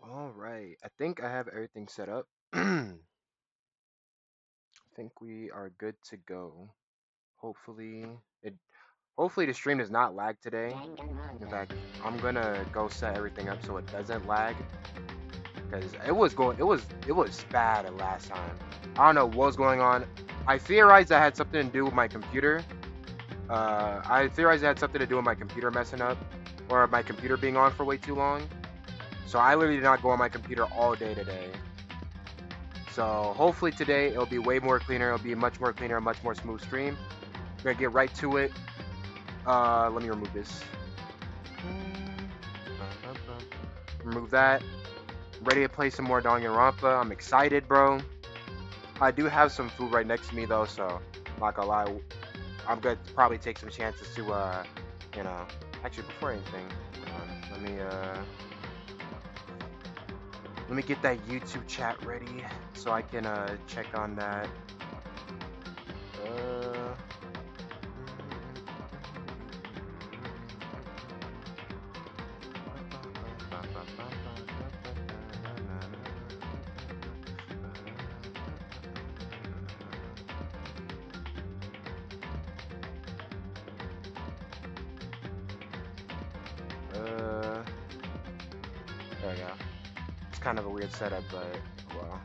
Alright, I think I have everything set up. I think we are good to go. Hopefully it hopefully the stream does not lag today. In fact, I'm gonna go set everything up so it doesn't lag. Because it was bad at last time. I don't know what was going on. I theorized that had something to do with my computer. I theorized it had something to do with my computer messing up. Or my computer being on for way too long. So I literally did not go on my computer all day today. So hopefully today it'll be way more cleaner. It'll be a much more cleaner, much more smooth stream. We're gonna get right to it. Let me remove this. Remove that. Ready to play some more Danganronpa. I'm excited, bro. I do have some food right next to me though, so I'm not gonna lie. I'm gonna probably take some chances to, you know. Actually, before anything, let me get that YouTube chat ready so I can check on that. There we go. It's kind of a weird setup, but well.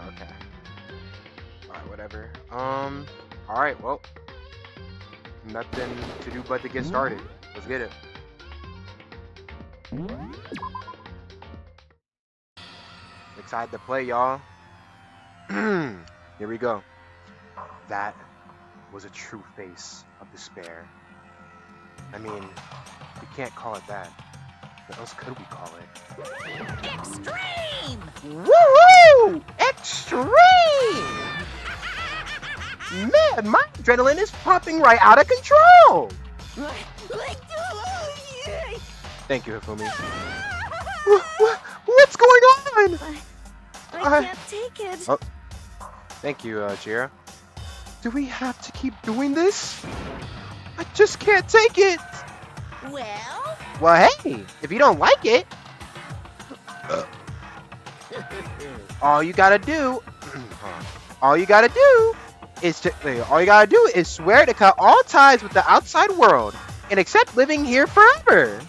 Okay. Alright, whatever. Alright, well. Nothing to do but to get started. Let's get it. Excited to play, y'all. Here we go. That was a true face of despair. I mean, we can't call it that. What else could we call it? Extreme! Woo-hoo! Extreme! Man, my adrenaline is popping right out of control! Thank you, Hifumi. What's going on? I can't take it. Oh, thank you, Jira. Do we have to keep doing this? I just can't take it! Well, hey, if you don't like it, all you gotta do is swear to cut all ties with the outside world and accept living here forever.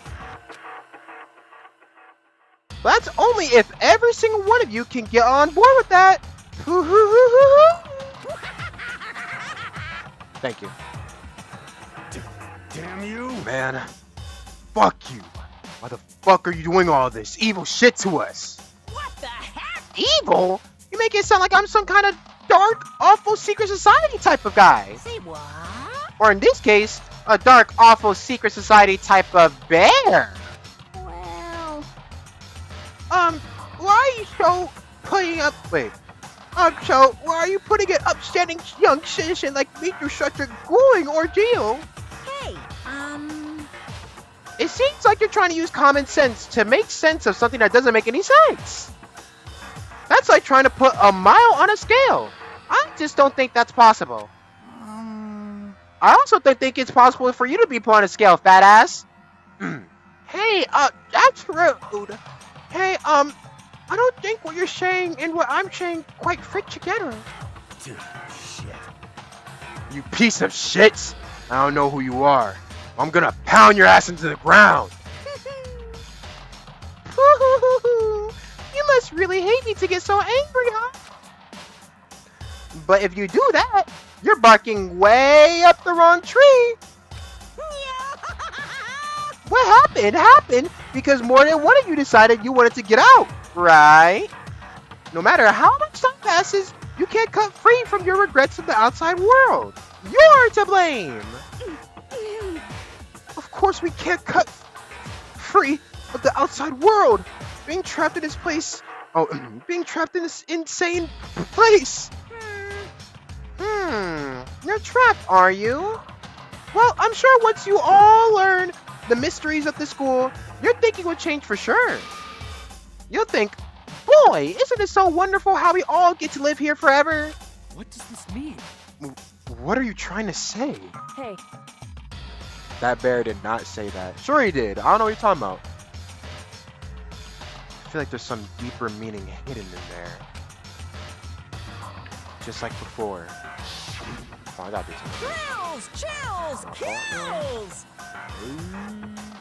That's only if every single one of you can get on board with that. Thank you. Damn you! Man, fuck you. Why the fuck are you doing all this evil shit to us? what the heck? Evil? You make it sound like I'm some kind of dark, awful secret society type of guy. Say what? Or in this case, a dark, awful secret society type of bear. Well, Why are you so putting up? So why are you putting an upstanding young citizen like me through such a grueling ordeal? hey, It seems like you're trying to use common sense to make sense of something that doesn't make any sense. That's like trying to put a mile on a scale. I just don't think that's possible. I also don't think it's possible for you to be put on a scale, fat ass. Hey, that's rude. Hey, I don't think what you're saying and what I'm saying quite fit together. Dude, shit. You piece of shit! I don't know who you are. I'm gonna pound your ass into the ground. You must really hate me to get so angry, huh? But if you do that, you're barking way up the wrong tree. What happened? Happened because more than one of you decided you wanted to get out, right? No matter how much time passes, you can't cut free from your regrets of the outside world. You're to blame. Of course we can't cut free of the outside world. Being trapped in this place. Oh, being trapped in this insane place. You're trapped, are you? Well, I'm sure once you all learn the mysteries of the school, your thinking will change for sure. You'll think, boy, isn't it so wonderful how we all get to live here forever? What does this mean? What are you trying to say? Hey, That bear did not say that. Sure he did. I don't know what you're talking about. I feel like there's some deeper meaning hidden in there. Just like before. Oh, I got this one. chills.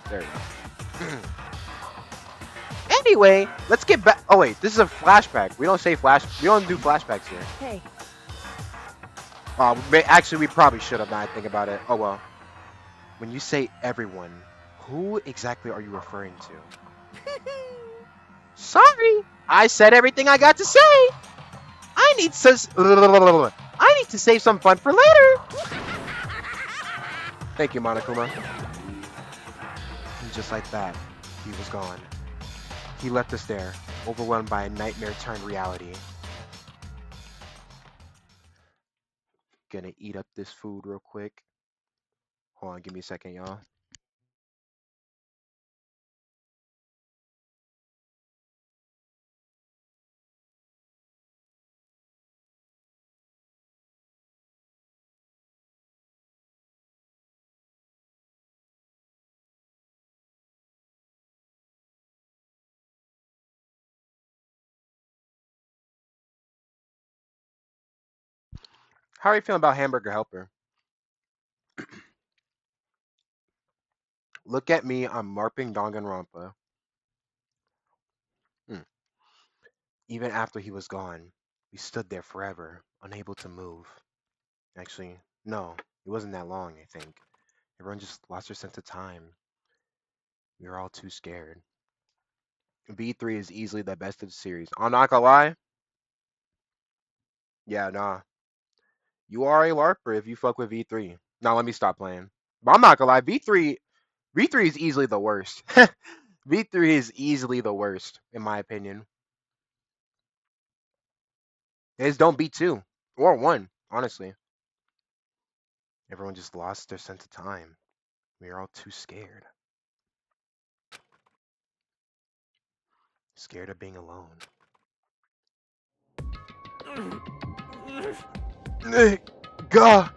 There we go. Anyway, let's get back. Oh wait, this is a flashback. We don't say flash. We don't do flashbacks here. Hey, Actually, we probably should have. Now I think about it. Oh well. When you say everyone, who exactly are you referring to? Sorry, I said everything I got to say. I need to save some fun for later. Thank you, Monokuma. And just like that, he was gone. He left us there, overwhelmed by a nightmare turned reality. Gonna eat up this food real quick. Hold on, give me a second, y'all. How are you feeling about Hamburger Helper? Look at me, I'm LARPing Danganronpa. Hmm. Even after he was gone, we stood there forever, unable to move. Actually, no, it wasn't that long, I think. Everyone just lost their sense of time. We were all too scared. V3 is easily the best of the series. I'm not gonna lie. Yeah, nah. You are a LARPer if you fuck with V3. Now let me stop playing. But I'm not gonna lie, V3 is easily the worst. V3 is easily the worst, in my opinion. It's don't beat 2 or 1, honestly. Everyone just lost their sense of time. We were all too scared. Scared of being alone. Nigga!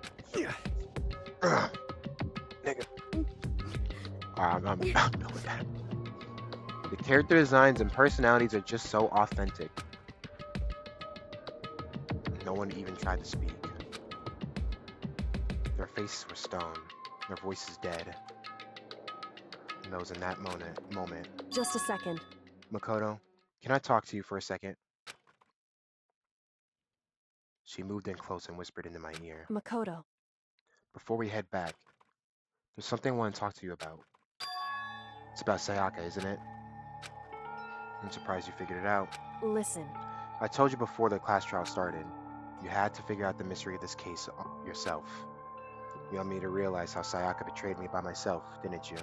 Nigga. I'm done with that. The character designs and personalities are just so authentic. No one even tried to speak. Their faces were stone, their voices dead. And those in that moment. just a second. Makoto, can I talk to you for a second? She moved in close and whispered into my ear. Makoto. Before we head back, there's something I want to talk to you about. It's about Sayaka, isn't it? I'm surprised you figured it out. Listen. I told you before the class trial started, you had to figure out the mystery of this case yourself. You want me to realize how Sayaka betrayed me by myself, didn't you?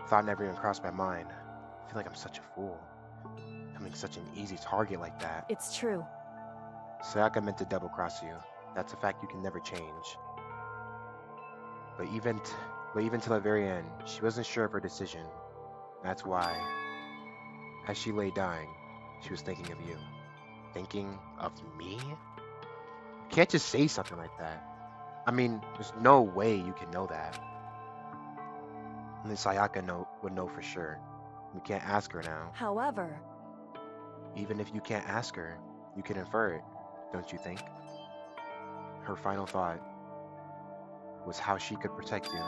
Thought never even crossed my mind. I feel like I'm such a fool. Becoming such an easy target like that. It's true. Sayaka meant to double-cross you. That's a fact you can never change. But even to the very end, she wasn't sure of her decision. That's why, as she lay dying, she was thinking of you. thinking of me? You can't just say something like that. I mean, there's no way you can know that. Only Sayaka would know for sure. We can't ask her now. However, Even if you can't ask her, you can infer it, don't you think? Her final thought was how she could protect you.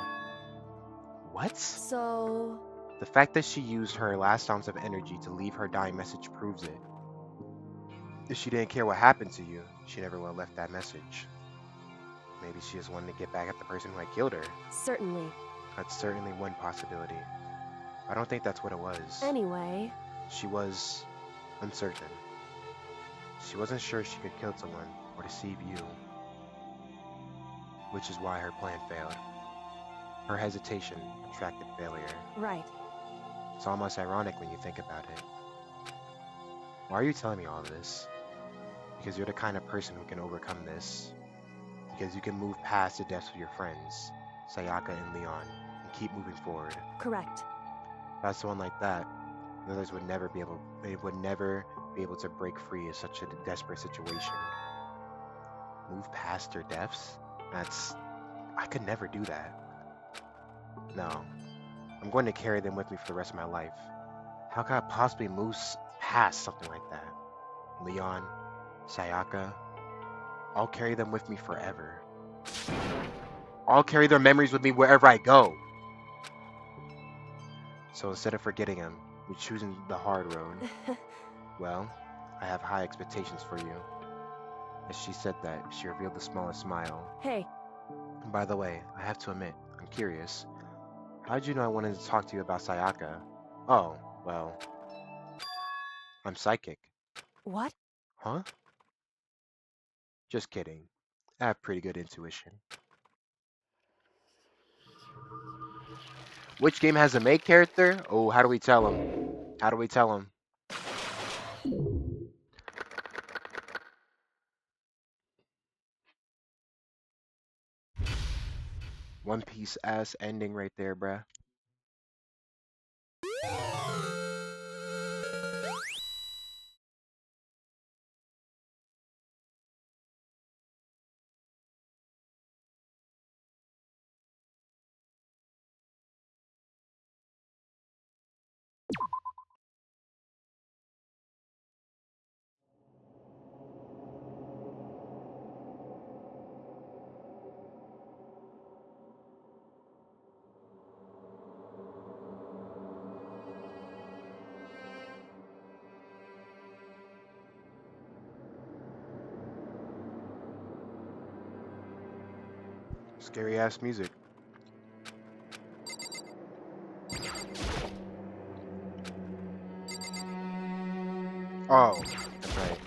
What? so The fact that she used her last ounce of energy to leave her dying message proves it. If she didn't care what happened to you, she never would have left that message. Maybe she just wanted to get back at the person who had killed her. certainly. That's certainly one possibility. I don't think that's what it was. Anyway, She was uncertain. She wasn't sure she could kill someone or deceive you, which is why her plan failed. Her hesitation attracted failure. right. It's almost ironic when you think about it. Why are you telling me all this? Because you're the kind of person who can overcome this. Because you can move past the deaths of your friends, Sayaka and Leon, and keep moving forward. Correct. That's someone like that, the others would never be able to break free of such a desperate situation. Move past their deaths? I could never do that. No. I'm going to carry them with me for the rest of my life. How could I possibly move past something like that? Leon, Sayaka, I'll carry them with me forever. I'll carry their memories with me wherever I go. So instead of forgetting them, you're choosing the hard road. Well, I have high expectations for you. As she said that, she revealed the smallest smile. Hey, And by the way, I have to admit, I'm curious. How did you know I wanted to talk to you about Sayaka? Oh, well, I'm psychic. what? Huh? Just kidding. I have pretty good intuition. Which game has a main character? Oh, how do we tell him? How do we tell him? One Piece ass ending right there, bruh. Scary ass music. Oh, that's right.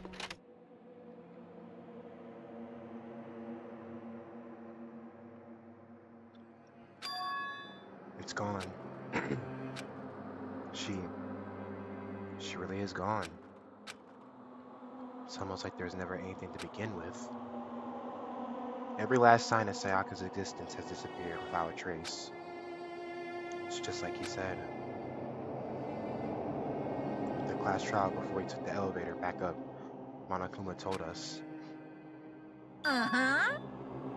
It's gone. she, she really is gone. It's almost like there's never anything to begin with. Every last sign of Sayaka's existence has disappeared without a trace. It's just like he said. The class trial before he took the elevator back up, Monokuma told us. Uh-huh.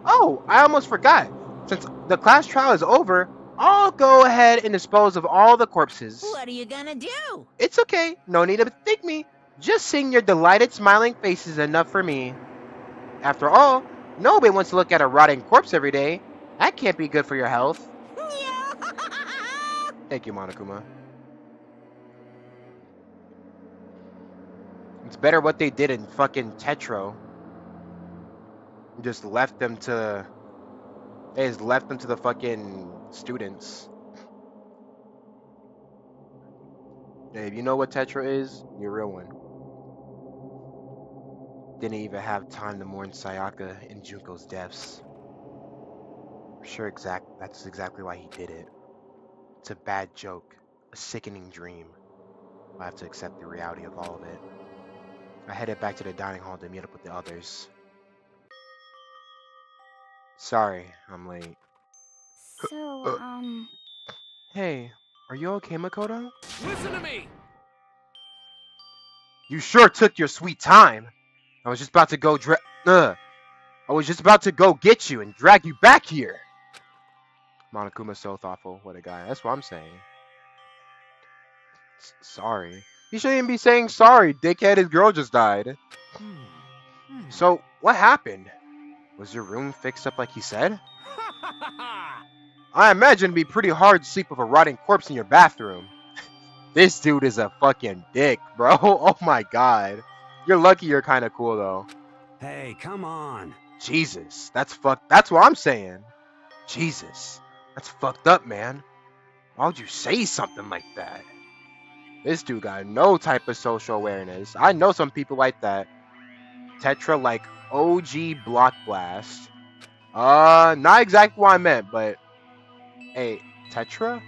Oh, I almost forgot. Since the class trial is over, I'll go ahead and dispose of all the corpses. What are you gonna do? It's okay. No need to thank me. Just seeing your delighted smiling face is enough for me. After all, nobody wants to look at a rotting corpse every day. That can't be good for your health. Thank you, Monokuma. It's better what they did in fucking Tetro. Just left them to... They just left them to the fucking students. Hey, if you know what Tetra is, you're a real one. Didn't even have time to mourn Sayaka and Junko's deaths. I'm sure that's exactly why he did it. It's a bad joke, a sickening dream. I have to accept the reality of all of it. I headed back to the dining hall to meet up with the others. Sorry, I'm late. So, Hey, are you okay, Makoto? Listen to me! You sure took your sweet time. I was just about to go I was just about to go get you and drag you back here. Monokuma's so thoughtful. What a guy. That's what I'm saying. Sorry. You shouldn't be saying sorry, dickhead. His girl just died. So, what happened? Was your room fixed up like he said? I imagine it'd be pretty hard to sleep with a rotting corpse in your bathroom. This dude is a fucking dick, bro. Oh my god. You're lucky you're kind of cool, though. Hey, come on. Jesus. That's what I'm saying. Jesus. That's fucked up, man. Why would you say something like that? This dude got no type of social awareness. I know some people like that. Tetra like OG Block Blast. Not exactly what I meant, but hey, Tetra?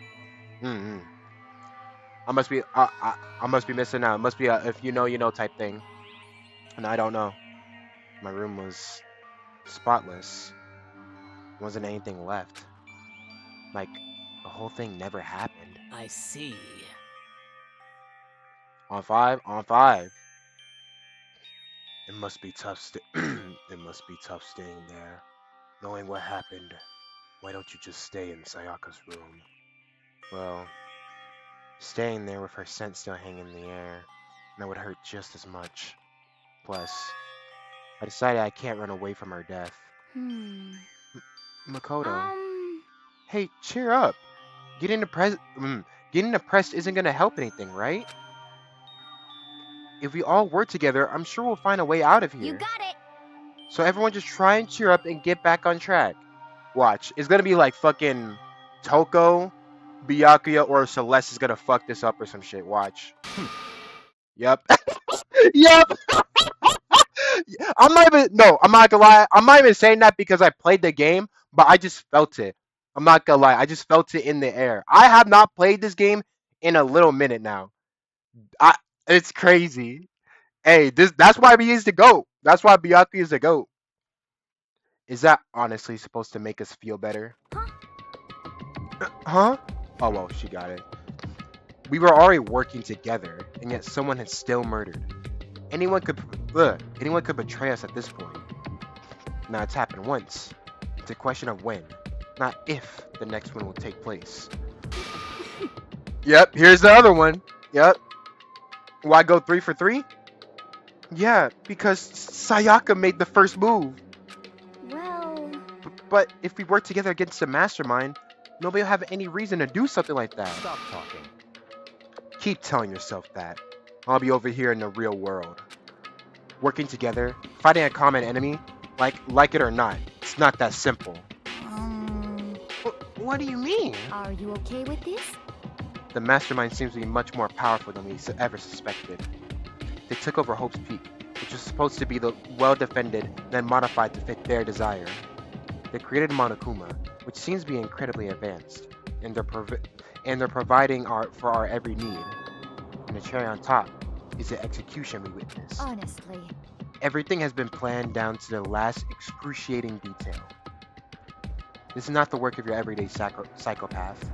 I must be missing out. It must be a if you know, you know type thing. And I don't know. My room was spotless. There wasn't anything left. Like, the whole thing never happened. I see. On five. It must be tough. It must be tough staying there, knowing what happened. Why don't you just stay in Sayaka's room? Well, staying there with her scent still hanging in the air, that would hurt just as much. Plus, I decided I can't run away from her death. Makoto. Hey, cheer up. Getting depressed isn't gonna help anything, right? If we all work together, I'm sure we'll find a way out of here. You got it. So everyone just try and cheer up and get back on track. Watch. It's gonna be like fucking Toko, Byakuya, or Celeste is gonna fuck this up or some shit. Watch. Yep. Yep. I'm not gonna lie. I'm not even saying that because I played the game, but I just felt it. I'm not gonna lie. I just felt it in the air. I have not played this game in a little minute now. It's crazy. Hey, that's why we used to go. That's why Byakuya is the GOAT. Is that honestly supposed to make us feel better? Huh? Oh well, she got it. We were already working together, and yet someone had still murdered. Anyone could betray us at this point. Now it's happened once. It's a question of when, not if, the next one will take place. Yep, here's the other one. Yep. Why go 3 for 3? Yeah, because Sayaka made the first move. Well... But if we work together against the mastermind, nobody will have any reason to do something like that. Stop talking. Keep telling yourself that. I'll be over here in the real world. Working together, fighting a common enemy, like it or not, it's not that simple. What do you mean? Are you okay with this? The mastermind seems to be much more powerful than we ever suspected. They took over Hope's Peak, which was supposed to be well-defended, then modified to fit their desire. They created Monokuma, which seems to be incredibly advanced, and they're providing for our every need. And the cherry on top is the execution we witnessed. Honestly. Everything has been planned down to the last excruciating detail. This is not the work of your everyday psychopath.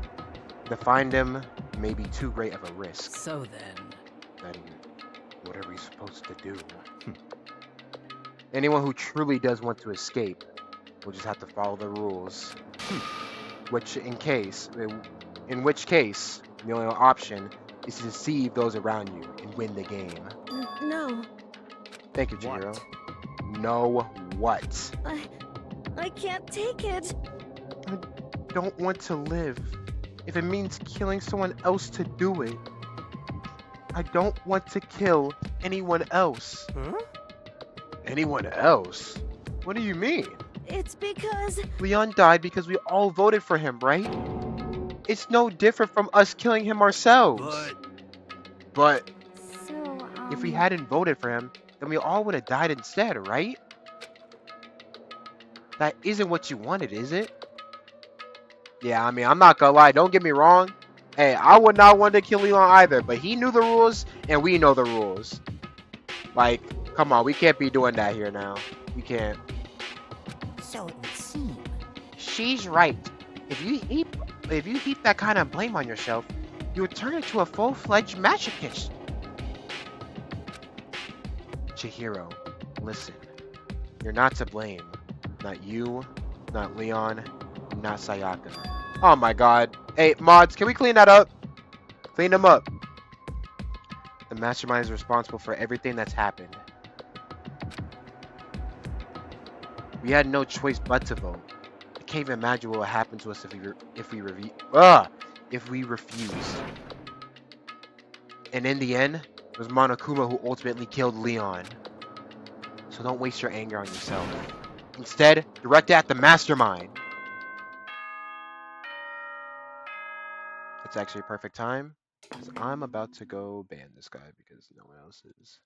To find him may be too great of a risk. So then, what are we supposed to do? Anyone who truly does want to escape will just have to follow the rules. In which case, the only option is to deceive those around you and win the game. No. Thank you, Chihiro. What? No what? I can't take it. I don't want to live. If it means killing someone else to do it. I don't want to kill anyone else. Huh? Anyone else? What do you mean? It's because... Leon died because we all voted for him, right? It's no different from us killing him ourselves. But So, if we hadn't voted for him, then we all would have died instead, right? That isn't what you wanted, is it? Yeah, I mean, I'm not gonna lie, don't get me wrong. Hey, I would not want to kill Leon either, but he knew the rules, and we know the rules. Like, come on, we can't be doing that here now. We can't. So it would seem. She's right. If you heap that kind of blame on yourself, you would turn into a full-fledged masochist. Chihiro, listen. You're not to blame. Not you, not Leon, not Sayaka. Oh my god. Hey, mods, can we clean that up? Clean them up. The mastermind is responsible for everything that's happened. We had no choice but to vote. I can't even imagine what would happen to us if we refused. And in the end, it was Monokuma who ultimately killed Leon. So don't waste your anger on yourself. Instead, direct it at the mastermind. It's actually a perfect time, because I'm about to go ban this guy because no one else is.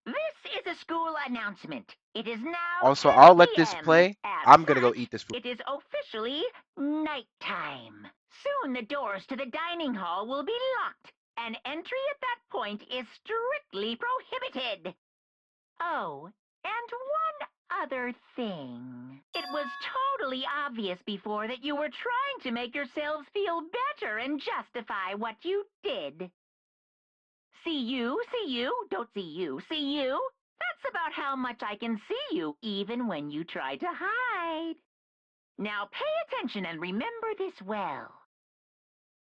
This is a school announcement. It is now Also, 10 I'll let this p.m. play. As I'm gonna go such, eat this food. It is officially nighttime. Soon the doors to the dining hall will be locked, and entry at that point is strictly prohibited. Oh, and one other thing. It was totally obvious before that you were trying to make yourselves feel better and justify what you did. See you, don't see you, see you. That's about how much I can see you, even when you try to hide. Now pay attention and remember this well.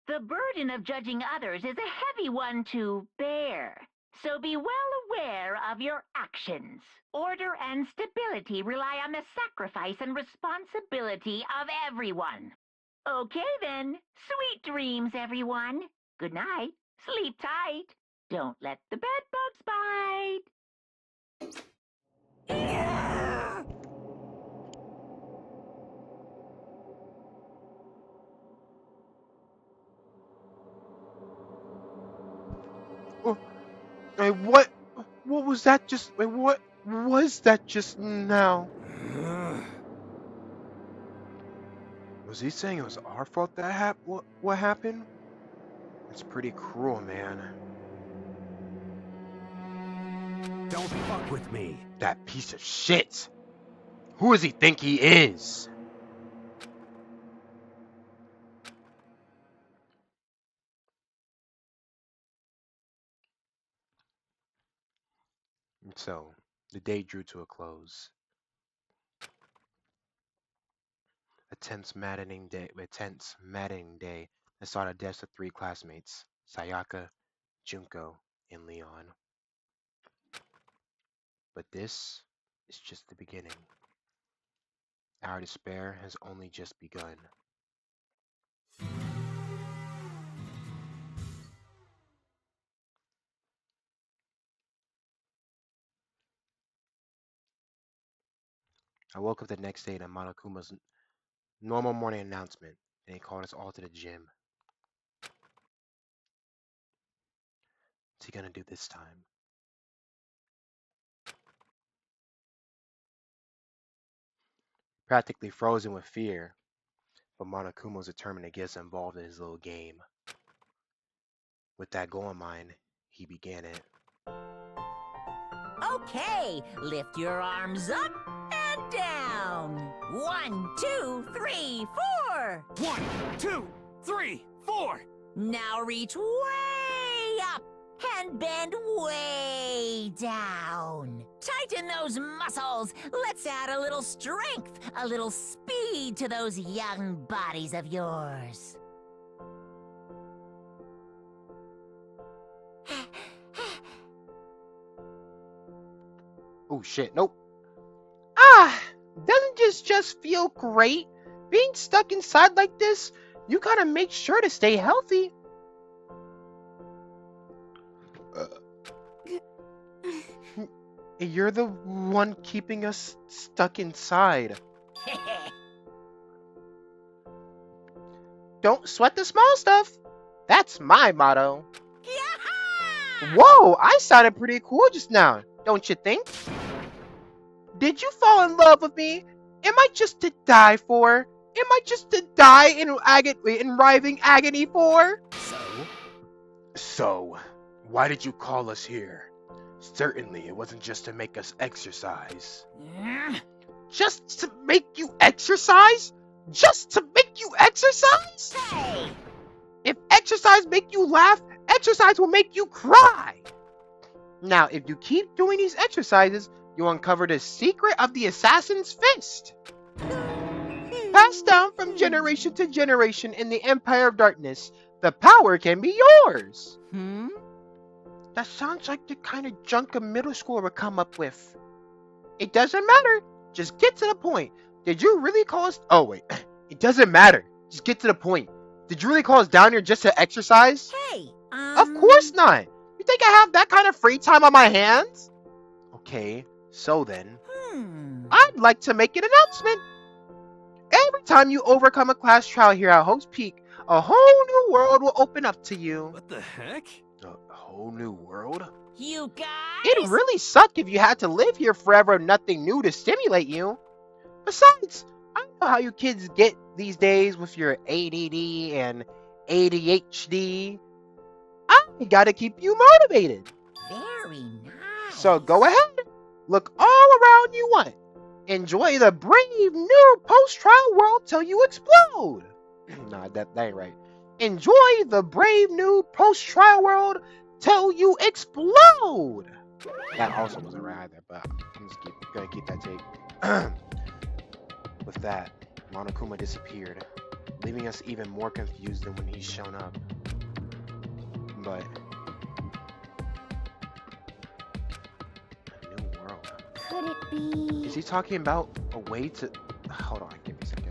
The burden of judging others is a heavy one to bear, so be well aware of your actions. Order and stability rely on the sacrifice and responsibility of everyone. Okay then, sweet dreams, everyone. Good night, sleep tight. Don't let the bed bugs bite. Oh, wait, what? What was that just? Wait, what was that just now? Was he saying it was our fault that what happened? It's pretty cruel, man. Don't fuck with me. That piece of shit. Who does he think he is? So, the day drew to a close. A tense, maddening day that saw the deaths of 3 classmates, Sayaka, Junko, and Leon. But this is just the beginning. Our despair has only just begun. I woke up the next day to Monokuma's normal morning announcement, and he called us all to the gym. What's he gonna do this time? Practically frozen with fear, but Monokuma was determined to get us involved in his little game. With that goal in mind, he began it. Okay, lift your arms up and down. 1, 2, 3, 4. 1, 2, 3, 4. Now reach way up and bend way down. Tighten those muscles. Let's add a little strength, a little speed to those young bodies of yours. Oh shit, nope. Doesn't this just feel great? Being stuck inside like this, you gotta make sure to stay healthy. You're the one keeping us stuck inside. Don't sweat the small stuff. That's my motto. Whoa, I sounded pretty cool just now, don't you think? Did you fall in love with me? Am I just to die for? Am I just to die in writhing agony for? So, why did you call us here? Certainly, it wasn't just to make us exercise. Just to make you exercise? Just to make you exercise? Hey! If exercise make you laugh, exercise will make you cry. Now, if you keep doing these exercises, you'll uncover the secret of the assassin's fist. Passed down from generation to generation in the Empire of Darkness, the power can be yours. That sounds like the kind of junk a middle schooler would come up with. It doesn't matter. Just get to the point. Did you really call us? Oh, wait. It doesn't matter. Just get to the point. Did you really call us down here just to exercise? Hey, Of course not. You think I have that kind of free time on my hands? Okay, so then, I'd like to make an announcement. Every time you overcome a class trial here at Hope's Peak, a whole new world will open up to you. What the heck? A whole new world? You guys? It'd really suck if you had to live here forever and nothing new to stimulate you. Besides, I know how you kids get these days with your ADD and ADHD. I gotta keep you motivated. Very nice. So go ahead. Look all around you want. Enjoy the brave new post-trial world till you explode. Nah, that ain't right. Enjoy the brave new post-trial world till you explode. That also wasn't right either, but I'm just gonna keep that tape. With that, Monokuma disappeared, leaving us even more confused than when he's shown up. But a new world. Could it be? Is he talking about a way to? Hold on, give me a second.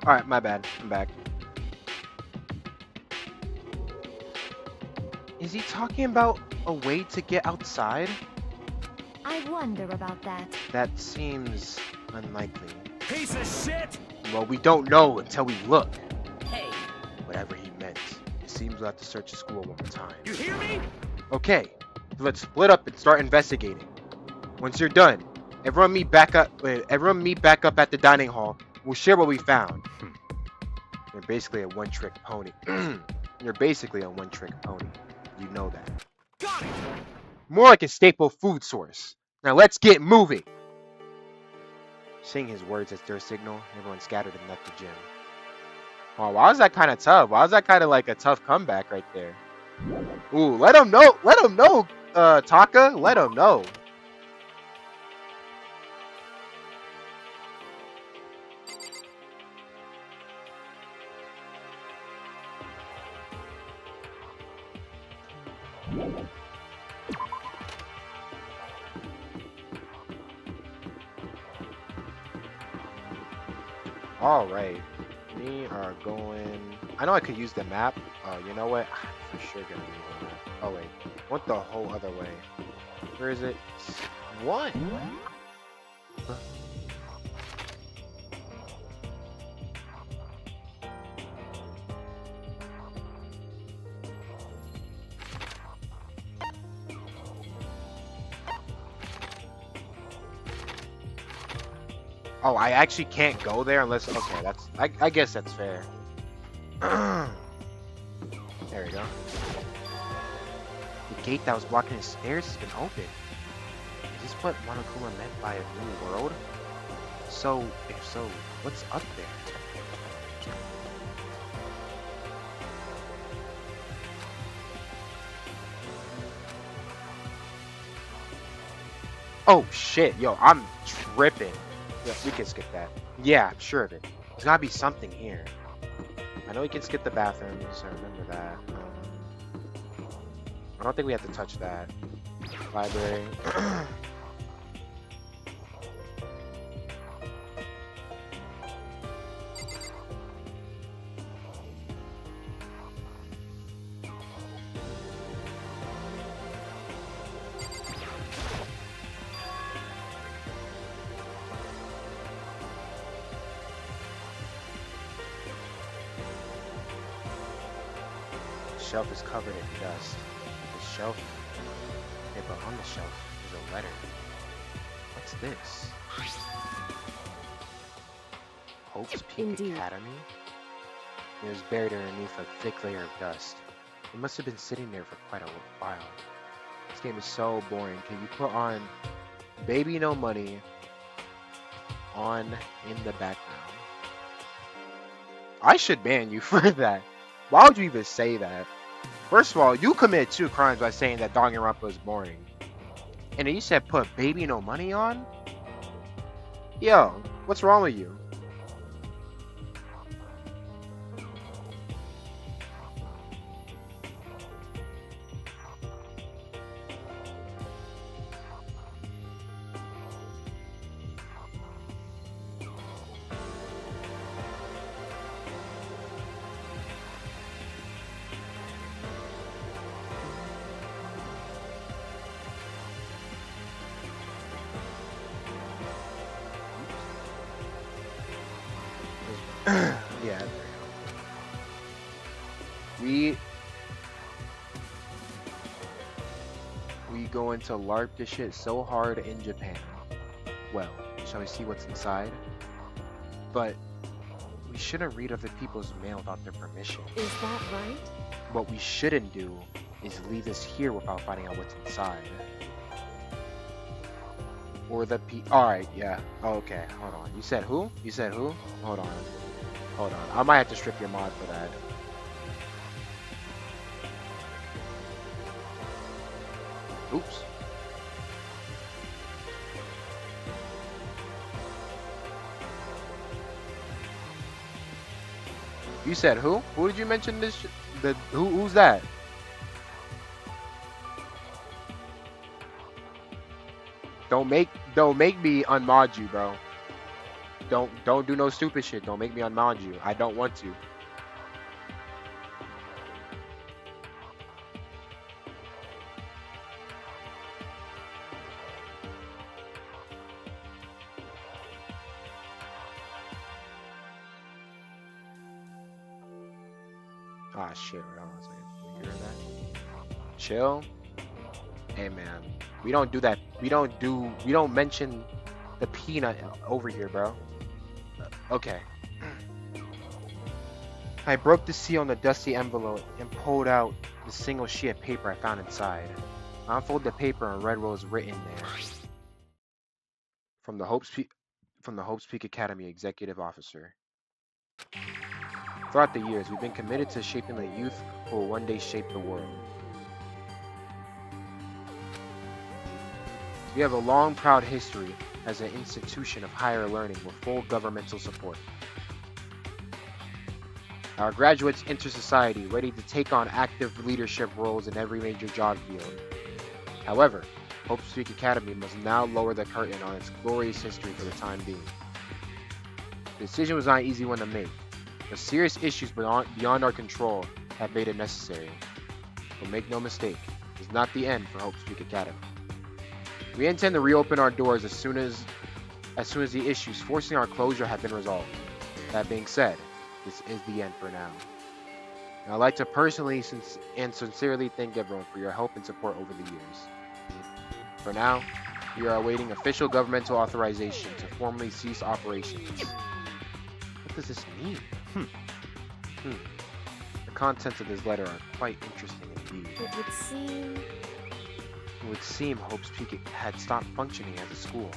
Alright, my bad. I'm back. Is he talking about a way to get outside? I wonder about that. That seems unlikely. Piece of shit! Well, we don't know until we look. Hey. Whatever he meant. It seems we'll have to search the school one more time. You hear me? Okay, let's split up and start investigating. Once you're done, everyone meet back up at the dining hall. We'll share what we found. You're basically a one-trick pony. You're basically a one-trick pony. You know that. Got it! More like a staple food source. Now let's get moving. Seeing his words as their signal, everyone scattered and left the gym. Oh, why was that kind of tough? Why was that kind of like a tough comeback right there? Ooh, let him know. Let him know, Taka. Let him know. All right, we are going. I know I could use the map. You know what? I'm for sure gonna use the map. Oh wait, went the whole other way. Where is it? One. Oh, I actually can't go there unless. Okay, that's. I guess that's fair. There we go. The gate that was blocking his stairs has been opened. Is this what Monokuma meant by a new world? So, if so, what's up there? Oh shit, yo, I'm tripping. Yeah, we can skip that. Yeah, I'm sure of it. There's gotta be something here. I know we can skip the bathrooms, I remember that. I don't think we have to touch that. Library. The shelf is covered in dust. The shelf, yeah, but on the shelf is a letter. What's this? Hope's Peak Indeed. Academy? It was buried underneath a thick layer of dust. It must have been sitting there for quite a while. This game is so boring. Can you put on Baby No Money on in the background? I should ban you for that. Why would you even say that? First of all, you committed 2 crimes by saying that Danganronpa is boring. And then you said put Baby No Money on? Yo, what's wrong with you? Yeah, there we go. We going to LARP this shit so hard in Japan. Well, shall we see what's inside? But we shouldn't read other people's mail without their permission. Is that right? What we shouldn't do is leave this here without finding out what's inside. Or the Alright, yeah. Oh, okay, hold on. You said who? You said who? Hold on. Hold on. I might have to strip your mod for that. Oops. You said who? Who did you mention this? Who's that? Don't make me unmod you, bro. Don't do no stupid shit. Don't make me unmod you. I don't want to. Ah shit, hold on a second. You hear that? Chill. Hey man, we don't do that. We don't mention the peanut over here, bro. Okay. I broke the seal on the dusty envelope and pulled out the single sheet of paper I found inside. I unfolded the paper and read what was written there. From the Hope's Peak Academy Executive Officer. Throughout the years, we've been committed to shaping the youth who will one day shape the world. We have a long, proud history as an institution of higher learning with full governmental support. Our graduates enter society ready to take on active leadership roles in every major job field. However, Hope's Peak Academy must now lower the curtain on its glorious history for the time being. The decision was not an easy one to make, but serious issues beyond our control have made it necessary. But make no mistake, it's not the end for Hope's Peak Academy. We intend to reopen our doors as soon as the issues forcing our closure have been resolved. That being said, this is the end for now. And I'd like to personally and sincerely thank everyone for your help and support over the years. For now, we are awaiting official governmental authorization to formally cease operations. What does this mean? The contents of this letter are quite interesting indeed. It would seem Hope's Peak had stopped functioning as a school.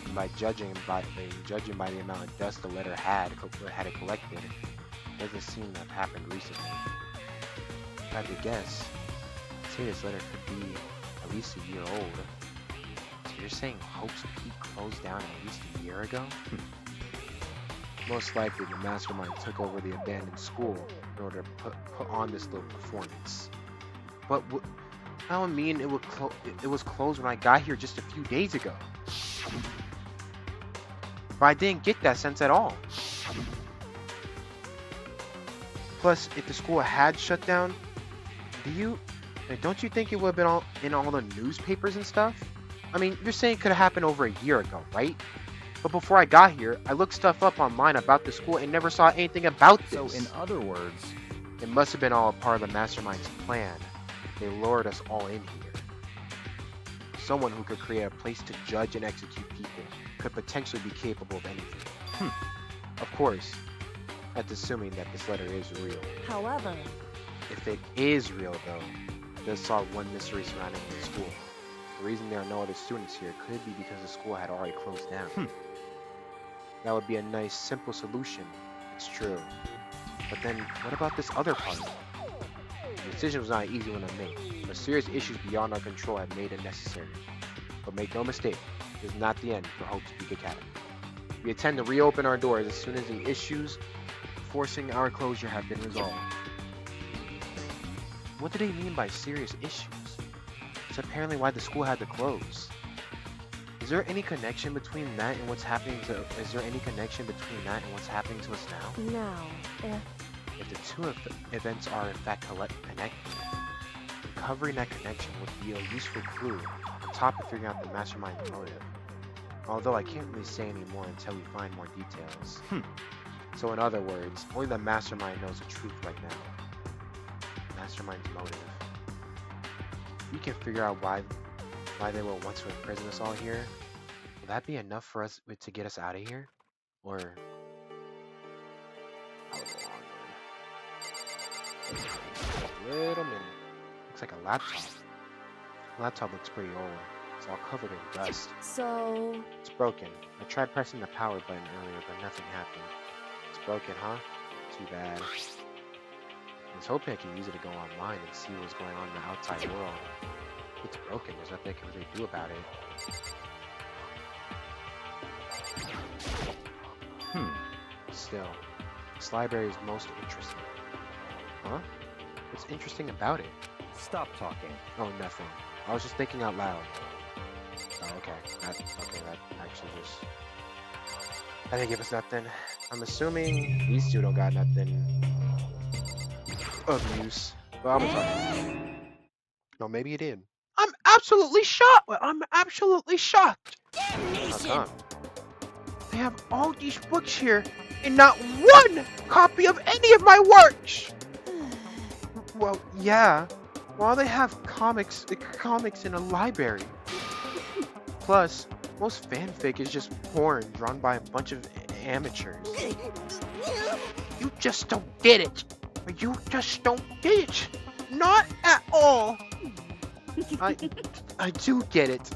And by judging by the amount of dust the letter had it collected, it doesn't seem to have happened recently. If I had to guess, I'd say this letter could be at least a year old. So you're saying Hope's Peak closed down at least a year ago? Most likely the mastermind took over the abandoned school in order to put on this little performance. But that would mean it was closed when I got here just a few days ago. But I didn't get that sense at all. Plus, if the school had shut down, don't you think it would have been in all the newspapers and stuff? I mean, you're saying it could have happened over a year ago, right? But before I got here, I looked stuff up online about the school and never saw anything about this. So in other words, it must have been all a part of the mastermind's plan. They lured us all in here. Someone who could create a place to judge and execute people could potentially be capable of anything. Of course, that's assuming that this letter is real. However, if it is real, though, it does solve one mystery surrounding the school. The reason there are no other students here could be because the school had already closed down. That would be a nice, simple solution. It's true. But then, what about this other part? The decision was not an easy one to make, but serious issues beyond our control have made it necessary. But make no mistake, this is not the end for Hope's Peak Academy. We intend to reopen our doors as soon as the issues forcing our closure have been resolved. What do they mean by serious issues? It's apparently why the school had to close. Is there any connection between that and what's happening to us now? no. If the two events are in fact connected, uncovering that connection would be a useful clue on top of figuring out the mastermind's motive. Although I can't really say any more until we find more details. So in other words, only the mastermind knows the truth right now. Mastermind's motive. We can figure out why they will want to imprison us all here. Will that be enough for us to get us out of here? Or little minute. Looks like a laptop. The laptop looks pretty old. It's all covered in dust. So, It's broken. I tried pressing the power button earlier, but nothing happened. It's broken, huh? Too bad. I was hoping I could use it to go online and see what's going on in the outside world. It's broken. There's nothing I can really do about it. Still, this library is most interesting. Huh? What's interesting about it? stop talking. Oh, nothing. I was just thinking out loud. Oh, okay. That actually just... I didn't give us nothing. I'm assuming these two don't got nothing of use. But I'm sorry. No, maybe it did. I'm absolutely shocked! I'm absolutely shocked! How come? They have all these books here, and not one copy of any of my works! Well, yeah. Why they have comics in a library? Plus, most fanfic is just porn drawn by a bunch of amateurs. You just don't get it. You just don't get it. Not at all. I do get it.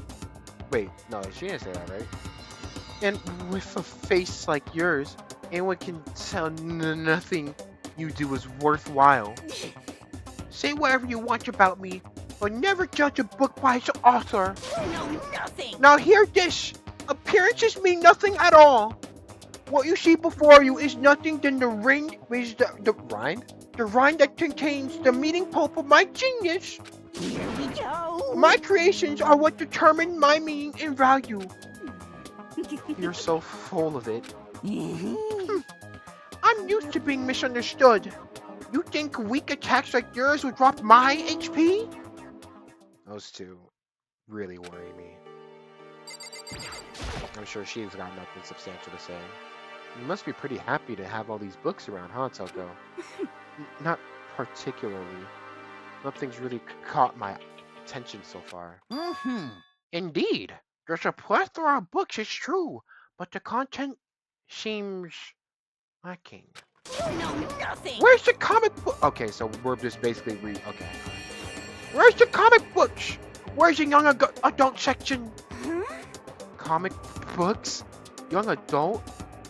Wait, no, she didn't say that, right? And with a face like yours, anyone can tell nothing you do is worthwhile. Say whatever you want about me, but never judge a book by its author. No, nothing. Now hear this. Appearances mean nothing at all. What you see before you is nothing than the rind, the rind? The rind that contains the meaning pulp of my genius. Here we go. My creations are what determine my meaning and value. You're so full of it. I'm used to being misunderstood. You think weak attacks like yours would drop my HP? Those two really worry me. I'm sure she's got nothing substantial to say. You must be pretty happy to have all these books around, huh, Toko? Not particularly. Nothing's really caught my attention so far. Indeed, there's a plethora of books, it's true, but the content seems lacking. You know nothing! Where's the comic book? Okay, so we're just basically okay. Where's the comic books? Where's the young adult section? Comic books? Young adult?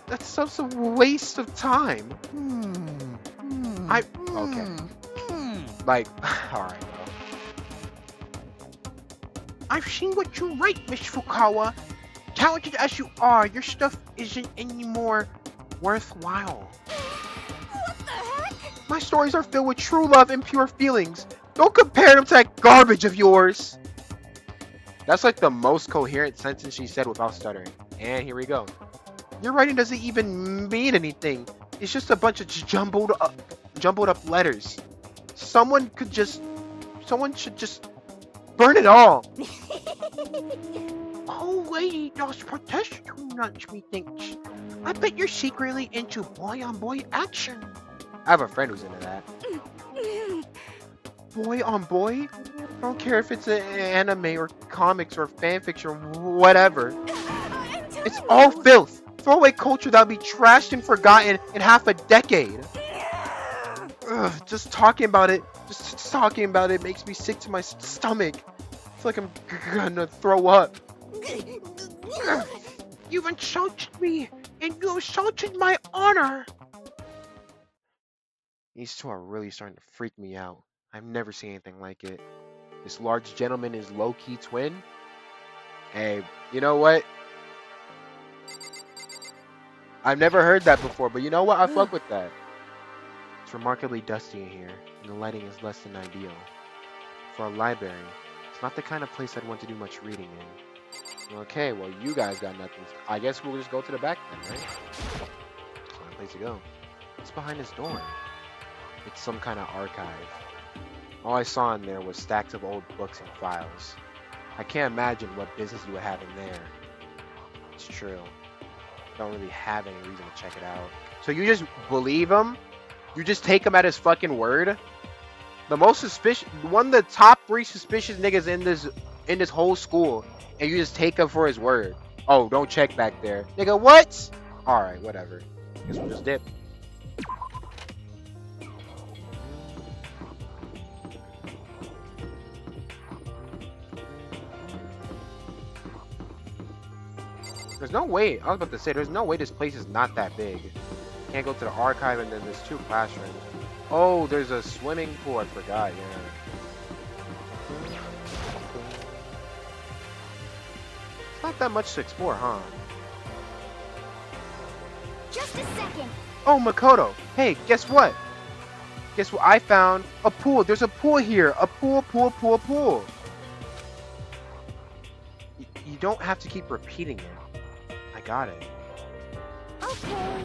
That's such a waste of time. Okay. Like, alright, bro. I've seen what you write, Miss Fukawa. Talented as you are, your stuff isn't any more worthwhile. What the heck? My stories are filled with true love and pure feelings. Don't compare them to that garbage of yours. That's like the most coherent sentence she said without stuttering. And here we go. Your writing doesn't even mean anything. It's just a bunch of jumbled up letters. Someone should just burn it all. Oh, lady, those protest too much, methinks. I bet you're secretly into boy-on-boy action. I have a friend who's into that. Boy-on-boy? I don't care if it's an anime or comics or fanfiction or whatever. It's all filth. Throwaway culture that'll be trashed and forgotten in half a decade. Ugh, just talking about it makes me sick to my stomach. I feel like I'm gonna throw up. You've insulted me, and you insulted my honor. These two are really starting to freak me out. I've never seen anything like it. This large gentleman is low-key twin. Hey, you know what? I've never heard that before, but you know what? I fuck with that. It's remarkably dusty in here, and the lighting is less than ideal. For a library, it's not the kind of place I'd want to do much reading in. Okay, well, you guys got nothing. I guess we'll just go to the back then, right? It's not a place to go. What's behind this door? It's some kind of archive. All I saw in there was stacks of old books and files. I can't imagine what business you would have in there. It's true. Don't really have any reason to check it out. So you just believe him? You just take him at his fucking word? The most suspicious, one of the top 3 suspicious niggas in this whole school, and you just take him for his word. Oh, don't check back there. Nigga, what? Alright, whatever. Guess we'll just dip. There's no way, I was about to say, there's no way this place is not that big. Can't go to the archive, and then there's 2 classrooms. Oh, there's a swimming pool, I forgot, yeah. It's not that much to explore, huh? Just a second. Oh, Makoto, hey, guess what? Guess what I found? A pool, there's a pool here. A pool. You don't have to keep repeating it. I got it. Okay.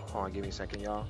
Hold on, give me a second, y'all.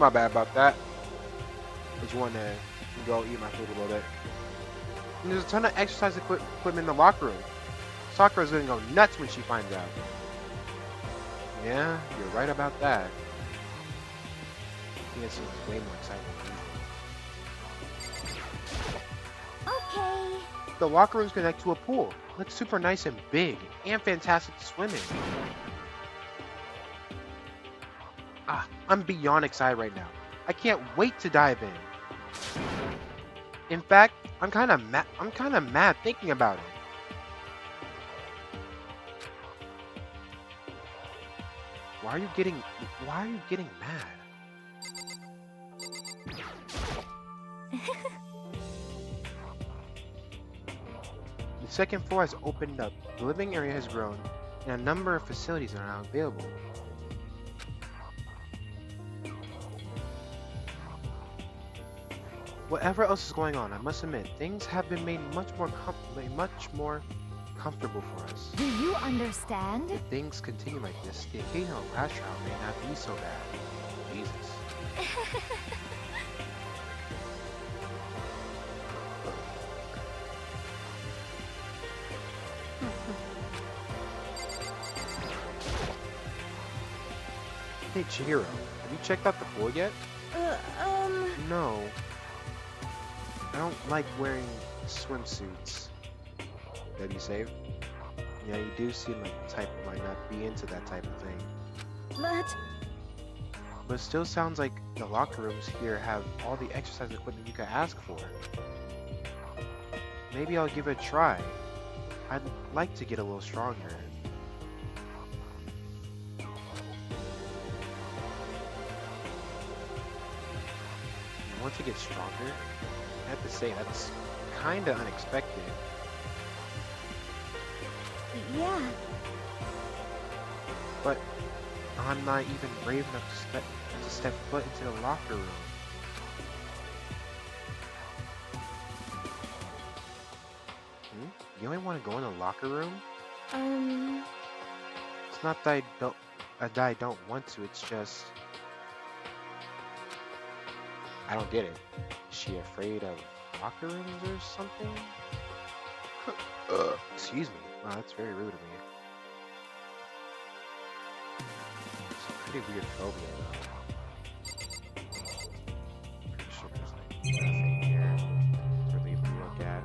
My bad about that. I just want to go eat my food a little bit. And there's a ton of exercise equipment in the locker room. Sakura's gonna go nuts when she finds out. Yeah, you're right about that. I think it seems way more exciting than usual. Okay. The locker rooms connect to a pool. It looks super nice and big, and fantastic to swim in. I'm beyond excited right now. I can't wait to dive in. In fact, I'm kind of mad thinking about it. Why are you getting mad? The second floor has opened up. The living area has grown, and a number of facilities are now available. Whatever else is going on, I must admit, things have been made much more comfortable for us. Do you understand? If things continue like this, the occasional crash trial may not be so bad. Jesus. Hey Chihiro, have you checked out the pool yet? No. I don't like wearing swimsuits. Have you saved? Yeah, you do seem like the type who might not be into that type of thing. But it still sounds like the locker rooms here have all the exercise equipment you could ask for. Maybe I'll give it a try. I'd like to get a little stronger. You want to get stronger? I have to say, that's kinda unexpected. Yeah. But I'm not even brave enough to step foot into the locker room. You only want to go in the locker room? It's not that I don't want to, it's just... I don't get it. Is she afraid of locker rooms or something? Excuse me. Wow, that's very rude of me. It's a pretty weird phobia, though. Pretty sure there's like nothing here really to look at.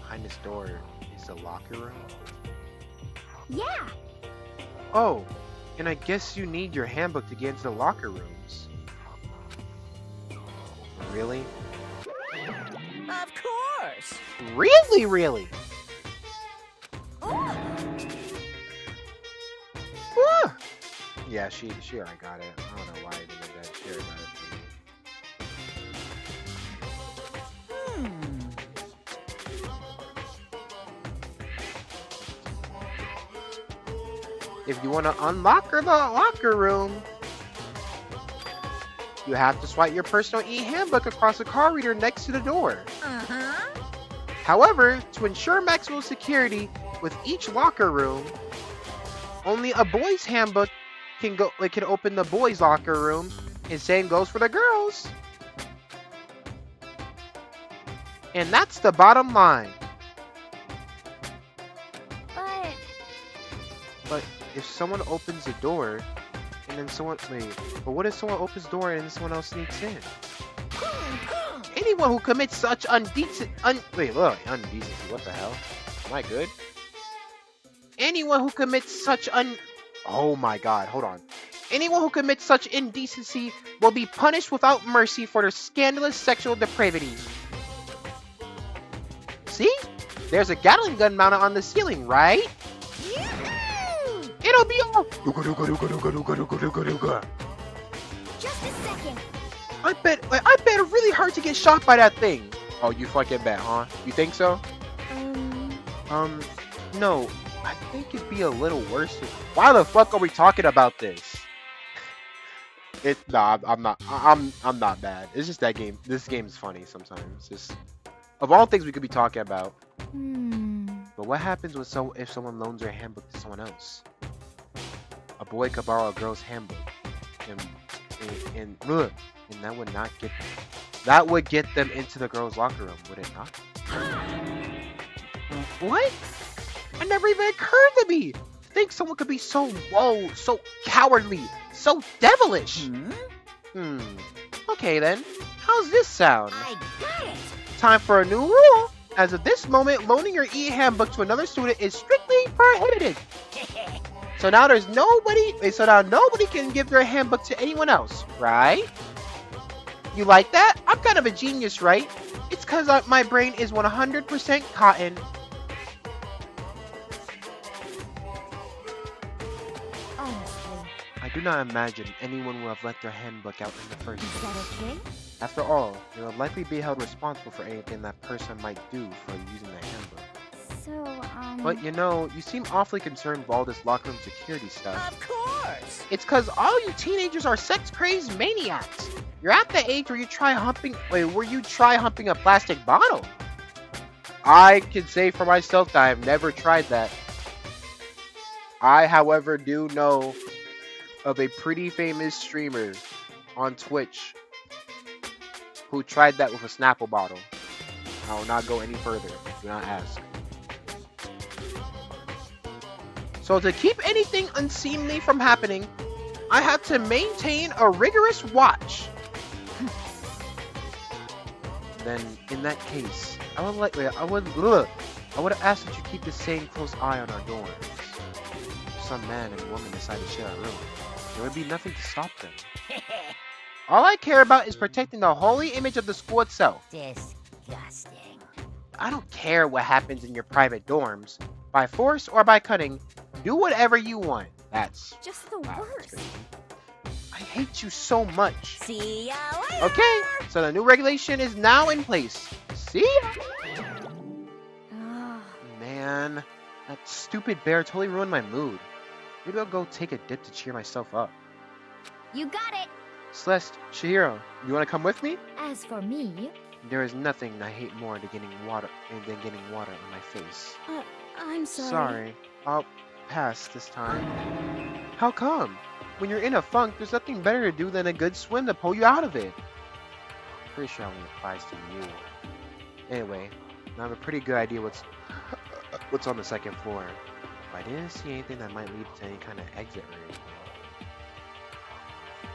Behind this door is the locker room. Yeah. Oh, and I guess you need your handbook to get into the locker rooms. Really? Of course. Really? Woo! Yeah, she already got it. I don't know why I did that. She already got it for me. If you want to unlock the locker room, you have to swipe your personal e-handbook across the card reader next to the door. However, to ensure maximum security with each locker room, only a boy's handbook can open the boys' locker room, and same goes for the girls. And that's the bottom line. But if someone opens the door, and then but what if someone opens the door and then someone else sneaks in? Anyone who commits such indecency, indecency, what the hell? Am I good? Anyone who commits such oh my god, hold on. Anyone who commits such indecency will be punished without mercy for their scandalous sexual depravity. See? There's a Gatling gun mounted on the ceiling, right? It'll be all. Just a second. I bet it's really hard to get shot by that thing. Oh, you fucking bet, huh? You think so? No. I think it'd be a little worse. Why the fuck are we talking about this? I'm not bad. It's just that game. This game is funny sometimes. Just of all things we could be talking about. But what happens if someone loans their handbook to someone else? a boy could borrow a girl's handbook, and that would get them into the girls' locker room, would it not? What? It never even occurred to me. Think someone could be so so cowardly, so devilish. Okay then. How's this sound? I got it. Time for a new rule. As of this moment, loaning your e-handbook to another student is strictly prohibited. So now nobody can give their handbook to anyone else, right? You like that? I'm kind of a genius, right? It's because my brain is 100% cotton. Honestly, I do not imagine anyone will have left their handbook out in the first is place. that okay? After all, they will likely be held responsible for anything that person might do for using their handbook. So, But you seem awfully concerned with all this locker room security stuff. Of course. It's cause all you teenagers are sex-crazed maniacs. You're at the age where you try humping a plastic bottle. I can say for myself that I've never tried that. I, however, do know of a pretty famous streamer on Twitch who tried that with a Snapple bottle. I will not go any further. Do not ask. So to keep anything unseemly from happening, I have to maintain a rigorous watch. Then, in that case, I would ask that you keep the same close eye on our dorms. If some man and woman decide to share a room, there would be nothing to stop them. All I care about is protecting the holy image of the school itself. Disgusting. I don't care what happens in your private dorms. By force or by cunning, do whatever you want. That's Just the wow, that's worst. crazy. I hate you so much. See ya later. Okay, so the new regulation is now in place. See ya. Ah, Man, that stupid bear totally ruined my mood. Maybe I'll go take a dip to cheer myself up. you got it. Celeste, Shihiro, you want to come with me? As for me, There is nothing I hate more than getting water on my face. I'm sorry. Sorry, I'll pass this time. How come? When you're in a funk, there's nothing better to do than a good swim to pull you out of it. Pretty sure it only applies to you. Anyway, I have a pretty good idea what's on the second floor. But I didn't see anything that might lead to any kind of exit or anything.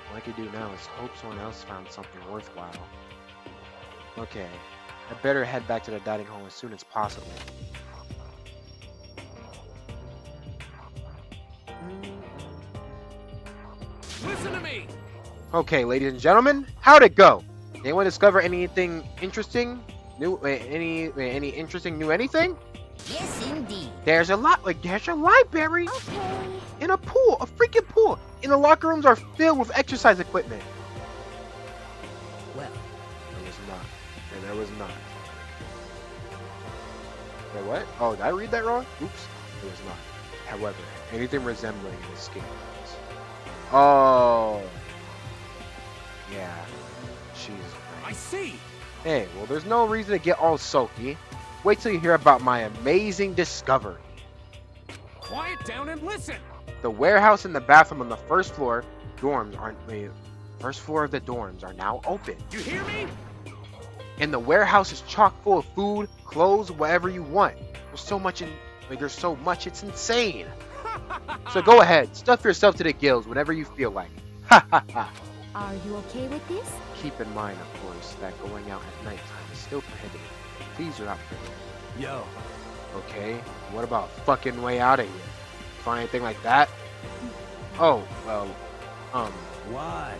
What I could do now is hope someone else found something worthwhile. Okay, I better head back to the dining hall as soon as possible. Listen to me! Okay, ladies and gentlemen, how'd it go? Anyone discover anything interesting? Any interesting new anything? Yes, indeed. There's a library Okay. in a pool, a freaking pool. And the locker rooms are filled with exercise equipment. Well, There was not. And there was not. Wait, what? Oh, did I read that wrong? Oops. There was not. However, anything resembling an escape route. Oh. Yeah. She's I right. see! Hey, well, there's no reason to get all sulky. Wait till you hear about my amazing discovery. Quiet down and listen! The warehouse and the bathroom on the first floor of the dorms are now open. You hear me? And the warehouse is chock full of food, clothes, whatever you want. There's so much, it's insane. So go ahead, stuff yourself to the gills whenever you feel like. Ha ha ha. Are you okay with this? Keep in mind, of course, that going out at nighttime is still prohibited. Please do not forget. Yo, Okay, what about fucking way out of here? Find anything like that? Oh, well, what?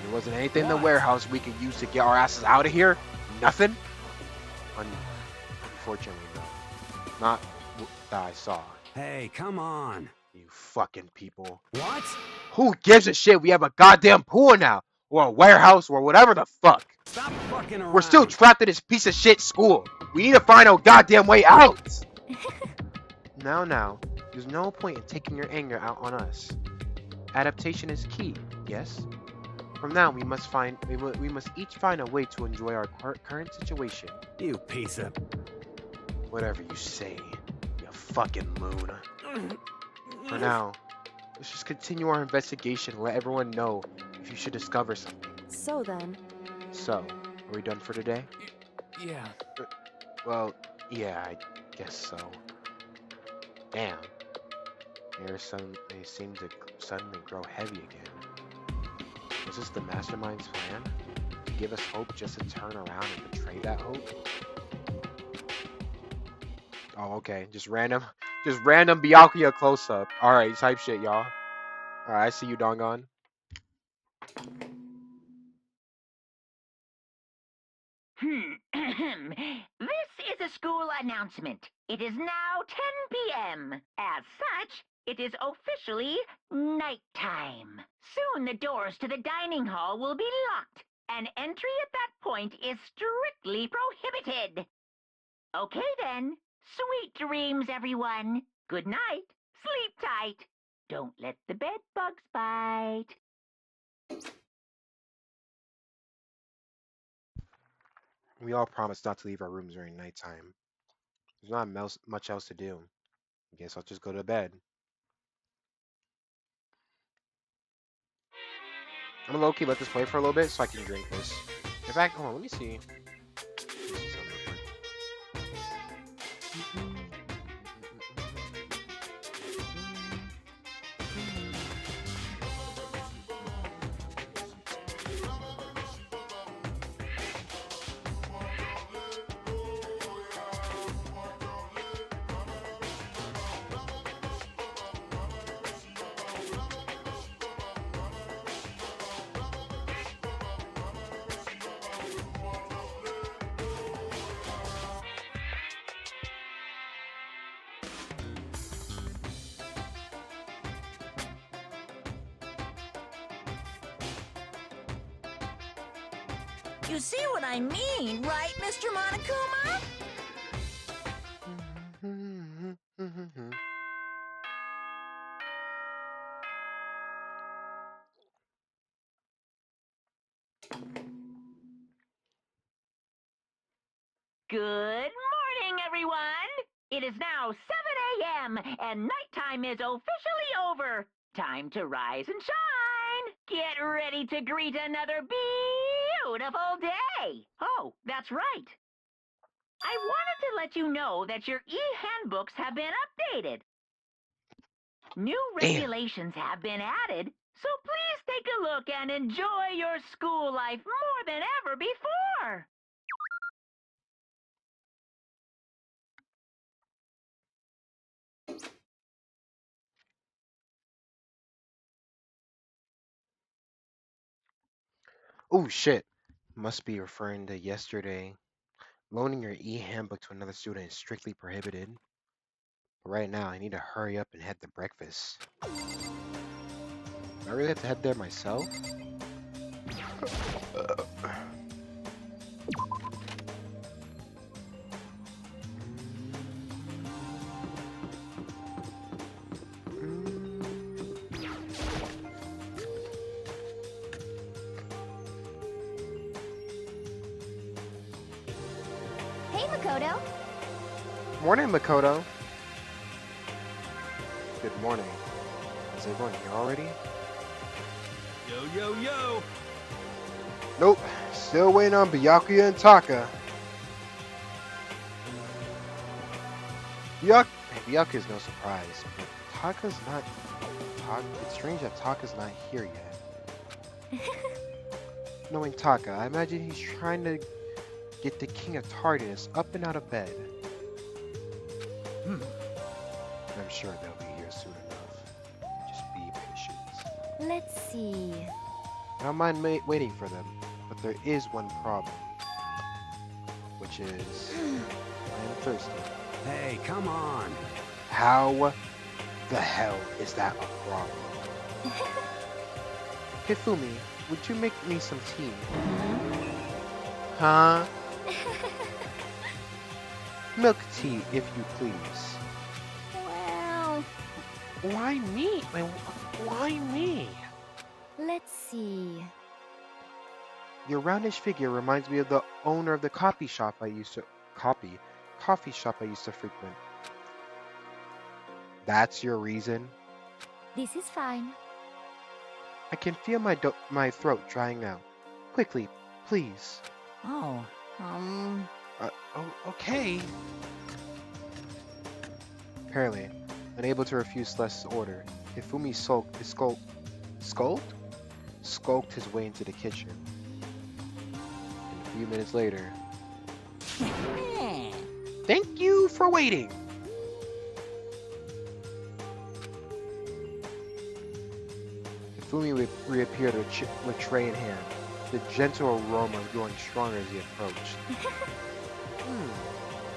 there wasn't anything in the What? warehouse we could use to get our asses out of here? Nothing? Unfortunately, no. Not that I saw. Hey, come on. You fucking people. What? Who gives a shit? We have a goddamn pool now, or a warehouse, or whatever the fuck. Stop fucking around. We're still trapped in this piece of shit school. We need to find a goddamn way out. Now, there's no point in taking your anger out on us. Adaptation is key, yes? From now, we must each find a way to enjoy our current situation. You piece of... Whatever you say, you fucking moon. For now, Let's just continue our investigation and let everyone know if you should discover something. So then, So, are we done for today? Yeah. Well, yeah, I guess so. Damn. They seem to suddenly grow heavy again. Was this the mastermind's plan? To give us hope just to turn around and betray that hope? Oh, okay. Just random Byakuya close up. Alright, type shit, y'all. Alright, I see you, Dangan. This is a school announcement. It is now 10 p.m. As such, it is officially nighttime. Soon the doors to the dining hall will be locked, and entry at that point is strictly prohibited. Okay then. Sweet dreams, everyone. Good night. Sleep tight. Don't let the bed bugs bite. We all promised not to leave our rooms during nighttime. There's not much else to do. I guess I'll just go to bed. I'm gonna low-key let this play for a little bit so I can drink this. In fact, hold on, let me see. Let me see something real quick. You see what I mean, right, Mr. Monokuma? Good morning, everyone! It is now 7 a.m., and nighttime is officially over. Time to rise and shine! Get ready to greet another beautiful day! Oh, that's right. I wanted to let you know that your e-handbooks have been updated. New Damn. regulations have been added, so please take a look and enjoy your school life more than ever before. Oh shit. Must be referring to yesterday. Loaning your e-handbook to another student is strictly prohibited. But right now, I need to hurry up and head to breakfast. Do I really have to head there myself? hey Makoto. Morning, Makoto. Good morning. Is everyone here already? Yo, yo, yo! Nope. Still waiting on Byakuya and Taka. Byakuya's no surprise, but Taka's not. It's strange that Taka's not here yet. Knowing Taka, I imagine he's trying to get the King of Tardiness up and out of bed. I'm sure they'll be here soon enough. Just be patient. Let's see. I don't mind waiting for them, but there is one problem. Which is, I am thirsty. Hey, come on! How the hell is that a problem? Hifumi, would you make me some tea? Huh? Milk tea, if you please. Well, Why me? Why me? let's see. Your roundish figure reminds me of the owner of the coffee shop I used to frequent. That's your reason? This is fine. I can feel my throat drying out. Quickly, please. Oh, Okay. Apparently, unable to refuse Celeste's order, Hifumi skulked his way into the kitchen. And a few minutes later, thank you for waiting. Hifumi reappeared with tray in hand, the gentle aroma growing stronger as he approached.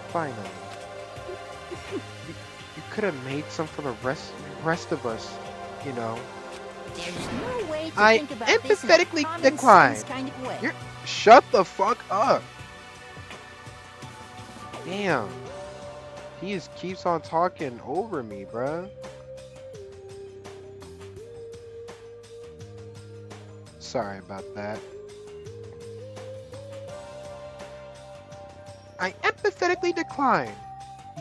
Finally. You could have made some for the rest of us, you know. there's no way to I think about this in a empathetically common decline. sense kind of way. Shut the fuck up. Damn. He just keeps on talking over me, bruh. Sorry about that. I empathetically decline.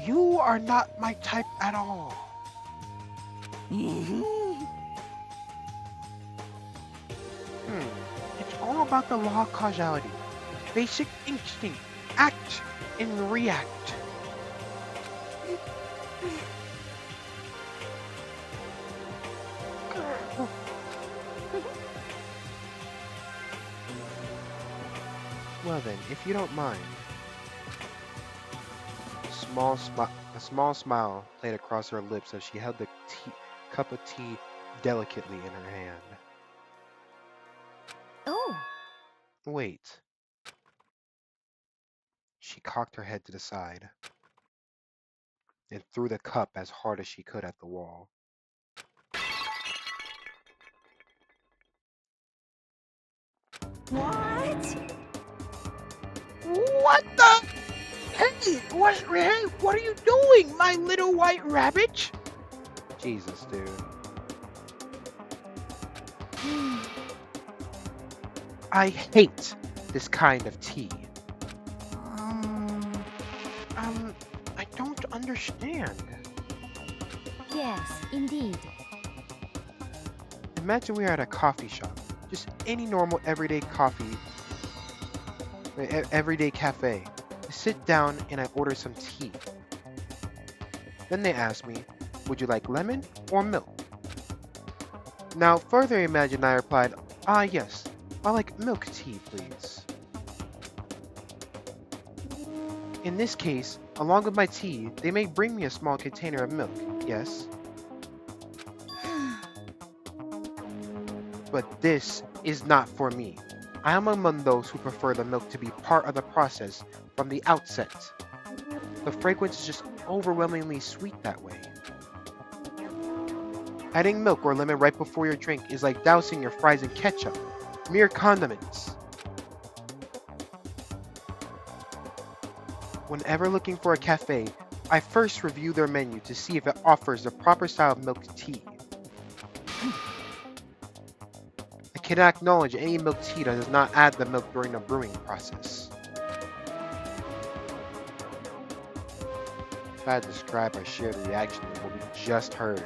You are not my type at all. It's all about the law of causality. Basic instinct. Act and react. Well then, if you don't mind. A small smile played across her lips as she held the cup of tea delicately in her hand. Oh, Wait. She cocked her head to the side and threw the cup as hard as she could at the wall. What? What the? Hey, what are you doing, my little white rabbit? Jesus, dude. I hate this kind of tea. I don't understand. yes, indeed. Imagine we are at a coffee shop. Just any normal everyday everyday cafe. I sit down and I order some tea. Then they ask me, would you like lemon or milk? Now further imagine I replied, yes, I like milk tea, please. In this case, along with my tea, they may bring me a small container of milk, yes? But this is not for me. I am among those who prefer the milk to be part of the process from the outset. The fragrance is just overwhelmingly sweet that way. Adding milk or lemon right before your drink is like dousing your fries in ketchup. Mere condiments. Whenever looking for a cafe, I first review their menu to see if it offers the proper style of milk tea. I cannot acknowledge any milk tea that does not add the milk during the brewing process. If I had to describe our shared reaction to what we just heard,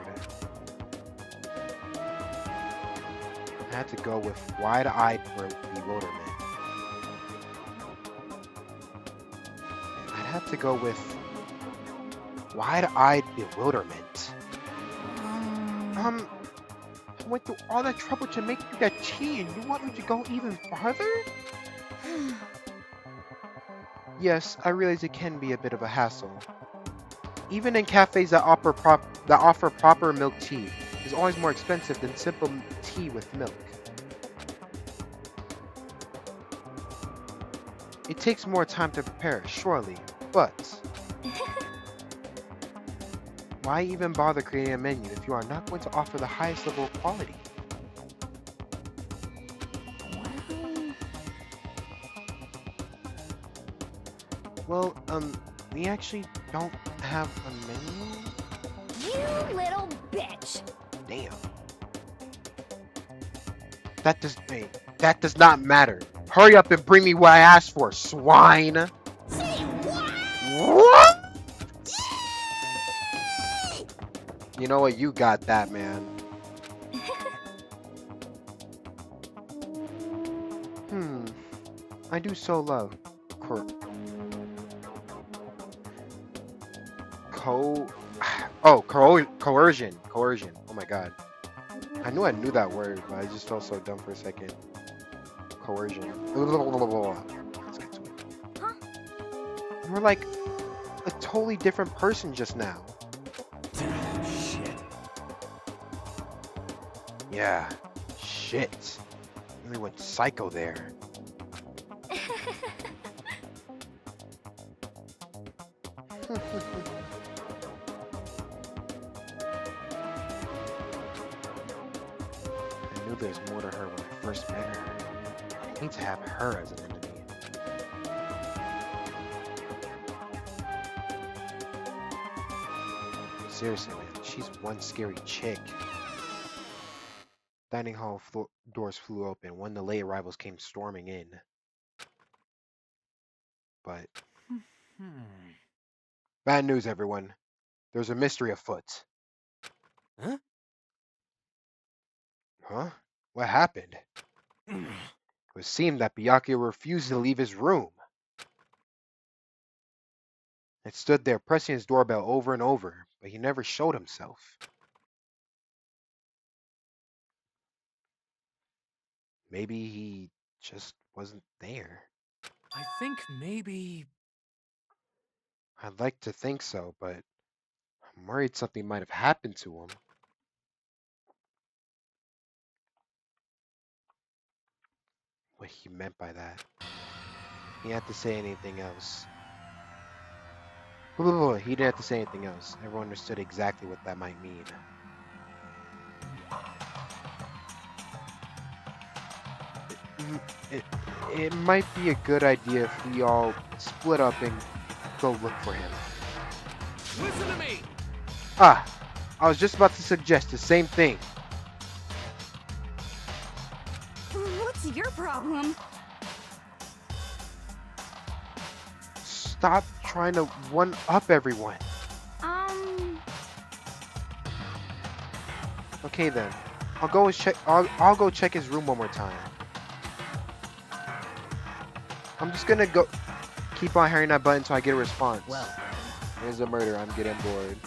I had to go with wide-eyed bewilderment. I'd have to go with wide-eyed bewilderment. I went through all that trouble to make you that tea, and you want me to go even farther? Yes, I realize it can be a bit of a hassle. Even in cafes that offer proper milk tea, is always more expensive than simple tea with milk. It takes more time to prepare, surely, but why even bother creating a menu if you are not going to offer the highest level of quality? Well, we actually don't have a menu? You little bitch. Damn. That does not matter. Hurry up and bring me what I asked for, swine! Say what? What? You know what? You got that, man. I do so love cor- co oh coercion. Oh my god. I knew that word, but I just felt so dumb for a second. Coercion. Let's get to it. Huh? You were like a totally different person just now. Shit. Yeah. Shit. Really went psycho there. I knew there was more to her when I first met her. I need to have her as an enemy. Seriously, man, she's one scary chick. Dining hall doors flew open when the late arrivals came storming in. But bad news, everyone. There's a mystery afoot. Huh? Huh? What happened? It would seem that Byakuya refused to leave his room. It stood there pressing his doorbell over and over, but he never showed himself. Maybe he just wasn't there. I think maybe. I'd like to think so, but I'm worried something might have happened to him. What he meant by that. He had to say anything else. He didn't have to say anything else. Everyone understood exactly what that might mean. It, it might be a good idea if we all split up and go look for him. Listen to me! Ah, I was just about to suggest the same thing. What's your problem? Stop trying to one-up everyone. Okay then. I'll go and check. I'll go check his room one more time. I'm just gonna go keep on hearing that button until I get a response. Well, There's a murder. I'm getting bored.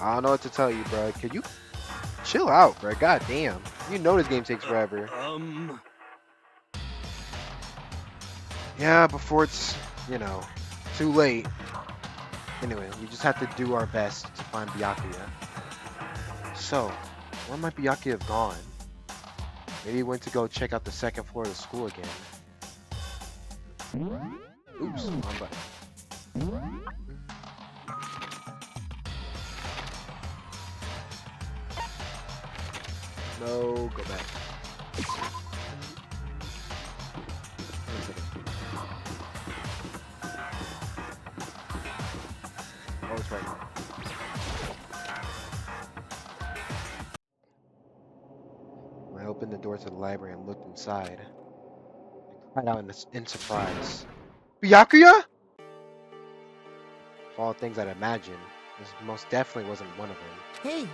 I don't know what to tell you, bro. Could you chill out, bro? God damn. You know this game takes forever. Yeah, before it's, too late. Anyway, we just have to do our best to find Byakuya. So, where might Byakuya have gone? Maybe he went to go check out the second floor of the school again. Oops, wrong button. No, go back. Wait a second. Oh, it's right now. When I opened the door to the library and looked inside, I cried out in surprise. Byakuya? Of all things I'd imagine, this most definitely wasn't one of them. Hey,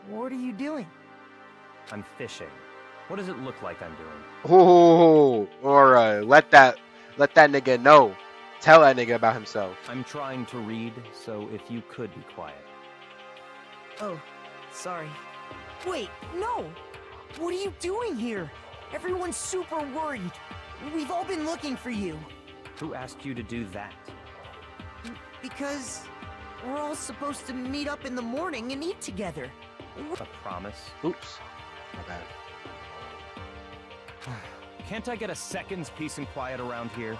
what are you doing? I'm fishing. What does it look like I'm doing? Oh, alright. Let that nigga know. Tell that nigga about himself. I'm trying to read, so if you could be quiet. Oh, sorry. Wait, no! What are you doing here? Everyone's super worried. We've all been looking for you. Who asked you to do that? Because we're all supposed to meet up in the morning and eat together. A promise? Oops. My bad. Can't I get a second's peace and quiet around here?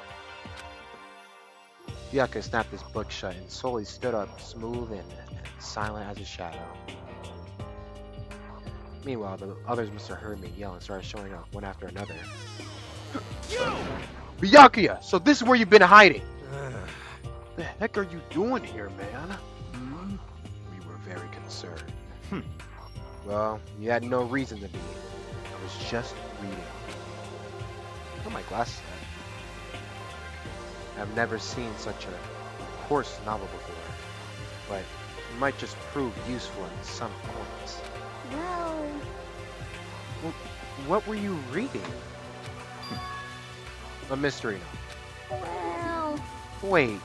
Byakuya snapped his book shut and slowly stood up, smooth and silent as a shadow. Meanwhile, the others must have heard me yell and started showing up one after another. Byakuya! So this is where you've been hiding! The heck are you doing here, man? We were very concerned. Well, you had no reason to be. I was just reading. Put my glasses on. I've never seen such a coarse novel before, but it might just prove useful at some points. Well, Well, what were you reading? A mystery note. Well,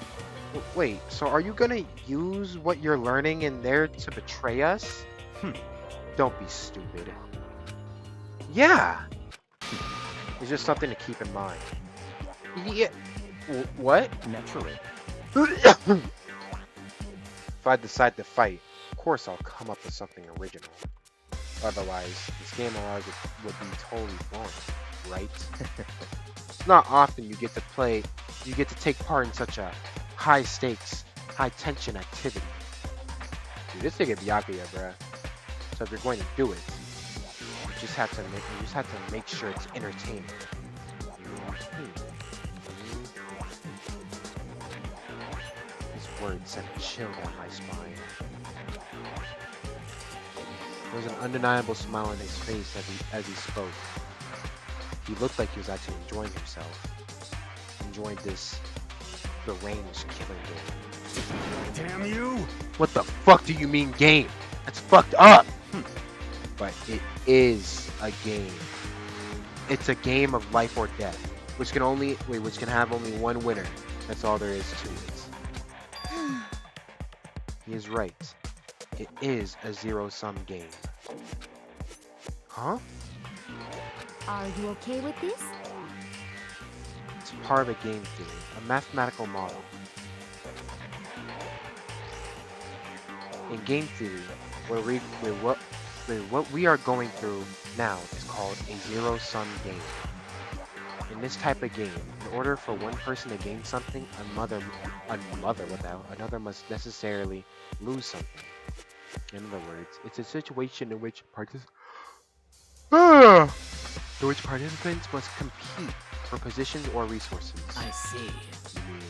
Wait, so are you gonna use what you're learning in there to betray us? Don't be stupid. Yeah! It's just something to keep in mind. Yeah. What? Naturally. If I decide to fight, of course I'll come up with something original. Otherwise, this game of ours would be totally boring, right? It's not often you get to take part in such a high stakes, high tension activity. Dude, this thing is Byakuya, bruh. So if you're going to do it, you just have to make sure it's entertaining. His words sent a chill down my spine. There was an undeniable smile on his face as he spoke. He looked like he was actually enjoying himself. Enjoying this deranged killing game. Damn you! What the fuck do you mean game? That's fucked up! But it is a game. It's a game of life or death, which can have only one winner. That's all there is to it. He is right. It is a zero-sum game. Huh? are you okay with this? It's part of a game theory, a mathematical model. In game theory, what we are going through now is called a zero-sum game. In this type of game, in order for one person to gain something, another must necessarily lose something. In other words, it's a situation in which participants must compete for positions or resources. I see. You mean,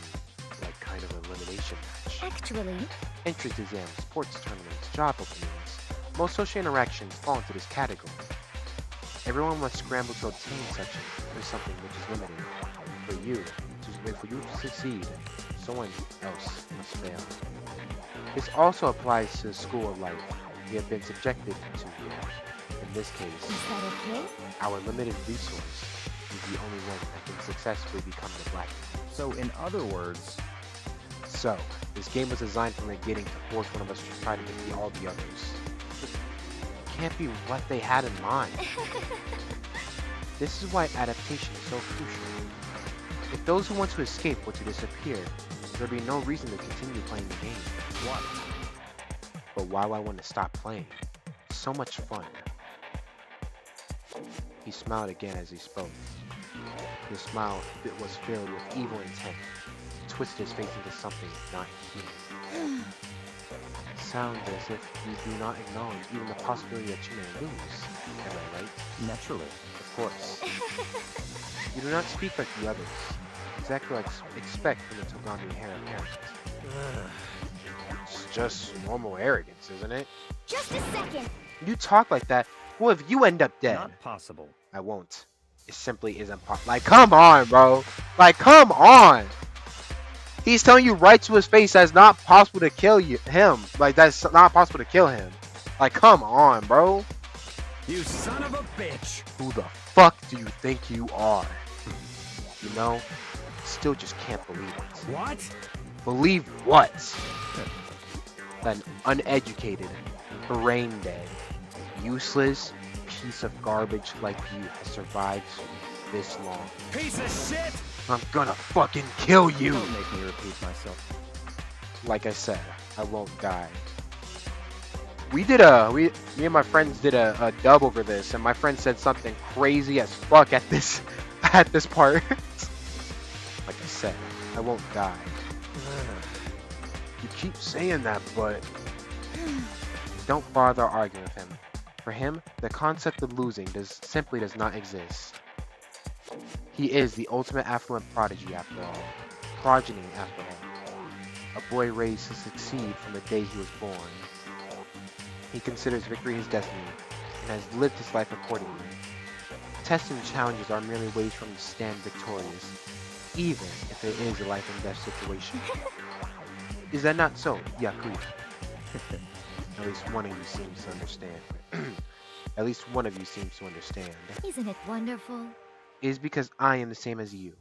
like kind of an elimination match? Actually, Entrance exams, sports tournaments, job openings. Most social interactions fall into this category. Everyone must scramble to obtain something which is limited. For you to succeed, someone else must fail. This also applies to the school of life we have been subjected to here. In this case, is that okay? our limited resource is the only one that can successfully become the black. So, in other words, So, this game was designed from the beginning to force one of us to try to defeat all the others. It can't be what they had in mind. This is why adaptation is so crucial. If those who want to escape were to disappear, there'd be no reason to continue playing the game. what? But why would I want to stop playing? So much fun. He smiled again as he spoke. His smile was filled with evil intent. He twisted his face into something not human. Sounds as if you do not acknowledge even the possibility that you may lose. Am I right? Naturally. Of course. You do not speak like the others. Exactly like expect from the Togami heir apparent. It's just normal arrogance, isn't it? Just a second. You talk like that, well, if you end up dead, Not possible. I won't. It simply isn't possible. Like, come on, bro. Like, come on. He's telling you right to his face that's not possible to kill him. Like, that's not possible to kill him. Like, come on, bro. You son of a bitch! Who the fuck do you think you are? You know, still just can't believe it. What? Believe what? That an uneducated, brain dead, useless piece of garbage like you has survived this long. Piece of shit! I'm gonna fucking kill you! Don't make me repeat myself. Like I said, I won't die. Me and my friends did a dub over this, and my friend said something crazy as fuck at this part. Like I said, I won't die. You keep saying that, but don't bother arguing with him. For him, the concept of losing simply does not exist. He is the ultimate affluent progeny after all. A boy raised to succeed from the day he was born. He considers victory his destiny, and has lived his life accordingly. Tests and challenges are merely ways for him to stand victorious, even if it is a life and death situation. Is that not so, Yakuya? At least one of you seems to understand. At least one of you seems to understand. Isn't it wonderful? It is because I am the same as you.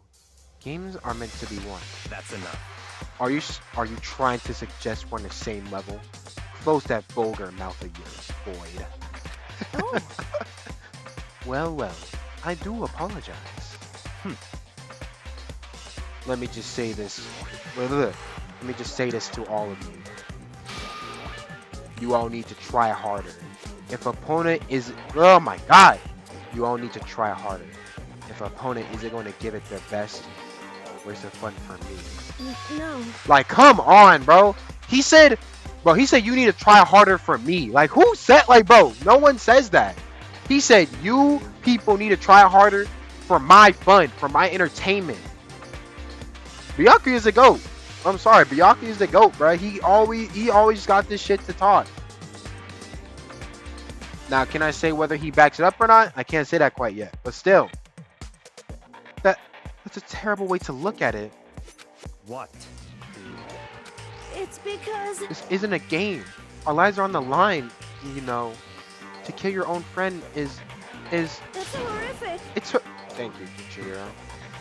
Games are meant to be won. That's enough. Are you trying to suggest we're on the same level? Close that vulgar mouth of yours, Boyd. Oh, Well, I do apologize. Let me just say this. Let me just say this to all of you. You all need to try harder. If opponent is, oh my god, you all need to try harder. If opponent isn't going to give it their best, where's the fun for me? no. Like, come on, bro. He said you need to try harder for me. Like, who said, like, bro, no one says that. He said you people need to try harder for my fun, for my entertainment. Byakuya is the GOAT. I'm sorry, Byakuya is the GOAT, bro. He always got this shit to talk. Now, can I say whether he backs it up or not? I can't say that quite yet. But still, that's a terrible way to look at it. What? It's because... This isn't a game. Our lives are on the line, you know. To kill your own friend is That's horrific. Thank you, Chihiro.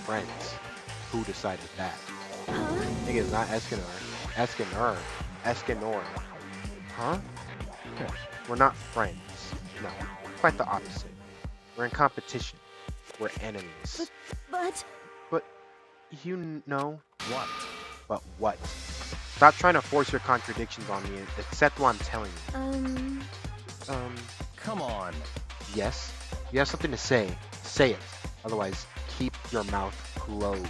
Friends. Who decided that? Huh? Nigga, it's not Escanor. Huh? We're not friends. No. Quite the opposite. We're in competition. We're enemies. But... You know. What? But what? Stop trying to force your contradictions on me and accept what I'm telling you. Come on. Yes? You have something to say. Say it. Otherwise, keep your mouth closed.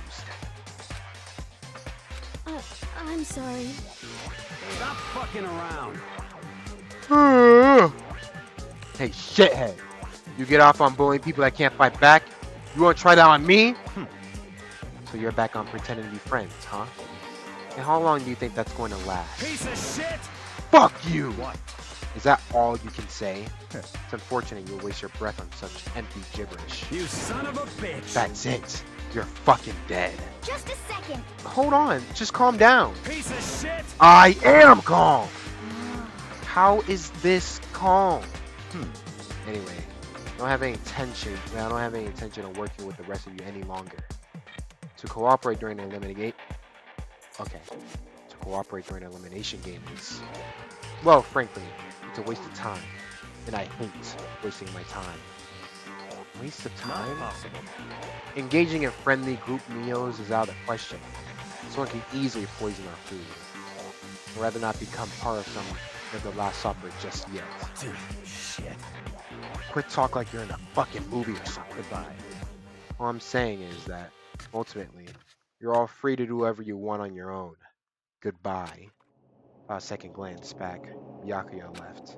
I'm sorry. Stop fucking around. Hey, shithead. You get off on bullying people that can't fight back? You wanna try that on me? So you're back on pretending to be friends, huh? And how long do you think that's going to last? Piece of shit! Fuck you! What? Is that all you can say? It's unfortunate you'll waste your breath on such empty gibberish. You son of a bitch! That's it. You're fucking dead. Just a second. Hold on. Just calm down. Piece of shit! I am calm! How is this calm? Anyway, I don't have any intention of working with the rest of you any longer. To cooperate during the elimination game is, well, frankly, it's a waste of time, and I hate wasting my time. Waste of Not time? possible. Engaging in friendly group meals is out of the question. Someone can easily poison our food. I'd rather not become part of some of the Last Supper just yet. Dude, shit. Quit talk like you're in a fucking movie or something. Goodbye. All I'm saying is that, ultimately, you're all free to do whatever you want on your own. Goodbye. A second glance back, Byakuya left.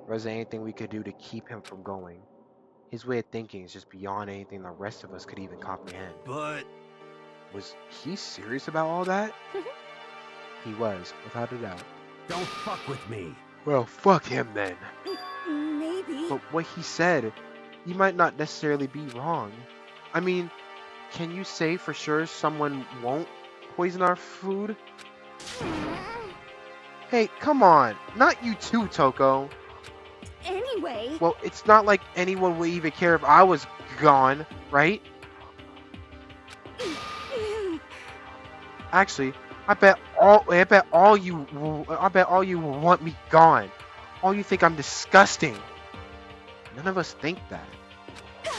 Was there anything we could do to keep him from going? His way of thinking is just beyond anything the rest of us could even comprehend. But... Was he serious about all that? He was, without a doubt. don't fuck with me. Well, fuck him then. Maybe. But what he said, he might not necessarily be wrong. I mean, can you say for sure someone won't poison our food? Hey, come on. Not you too, Toko. Anyway. Well, it's not like anyone would even care if I was gone, right? Actually, I bet all you want me gone. All you think I'm disgusting. None of us think that.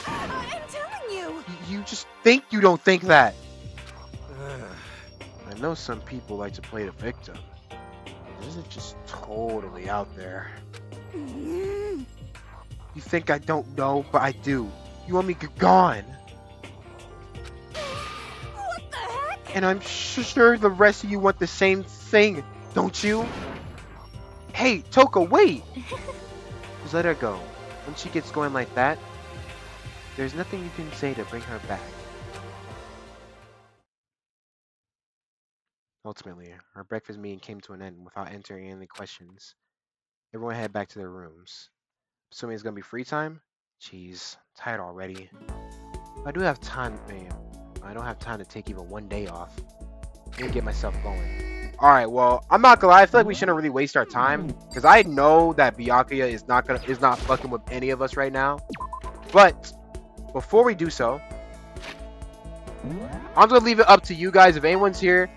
I'm telling you. You just think you don't think that. I know some people like to play the victim. It isn't just totally out there. You think I don't know, but I do. You want me gone. What the heck? And I'm sure the rest of you want the same thing, don't you? Hey, Toko, wait! Just let her go. When she gets going like that, there's nothing you can say to bring her back. Ultimately, our breakfast meeting came to an end without answering any questions. Everyone headed back to their rooms. Assuming it's gonna be free time? Jeez, tired already. I do have time, man. I don't have time to take even one day off. Let me get myself going. Alright, well, I'm not gonna lie, I feel like we shouldn't really waste our time. Because I know that Byakuya is not fucking with any of us right now. But before we do so, I'm gonna leave it up to you guys. If anyone's here,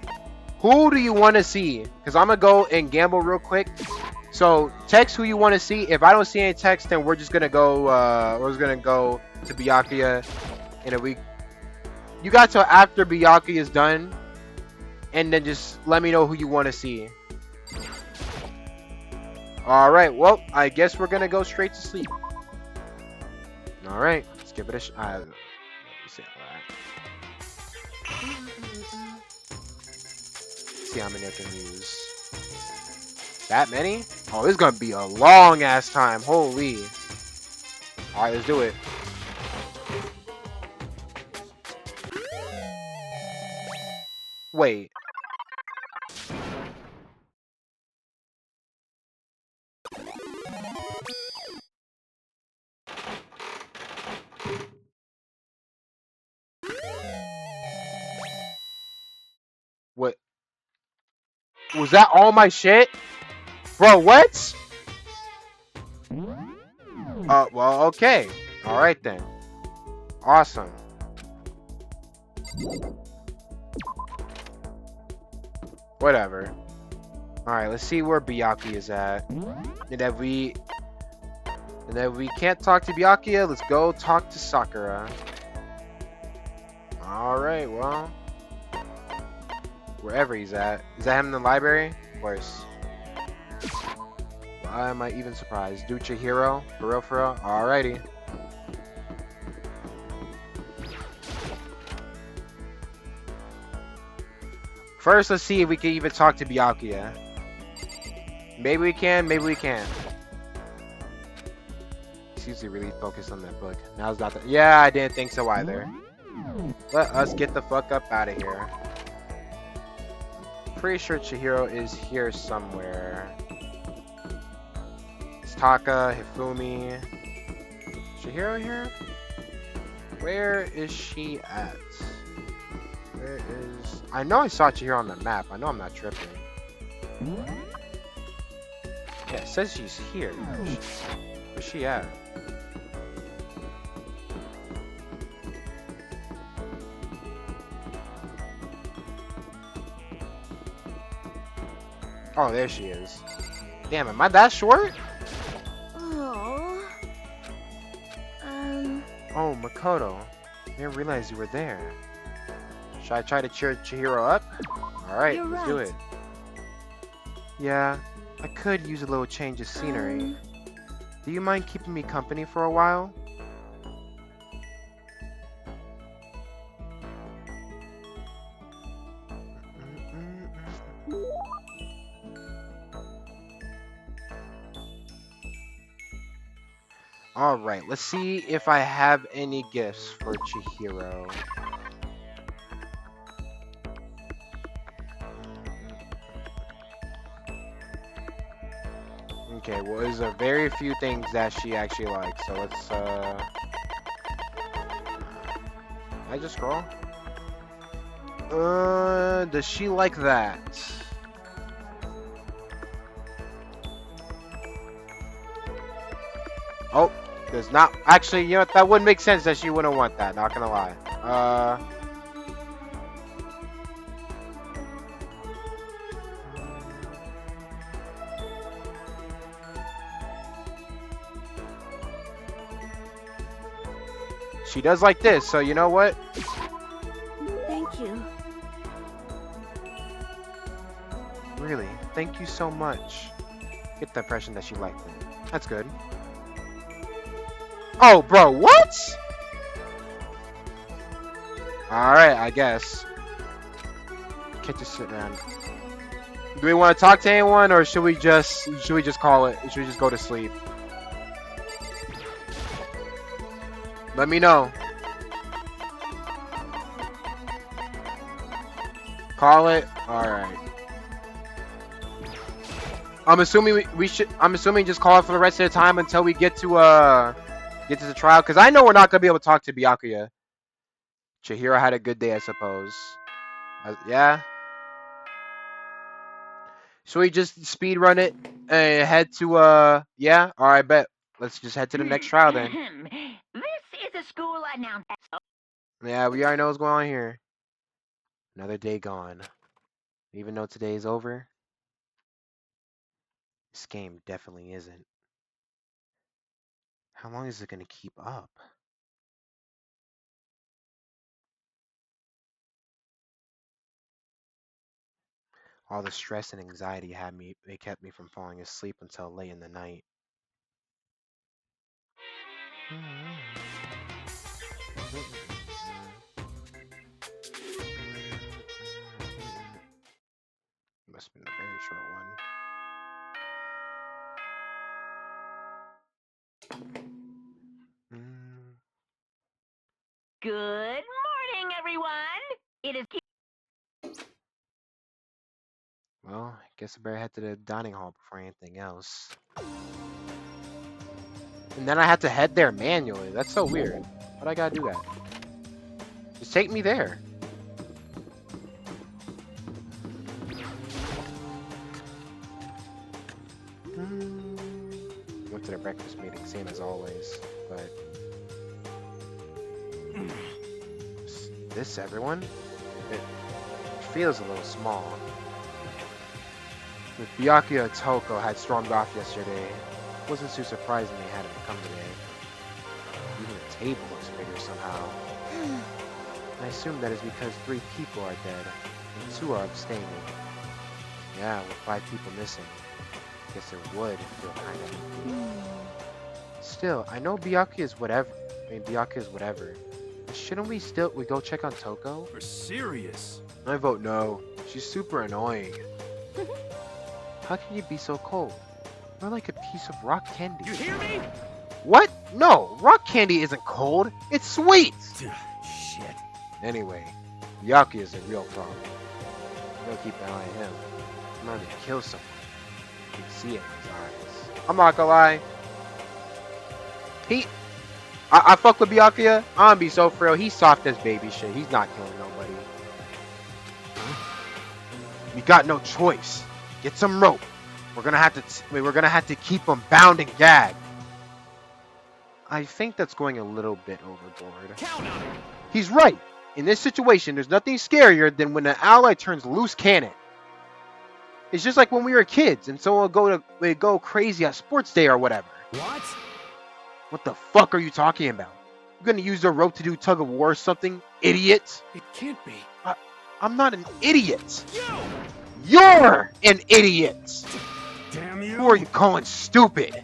who do you want to see? Because I'm gonna go and gamble real quick. So text who you want to see. If I don't see any text, then we're just gonna go. We're just gonna go to Byakuya, and if you got till after Byakuya is done, and then just let me know who you want to see. All right. Well, I guess we're gonna go straight to sleep. All right. Let's give it a shot. Let me see. All right. See how many I can use. That many? Oh, this is gonna be a long ass time. Holy. All right, let's do it. Wait. What? Was that all my shit? Bro, what? Well, okay. All right then. Awesome. Whatever. All right, let's see where Byakuya is at. And if we can't talk to Byakuya, let's go talk to Sakura. All right, well, wherever he's at. Is that him in the library? Of course. Why am I even surprised? Ducha Hero? For real, for real? Alrighty. First, let's see if we can even talk to Byakuya. Maybe we can, maybe we can't. He's usually really focused on that book. Now's not the— yeah, I didn't think so either. Let us get the fuck up out of here. Pretty sure Chihiro is here somewhere. It's Taka, Hifumi. Chihiro here? Where is she at? Where is... I know I saw Chihiro on the map. I know I'm not tripping. Yeah, it says she's here. Where's she at? Oh, there she is. Damn, am I that short? Oh. Oh, Makoto. I didn't realize you were there. Should I try to cheer Chihiro up? Alright, You're let's do right. it. Yeah, I could use a little change of scenery. Do you mind keeping me company for a while? Alright, let's see if I have any gifts for Chihiro. Okay, well, there's a very few things that she actually likes, so let's, Can I just scroll? Does she like that? Oh, does not. Actually, you know what? That would make sense that she wouldn't want that, not gonna lie. She does like this, so you know what? Thank you. Really, thank you so much. Get the impression that she liked it. That's good. Oh, bro, what? Alright, I guess. Can't just sit around. Do we want to talk to anyone, or should we just call it? Should we just go to sleep? Let me know. Call it. All right. I'm assuming we should. I'm assuming just call it for the rest of the time until we get to the trial, because I know we're not gonna be able to talk to Byakuya. Chihiro had a good day, I suppose. Yeah. Should we just speed run it and head to yeah? All right, bet. Let's just head to the next trial then. This is a school announcement. Yeah, we already know what's going on here. Another day gone. Even though today is over, this game definitely isn't. How long is it going to keep up? All the stress and anxiety they kept me from falling asleep until late in the night. Must have been a very short one. Good morning, everyone. It is. Well, I guess I better head to the dining hall before anything else. And then I had to head there manually. That's so weird. Why'd I gotta do that? Just take me there. Went to the breakfast meeting, same as always, but... Is this everyone? It feels a little small. If Byakuya and Toko had stormed off yesterday, it wasn't too surprising they hadn't come today. Even the table looks bigger somehow. I assume that is because 3 people are dead, and 2 are abstaining. Yeah, with 5 people missing. Guess it would feel kind of empty. Still, I know Byakuya is whatever. But shouldn't we go check on Toko? You're serious. I vote no. She's super annoying. How can you be so cold? You're like a piece of rock candy. You hear me? What? No, rock candy isn't cold. It's sweet. Shit. Anyway, Byakuya is a real problem. You gotta keep an eye on him. I'm ready to kill someone. You can see it in his eyes. I'm not gonna lie. I fuck with Byakuya. I'm gonna be so frail. He's soft as baby shit. He's not killing nobody. We got no choice. Get some rope. We're gonna have to keep him bound and gagged. I think that's going a little bit overboard. Count on it. He's right. In this situation, there's nothing scarier than when an ally turns loose cannon. It's just like when we were kids and someone would go crazy at sports day or whatever. What? What the fuck are you talking about? You gonna use the rope to do tug of war or something, idiot? It can't be. I'm not an idiot. You! You're an idiot. Damn you! Who are you calling stupid?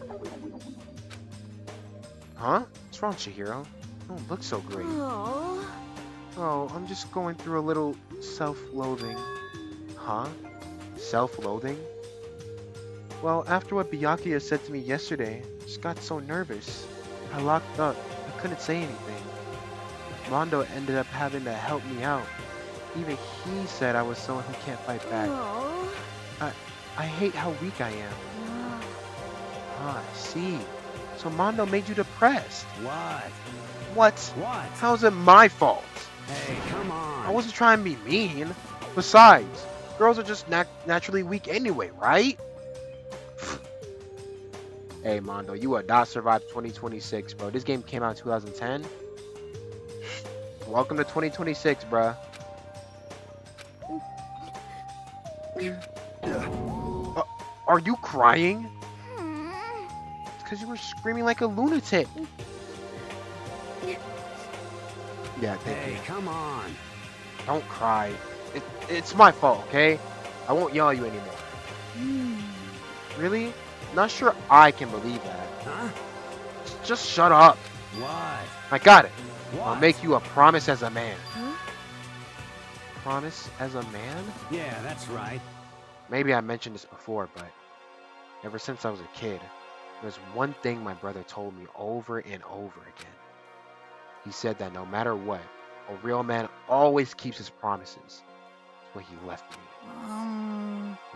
Huh? What's wrong, Chihiro? You don't look so great. Oh. Oh, I'm just going through a little self-loathing. Huh? Self-loathing? Well, after what Byakuya said to me yesterday, I just got so nervous. I locked up. I couldn't say anything. Mondo ended up having to help me out. Even he said I was someone who can't fight back. Oh. I hate how weak I am. Ah, I see. So Mondo made you depressed. What? What? What? How's it my fault? Hey, come on. I wasn't trying to be mean. Besides, girls are just naturally weak anyway, right? Hey, Mondo, you would not survive 2026, bro. This game came out in 2010. Welcome to 2026, bruh. Are you crying? It's because you were screaming like a lunatic. Yeah, thank Hey, you. come on. Don't cry. It's my fault, okay? I won't yell at you anymore. Really? Not sure I can believe that. Huh? Just shut up. What? I got it. What? I'll make you a promise as a man. Huh? Promise as a man? Yeah, that's right. Maybe I mentioned this before, but ever since I was a kid, there's one thing my brother told me over and over again. He said that no matter what, a real man always keeps his promises. That's what he left me.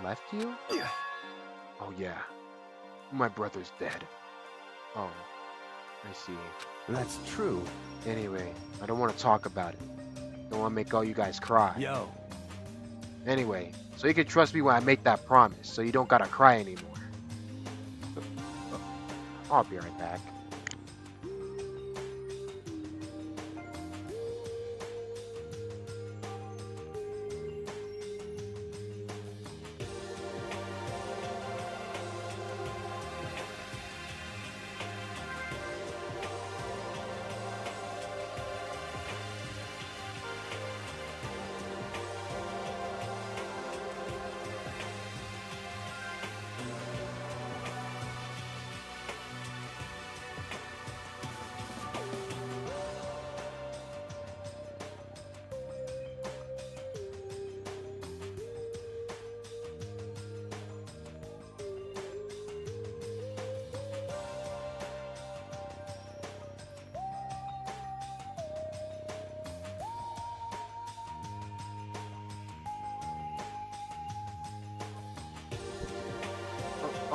Left you? Yeah. Oh yeah. My brother's dead. Oh, I see. That's true. Anyway, I don't want to talk about it. Don't want to make all you guys cry. Yo. Anyway, so you can trust me when I make that promise, so you don't gotta cry anymore. I'll be right back.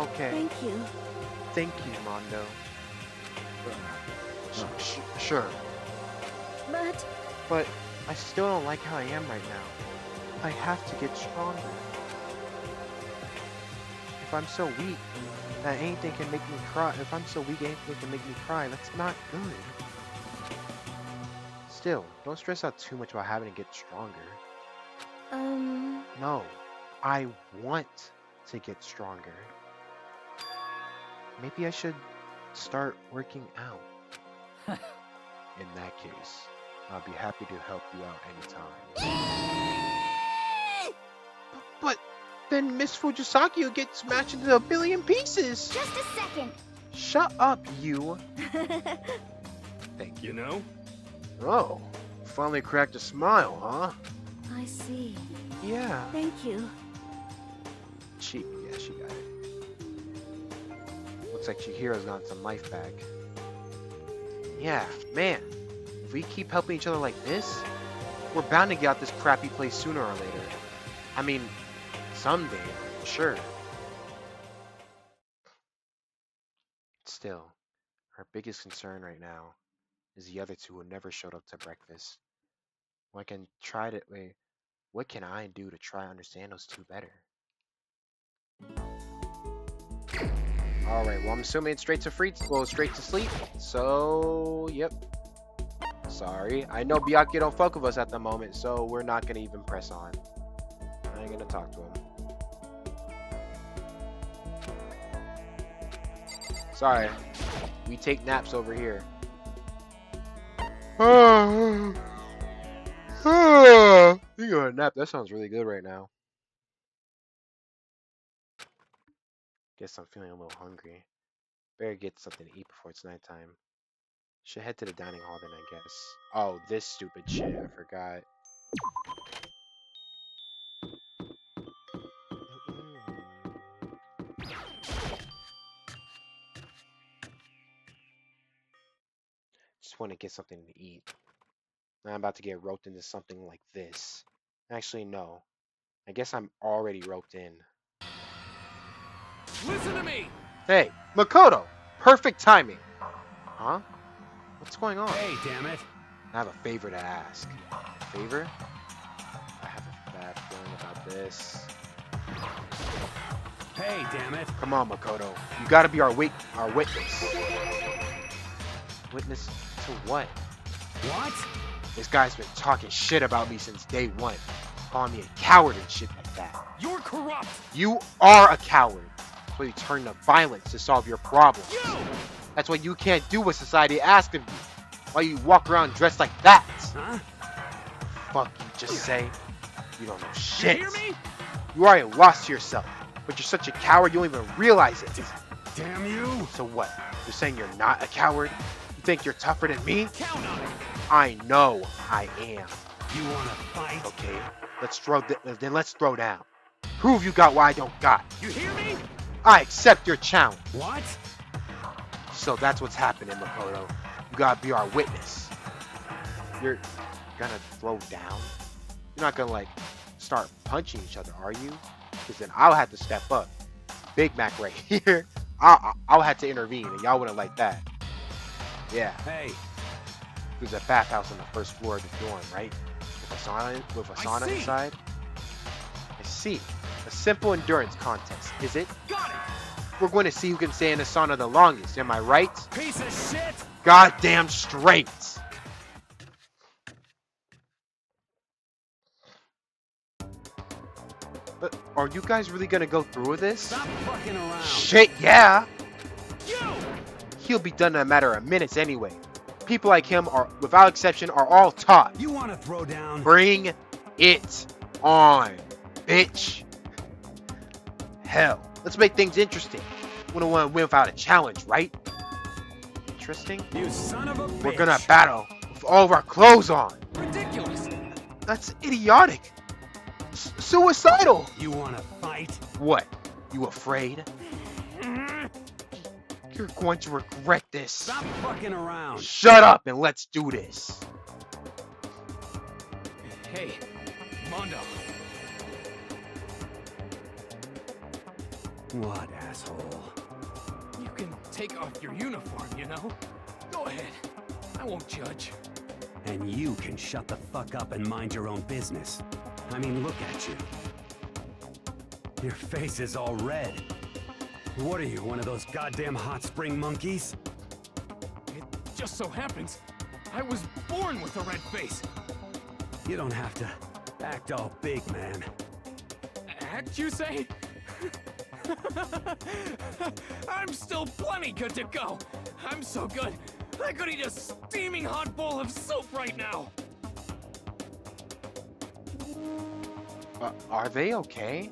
Okay. Thank you. Thank you, Mondo. Sure. But But I still don't like how I am right now. I have to get stronger. If I'm so weak that anything can make me cry, if I'm so weak anything can make me cry, that's not good. Still, don't stress out too much about having to get stronger. No, I want to get stronger. Maybe I should start working out. In that case, I'll be happy to help you out anytime. But then Miss Fujisaki will get smashed into a billion pieces. just a second. Shut up, you. Thank you. You know? Oh, finally cracked a smile, huh? I see. Yeah. Thank you. She got it. Looks like Chihiro's gotten some life back. Yeah, man. If we keep helping each other like this, we're bound to get out this crappy place sooner or later. I mean, someday, sure. Still, our biggest concern right now is the other two who never showed up to breakfast. What can I do to try to understand those two better? Alright, well I'm assuming it's straight to sleep. So, yep. Sorry. I know Byakuya don't fuck with us at the moment, so we're not gonna even press on. I ain't gonna talk to him. Sorry. We take naps over here. You got a nap. That sounds really good right now. Guess I'm feeling a little hungry. Better get something to eat before it's nighttime. Should head to the dining hall then, I guess. Oh, this stupid shit. I forgot. Just want to get something to eat. Now I'm about to get roped into something like this. Actually, no. I guess I'm already roped in. Listen to me! Hey, Makoto! Perfect timing! Huh? What's going on? Hey, damn it. I have a favor to ask. Favor? I have a bad feeling about this. Hey, damn it. Come on, Makoto. You gotta be our witness. Witness to what? What? This guy's been talking shit about me since day one. Calling me a coward and shit like that. You're corrupt! You are a coward. That's why you turn to violence to solve your problems. You! That's why you can't do what society asks of you. Why you walk around dressed like that? Huh? Fuck you just say. You don't know You shit. hear me? You already lost yourself. But you're such a coward you don't even realize it. Damn you! So what? You're saying you're not a coward? You think you're tougher than me? Count on it! I know I am. You wanna fight? Okay, let's throw down. Prove you got what I don't got. You hear me? I accept your challenge. What? So that's what's happening, Makoto. You gotta be our witness. You're gonna throw down? You're not gonna like start punching each other, are you? Because then I'll have to step up. Big Mac right here. I'll have to intervene, and y'all wouldn't like that. Yeah. Hey, There's a bathhouse on the first floor of the dorm, right? With a sauna see. inside. I see. A simple endurance contest, is it? got it! We're going to see who can stay in the sauna the longest, am I right? Piece of shit! Goddamn strength! But are you guys really gonna go through with this? Stop fucking around! Shit, yeah! You! He'll be done in a matter of minutes anyway. People like him are, without exception, are all taught. You wanna throw down? Bring it on, bitch. Hell, let's make things interesting. We don't want to win without a challenge, right? Interesting? You son of a bitch! We're gonna battle with all of our clothes on. Ridiculous! That's idiotic. Suicidal. You wanna fight? What? You afraid? You're going to regret this. Stop fucking around! Shut up and let's do this. Hey, Mondo. Whatever. asshole. You can take off your uniform, you know? Go ahead. I won't judge. And you can shut the fuck up and mind your own business. I mean, look at you. Your face is all red. What are you, one of those goddamn hot spring monkeys? It just so happens I was born with a red face. You don't have to act all big, man. Act, you say? I'm still plenty good to go. I'm so good, I could eat a steaming hot bowl of soup right now. Are they okay?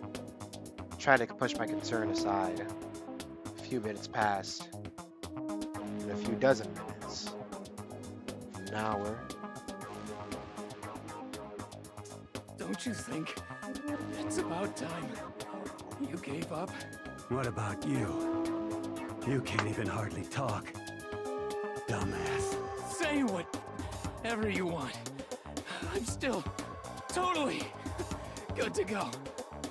Trying to push my concern aside. A few minutes passed. And a few dozen minutes. An hour. Don't you think it's about time you gave up? What about you? You can't even hardly talk. Dumbass. Say whatever you want. I'm still totally good to go.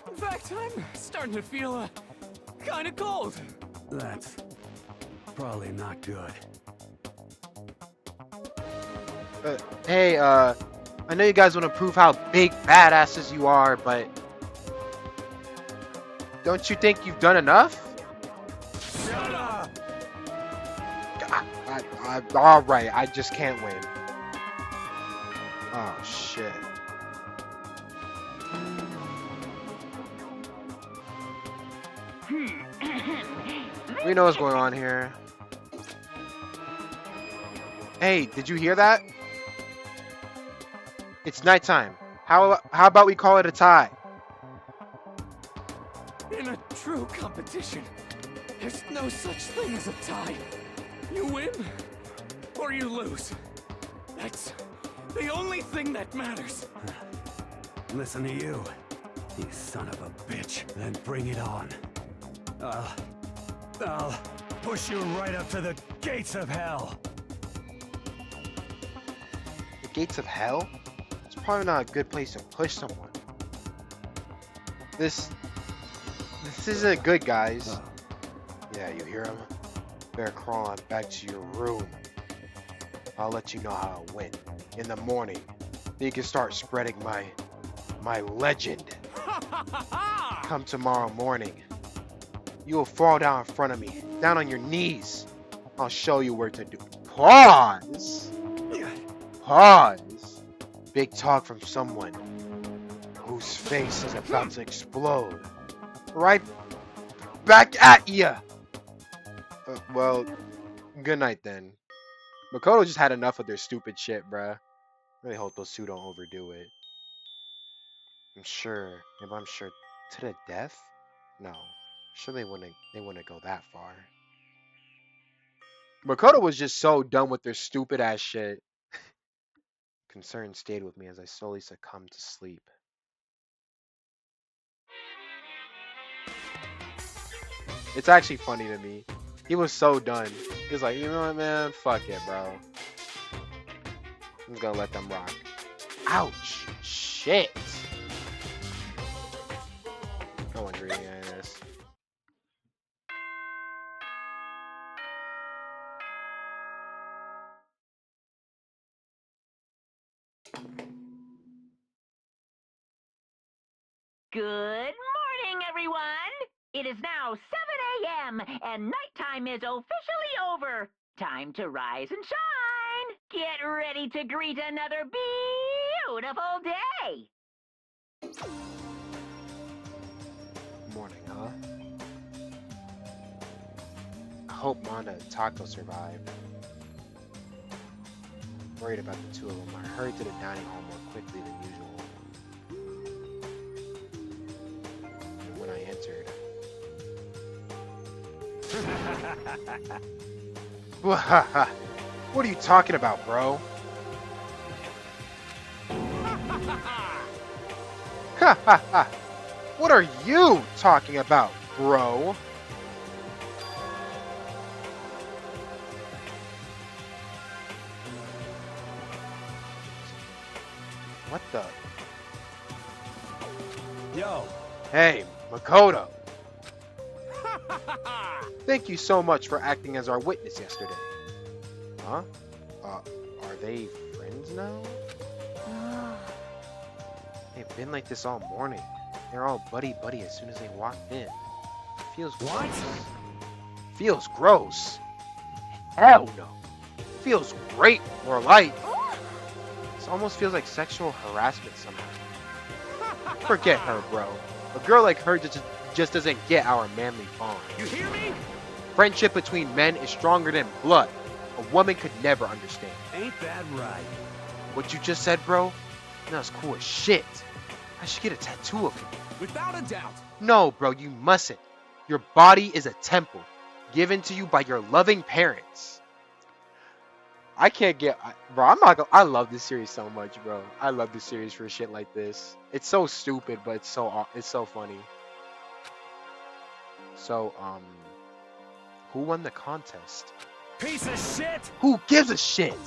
In fact, I'm starting to feel kind of cold. That's probably not good. Hey, I know you guys want to prove how big badasses you are, but don't you think you've done enough? Shut up! All right, I just can't win. Oh shit. We know what's going on here. Hey, did you hear that? It's nighttime. How about we call it a tie? In a true competition, there's no such thing as a tie. You win or you lose. That's the only thing that matters. Listen to you, you son of a bitch. Then bring it on. I'll push you right up to the gates of hell. The gates of hell? It's probably not a good place to push someone. This isn't good, guys. Yeah, you hear him? Better crawl on back to your room. I'll let you know how it went in the morning. Then you can start spreading my legend. Come tomorrow morning. You will fall down in front of me, down on your knees. I'll show you where to do. Pause. Pause. Big talk from someone whose face is about to explode. Right back at ya. Well, good night then. Makoto just had enough of their stupid shit, bruh. Really hope those two don't overdo it. I'm sure to the death? No. Sure they wouldn't go that far. Makoto was just so done with their stupid ass shit. Concern stayed with me as I slowly succumbed to sleep. It's actually funny to me. He was so done. He was like, you know what, man? Fuck it, bro. I'm just gonna let them rock. Ouch. Shit. No one's reading any of this. Good morning, everyone! It is now 7 a.m. and nighttime is officially over. Time to rise and shine! Get ready to greet another beautiful day! Morning, huh? I hope Manda and Taco survive. Worried about the two of them, I hurried to the dining hall more quickly than usual. And when I entered... What are you talking about, bro? What are you talking about, bro? What the? Yo. Hey, Makoto. Thank you so much for acting as our witness yesterday. Huh? Are they friends now? They've been like this all morning. They're all buddy-buddy as soon as they walked in. Feels What? gross. Feels gross. Hell no. Feels great, more like. This almost feels like sexual harassment somehow. Forget her, bro. A girl like her just doesn't get our manly bond. You hear me? Friendship between men is stronger than blood. A woman could never understand. Ain't that right? What you just said, bro? That's cool as shit. I should get a tattoo of it. Without a doubt. No, bro, you mustn't. Your body is a temple given to you by your loving parents. I can't get, bro. I'm not gonna. I love this series so much, bro. I love this series for shit like this. It's so stupid, but it's so funny. So, who won the contest? Piece of shit! Who gives a shit?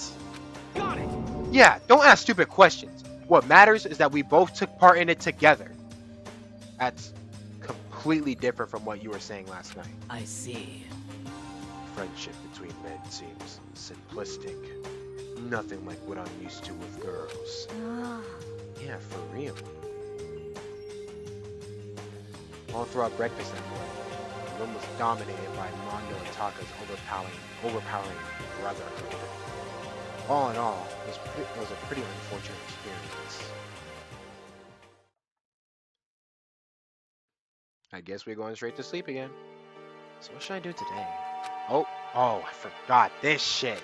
Got it! Yeah, don't ask stupid questions. What matters is that we both took part in it together. That's completely different from what you were saying last night. I see. Friendship between men seems simplistic. Nothing like what I'm used to with girls. Yeah, for real. All throughout breakfast that morning, the room was dominated by Mondo and Taka's overpowering brotherhood. All in all, it was a pretty unfortunate experience. I guess we're going straight to sleep again. So what should I do today? Oh, I forgot this shit.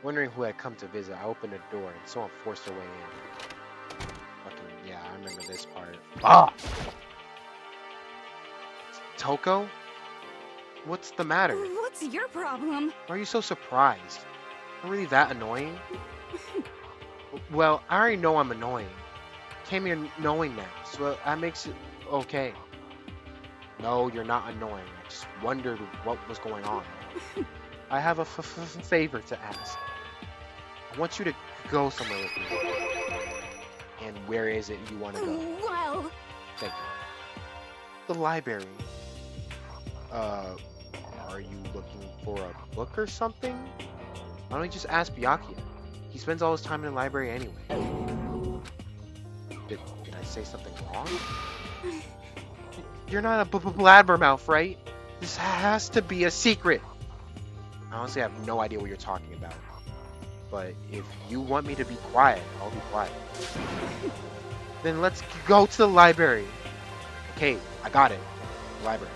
Wondering who had come to visit, I opened the door and someone forced their way in. Fucking, yeah, I remember this part. Ah! Toko? What's the matter? What's your problem? Why are you so surprised? Not really that annoying? Well, I already know I'm annoying. Came here knowing that, so that makes it okay. No, you're not annoying. I just wondered what was going on. I have a favor to ask. I want you to go somewhere with me. And where is it you want to go? Well, Thank you. The library. Are you looking for a book or something? Why don't you just ask Byakuya? He spends all his time in the library anyway. Did I say something wrong? You're not a blabbermouth, right? This has to be a secret. Honestly, I have no idea what you're talking about. But if you want me to be quiet, I'll be quiet. Then let's go to the library. Okay, I got it. Library.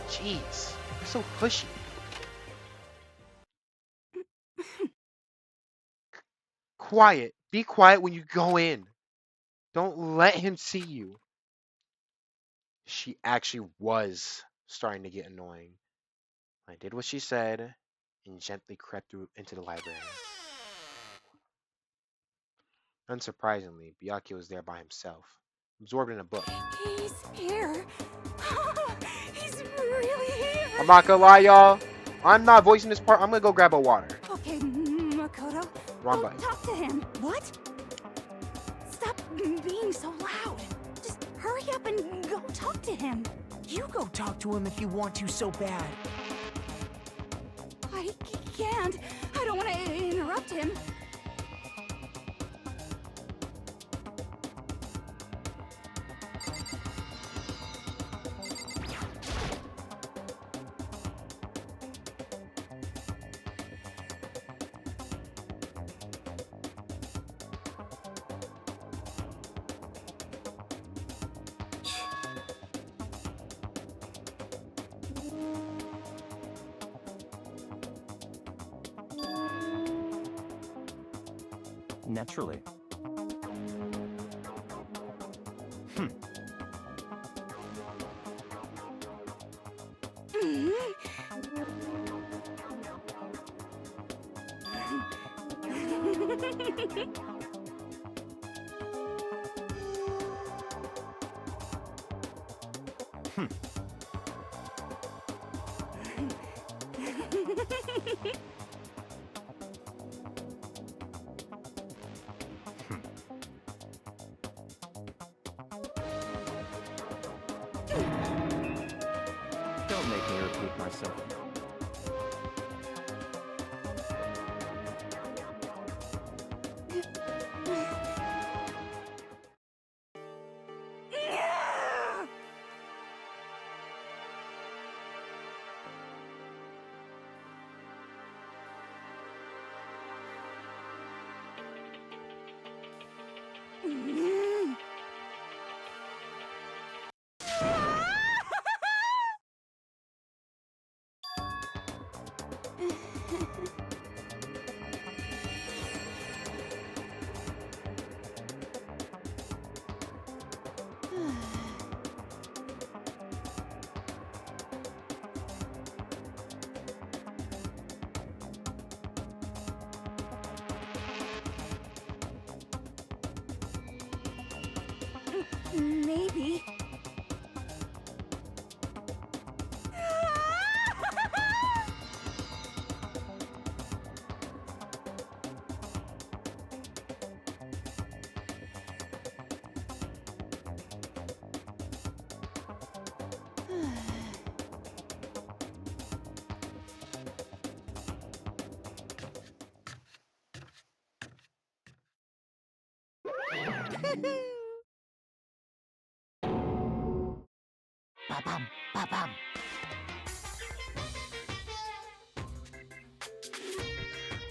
Jeez, you're so pushy. Quiet. Be quiet when you go in. Don't let him see you. She actually was starting to get annoying. I did what she said and gently crept through into the library. Unsurprisingly, Byakuya was there by himself, absorbed in a book. he's here. He's really here. I'm not gonna lie, y'all. I'm not voicing this part. I'm gonna go grab a water. Okay, Makoto. Wrong Go button. talk to him. What? Stop being so loud. Just hurry up and go talk to him. You go talk to him if you want to so bad. I can't. I don't want to interrupt him. Naturally. Don't make Listen. Maybe. Ba-bum, ba-bum.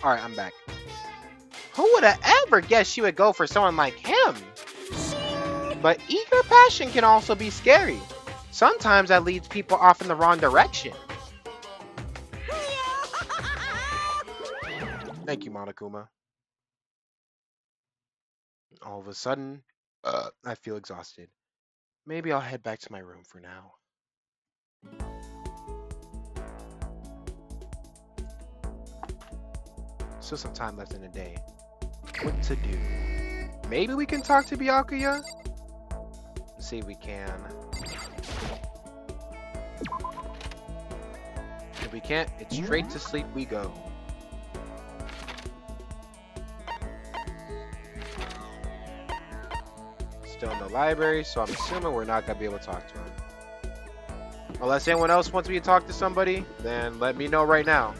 Alright, I'm back. Who would have ever guessed she would go for someone like him? But eager passion can also be scary. Sometimes that leads people off in the wrong direction. Thank you, Monokuma. All of a sudden, I feel exhausted. Maybe I'll head back to my room for now. Still some time left in the day. What to do? Maybe we can talk to Byakuya? Let's see if we can. If we can't, it's straight to sleep we go. Still in the library, so I'm assuming we're not gonna be able to talk to him. Unless anyone else wants me to talk to somebody, then let me know right now.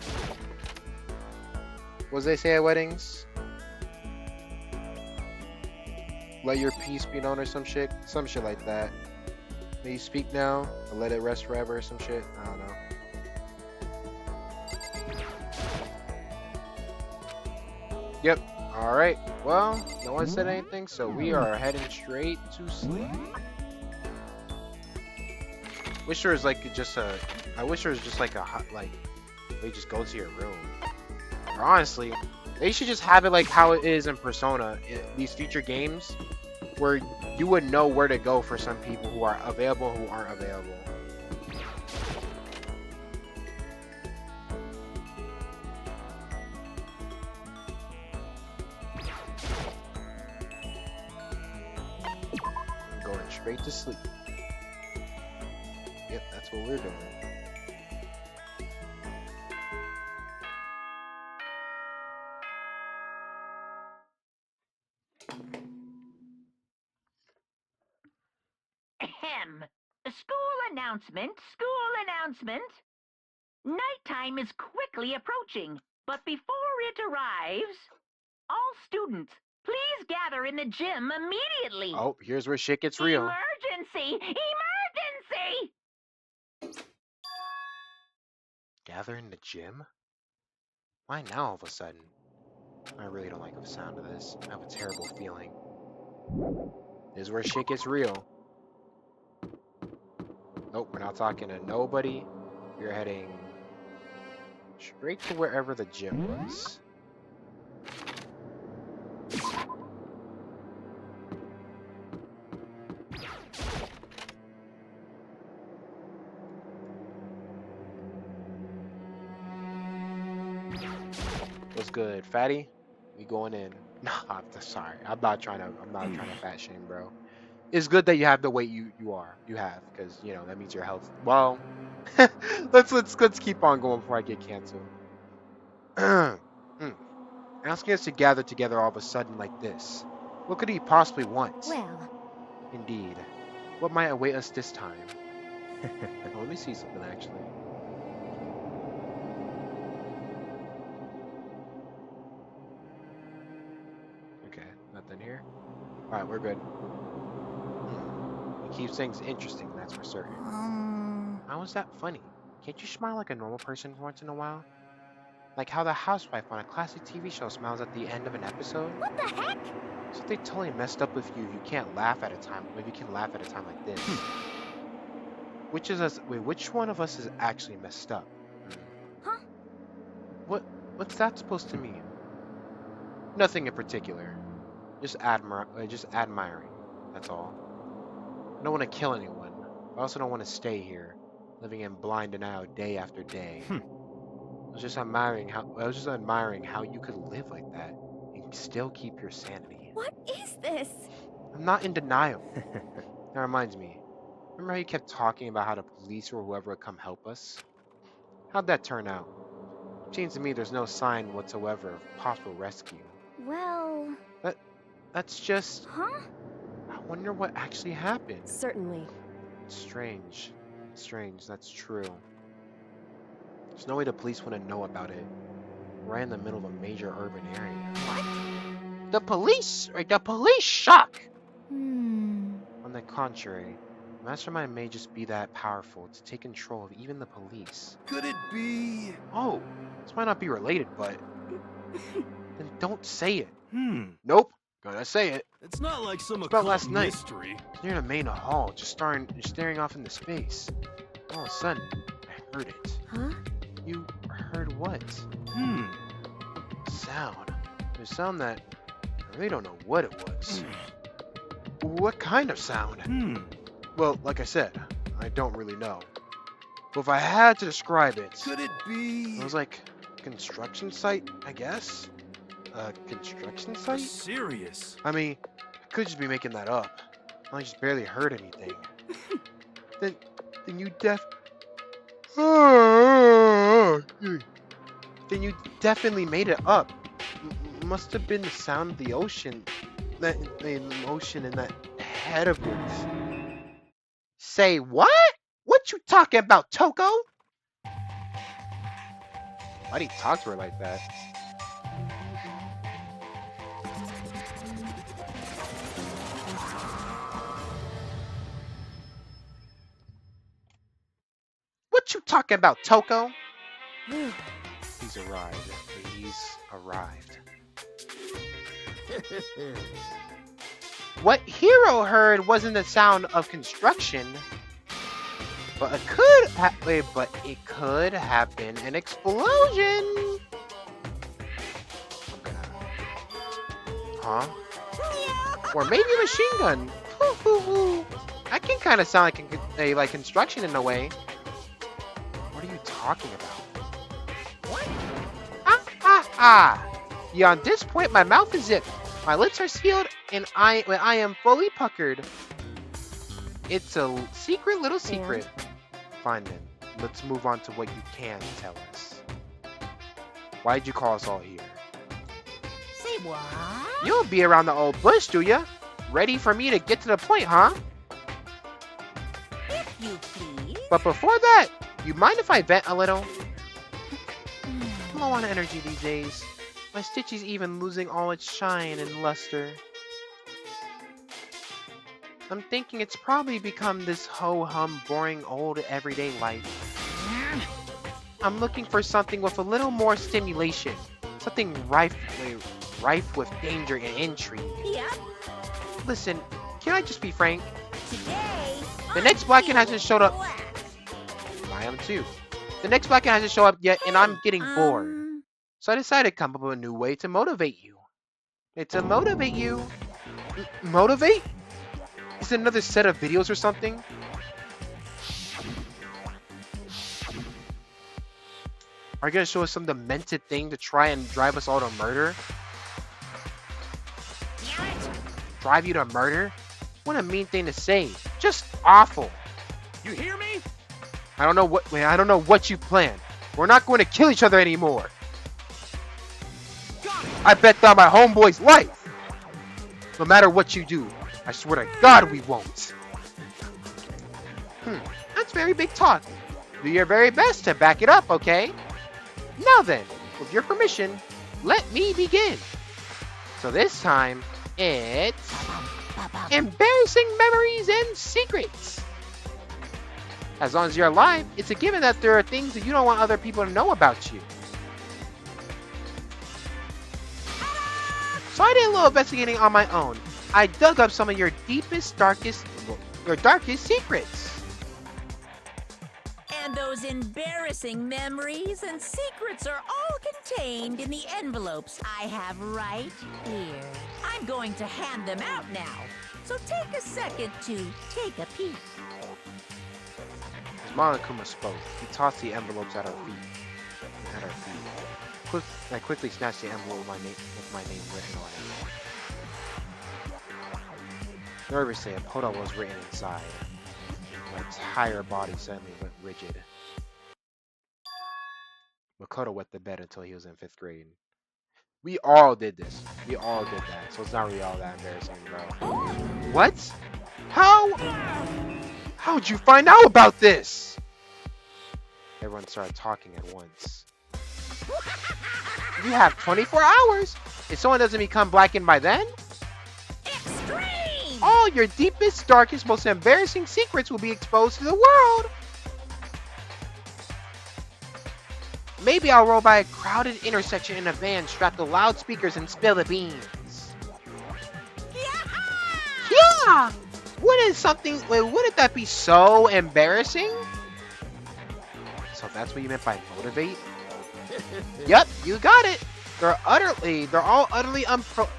What does they say at weddings? Let your peace be known or some shit like that. May you speak now, or let it rest forever or some shit. I don't know. Yep. All right. Well, no one said anything, so we are heading straight to sleep. Wish there was like just a. I wish there was just like a like. They just go to your room. Or honestly, they should just have it like how it is in Persona, these future games, where you would know where to go for some people who are available, who aren't available. I'm going straight to sleep. Yep, that's what we're doing. Ahem. School announcement, school announcement. Nighttime is quickly approaching, but before it arrives, all students, please gather in the gym immediately. Oh, here's where shit gets real. Emergency! Emergency! Gather in the gym? Why now all of a sudden? I really don't like the sound of this. I have a terrible feeling. This is where shit gets real. Nope, we're not talking to nobody. We're heading straight to wherever the gym was. What's good, fatty? We going in? No, I'm sorry. I'm not trying to fat shame, bro. It's good that you have the weight you have, because you know that means your health. Well, let's keep on going before I get canceled. Asking us to gather together all of a sudden like this. What could he possibly want? Well, Indeed. What might await us this time? Oh, let me see something actually. Nothing here. All right, we're good. It keeps things interesting, that's for certain. How is that funny? Can't you smile like a normal person once in a while? Like how the housewife on a classic TV show smiles at the end of an episode? What the heck? So they totally messed up with you if you can't laugh at a time. If you can laugh at a time like this. Which is us? Wait, which one of us is actually messed up? Huh? What's that supposed to mean? Nothing in particular. Just admiring. That's all. I don't want to kill anyone. I also don't want to stay here, living in blind denial day after day. I was just admiring how you could live like that and still keep your sanity. What is this? I'm not in denial. That reminds me. Remember how you kept talking about how the police or whoever would come help us? How'd that turn out? It seems to me there's no sign whatsoever of possible rescue. Well... That's just... Huh? I wonder what actually happened. Certainly. It's strange. Strange, that's true. There's no way the police wouldn't know about it. Right in the middle of a major urban area. What? The police! Right, the police shock! Hmm... On the contrary, the mastermind may just be that powerful to take control of even the police. Could it be? Oh, this might not be related, but... then don't say it. Nope. Gonna say it. It's not like some about last night? mystery. Near the main hall, just staring off into space. All of a sudden, I heard it. Huh? You heard what? Sound. A sound that I really don't know what it was. What kind of sound? Well, like I said, I don't really know. But if I had to describe it, Could it be? it was like a construction site, I guess. A construction site? Serious? I mean, I could just be making that up. I just barely heard anything. then you then you definitely made it up. Must have been the sound of the ocean, that emotion in that head of yours. Say what? What you talking about, Toko? Why'd he talk to her like that? What you talking about, Toko? He's arrived. What Hero heard wasn't the sound of construction, but it could have been an explosion. Huh? Or maybe a machine gun. That can kind of sound like construction in a way. What are you talking about? What? Yeah, on this point, my mouth is zipped, my lips are sealed, and I am fully puckered. It's a little secret. Fine then, let's move on to what you can tell us. Why'd you call us all here? Say what? You'll be around the old bush, do ya? Ready for me to get to the point, huh? If you please. But before that, you mind if I vent a little? I'm low on energy these days. My Stitchy's even losing all its shine and luster. I'm thinking it's probably become this ho-hum, boring, old, everyday life. I'm looking for something with a little more stimulation. Something rife with danger and intrigue. Yep. Listen, can I just be frank? Today. The next Blacken hasn't showed up. I am too. The next Blacken hasn't showed up yet, and I'm getting bored. So I decided to come up with a new way to motivate you. Motivate? Is it another set of videos or something? Are you gonna show us some demented thing to try and drive us all to murder? Drive you to murder? What a mean thing to say. Just awful. You hear me? I don't know what you plan. We're not going to kill each other anymore. I bet on my homeboy's life. No matter what you do, I swear to God we won't. That's very big talk. Do your very best to back it up, okay? Now then, with your permission, let me begin. So this time, It's embarrassing memories and secrets. As long as you're alive, it's a given that there are things that you don't want other people to know about you. So I did a little investigating on my own. I dug up some of your darkest secrets. And those embarrassing memories and secrets are all contained in the envelopes I have right here. I'm going to hand them out now, so take a second to take a peek. As Monokuma spoke, he tossed the envelopes at our feet. I quickly snatched the envelope with my name written on it. Nervously, I pulled out what was written inside. My entire body suddenly went rigid. Makoto wet the bed until he was in 5th grade. We all did this. We all did that. So it's not really all that embarrassing, bro. What? How? How'd you find out about this? Everyone started talking at once. You have 24 hours. If someone doesn't become blackened by then, Extreme! all your deepest, darkest, most embarrassing secrets will be exposed to the world. Maybe I'll roll by a crowded intersection in a van strapped to loudspeakers and spill the beans. Yeah! Wouldn't that be so embarrassing? So that's what you meant by motivate? Yep, you got it. They're all utterly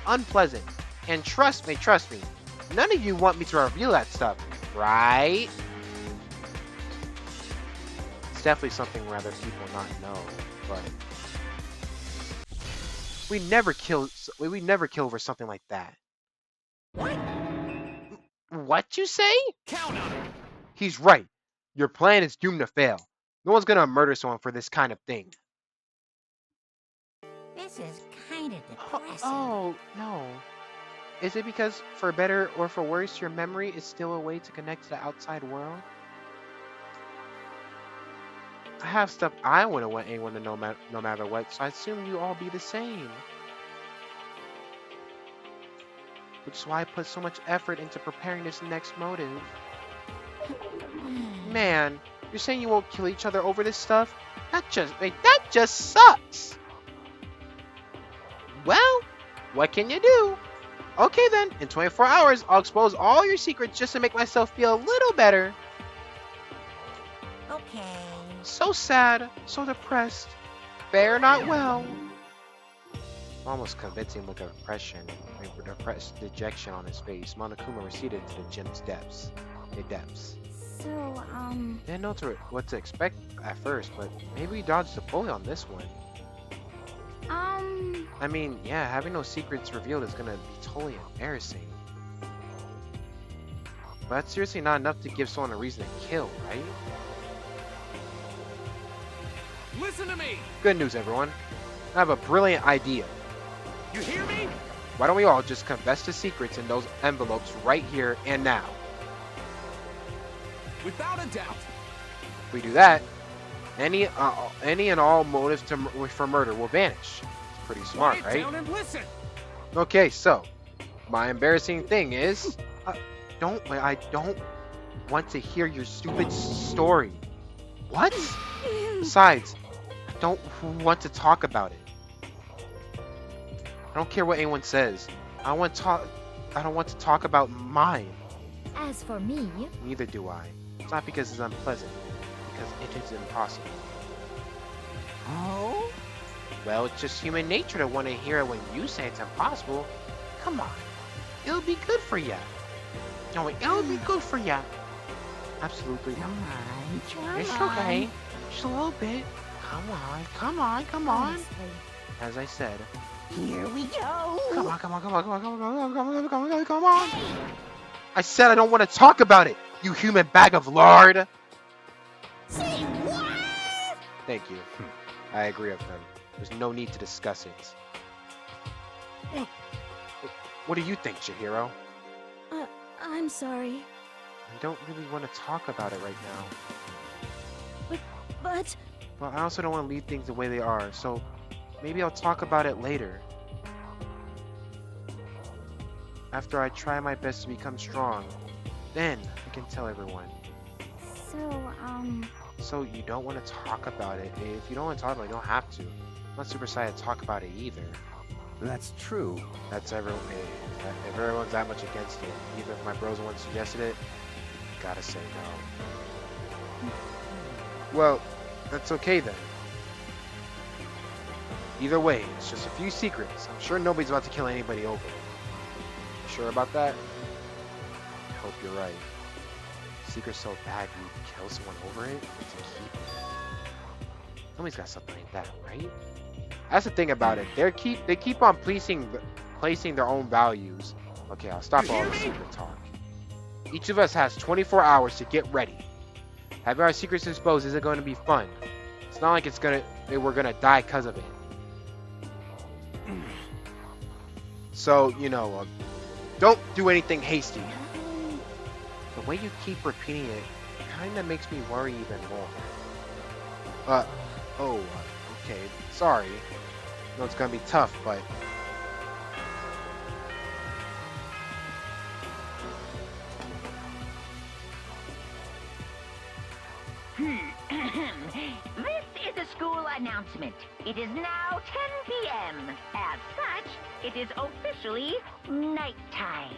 unpleasant. And trust me, none of you want me to reveal that stuff, right? It's definitely something rather people not know, but we never kill over something like that. What? What you say? Count on it. He's right. Your plan is doomed to fail. No one's gonna murder someone for this kind of thing. This is kind of depressing. Oh, no. Is it because, for better or for worse, your memory is still a way to connect to the outside world? I have stuff I wouldn't want anyone to know no matter what, so I assume you all be the same. Which is why I put so much effort into preparing this next motive. Man, you're saying you won't kill each other over this stuff? That just sucks! Well, what can you do? Okay then, in 24 hours, I'll expose all your secrets just to make myself feel a little better. Okay. So sad, so depressed. Fare not well. Almost convincing look of depressed dejection on his face, Monokuma receded into the gym's depths. So, Didn't know what to expect at first, but maybe we dodged a bullet on this one. I mean, yeah, having no secrets revealed is gonna be totally embarrassing. But that's seriously not enough to give someone a reason to kill, right? Listen to me. Good news, everyone. I have a brilliant idea. You hear me? Why don't we all just confess to secrets in those envelopes right here and now? Without a doubt. If we do that, any and all motives for murder will vanish. It's pretty smart, Quiet right? down and listen. Okay, so my embarrassing thing is, I don't want to hear your stupid story. What? Besides, I don't want to talk about it. I don't care what anyone says. I don't want to talk about mine. as for me, Neither do I. It's not because it's unpleasant, because it is impossible. Oh? Well, it's just human nature to want to hear it when you say it's impossible. Come on. It'll be good for ya. No, it'll be good for ya. Absolutely. come on. It's okay. Just a little bit. Come on, come on, come on. Honestly, As I said, here we go. come on, come on, come on, come on, come on, come on, come on, come on. I said I don't want to talk about it, you human bag of lard. Say what? Thank you. I agree with them. There's no need to discuss it. What do you think, Chihiro? I'm sorry, I don't really want to talk about it right now. but But I also don't want to leave things the way they are, so maybe I'll talk about it later. After I try my best to become strong, then I can tell everyone. So, So you don't want to talk about it. If you don't want to talk about it, you don't have to. I'm not super excited to talk about it either. That's true. That's everyone. If everyone's that much against it, even if my bros once suggested it, gotta say no. Well, that's okay then. Either way, it's just a few secrets. I'm sure nobody's about to kill anybody over it. You sure about that? I hope you're right. Secret's so bad you kill someone over it to keep it. Somebody's got something like that, right? That's the thing about it. They keep on placing their own values. Okay, I'll stop all the secret talk. Each of us has 24 hours to get ready. Having our secrets exposed isn't going to be fun. It's not like we're gonna die because of it. So, don't do anything hasty. The way you keep repeating it kinda makes me worry even more. Okay, sorry. I know it's gonna be tough, but... This is a school announcement. It is now 10 p.m. As such, it is officially nighttime.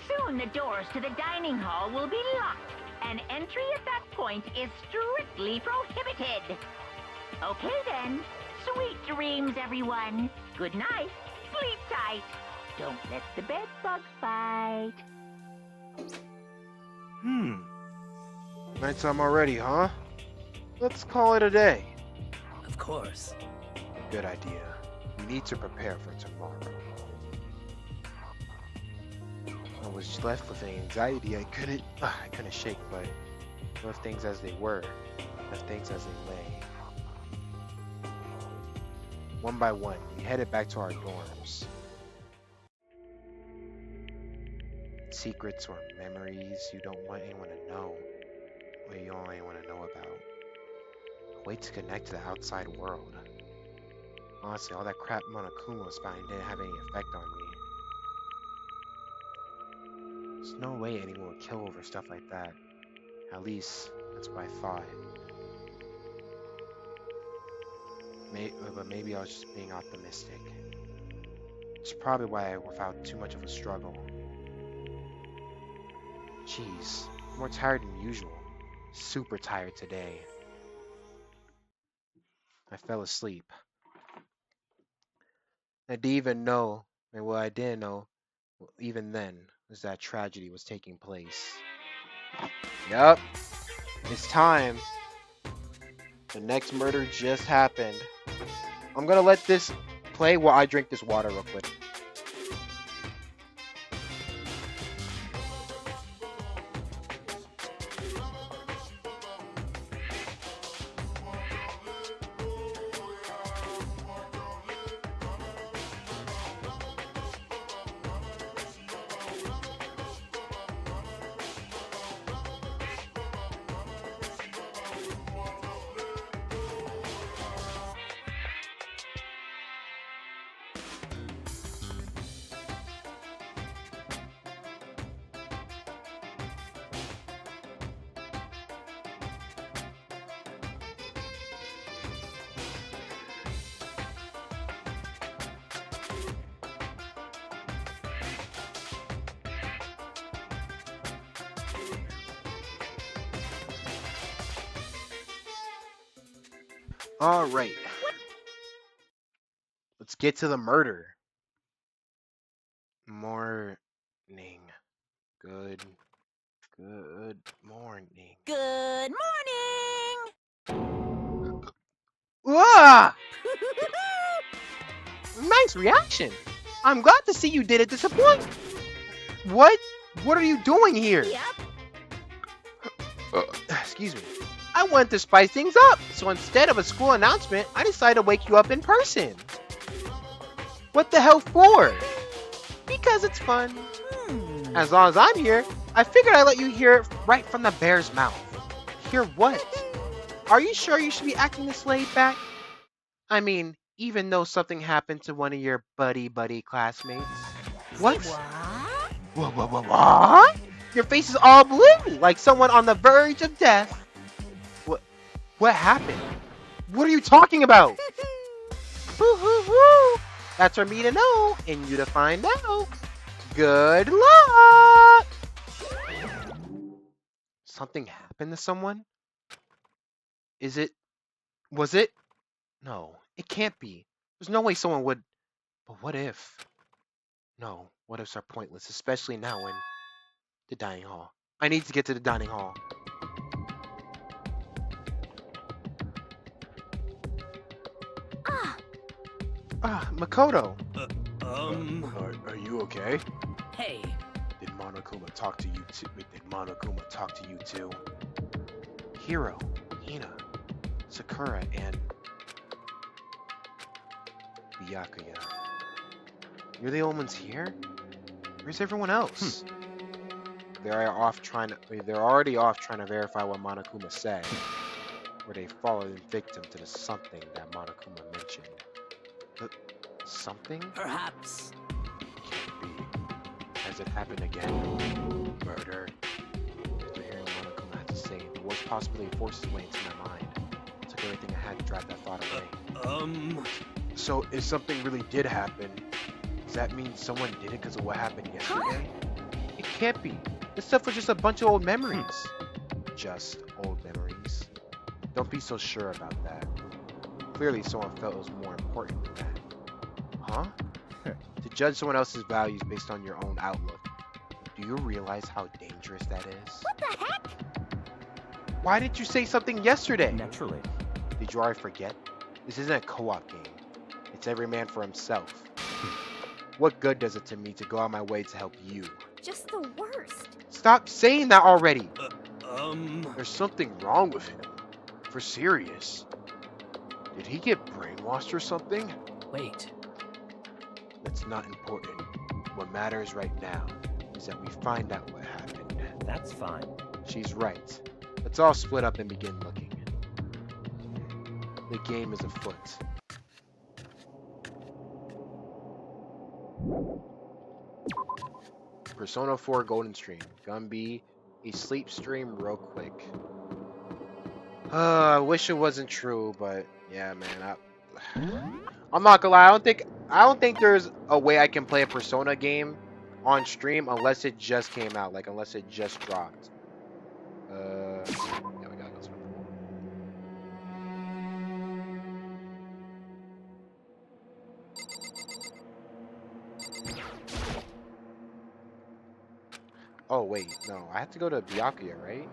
Soon the doors to the dining hall will be locked, and entry at that point is strictly prohibited. Okay then. Sweet dreams, everyone. Good night. Sleep tight. Don't let the bed bug fight. Nighttime already, huh? Let's call it a day. Of course. Good idea. We need to prepare for tomorrow. I was left with an anxiety I couldn't shake, but left things as they were, left things as they lay. One by one, we headed back to our dorms. Secrets or memories you don't want anyone to know, or you only want to know about. A way to connect to the outside world. Honestly, all that crap Monokuma was spouting didn't have any effect on me. There's no way anyone would kill over stuff like that. At least, that's what I thought. But maybe I was just being optimistic. It's probably why without too much of a struggle. Jeez, I'm more tired than usual. Super tired today. I fell asleep. I didn't even know, and what I didn't know, even then, was that tragedy was taking place. Yup, it's time. The next murder just happened. I'm gonna let this play while I drink this water real quick. Alright. Let's get to the murder. Morning. Good morning. Good morning! Ah! Nice reaction. I'm glad to see you didn't disappoint. What? What are you doing here? Yep. Excuse me. I wanted to spice things up, so instead of a school announcement, I decided to wake you up in person. What the hell for? Because it's fun. As long as I'm here, I figured I'd let you hear it right from the bear's mouth. Hear what? Are you sure you should be acting this laid back? I mean, even though something happened to one of your buddy classmates. What? What? What? Your face is all blue, like someone on the verge of death. What? What happened? What are you talking about? Woo hoo hoo! That's for me to know and you to find out. Good luck! Something happened to someone? Is it? Was it? No, it can't be. There's no way someone would. But what if? No, what ifs are pointless, especially now in the dining hall. I need to get to the dining hall. Ah, Makoto. Are you okay? Hey, Did Monokuma talk to you too? Did Monokuma talk to you too? Hiro, Hina, Sakura, and Byakuya. You're the only ones here? Where's everyone else? They're already off trying to verify what Monokuma said. Or they fallen victim to the something that Monokuma mentioned. But something? perhaps. Can't be. Has it happened again? Murder? After hearing what Monokuma had to say, the worst possibility forced its way into my mind. It took everything I had to drive that thought away. So, if something really did happen, does that mean someone did it because of what happened yesterday? It can't be. This stuff was just a bunch of old memories. Just old memories. Don't be so sure about that. Clearly someone felt it was more important than that. Huh? To judge someone else's values based on your own outlook. Do you realize how dangerous that is? what the heck? Why didn't you say something yesterday? Naturally. Did you already forget? This isn't a co-op game. It's every man for himself. What good does it to me to go out my way to help you? Just the worst. Stop saying that already! There's something wrong with him. For serious. Did he get brainwashed or something? Wait, That's not important. What matters right now is that we find out what happened. That's fine. She's right. Let's all split up and begin looking. The game is afoot. Persona 4 Golden Stream. Gonna be a sleep stream real quick. I wish it wasn't true, but yeah, man. I'm not gonna lie. I don't think there's a way I can play a Persona game on stream unless it just came out, like unless it just dropped. Yeah, we gotta go. Oh wait, no, I have to go to Byakuya, right?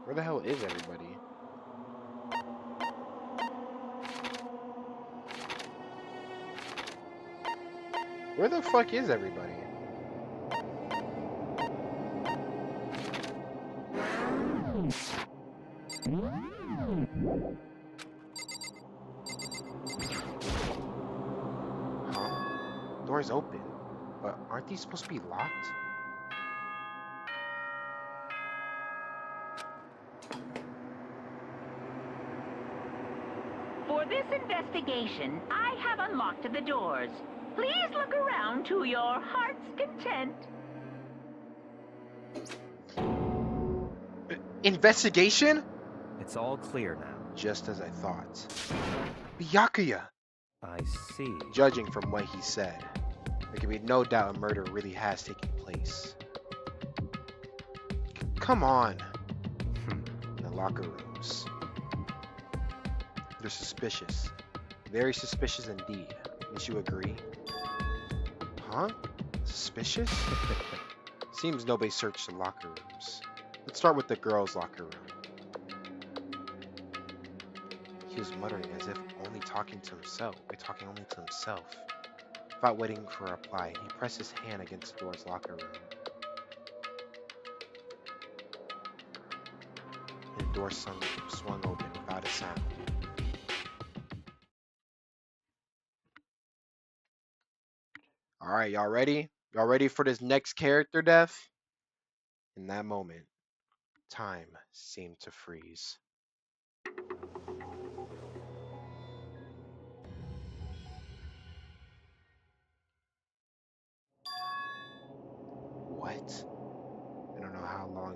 Where the hell is everybody? Where the fuck is everybody? Huh? Door's open, but aren't these supposed to be locked? For this investigation, I have unlocked the doors. Please look around to your heart's content. Investigation? It's all clear now. Just as I thought. Byakuya! I see. Judging from what he said, there can be no doubt a murder really has taken place. Come on! In the locker rooms. They're suspicious. Very suspicious indeed. Wouldn't you agree? Huh? Suspicious? Seems nobody searched the locker rooms. Let's start with the girls' locker room. He was muttering as if only talking to himself. Talking only to himself. Without waiting for a reply, he pressed his hand against the door's locker room. And the door swung open without a sound. Alright, y'all ready? Y'all ready for this next character death? In that moment, time seemed to freeze.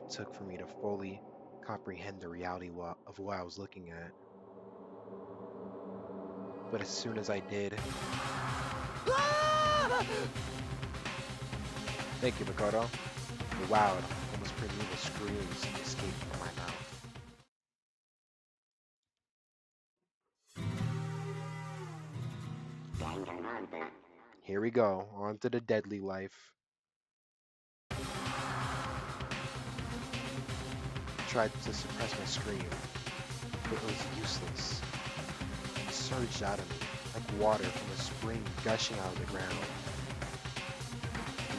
it took for me to fully comprehend the reality of what I was looking at. But as soon as I did, thank you, Makoto. The loud, almost primeval screams escaped from my mouth. Here we go, on to the deadly life. Tried to suppress my scream, but it was useless. It surged out of me, like water from a spring gushing out of the ground.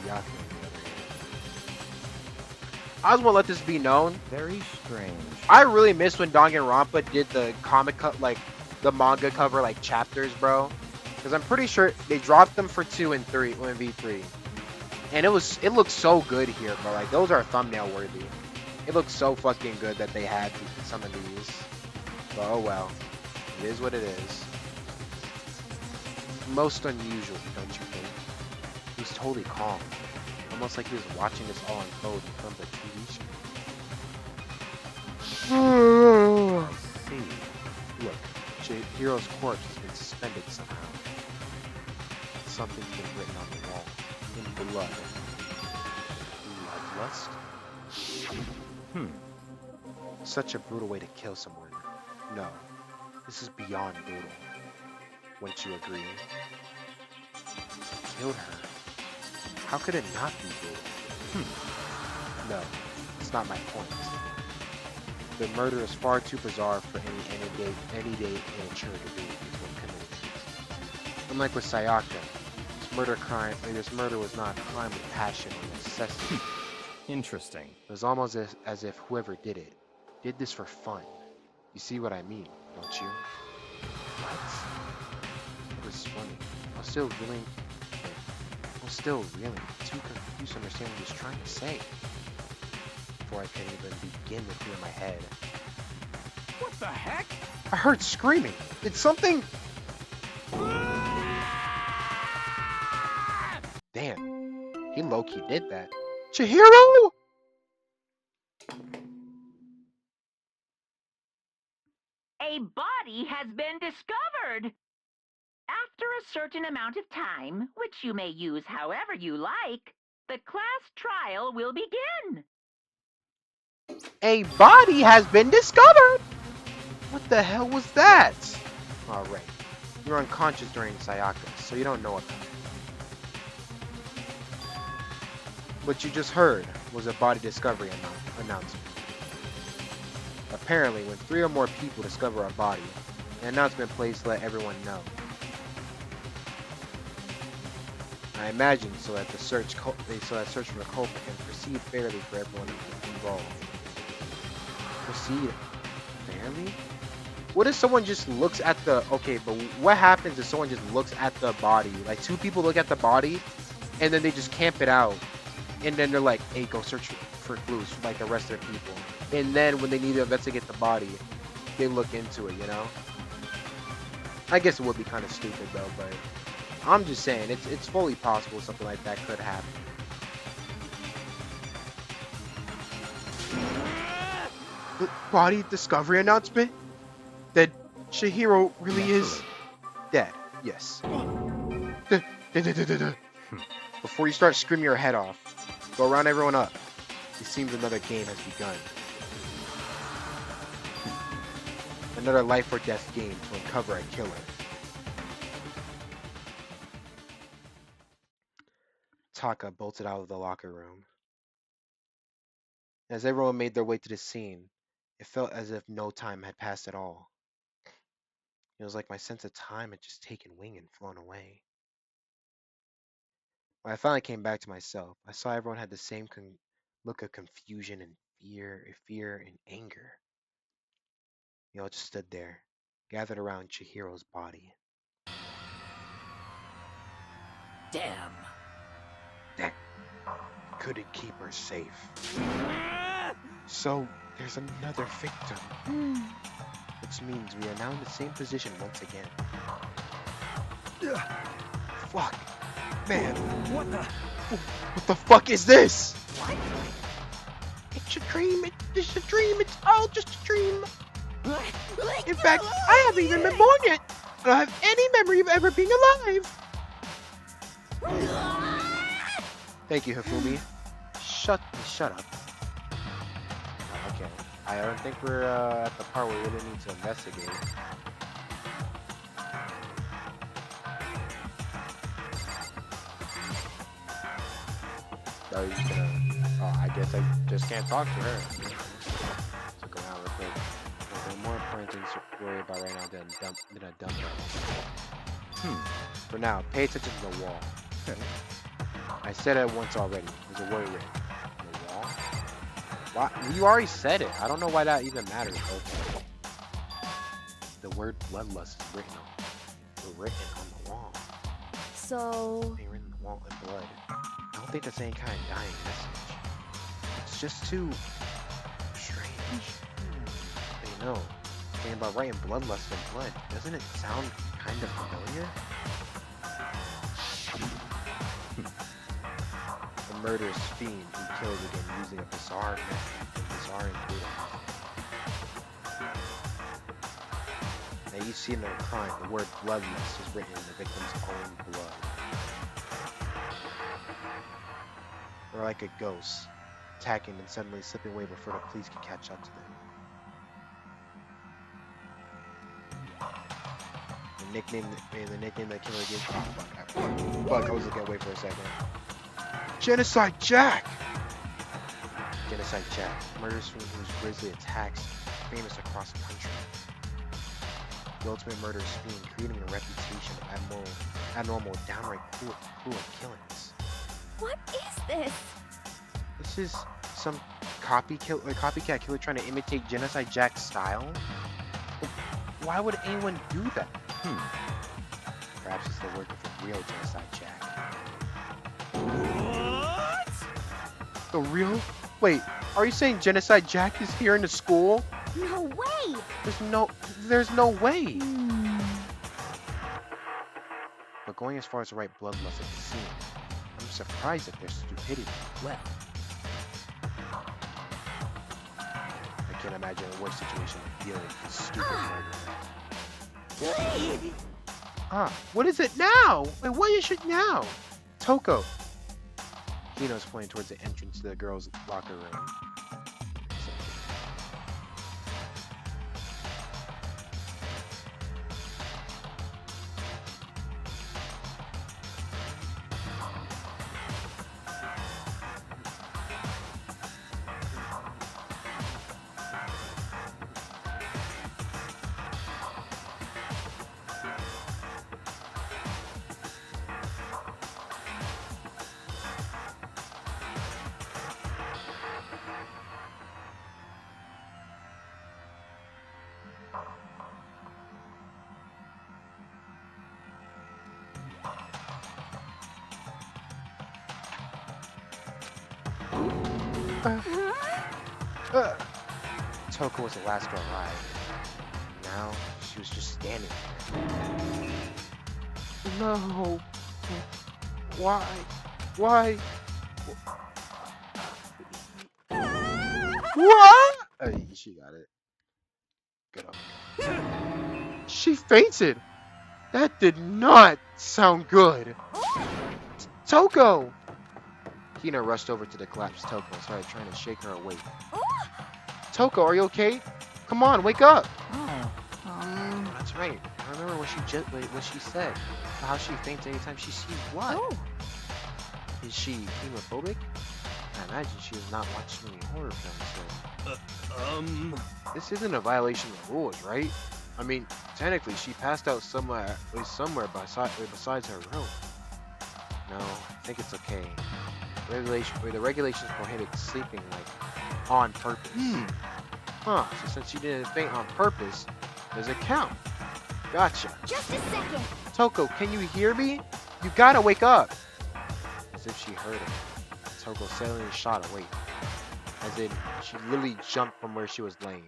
Yaku, on the other hand. I just want to let this be known. Very strange. I really miss when Danganronpa did the comic cut, like the manga cover, like chapters, bro. Because I'm pretty sure they dropped them for 2 and 3, 1v3, and it looks so good here, bro. Like those are thumbnail worthy. It looks so fucking good that they had some of these. But oh well, it is what it is. Most unusual, don't you think? He was totally calm, almost like he was watching this all unfold in front of a TV show. I see. Look, Chihiro's corpse has been suspended somehow. Something's been written on the wall, in blood. Bloodlust? Such a brutal way to kill someone. No, this is beyond brutal. Wouldn't you agree? He killed her. How could it not be brutal? No, it's not my point. The murder is far too bizarre for any day immature to be committed. Unlike with Sayaka, this murder was not a crime of passion or necessity. Interesting. It was almost as if whoever did this for fun. You see what I mean, don't you? What? It was funny. I was still reeling, too confused to understand what he was trying to say. Before I could even begin to clear my head. What the heck? I heard screaming. Did something... Damn. He low-key did that. Chihiro! A body has been discovered. After a certain amount of time, which you may use however you like, the class trial will begin. A body has been discovered! What the hell was that? Alright. You were unconscious during Sayaka, so you don't know about it. What you just heard was a body discovery announcement. Apparently, when 3 or more people discover a body, an announcement plays to let everyone know. I imagine so that search for the culprit can proceed fairly for everyone involved. Proceed fairly? What if someone just looks at the... Okay, but what happens if someone just looks at the body? Like 2 people look at the body, and then they just camp it out. And then they're like, hey, go search for clues like the rest of the people. And then when they need to investigate the body, they look into it, you know? I guess it would be kind of stupid though, but I'm just saying, it's fully possible something like that could happen. The body discovery announcement? That Chihiro really is dead, yes. Before you start screaming your head off, go round everyone up. It seems another game has begun. Another life or death game to uncover a killer. Taka bolted out of the locker room. As everyone made their way to the scene, it felt as if no time had passed at all. It was like my sense of time had just taken wing and flown away. When I finally came back to myself, I saw everyone had the same look of confusion and fear and anger. They all just stood there, gathered around Chihiro's body. Damn. That couldn't keep her safe. So, there's another victim. Which means we are now in the same position once again. Fuck. Man. What the? What the fuck is this? It's a dream. It's a dream. It's all just a dream. In fact, I haven't even been born yet. I don't have any memory of ever being alive. Thank you, Hifumi. Shut up. Okay. I don't think we're at the part where we really need to investigate. Oh, he's gonna... Oh, I guess I just can't talk to her. So go out real quick. There are more important things to worry about right now than a dump. For now, pay attention to the wall. Okay. I said it once already. There's a word written. The wall? Why? You already said it. I don't know why that even matters. Okay. The word bloodlust is written on the wall. So, They written on the wall in blood. I don't think that's any kind of dying message. It's just too strange. But you know, thinking about writing bloodlust in blood, doesn't it sound kind of familiar? A murderous fiend who kills again using a bizarre method and bizarre ingredients. Now you see in their crime, the word bloodlust is written in the victim's own blood. Or like a ghost, attacking and suddenly slipping away before the police can catch up to them. The nickname that killer gives to fuck, I was looking away for a second. Genocide Jack! Genocide Jack, murders from whose grisly attacks famous across the country. The ultimate murderous fiend, creating a reputation of abnormal, downright cruel killings. what is this? This is some copycat killer trying to imitate Genocide Jack's style? Why would anyone do that? Perhaps it's the work of the real Genocide Jack. What? The real? Wait, are you saying Genocide Jack is here in the school? No way! There's no way. But going as far as to write bloodlust at the scene, I'm surprised at their stupidity. Well, I can't imagine a worse situation than dealing with this stupid murder. What is it now? Wait, what is it now? Toko. Hino's pointing towards the entrance to the girls' locker room. Toko was the last to arrive. Now she was just standing there. No. Why? What? She got it. Good on. She fainted. That did not sound good. Toko! Hina rushed over to the collapsed Toko and started trying to shake her awake. Toko, are you okay? Come on, wake up! oh, That's right. I remember what she said. How she faints anytime she sees blood. Oh, Is she hemophobic? I imagine she has not watched many horror films then. This isn't a violation of the rules, right? I mean, technically, she passed out somewhere besides her room. No, I think it's okay. The regulations prohibit sleeping, like, on purpose. So since she didn't faint on purpose, does it count? Gotcha. just a second. Toko, can you hear me? You gotta wake up! As if she heard him, Toko suddenly shot awake. As in, she literally jumped from where she was laying.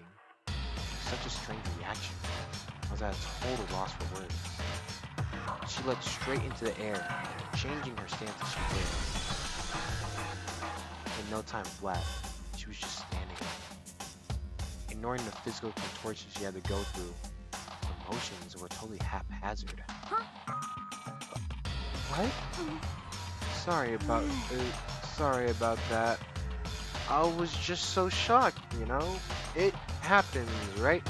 Such a strange reaction. I was at a total loss for words. She leapt straight into the air, changing her stance as she did. In no time flat, she was just standing there, ignoring the physical contortions she had to go through. Her emotions were totally haphazard. Huh? What? Sorry about that. I was just so shocked, you know? It happens, right?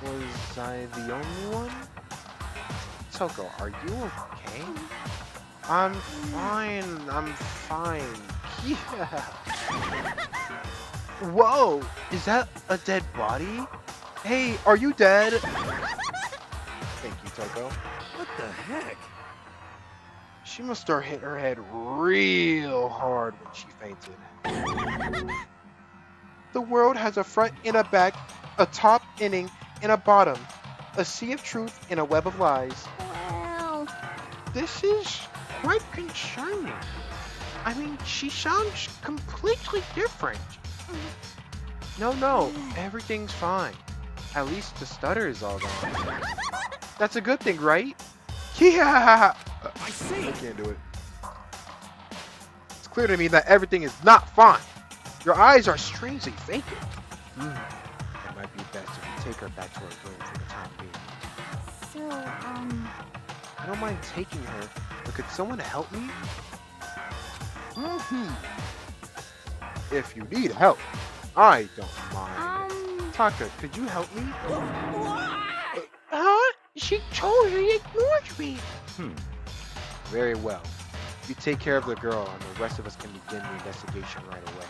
Was I the only one? Toko, are you okay? I'm fine. Yeah. Whoa! Is that a dead body? Hey, are you dead? Thank you, Toko. What the heck? She must have hit her head real hard when she fainted. The world has a front and a back, a top inning and a bottom, a sea of truth and a web of lies. Well, This is quite concerning. I mean, she sounds completely different. No, everything's fine. At least the stutter is all gone. That's a good thing, right? Yeah! I see. I can't do it. It's clear to me that everything is not fine. Your eyes are strangely vacant. It might be best if we take her back to her room for the time being. so, I don't mind taking her, but could someone help me? If you need help, I don't mind. Taka, could you help me? Huh? She totally ignored me. Very well. You take care of the girl, and the rest of us can begin the investigation right away.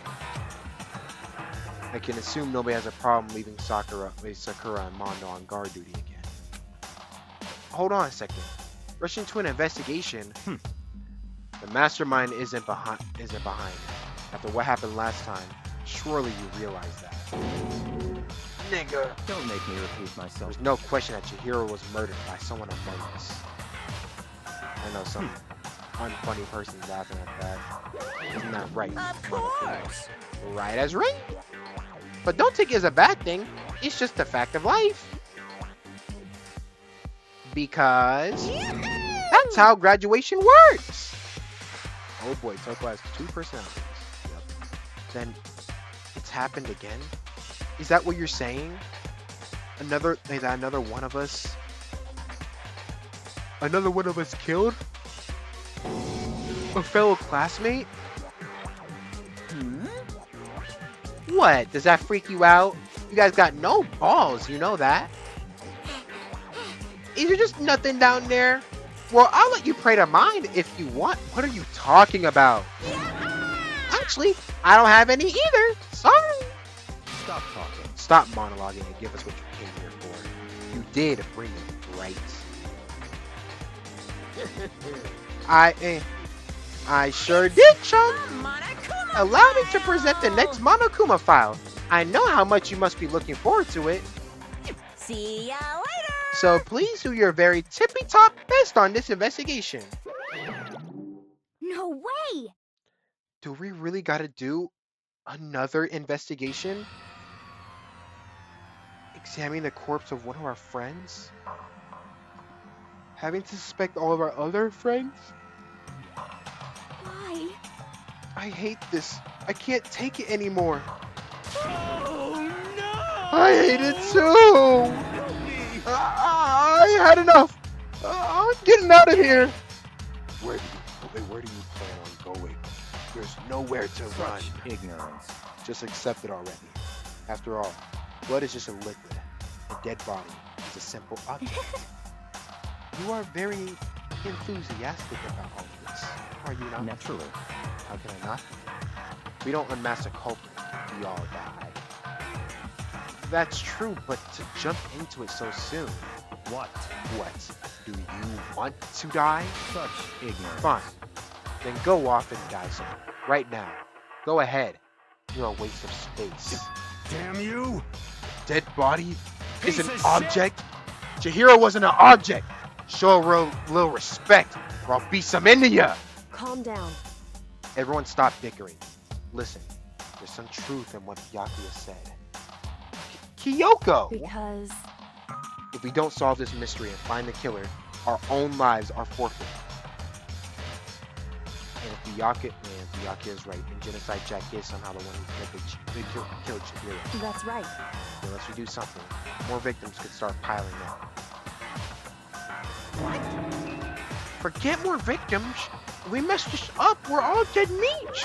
I can assume nobody has a problem leaving Sakura and Mondo on guard duty again. Hold on a second. Rushing to an investigation? The mastermind isn't behind. After what happened last time, surely you realize that. Nigga. Don't make me repeat myself. There's no question that Chihiro was murdered by someone among us. I know some unfunny person's laughing at that. Isn't that right? Of course. Right as rain. But don't take it as a bad thing. It's just a fact of life. Because that's how graduation works. Oh boy, Toko has 2 personalities. Yep. Then it's happened again? Is that what you're saying? Another one of us? Another one of us killed? A fellow classmate? What? Does that freak you out? You guys got no balls, you know that. Is there just nothing down there? Well, I'll let you pray to mine if you want. What are you talking about? Actually, I don't have any either. Sorry. Stop talking. Stop monologuing and give us what you came here for. You did bring it, right? I sure did, chum. Allow me to present the next Monokuma file. I know how much you must be looking forward to it. See ya later. So please do your very tippy-top best on this investigation. no way! Do we really gotta do another investigation? Examining the corpse of one of our friends? Having to suspect all of our other friends? Why? I hate this. I can't take it anymore. Oh no! I hate it too! I had enough! I'm getting out of here! Where do you plan on going? There's nowhere to run. Such ignorance. Just accept it already. After all, blood is just a liquid. A dead body is a simple object. You are very enthusiastic about all of this, are you not? Naturally. How can I not be? We don't unmask a culprit, we all die. That's true, but to jump into it so soon. What? What? Do you want to die? Such ignorance. Fine. Then go off and die somewhere. Right now. Go ahead. You're a waste of space. Damn you! Dead body is Piece an of shit. object? Chihiro wasn't an object. Show a little respect, or I'll beat some into ya. Calm down. Everyone stop bickering. Listen, there's some truth in what Byakuya said. Kyoko! Because... If we don't solve this mystery and find the killer, our own lives are forfeit. And if Byakuya is right, and Genocide Jack is somehow the one who killed Chihiro. That's right. Unless we do something, more victims could start piling up. What? Forget more victims. If we mess this up, we're all dead meat.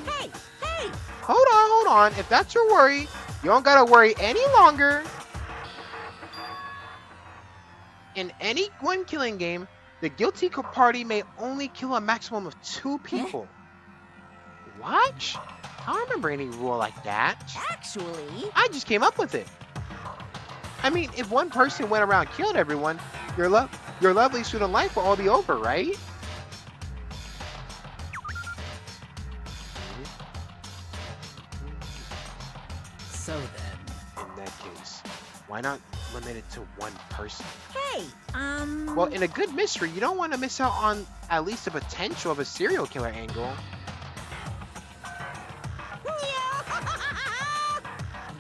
Hey, hey! Hold on. If that's your worry, you don't gotta worry any longer. In any one killing game, the guilty party may only kill a maximum of 2 people. What? I don't remember any rule like that. Actually, I just came up with it. I mean, if one person went around and killed everyone, your lovely student life will all be over, right? So then, In that case, why not limit it to one person? hey, Well, in a good mystery, you don't want to miss out on at least the potential of a serial killer angle.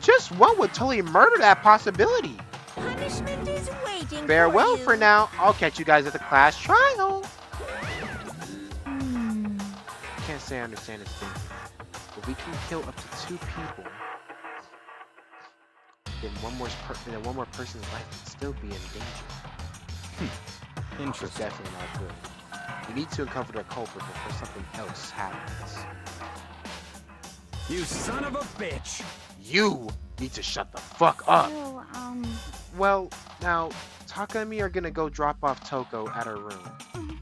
Just one would totally murder that possibility. punishment is waiting Farewell for for you. now. I'll catch you guys at the class trial. Hmm. Can't say I understand his thinking. If we can kill up to 2 people, then one more person's life can still be in danger. Which is Interesting. definitely not good. We need to uncover the culprit before something else happens. You son of a bitch! You need to shut the fuck up. So, Well, now, Taka and me are gonna go drop off Toko at her room.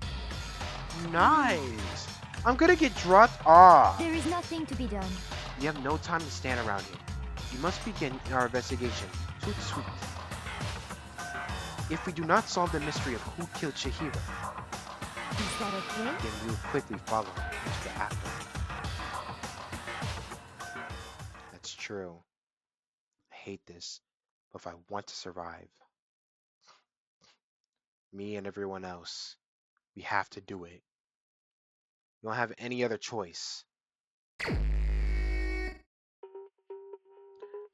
Nice! I'm gonna get dropped off. there is nothing to be done. You have no time to stand around here. We must begin our investigation. Toot sweet. If we do not solve the mystery of who killed Chihiro, Is that okay? then we will quickly follow into the afterlife. That's true. I hate this, but if I want to survive, me and everyone else, we have to do it. We don't have any other choice.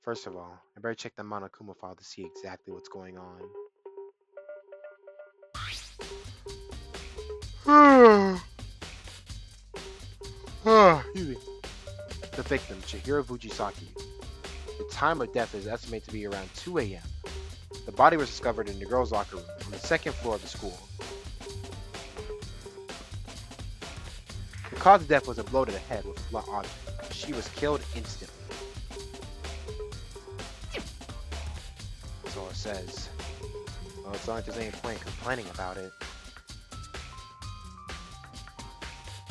First of all, I better check the Monokuma file to see exactly what's going on. Excuse me. The victim, Chihiro Fujisaki. The time of death is estimated to be around 2 a.m. The body was discovered in the girls' locker room on the 2nd floor of the school. The cause of death was a blow to the head with a blunt object. She was killed instantly. That's all it says. Well, it's not like there's any point complaining about it.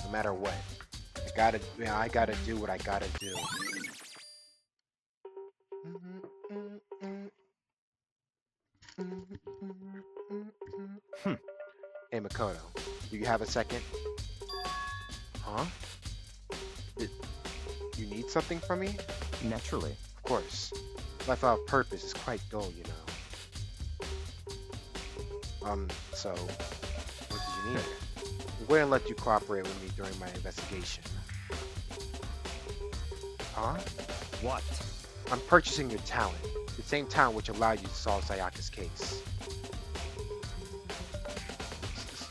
No matter what, I gotta do what I gotta do. Hey Makoto, do you have a second? Huh? You need something from me? Naturally. Of course. Life without purpose is quite dull, you know. So, what did you need? I'm going to let you cooperate with me during my investigation. Huh? What? I'm purchasing your talent, the same talent which allowed you to solve Sayaka's case.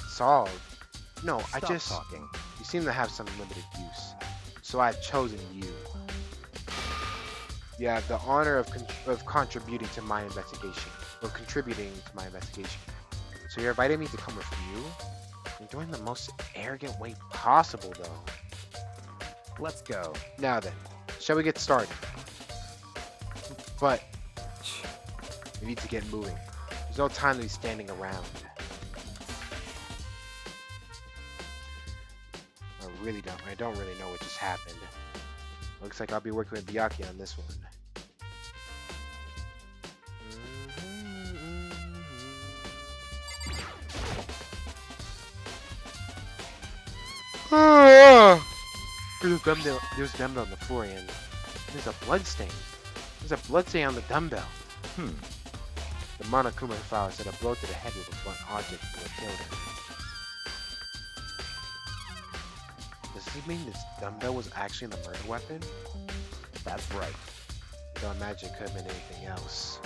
Solve? No, Stop I just... talking. You seem to have some limited use, so I've chosen you. You have the honor of contributing to my investigation, of contributing to my investigation. So you're inviting me to come with you? You're doing the most arrogant way possible, though. Let's go. Now then, shall we get started? But we need to get moving. There's no time to be standing around. I don't really know what just happened. Looks like I'll be working with Byakuya on this one. There's a dumbbell on the floor, and there's a blood stain. There's a blood stain on the dumbbell. The Monokuma file said a blow to the head with a blunt object would kill her. Does this mean this dumbbell was actually the murder weapon? That's right. Don't imagine it could have been anything else.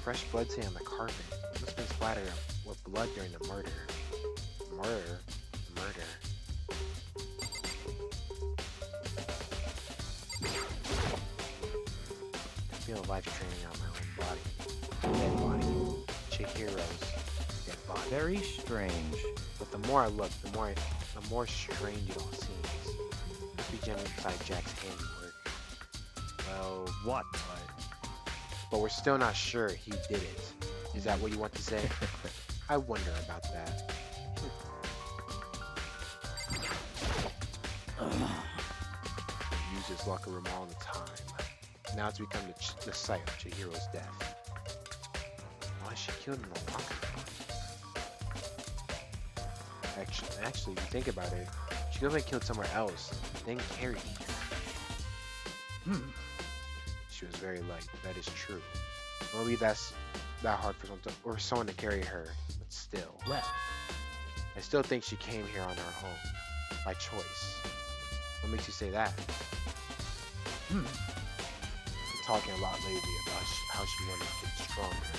fresh blood stain on the carpet. It must have been splattered with blood during the murder. Murder? Murder. I feel life training on my own body. Dead body. Chihiro's dead body. Very strange. But the more I look, the more strange it all seems. Must be genocide Jack's handiwork. Well, What? but we're still not sure he did it. Is that what you want to say? I wonder about that. Use his locker room all the time. Now it's become the site of Chihiro's death. Why is she killed in the locker room? Actually, if you think about it, she could have been killed somewhere else, then carried here. She was very light. That is true. Maybe that's that hard for someone to carry her, but still. Well, I still think she came here on her own, by choice. What makes you say that? Been talking a lot lately about how she wanted to get stronger.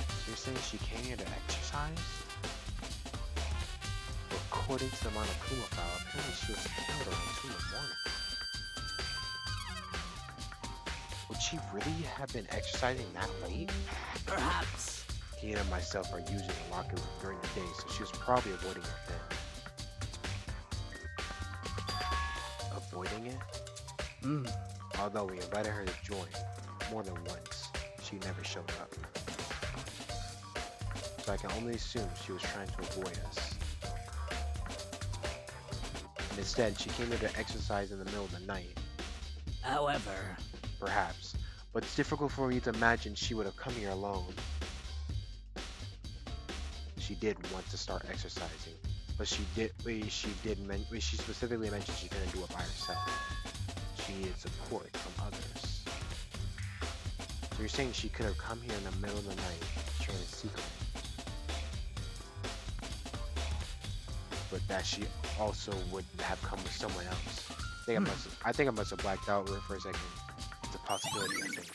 So you're saying she came here to exercise? Well, according to the Monokuma file, apparently she was killed around 2 in the morning. Would she really have been exercising that late? perhaps. He and myself are using the locker room during the day, so she was probably avoiding it then. Avoiding it? Although we invited her to join more than once, she never showed up. So I can only assume she was trying to avoid us. And instead, she came here to exercise in the middle of the night. However, Perhaps. But it's difficult for me to imagine she would have come here alone. She did want to start exercising, but she specifically mentioned she couldn't do it by herself. She needed support from others. So you're saying she could have come here in the middle of the night, train in secret, but that she also would have come with someone else. I think I must have blacked out for a second. It's a possibility, I think.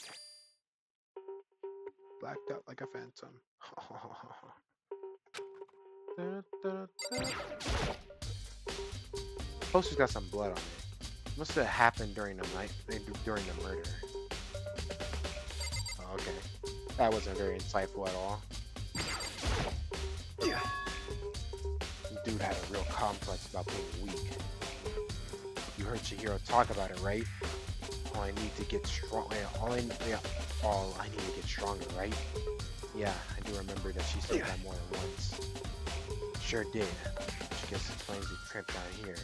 Blacked out like a phantom. Poster's got some blood on it. Must have happened during the night, during the murder. Oh, okay. That wasn't very insightful at all. Dude had a real complex about being weak. You heard Chihiro talk about it, right? All I need to get strong. All I need to get stronger, right? Yeah, I do remember that she said that more than once. Sure did. Which guess explains the trip down here.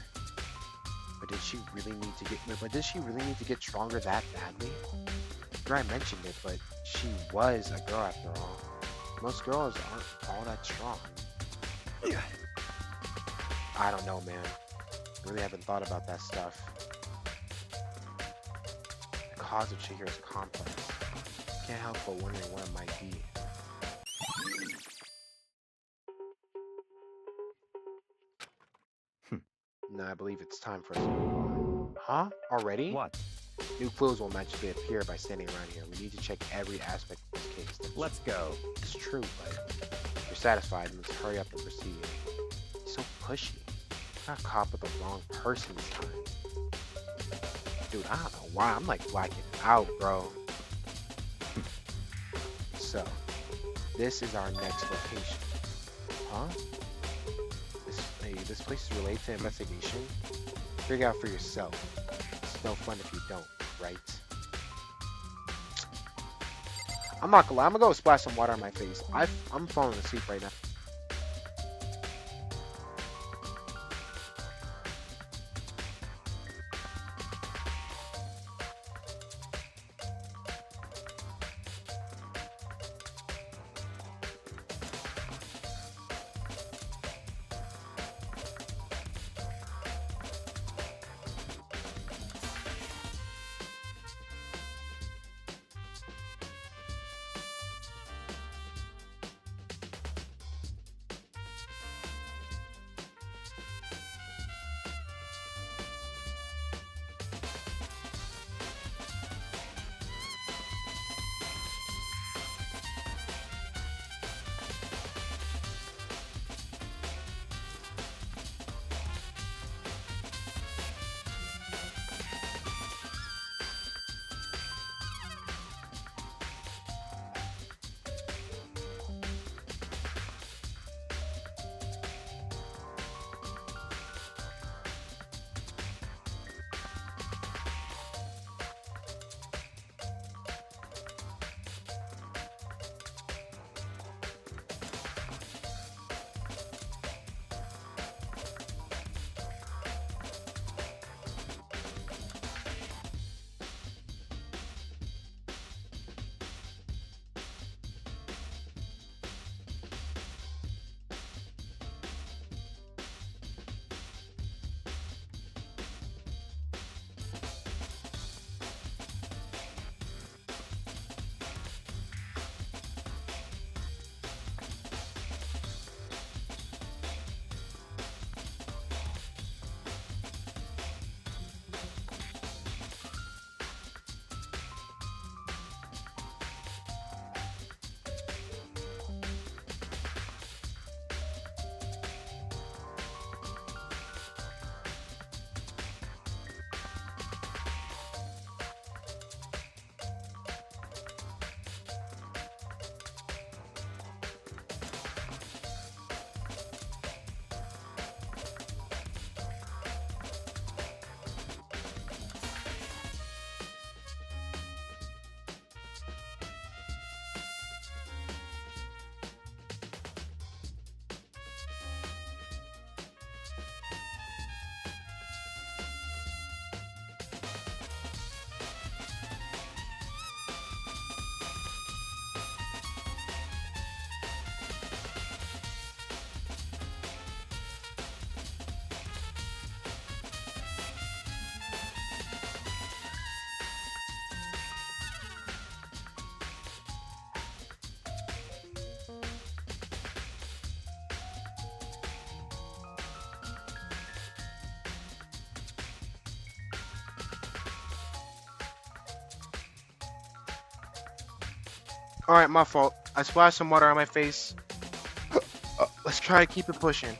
But did she really need to get? But did she really need to get stronger that badly? Sure, I mentioned it, but she was a girl after all. Most girls aren't all that strong. I don't know, man. I really haven't thought about that stuff. The cause of Chihiro's complex. Can't help but wondering what it might be. No, I believe it's time for us to move on. Huh? Already? What? New clues will magically appear by standing around here. We need to check every aspect of this case. Let's go. It's true, but if you're satisfied, let's hurry up and proceed. He's so pushy. I got caught with the wrong person this time. Dude, I don't know why. I'm like blacking out, bro. So, this is our next location. Huh? This place is related to investigation? Figure out for yourself. It's no fun if you don't, right? I'm not gonna lie. I'm gonna go splash some water on my face. I'm falling asleep right now. Alright, my fault. I splashed some water on my face. Let's try to keep it pushing.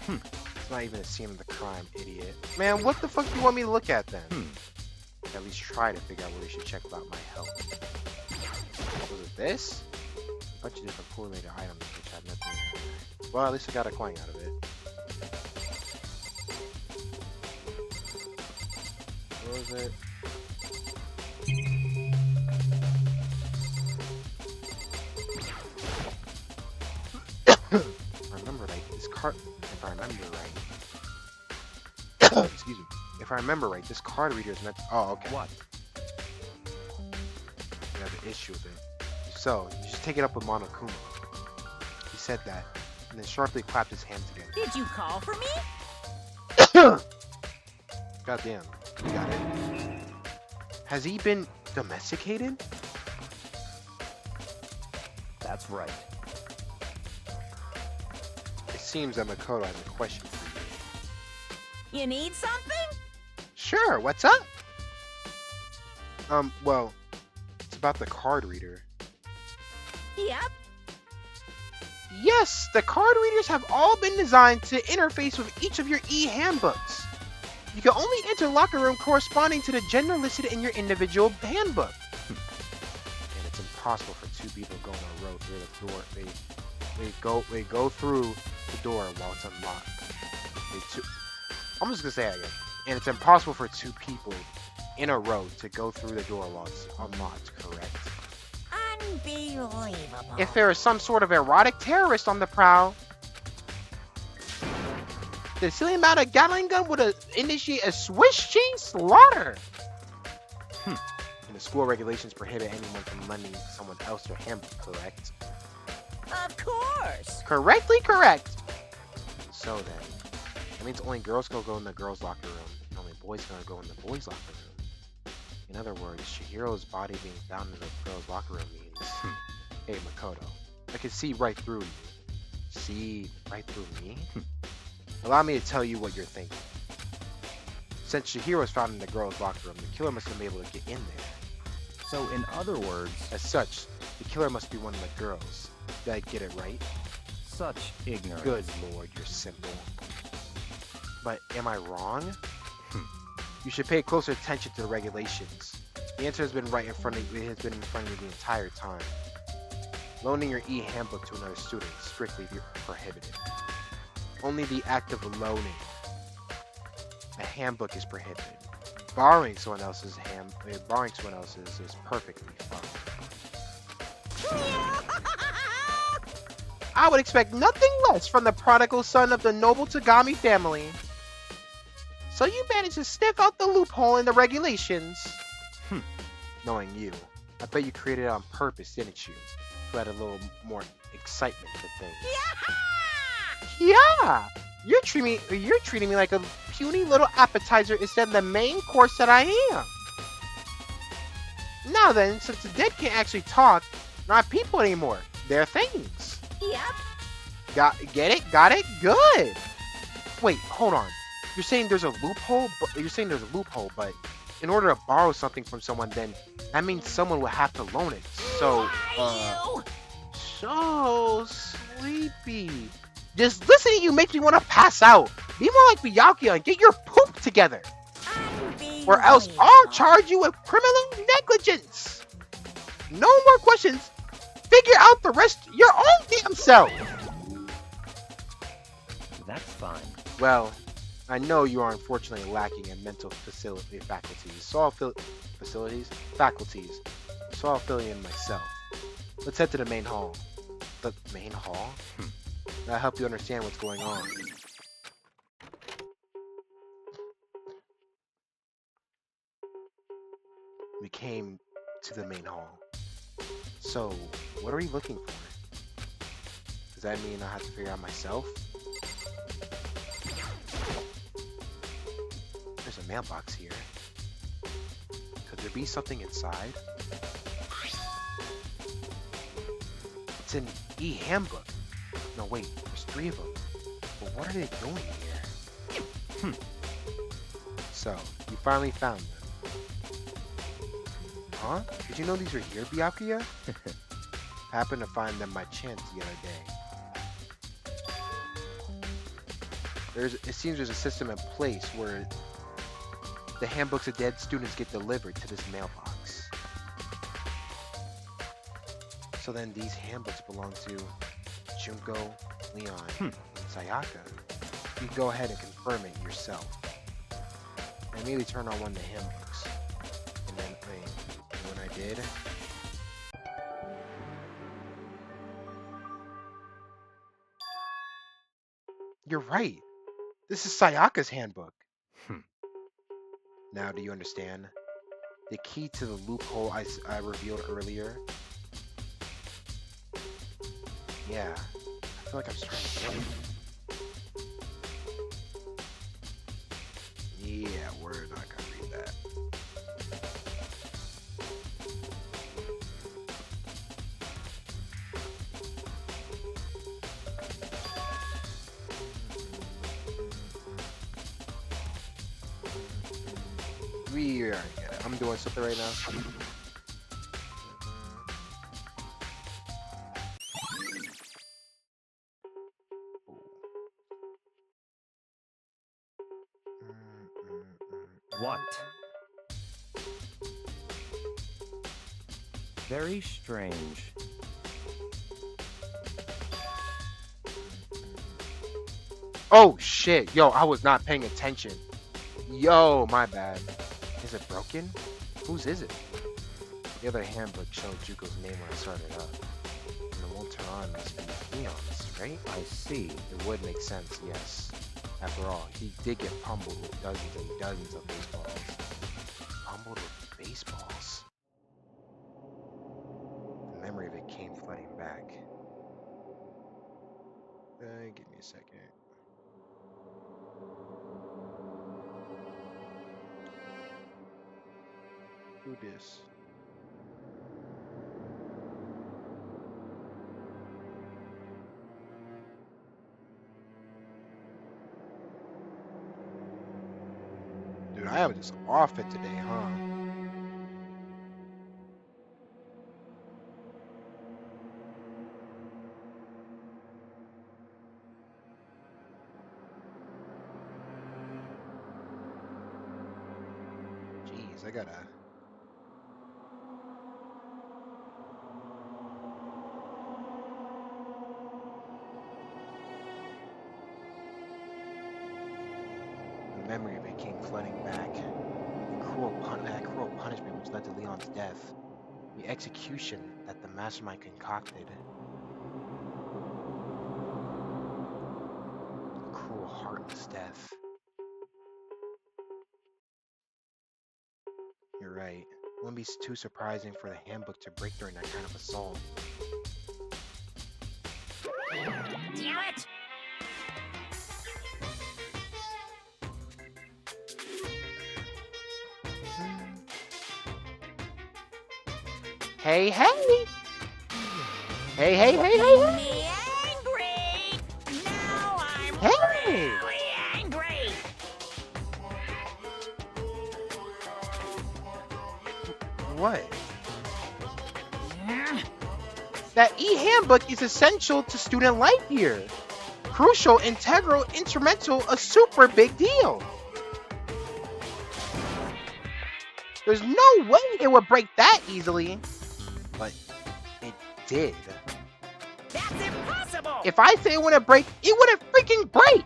It's not even a scene of the crime, idiot. Man, what the fuck do you want me to look at then? At least try to figure out where they should check about my health. Was it this? A bunch of different correlated items which had nothing to do. Well, at least I got a coin out of it. What was it? If I remember right, this card. If I remember right. Excuse me. If I remember right, this card reader is meant to. Oh, okay. What? You have an issue with it. So, you just take it up with Monokuma. He said that, and then sharply clapped his hands together. Did you call for me? Goddamn, you got it. Has he been domesticated? That's right. It seems that Makoto has a question for you. You need something? Sure, what's up? Well, it's about the card reader. Yep. Yes, the card readers have all been designed to interface with each of your e-handbooks. You can only enter locker room corresponding to the gender listed in your individual handbook. And it's impossible for two people to go on a row through the door. They go through the door while it's unlocked. I'm just gonna say that again. And it's impossible for two people in a row to go through the door while it's unlocked, correct? Unbelievable. If there is some sort of erotic terrorist on the prowl, the silly amount of Gatling gun would initiate a Swiss cheese slaughter. And the school regulations prohibit anyone from lending someone else their handbook, correct? Of course. Correctly correct. So then, that means only girls can go in the girls' locker room, and only boys can go in the boys' locker room. In other words, Chihiro's body being found in the girls' locker room means, hey Makoto, I can see right through you. See right through me? Allow me to tell you what you're thinking. Since Chihiro was found in the girls' locker room, the killer must have been able to get in there. So, in other words, As such, the killer must be one of the girls. Did I get it right? such ignorance. Good lord, you're simple. But am I wrong? You should pay closer attention to the regulations. The answer has been right in front of you. It has been in front of you the entire time. Loaning your e-handbook to another student is strictly prohibited. Only the act of loaning a handbook is prohibited. Borrowing someone else's is perfectly fine. I would expect nothing less from the prodigal son of the noble Tagami family. So you managed to sniff out the loophole in the regulations. Knowing you, I bet you created it on purpose, didn't you? To add a little more excitement to things. Yeah! You're treating me like a puny little appetizer instead of the main course that I am. Now then, since the dead can't actually talk, not people anymore. They're things. Yep. Get it? Got it? Good! Wait, hold on. You're saying there's a loophole, but in order to borrow something from someone, then that means someone will have to loan it. So, so sleepy. Just listening to you makes me want to pass out. Be more like Byakuya and get your poop together. Or else I'll charge you with criminal negligence. No more questions. Figure out the rest your own damn self. That's fine. Well, I know you are unfortunately lacking in mental faculties. So I'll fill in myself. Let's head to the main hall. The main hall? That'll help you understand what's going on. We came to the main hall. So, what are we looking for? Does that mean I have to figure out myself? There's a mailbox here. Could there be something inside? It's an e-handbook. No, wait, there's 3 of them. But what are they doing here? So, you finally found them. Huh? Did you know these were here, Byakuya? Happened to find them by chance the other day. It seems there's a system in place where the handbooks of dead students get delivered to this mailbox. So then these handbooks belong to Junko, Leon, and Sayaka. You can go ahead and confirm it yourself. I immediately turn on one of the handbooks. And then, when I did... You're right. This is Sayaka's handbook. Now, do you understand? The key to the loophole I revealed earlier? Yeah. I feel like I'm starting to get it. Yeah, we're not gonna read that. We already get it. I'm doing something right now. What? Very strange. Oh shit, yo, I was not paying attention. Yo, my bad. Is it broken? Whose is it? The other handbook showed Juko's name when I started up. And the one turn on must be Leon's, right? I see. It would make sense, yes. After all, he did get pummeled with dozens and dozens of baseballs. Pummeled with baseballs? The memory of it came flooding back. Give me a second. Who this? Dude, I am just off it today, huh? Jeez, I gotta... The memory of it came flooding back. That cruel punishment which led to Leon's death. The execution that the mastermind concocted. A cruel, heartless death. You're right. It wouldn't be too surprising for the handbook to break during that kind of assault. Damn it! Hey, hey! Hey, hey, hey, hey, hey! Me angry! Now I'm Hey! really angry! What? That e-handbook is essential to student life here. Crucial, integral, instrumental, a super big deal. There's no way it would break that easily. But it did. That's impossible! If I say it wouldn't break, it wouldn't freaking break!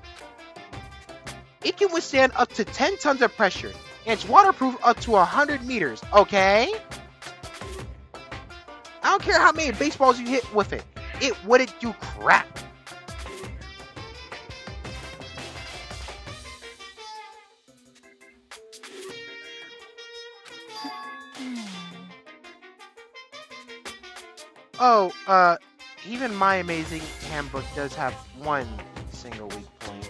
It can withstand up to 10 tons of pressure, and it's waterproof up to 100 meters, okay? I don't care how many baseballs you hit with it. It wouldn't do crap. Oh, even my amazing handbook does have one single weak point.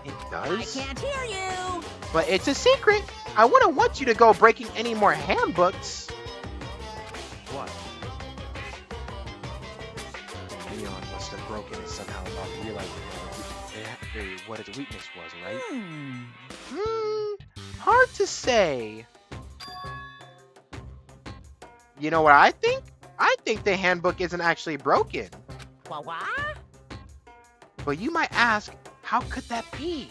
It does? I can't hear you! But it's a secret. I wouldn't want you to go breaking any more handbooks. What? Leon must have broken it somehow without realizing it what its weakness was, right? Hmm. Hard to say. You know what I think? I think the handbook isn't actually broken. What? But you might ask, how could that be?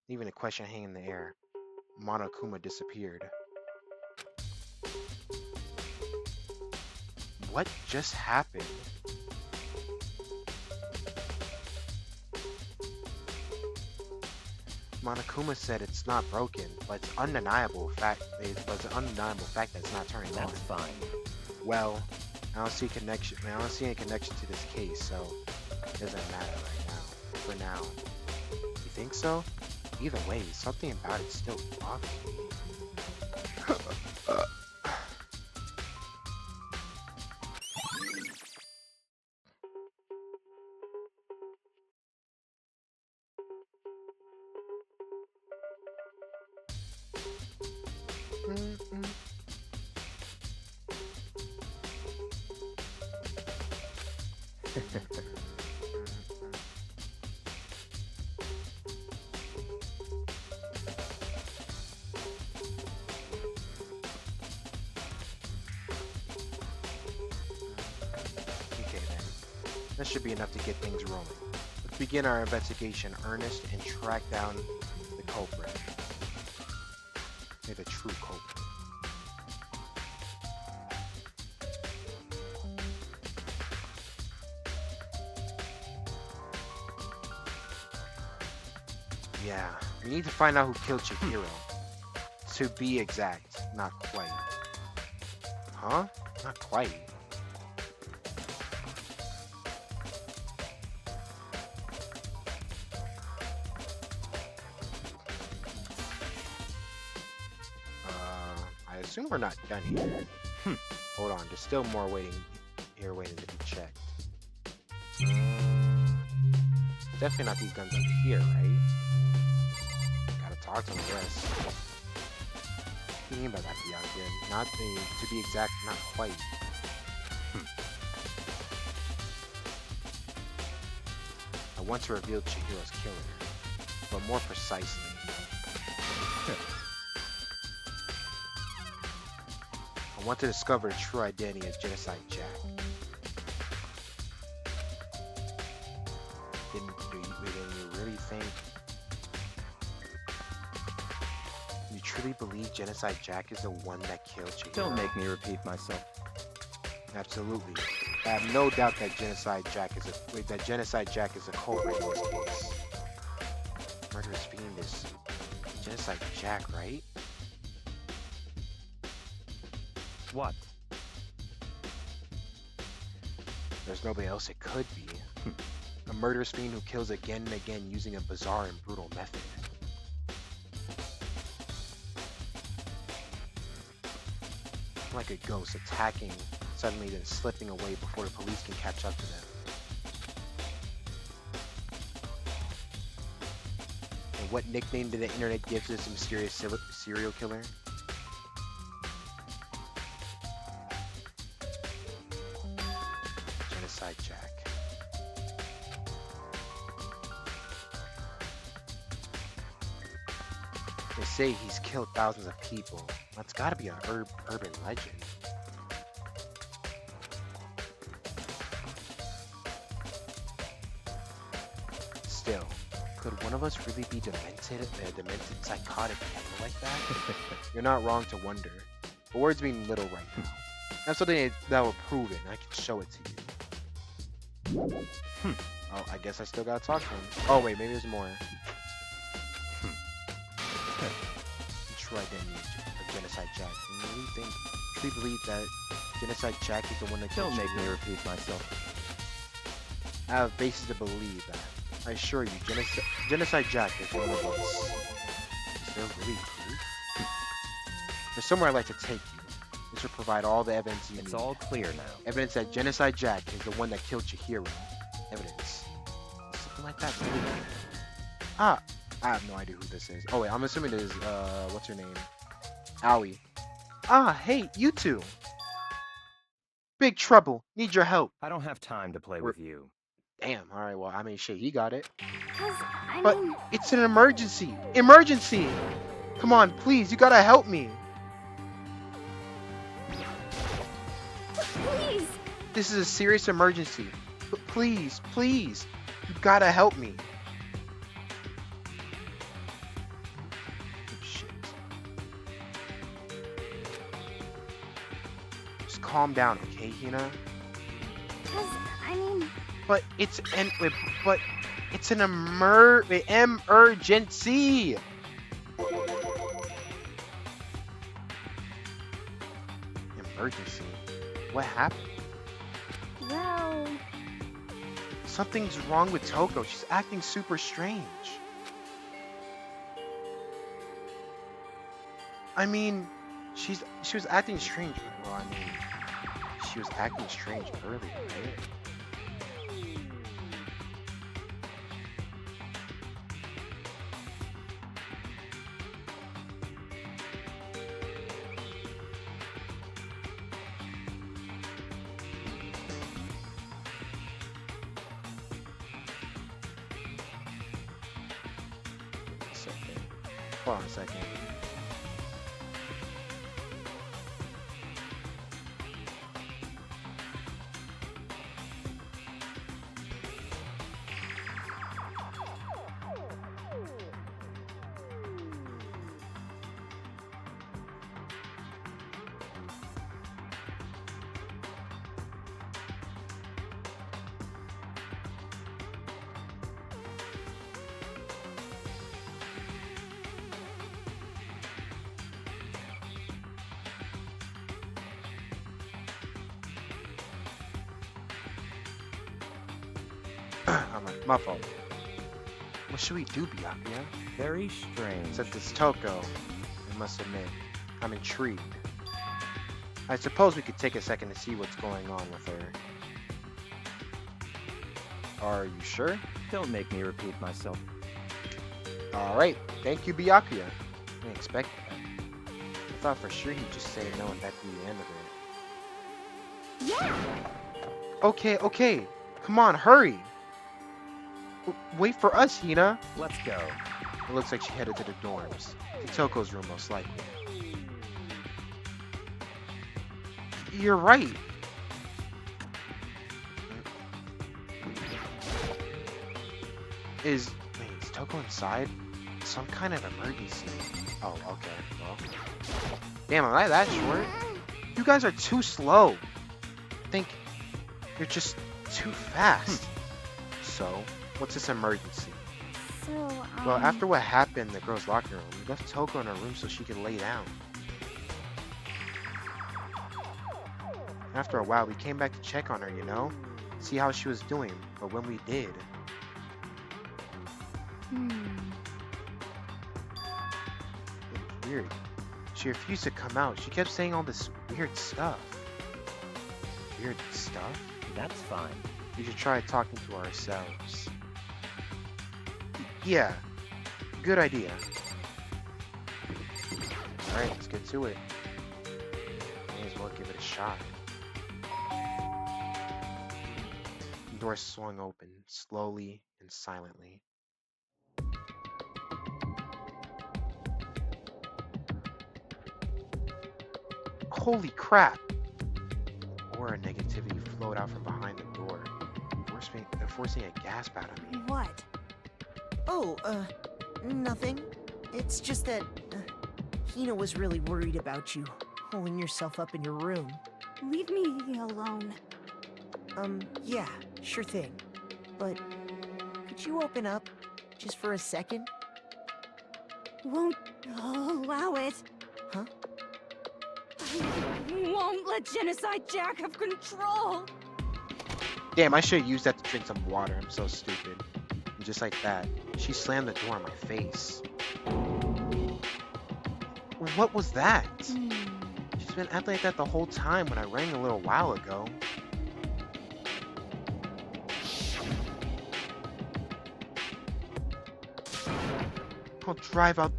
Leaving a question hanging in the air, Monokuma disappeared. What just happened? Monokuma said it's not broken, but it's undeniable fact. But it's an undeniable fact that it's not turning on. That's fine. Well, I don't see connection. I don't see any connection to this case, so it doesn't matter right now. For now, you think so? Either way, something about it still bothers me. Okay then, that should be enough to get things rolling. Let's begin our investigation in earnest and track down the culprit. The true culprit. Yeah, we need to find out who killed Chihiro. To be exact, not quite. Huh? Not quite. I assume we're not done here. Hold on, there's still more waiting to be checked. Definitely not these guns up here, right? Gotta talk to the rest. What do you mean by that, Bianca? Not the, to be exact, not quite. I want to reveal Chihiro's killer, but more precisely. I want to discover the true identity of Genocide Jack. Do you really think? You truly believe Genocide Jack is the one that killed Chihiro? Don't make me repeat myself. Absolutely. I have no doubt that Genocide Jack is a culprit in this case. Murderous Fiend is Genocide Jack, right? What? There's nobody else it could be. A murderous fiend who kills again and again using a bizarre and brutal method. Like a ghost attacking, suddenly then slipping away before the police can catch up to them. And what nickname did the internet give to this mysterious serial killer? Genocide Jack. They say he's killed thousands of people. That's gotta be an urban legend. Still, could one of us really be demented, a demented psychotic animal like that? You're not wrong to wonder. But words mean little right now. That's something that will prove it, and I can show it to you. Oh, I guess I still gotta talk to him. Oh wait, maybe there's more. True identity of Genocide Jack. And we think, we believe that Genocide Jack is the one that killed Don't make me Chihiro. repeat myself. I have basis to believe that. I assure you, Genocide Jack is one of us. Is there really proof? There's somewhere I'd like to take you. This will provide all the evidence you need. It's all clear now. Evidence that Genocide Jack is the one that killed Chihiro. Evidence. Something like that, really. Ah, I have no idea who this is. Oh wait, I'm assuming this is, what's her name? Aoi. Ah, hey, you two. Big trouble. Need your help. I don't have time to play with you. Damn, alright, well, I mean, shit, he got it. Cause, I But mean, it's an emergency! Emergency! Come on, please, you gotta help me! please! This is a serious emergency. Please, please, you gotta help me. Oh, shit. Just calm down, okay, Hina? Cause, I mean, But it's an emergency. Emergency? What happened? well, Something's wrong with Toko. She's acting super strange. I mean, she was acting strange. Well, I mean, she was acting strange earlier, right? Second. Hold on a second. My fault. What should we do, Byakuya? Very strange. Since it's Toko, I must admit, I'm intrigued. I suppose we could take a second to see what's going on with her. Are you sure? Don't make me repeat myself. Alright, thank you, Byakuya. I didn't expect that. I thought for sure he'd just say no and that'd be the end of it. yeah! Okay, come on, hurry! Wait for us, Hina! Let's go. It looks like she headed to the dorms. To Toko's room, most likely. You're right! Is Toko inside? Some kind of emergency. Oh, okay, well. Damn, am I that short? You guys are too slow. I think you're just too fast. So, what's this emergency? So, Well, after what happened in the girls' locker room, we left Toko in her room so she could lay down. After a while, we came back to check on her, you know? See how she was doing. But when we did... It was weird. She refused to come out. She kept saying all this weird stuff. Weird stuff? That's fine. We should try talking to ourselves. Yeah. Good idea. Alright, let's get to it. May as well give it a shot. The door swung open, slowly and silently. Holy crap! Aura negativity flowed out from behind the door, forcing a gasp out of me. What? Oh, nothing. It's just that Hina was really worried about you, holding yourself up in your room. leave me alone. Yeah, sure thing. But could you open up just for a second? Won't allow it. Huh? I won't let Genocide Jack have control. Damn, I should have used that to drink some water. I'm so stupid. And just like that, she slammed the door in my face. What was that? She's been acting like that the whole time when I rang a little while ago. I'll drive out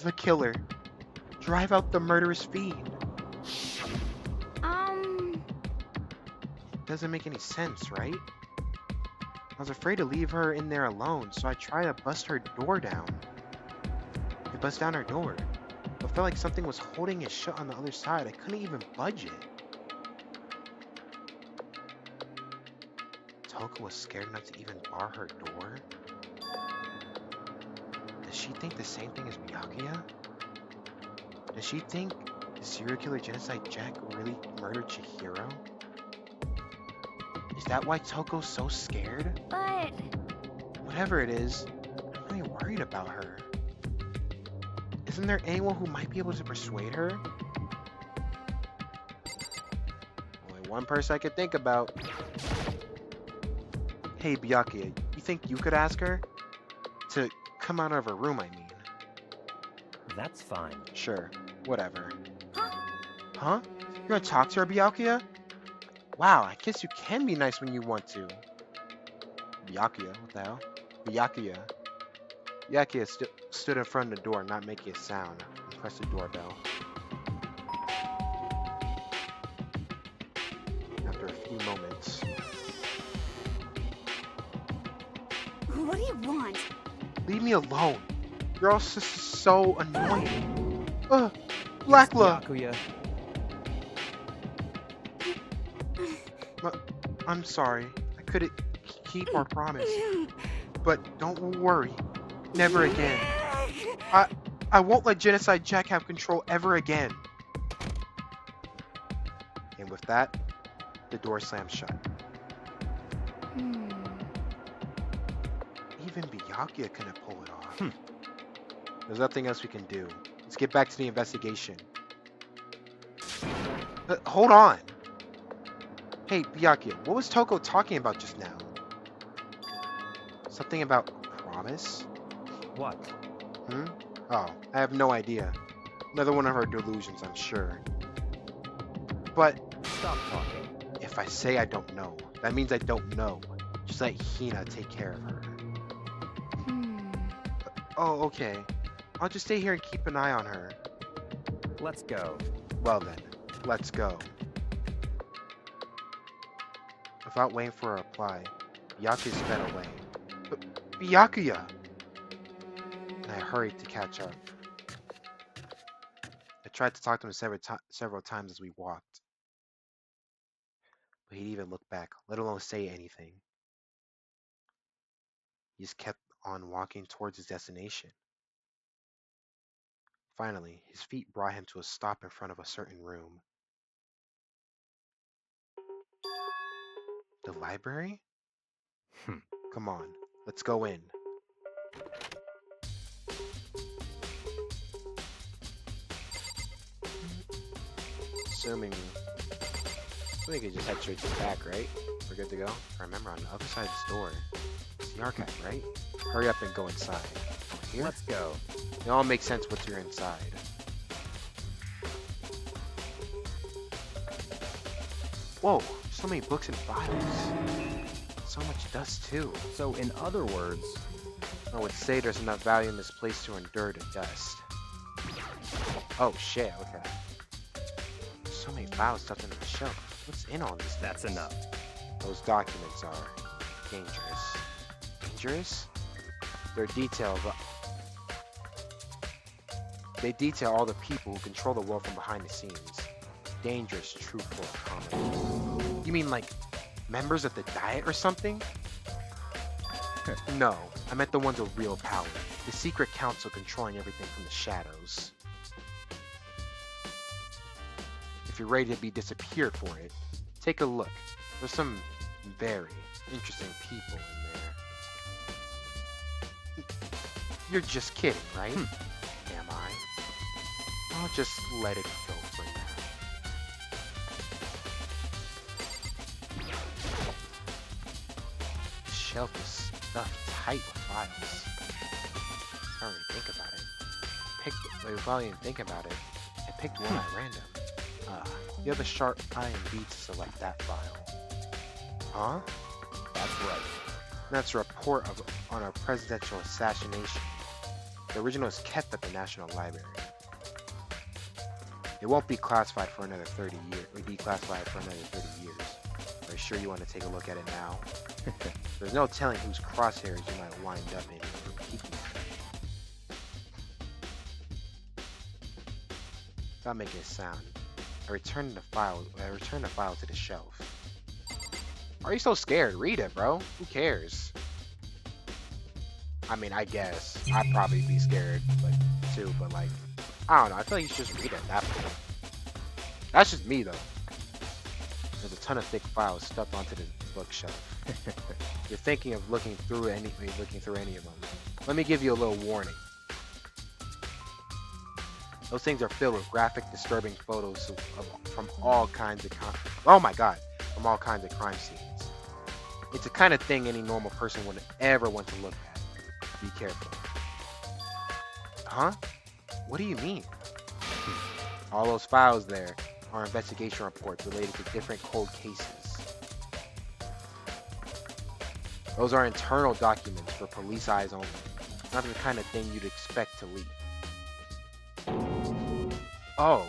the killer. Drive out the murderous fiend. Um, Doesn't make any sense, right? I was afraid to leave her in there alone, so I tried to bust her door down. I bust down her door. I felt like something was holding it shut on the other side. I couldn't even budge it. Toko was scared enough to even bar her door? Does she think the same thing as Byakuya? Does she think the serial killer Genocide Jack really murdered Chihiro? Is that why Toko's so scared? But Whatever it is, I'm really worried about her. Isn't there anyone who might be able to persuade her? Only one person I could think about. Hey Byakuya, you think you could ask her? To come out of her room, I mean. That's fine. Sure, whatever. Huh? You gonna talk to her, Byakuya? Wow, I guess you can be nice when you want to. Byakuya, what the hell? Byakuya. Byakuya stood in front of the door, not making a sound, and pressed the doorbell. After a few moments, what do you want? leave me alone. You're all so annoying. Yes, Blackla! Byakuya. I'm sorry. I couldn't keep our promise. But don't worry. Never again. I won't let Genocide Jack have control ever again. And with that, the door slammed shut. Even Byakuya couldn't pull it off. There's nothing else we can do. Let's get back to the investigation. Hold on. Hey, Byakuya, what was Toko talking about just now? Something about promise? What? Oh, I have no idea. Another one of her delusions, I'm sure. But Stop talking. if I say I don't know, that means I don't know. Just let Hina take care of her. Oh, okay. I'll just stay here and keep an eye on her. Let's go. Well then, let's go. Without waiting for a reply, Byakuya sped away. Byakuya! And I hurried to catch up. I tried to talk to him several times as we walked. But he didn't even look back, let alone say anything. He just kept on walking towards his destination. Finally, his feet brought him to a stop in front of a certain room. The library? Come on, let's go in. Assuming we could just head straight to the back, right? We're good to go? Remember, on the other side of this door, it's the archive, right? Hurry up and go inside. Here? Let's go. It all makes sense once you're inside. Whoa, so many books and files. So much dust too. So, in other words, I would say there's enough value in this place to endure the dust. Oh shit, okay. So many files stuffed into the shelf. What's in all these that's things? enough. Those documents are dangerous. Dangerous? They're detailed, but they detail all the people who control the world from behind the scenes. Dangerous, truthful, and common. You mean like members of the Diet or something? No, I meant the ones with real power. The secret council controlling everything from the shadows. If you're ready to be disappeared for it, take a look. There's some very interesting people in there. You're just kidding, right? Am I? I'll just let it go for now. The shelf is stuffed tight with files. I don't really think about it. Without even think about it, I picked one at random. You have a sharp eye and B to select that file. Huh? That's right. That's a report on a presidential assassination. The original is kept at the National Library. It won't be classified for another 30 years. Or declassified for another 30 years. Are you sure you want to take a look at it now? There's no telling whose crosshairs you might wind up in for peeking. Without making a sound, I returned the file to the shelf. Why are you so scared? Read it, bro. Who cares? I mean, I guess I'd probably be scared, but too. But like, I don't know. I feel like you should just read it at that point. That's just me, though. There's a ton of thick files stuffed onto the bookshelf. You're thinking of looking through any of them. Let me give you a little warning. Those things are filled with graphic, disturbing photos from all kinds of from all kinds of crime scenes. It's the kind of thing any normal person would ever want to look at. Be careful. Huh? What do you mean? All those files there are investigation reports related to different cold cases. Those are internal documents for police eyes only. Not the kind of thing you'd expect to leak. Oh.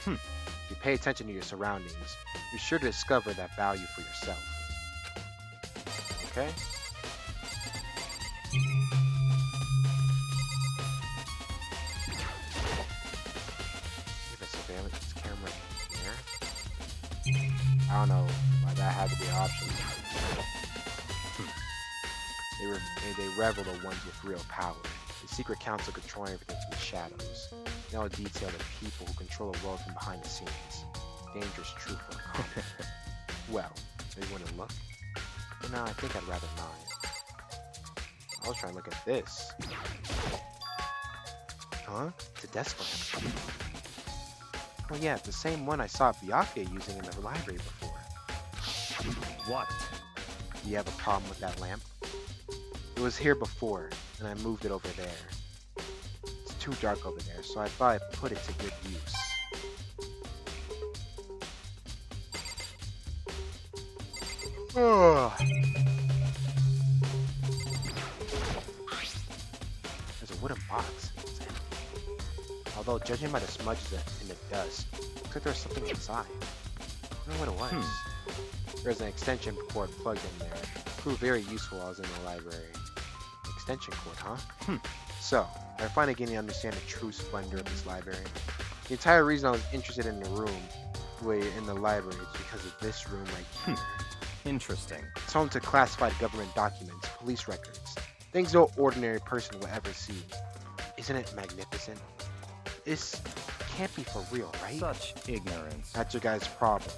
If you pay attention to your surroundings, you're sure to discover that value for yourself. Okay? Give a surveillance camera here. I don't know why that had to be an option. They revel the ones with real power. The secret council controlling everything from the shadows. They all detail the people who control the world from behind the scenes. Dangerous truth for a comment. Well, maybe you want to look? No, I think I'd rather not. I was trying to look at this. Huh? It's a desk lamp. Oh yeah, it's the same one I saw Byakuya using in the library before. What? Do you have a problem with that lamp? It was here before, and I moved it over there. It's too dark over there, so I thought I'd put it to good use. Ugh. There's a wooden box. It's empty. Although, judging by the smudges in the dust, looks like there's something inside. I don't know what it was. There's an extension cord plugged in there. It proved very useful while I was in the library. Extension cord, huh? So, I finally getting to understand the true splendor of this library. The entire reason I was interested in the library is because of this room right here. Interesting. It's home to classified government documents, police records, things no ordinary person will ever see. Isn't it magnificent? This can't be for real, right? Such ignorance. That's your guys' problem.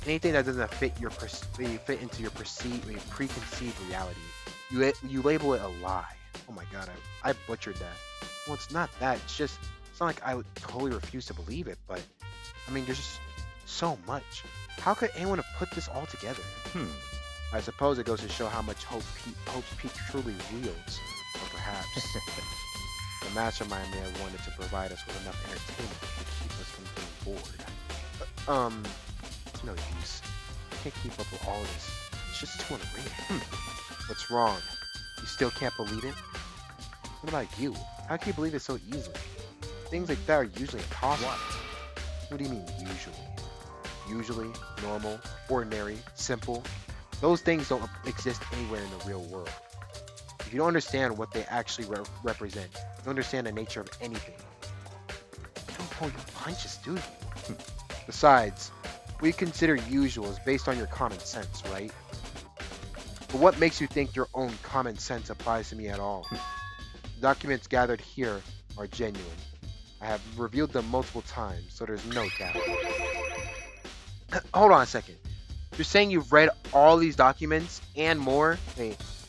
Anything that doesn't fit into your preconceived reality, you label it a lie. Oh my god, I butchered that. Well, it's not that. It's not like I would totally refuse to believe it, but I mean, there's just so much. How could anyone have put this all together? I suppose it goes to show how much hope Pete truly wields, or perhaps the mastermind may have wanted to provide us with enough entertainment to keep us from being bored. It's no use. I can't keep up with all this. It's just too unreal. What's wrong? You still can't believe it? What about you? How can you believe it so easily? Things like that are usually impossible. What do you mean, usually? Usually, normal, ordinary, simple. Those things don't exist anywhere in the real world. If you don't understand what they actually represent, you don't understand the nature of anything. You don't pull your punches, do you? Besides, we consider usuals based on your common sense, right? But what makes you think your own common sense applies to me at all? The documents gathered here are genuine. I have reviewed them multiple times, so there's no doubt. Hold on a second. You're saying you've read all these documents and more?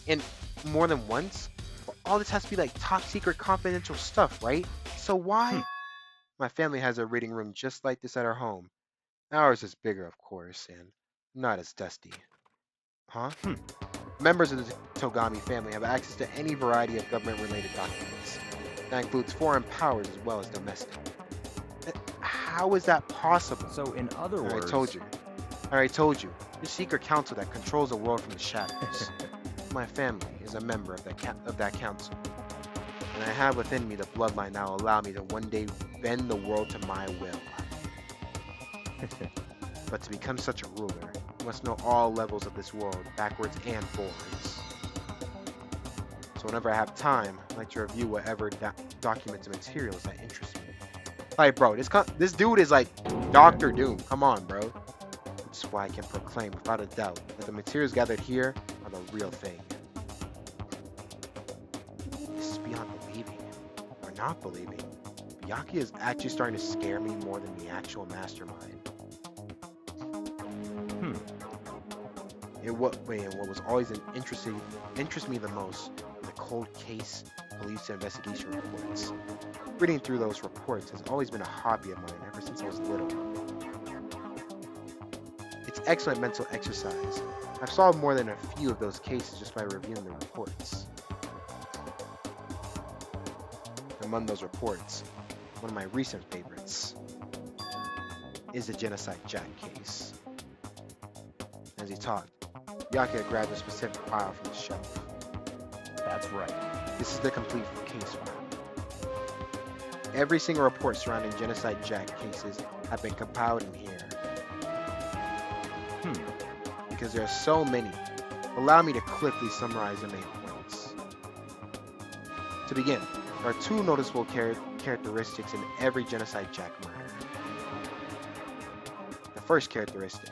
And more than once? Well, all this has to be like top secret confidential stuff, right? So why? My family has a reading room just like this at our home. Ours is bigger, of course, and not as dusty. Huh? Members of the Togami family have access to any variety of government-related documents. That includes foreign powers as well as domestic. How is that possible? So, in other words... I already told you. The secret council that controls the world from the shadows. My family is a member of that council. And I have within me the bloodline that will allow me to one day bend the world to my will. But to become such a ruler, you must know all levels of this world, backwards and forwards. So whenever I have time, I like to review whatever documents and materials that interest me. Like, bro, this dude is like Doctor Doom. Come on, bro. Which is why I can proclaim without a doubt that the materials gathered here are the real thing. This is beyond believing, or not believing. Byakuya is actually starting to scare me more than the actual mastermind. What was always interest me the most were the cold case police investigation reports. Reading through those reports has always been a hobby of mine ever since I was little. It's excellent mental exercise. I've solved more than a few of those cases just by reviewing the reports. Among those reports, one of my recent favorites is the Genocide Jack case. As he talked, Byakuya grabbed a specific file from the shelf. That's right. This is the complete case file. Every single report surrounding Genocide Jack cases have been compiled in here. Because there are so many, allow me to quickly summarize the main points. To begin, there are two noticeable characteristics in every Genocide Jack murder. The first characteristic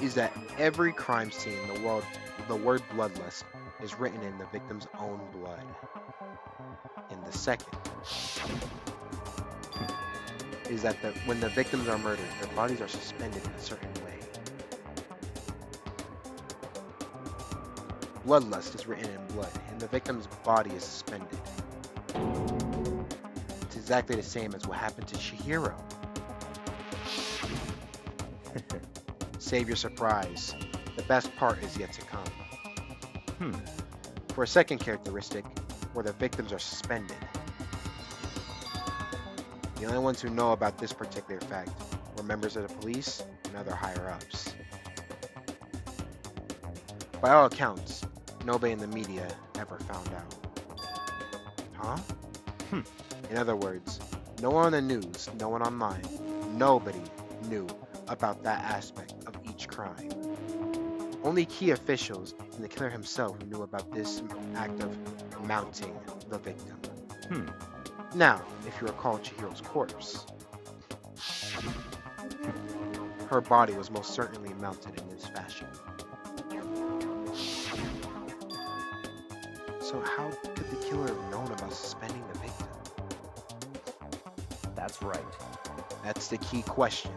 is that every crime scene in the word bloodlust is written in the victim's own blood. And the second is that when the victims are murdered, their bodies are suspended in a certain way. Bloodlust is written in blood, and the victim's body is suspended. It's exactly the same as what happened to Chihiro. Save your surprise. The best part is yet to come. For a second characteristic, where the victims are suspended. The only ones who know about this particular fact were members of the police and other higher-ups. By all accounts, nobody in the media ever found out. In other words, no one on the news, no one online, nobody knew about that aspect of each crime. Only key officials and the killer himself knew about this act of mounting the victim. Now, if you recall Chihiro's corpse, her body was most certainly mounted in this fashion. So how could the killer have known about suspending the victim? That's right. That's the key question.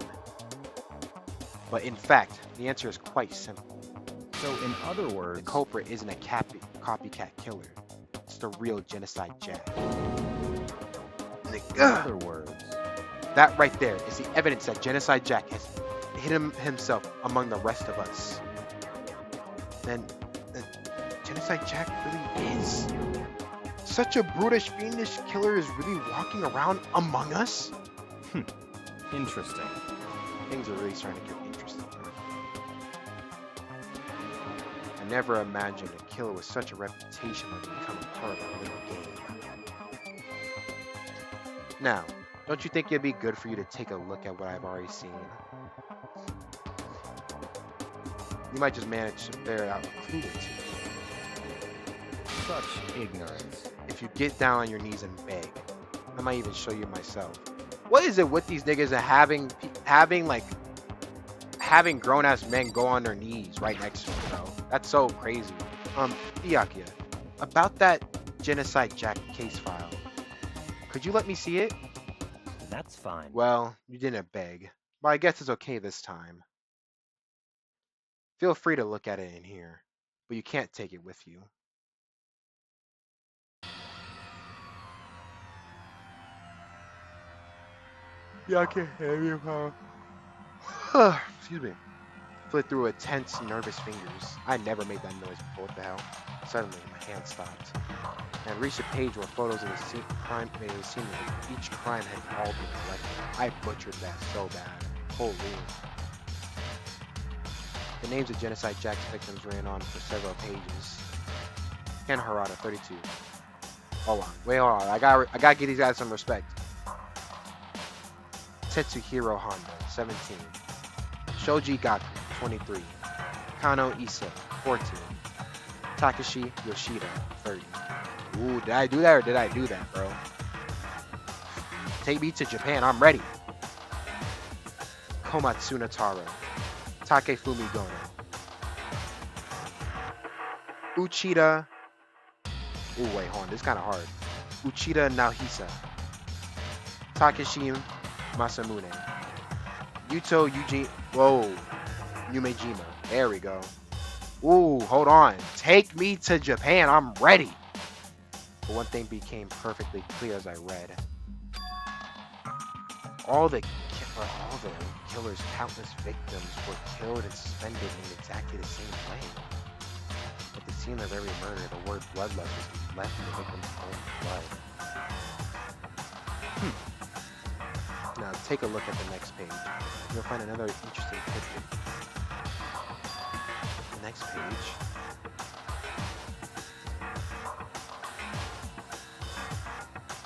But in fact, the answer is quite simple. So in other words... The culprit isn't a copycat killer. It's the real Genocide Jack. In other words... That right there is the evidence that Genocide Jack has hidden himself among the rest of us. Then, Genocide Jack really is. Such a brutish, fiendish killer is really walking around among us? Interesting. Things are really starting to get interesting. I never imagined a killer with such a reputation would become a part of a little game. Now, don't you think it'd be good for you to take a look at what I've already seen? You might just manage to ferret out a clue or two. Such ignorance. If you get down on your knees and beg, I might even show you myself. What is it with these niggas and having grown-ass men go on their knees right next to them, bro? That's so crazy. Byakuya, about that Genocide Jack case file, could you let me see it? That's fine. Well, you didn't beg, but I guess it's okay this time. Feel free to look at it in here, but you can't take it with you. Yeah, I can't hear you, huh? Excuse me. Flit through with tense, nervous fingers. I never made that noise before. What the hell? Suddenly, my hand stopped. And reached a page where photos of the crime made it seem like each crime had all been collected. I butchered that so bad. Holy. The names of Genocide Jack's victims ran on for several pages. Ken Harada, 32. Hold on. Wait, hold on. I gotta give these guys some respect. Tetsuhiro Honda, 17. Shoji Gaku, 23. Kano Issa, 14. Takashi Yoshida, 30. Ooh, did I do that or did I do that, bro? Take me to Japan, I'm ready. Komatsuna Taro, Takefumi Gono. Uchida. Ooh, wait, hold on, this is kind of hard. Uchida Naohisa, Takeshi Masamune, Yuto Yuji. Whoa, Yumejima. There we go. Ooh, hold on. Take me to Japan. I'm ready. But one thing became perfectly clear as I read. All the killer's countless victims were killed and suspended in exactly the same way. At the scene of every murder, the word bloodlust was left in the victim's own blood. Now take a look at the next page. You'll find another interesting tidbit. The next page.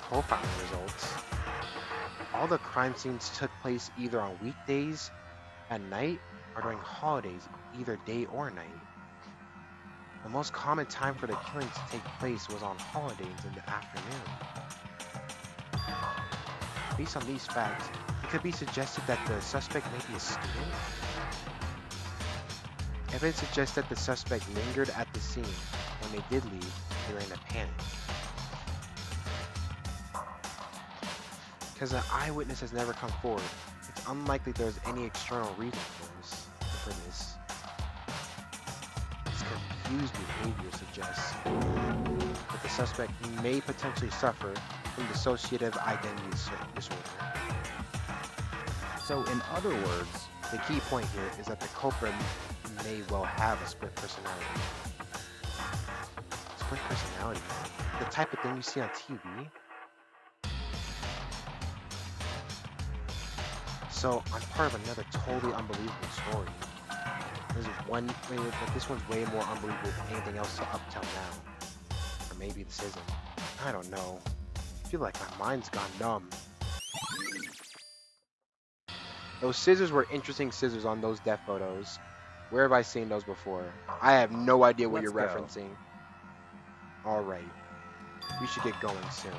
Profiling results. All the crime scenes took place either on weekdays, at night, or during holidays, either day or night. The most common time for the killing to take place was on holidays in the afternoon. Based on these facts, it could be suggested that the suspect may be a student. Evidence suggests that the suspect lingered at the scene. When they did leave, they were in a panic. Because an eyewitness has never come forward, it's unlikely there's any external reason for this. This confused behavior suggests that the suspect may potentially suffer from dissociative identity disorder. So, in other words, the key point here is that the culprit may well have a split personality. Split personality? The type of thing you see on TV? So, I'm part of another totally unbelievable story. But this one's way more unbelievable than anything else up till now. Or maybe this isn't. I don't know. I feel like my mind's gone numb. Those scissors were interesting scissors on those death photos. Where have I seen those before? I have no idea what you're referencing. Alright. We should get going soon.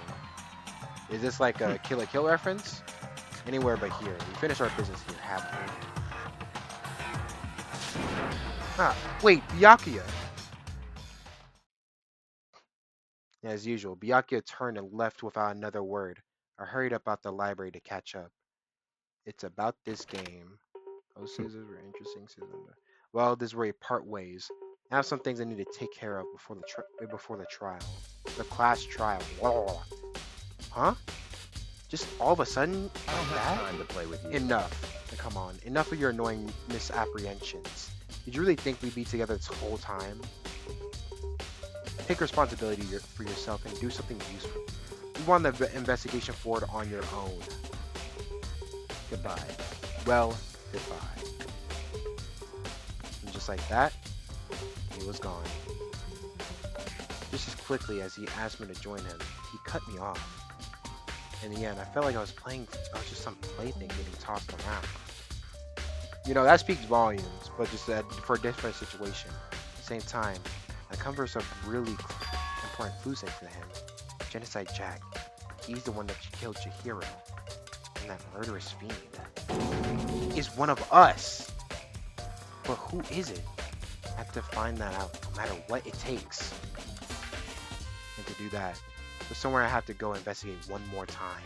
Is this like a Kill la Kill reference? Anywhere but here. We finished our business here, haven't we? Ah, wait, Byakuya! As usual, Byakuya turned and left without another word. I hurried up out the library to catch up. It's about this game. Those scissors were interesting. Well, this is where we part ways. I have some things I need to take care of before the trial. The class trial. Huh? Just all of a sudden, I don't like have that? time to play with you. Enough. Come on. Enough of your annoying misapprehensions. Did you really think we'd be together this whole time? Take responsibility for yourself and do something useful. Move on the investigation forward on your own. Goodbye. Well, goodbye. And just like that, he was gone. Just as quickly as he asked me to join him, he cut me off. In the end, I felt like I was just some plaything getting tossed around. You know, that speaks volumes, but just for a different situation. At the same time, I come for some really important clues into him. Genocide Jack. He's the one that killed Chihiro. And that murderous fiend is one of us. But who is it? I have to find that out, no matter what it takes. And to do that, there's somewhere I have to go investigate one more time.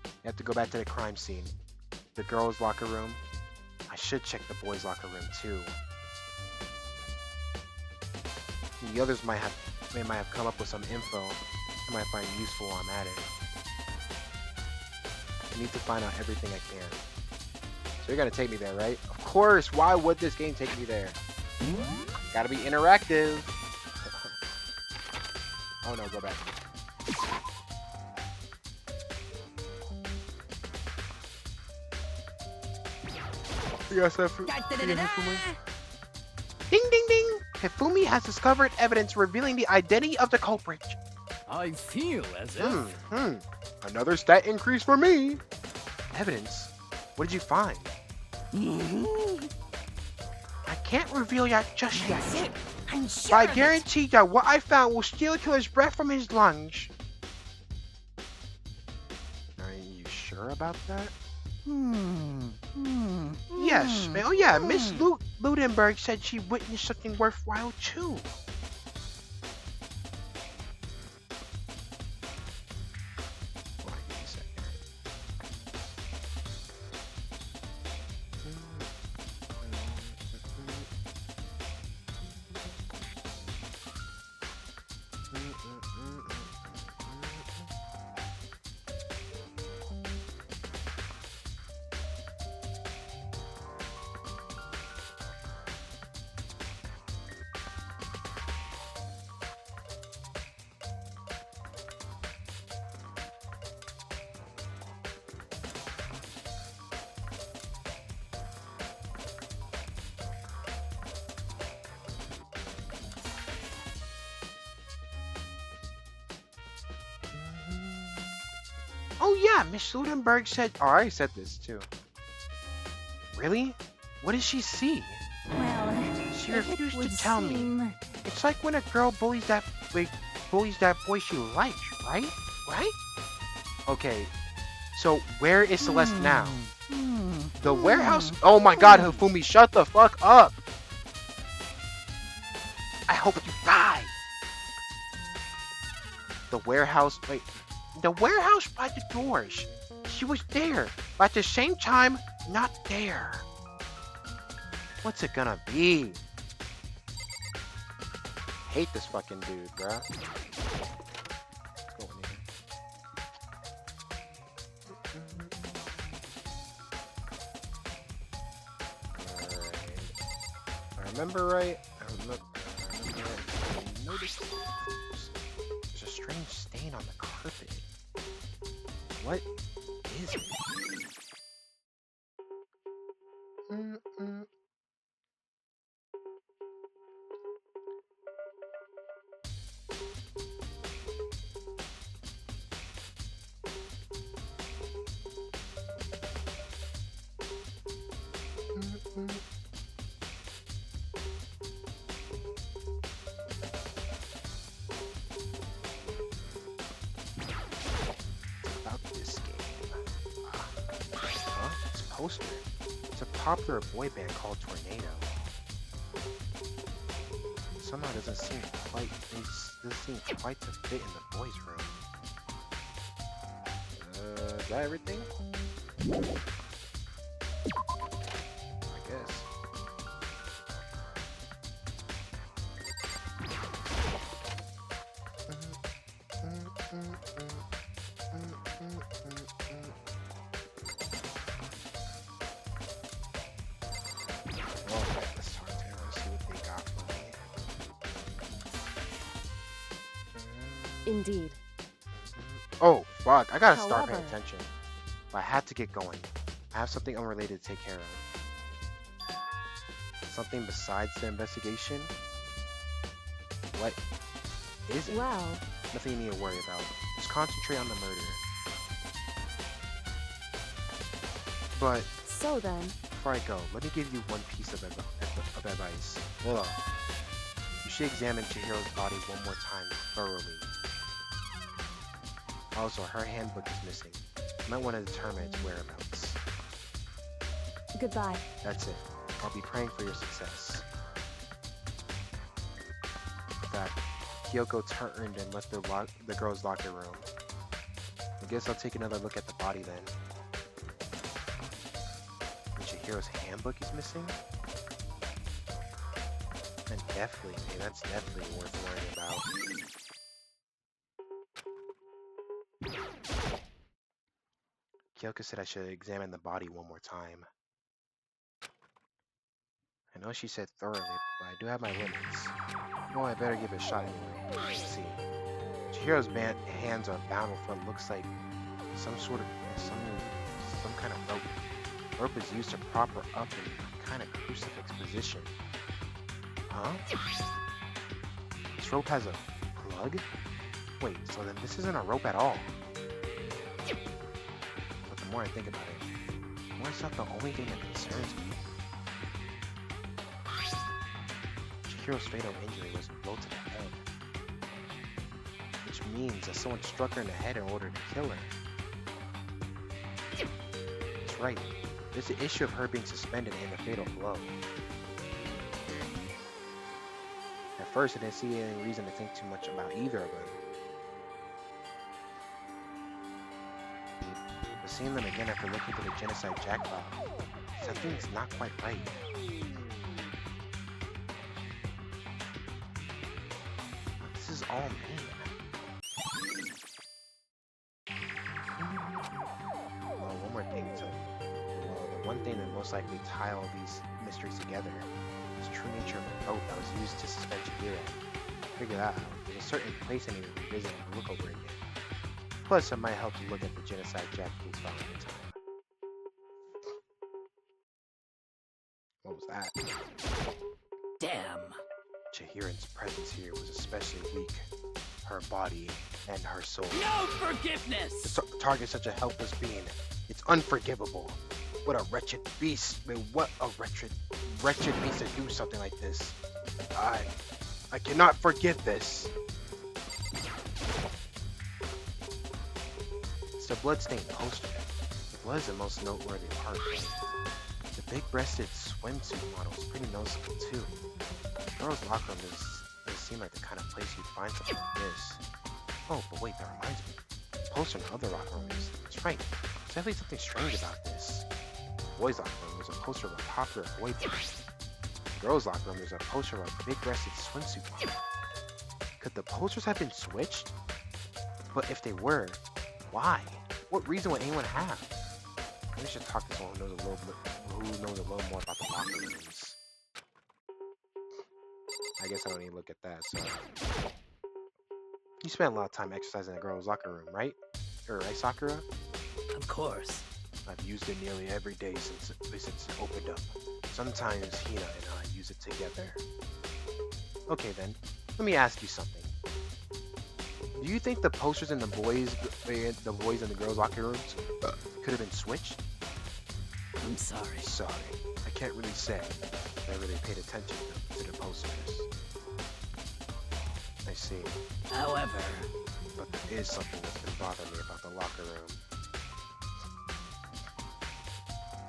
You have to go back to the crime scene. The girls' locker room. I should check the boys' locker room too. And the others might have come up with some info I might find useful while I'm at it. I need to find out everything I can. So you're gonna take me there, right? Of course! Why would this game take me there? Gotta be interactive! Oh no, go back. Yes, Ding ding ding! Hifumi has discovered evidence revealing the identity of the culprit. I feel as if... Another stat increase for me. Evidence? What did you find? Mm-hmm. I can't reveal that just yet. That's it. I'm sure But I of it. guarantee that what I found will steal the killer's breath from his lungs. Are you sure about that? Yes, man. Oh yeah, Miss Ludenberg said she witnessed something worthwhile too. Hold on, give me a second. Oh yeah, Miss Ludenberg said. Oh, I already said this too. Really? What did she see? Well, She it refused would to tell me. seem- It's like when a girl bullies that boy she likes, right? Right? Okay. So where is Celeste now? The warehouse? Oh my God, Hifumi, shut the fuck up! I hope you die. The warehouse. Wait. The warehouse by the doors. She was there, but at the same time, not there. What's it gonna be? Hate this fucking dude, bruh. Let's go in here. Alright. If I remember right. I noticed there's a strange stain on the carpet. What is it? About this game. Huh? This poster. It's a popular boy band called Tornado. Somehow doesn't seem quite to fit in the boys' room. Is that everything? I guess. Alright, let's talk to her and see what they got for me. Indeed. Oh, fuck. I gotta start paying However- attention. But I had to get going. I have something unrelated to take care of. Something besides the investigation? What is it? Well, Nothing you need to worry about. Just concentrate on the murder. But so then, before I go, let me give you one piece of advice. Hold on. You should examine Chihiro's body one more time, thoroughly. Also, her handbook is missing. You might want to determine its whereabouts. goodbye. That's it. I'll be praying for your success. In fact, Kyoko turned and left the girls' locker room. I guess I'll take another look at the body then. And Chihiro's handbook is missing? And definitely, hey, that's definitely worth worrying about. Kyoko said I should examine the body one more time. I know she said thoroughly, but I do have my limits. Oh, I better give it a shot anyway. Let's see. Chihiro's hands are bound with what looks like some kind of rope. Rope is used to prop her up in kind of crucifix position. Huh? This rope has a plug? Wait, so then this isn't a rope at all. But the more I think about it, It's not the only thing that concerns me. Chihiro's fatal injury was a blow to the head, which means that someone struck her in the head in order to kill her. That's right. There's the issue of her being suspended and the fatal blow. At first, I didn't see any reason to think too much about either of them. But seeing them again after looking for the genocide jackpot, something's not quite right. What does this all mean? Well, one more thing the one thing that most likely tie all these mysteries together is the true nature of the boat that was used to suspend Chihiro. Figure that out. There's a certain place I need to revisit and look over again. Plus, it might help to look at the genocide jack case file in time. What was that? Damn. Chihiro's presence here was especially weak. Her body and her soul. No forgiveness! To target such a helpless being, it's unforgivable. What a wretched beast! I mean, what a wretched beast to do something like this. I cannot forget this. It's the bloodstained poster. The blood is the most noteworthy part. The big-breasted swimsuit model is pretty noticeable too. The girls' locker room doesn't seem like the kind of place you'd find something like this. Oh, but wait, that reminds me. The poster in the other locker rooms. That's right. There's definitely something strange about this. The boys' locker room, there's a poster of a popular boy band. The girls' locker room, there's a poster of a big-breasted swimsuit model. Could the posters have been switched? But if they were, why? What reason would anyone have? We should talk to someone who knows a little more about the locker rooms. I guess I don't need to look at that, so... You spent a lot of time exercising in the girls' locker room, right? Right, Sakura? Of course. I've used it nearly every day since it opened up. Sometimes Hina and I use it together. Okay then, let me ask you something. Do you think the posters in the boys and the girls' locker rooms could have been switched? I'm sorry. Sorry, I can't really say. I really paid attention to the posters. I see. However, But there is something that's been bothering me about the locker room.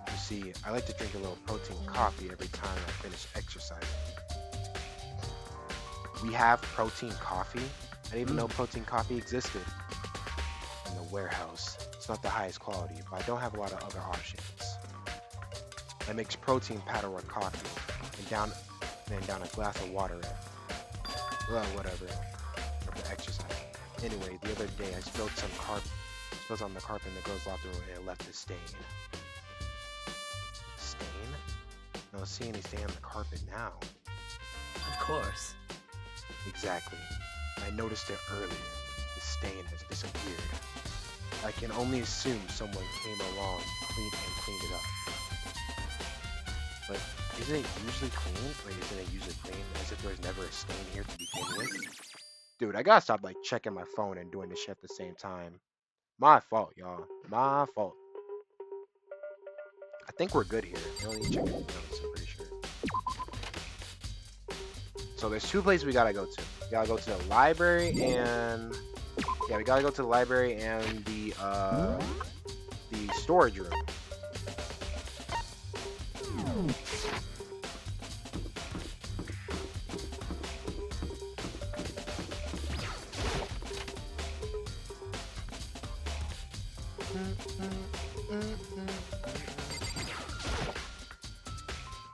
You see, I like to drink a little protein coffee every time I finish exercising. We have protein coffee? I didn't even know protein coffee existed. In the warehouse. It's not the highest quality, but I don't have a lot of other options. I mix protein powder with coffee, and down a glass of water in. Well, whatever. For exercise. Anyway, the other day I spilled on the carpet in the girls' locker room and it left a stain. Stain? I don't see any stain on the carpet now. of course. Exactly. I noticed it earlier. The stain has disappeared. I can only assume someone came along and cleaned it up. But isn't it usually clean? Or isn't it usually clean as if there was never a stain here to begin with? Dude, I gotta stop like checking my phone and doing this shit at the same time. My fault, y'all. My fault. I think we're good here. We only need to check anything else, I'm pretty sure. So there's two places we gotta go to. We gotta go to the library and... Yeah, we gotta go to the library and the storage room.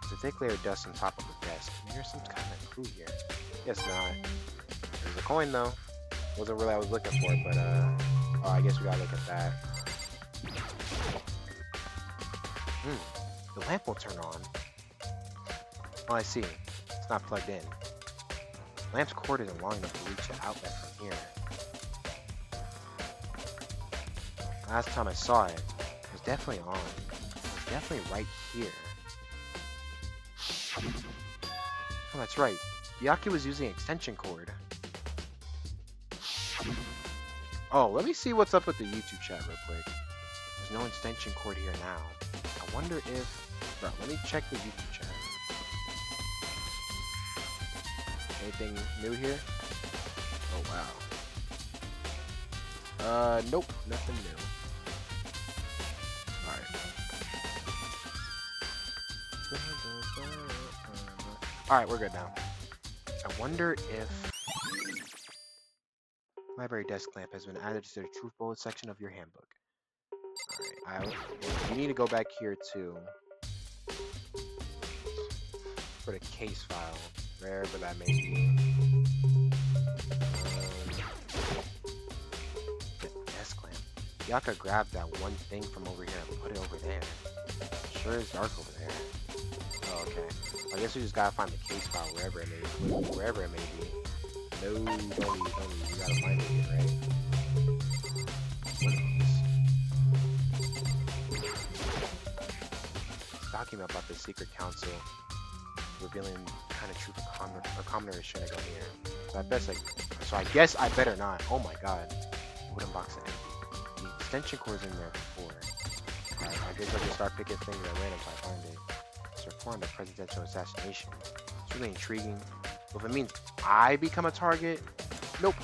There's a thick layer of dust on top of the desk. Maybe there's some kind of clue here. Guess not. There's a coin though. Wasn't really what I was looking for, but oh, I guess we gotta look at that. The lamp will turn on. Oh, I see. It's not plugged in. The lamp's cord isn't long enough to reach the outlet from here. Last time I saw it, it was definitely on. It was definitely right here. Oh, that's right. Byakuya was using an extension cord. Oh, let me see what's up with the YouTube chat real quick. There's no extension cord here now. I I wonder if... Bro, let me check the YouTube chat. Anything new here? Oh, wow. Nope. Nothing new. Alright, we're good now. I wonder if library desk lamp has been added to the truth bullet section of your handbook. Alright, you need to go back here too for the case file, wherever that may be. The desk lamp. Y'all could grab that one thing from over here and put it over there. Sure is dark over there. Oh, okay. I guess we just gotta find the case file wherever it may be. No, don't leave. You gotta find it here, right? What is this? Document about the secret council revealing kind of truth a commoner shouldn't go near. So I guess I better not. Oh my god. Wooden box empty. The extension cord's in there before. Alright, I guess I'll just start picking things at random so I find it. It's a report on the presidential assassination. It's really intriguing. But if it means I become a target, nope.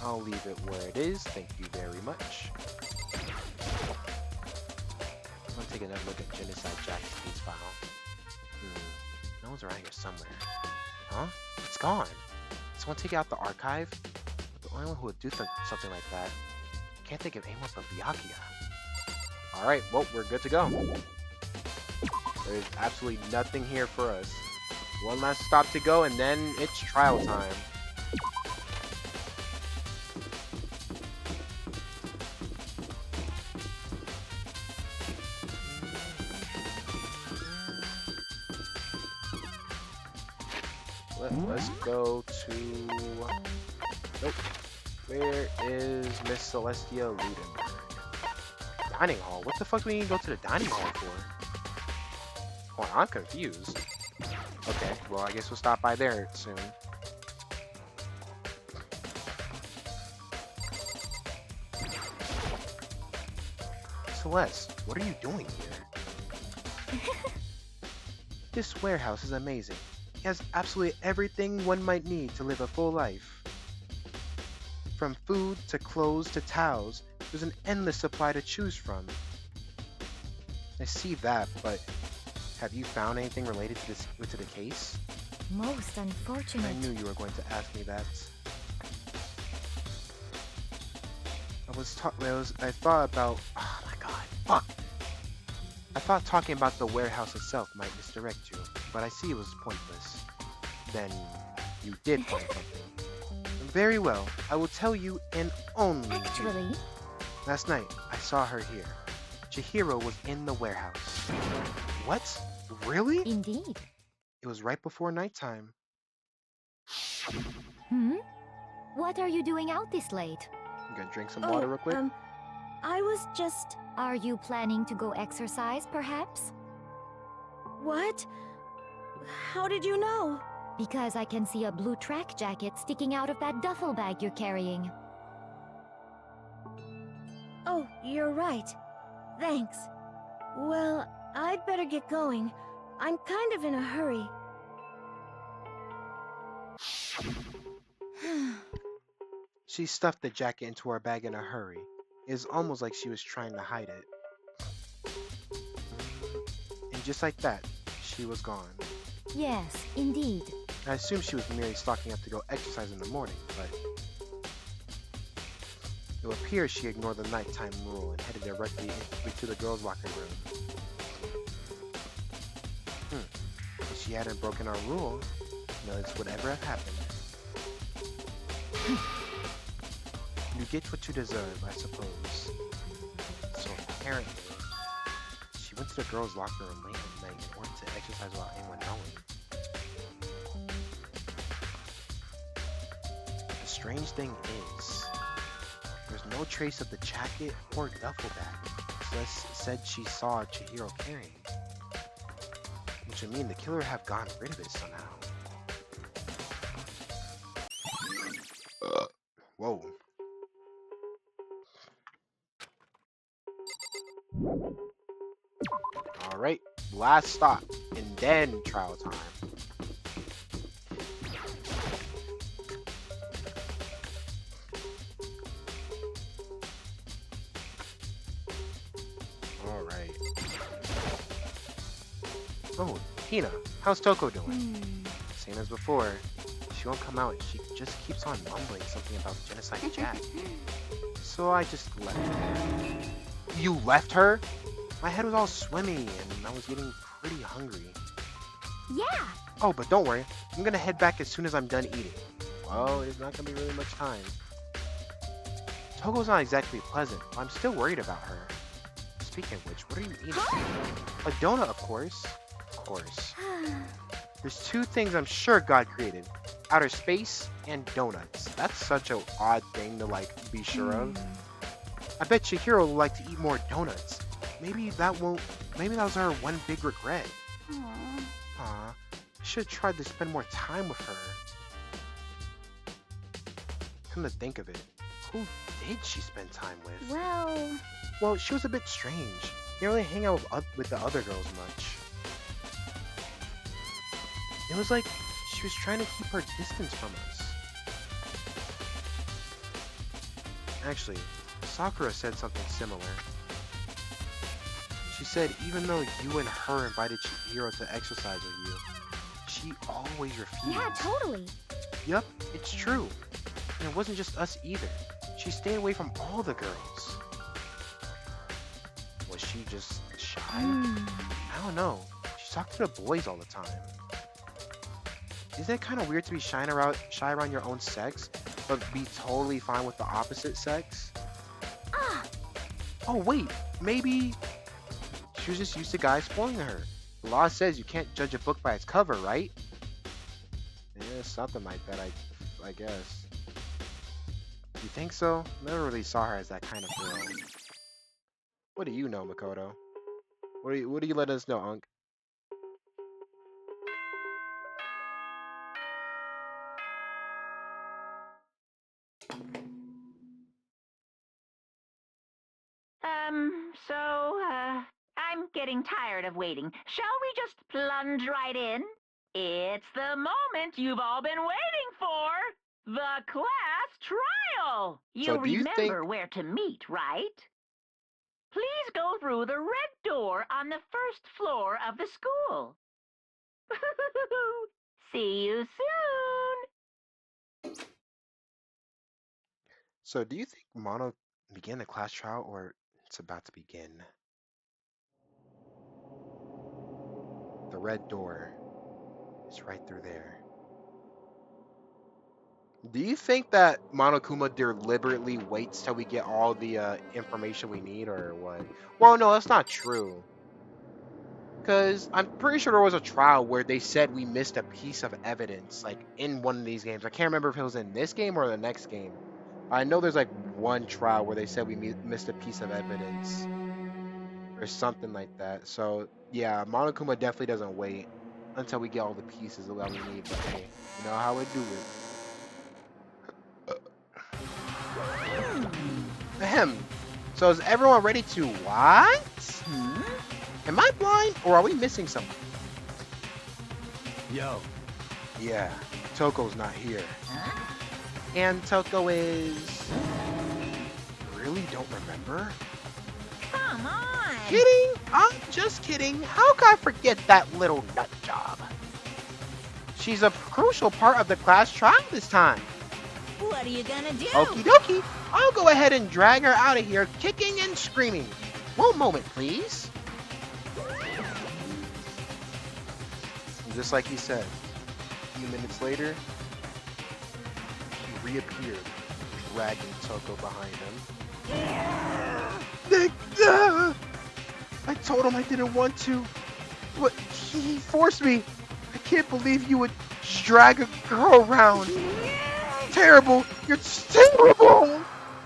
I'll leave it where it is. Thank you very much. I'm gonna take another look at Genocide Jack's case file. No one's around here somewhere. Huh? It's gone. Someone take out the archive? The only one who would do something like that. Can't think of anyone but Byakuya. Alright, well, we're good to go. There's absolutely nothing here for us. One last stop to go, and then it's trial time. Let's go to... Nope. Where is Miss Celestia Ludenberg? Dining hall? What the fuck do we need to go to the dining hall for? Oh, I'm confused. Okay, well, I guess we'll stop by there soon. Celeste, what are you doing here? This warehouse is amazing. It has absolutely everything one might need to live a full life. From food to clothes to towels, there's an endless supply to choose from. I see that, but have you found anything related to the case? Most unfortunate. I knew you were going to ask me that. I thought about... Oh my god, fuck! I thought talking about the warehouse itself might misdirect you, but I see it was pointless. Then, you did find something. Very well, I will tell you in only... Actually... Last night, I saw her here. Chihiro was in the warehouse. What? Really? Indeed. It was right before nighttime. What are you doing out this late? You gonna drink some water real quick? I was just... Are you planning to go exercise, perhaps? What? How did you know? Because I can see a blue track jacket sticking out of that duffel bag you're carrying. Oh, you're right. Thanks. Well, I'd better get going. I'm kind of in a hurry. She stuffed the jacket into her bag in a hurry. It was almost like she was trying to hide it. And just like that, she was gone. Yes, indeed. I assumed she was merely stocking up to go exercise in the morning, but... It appears she ignored the nighttime rule and headed directly to the girls' locker room. If she hadn't broken our rule, none of this would ever have happened. You get what you deserve, I suppose. So apparently, she went to the girls' locker room late at night in order to exercise without anyone knowing. The strange thing is, there's no trace of the jacket or duffel bag Celeste said she saw Chihiro carrying. Which would mean the killer have gotten rid of it somehow. Whoa. Alright. last stop, and then trial time. Alright. Oh, Tina, how's Toko doing? Same as before. She won't come out and she just keeps on mumbling something about Genocide Jack. So I just left her. You left her? My head was all swimmy and I was getting pretty hungry. Yeah. Oh, but don't worry. I'm gonna head back as soon as I'm done eating. Well, it's not gonna be really much time. Togo's not exactly pleasant, but I'm still worried about her. Speaking of which, what are you eating? A donut, of course. Of course. There's two things I'm sure God created. Outer space and donuts. That's such an odd thing to, like, be sure of. I bet Chihiro will like to eat more donuts. Maybe that was our one big regret. Aw, I should have tried to spend more time with her. Come to think of it, who did she spend time with? Well, she was a bit strange. Didn't really hang out with the other girls much. It was like she was trying to keep her distance from us. Actually, Sakura said something similar. She said even though you and her invited Chihiro to exercise with you, she always refused. Yeah, totally. Yup, it's true. And it wasn't just us either. She stayed away from all the girls. Was she just shy? I don't know. She talked to the boys all the time. Isn't it kind of weird to be shy around your own sex, but be totally fine with the opposite sex? Oh wait, maybe she was just used to guys spoiling her. The law says you can't judge a book by its cover, right? Yeah, something like that, I guess. You think so? Never really saw her as that kind of girl. What do you know, Makoto? What do you let us know, Unc? I'm getting tired of waiting. Shall we just plunge right in? It's the moment you've all been waiting for! The class trial! You So do you think remember where to meet, right? Please go through the red door on the first floor of the school. See you soon! So do you think Mono began the class trial or it's about to begin? The red door is right through there. Do you think that Monokuma deliberately waits till we get all the information we need or what? Well, no, that's not true. Because I'm pretty sure there was a trial where they said we missed a piece of evidence, like, in one of these games. I can't remember if it was in this game or the next game. I know there's, like, one trial where they said we missed a piece of evidence. Or something like that. So, yeah, Monokuma definitely doesn't wait until we get all the pieces that we need. But hey, you know how I do it. Ahem. So is everyone ready to what? Am I blind or are we missing something? Yo. Yeah, Toko's not here. And Toko is... Really don't remember? Come on. Kidding? I'm just kidding. How could I forget that little nut job? She's a crucial part of the class trial this time. What are you gonna do? Okie dokie. I'll go ahead and drag her out of here, kicking and screaming. One moment, please. And just like he said, a few minutes later, he reappeared, dragging Toko behind him. I told him I didn't want to, but he forced me. I can't believe you would drag a girl around. Terrible! You're terrible!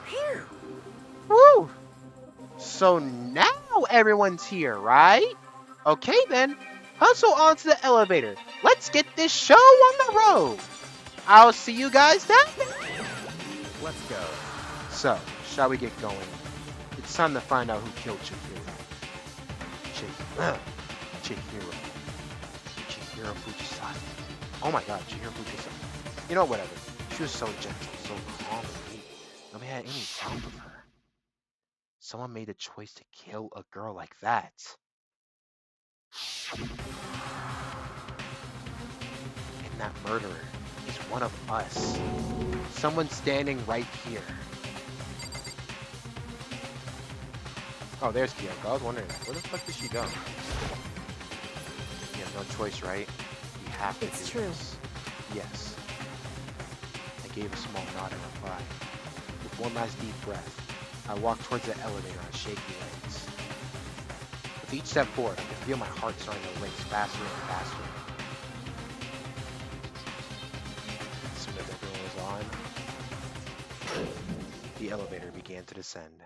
Here. Woo! So now everyone's here, right? Okay then, hustle onto the elevator. Let's get this show on the road. I'll see you guys down there. Let's go. So, shall we get going? It's time to find out who killed Chihiro. Chihiro. Chihiro Fujisaki. Oh my god, Chihiro Fujisaki. You know, whatever. She was so gentle, so calm and neat. Nobody had any problem with her. Someone made a choice to kill a girl like that. And that murderer is one of us. Someone standing right here. Oh, there's Kyoko. I was wondering, where the fuck did she go? You have no choice, right? You have to do It's true. this. Yes. I gave a small nod in reply. With one last deep breath, I walked towards the elevator on shaky legs. With each step forward, I could feel my heart starting to race faster and faster. As soon as everyone was on, the elevator began to descend.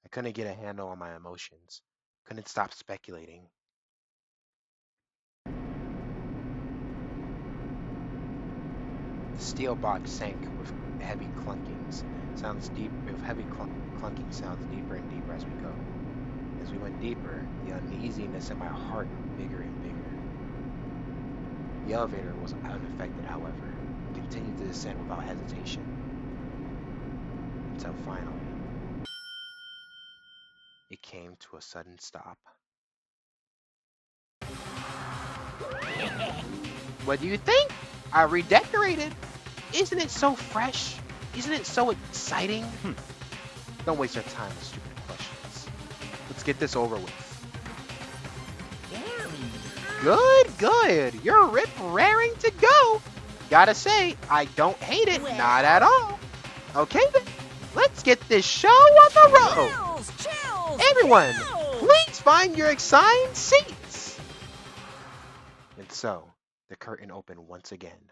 I couldn't get a handle on my emotions. Couldn't stop speculating. The steel box sank with heavy clunkings. Clunking sounds deeper and deeper as we go. As we went deeper, the uneasiness in my heart grew bigger and bigger. The elevator was unaffected, however. It continued to descend without hesitation. Until finally, it came to a sudden stop. What do you think? I redecorated. Isn't it so fresh? Isn't it so exciting? Don't waste your time with stupid questions. Let's get this over with. Good, good. You're rip-raring to go. Gotta say, I don't hate it. Not at all. Okay then. Let's get this show on the road. Chills! Everyone, Chills! please find your assigned seats. And so, the curtain opened once again.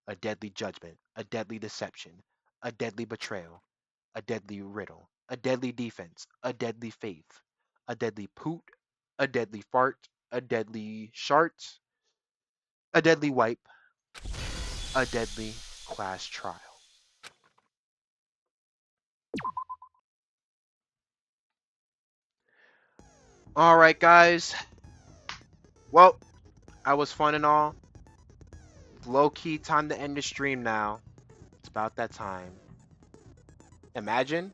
A deadly judgment, a deadly deception, a deadly betrayal, a deadly riddle, a deadly defense, a deadly faith, a deadly poot, a deadly fart, a deadly shart, a deadly wipe, a deadly class trial. Alright guys, well, I was fun and all. Low-key time to end the stream now. It's about that time. Imagine.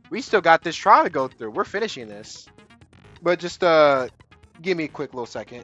We still got this trial to go through. We're finishing this. But just give me a quick little second.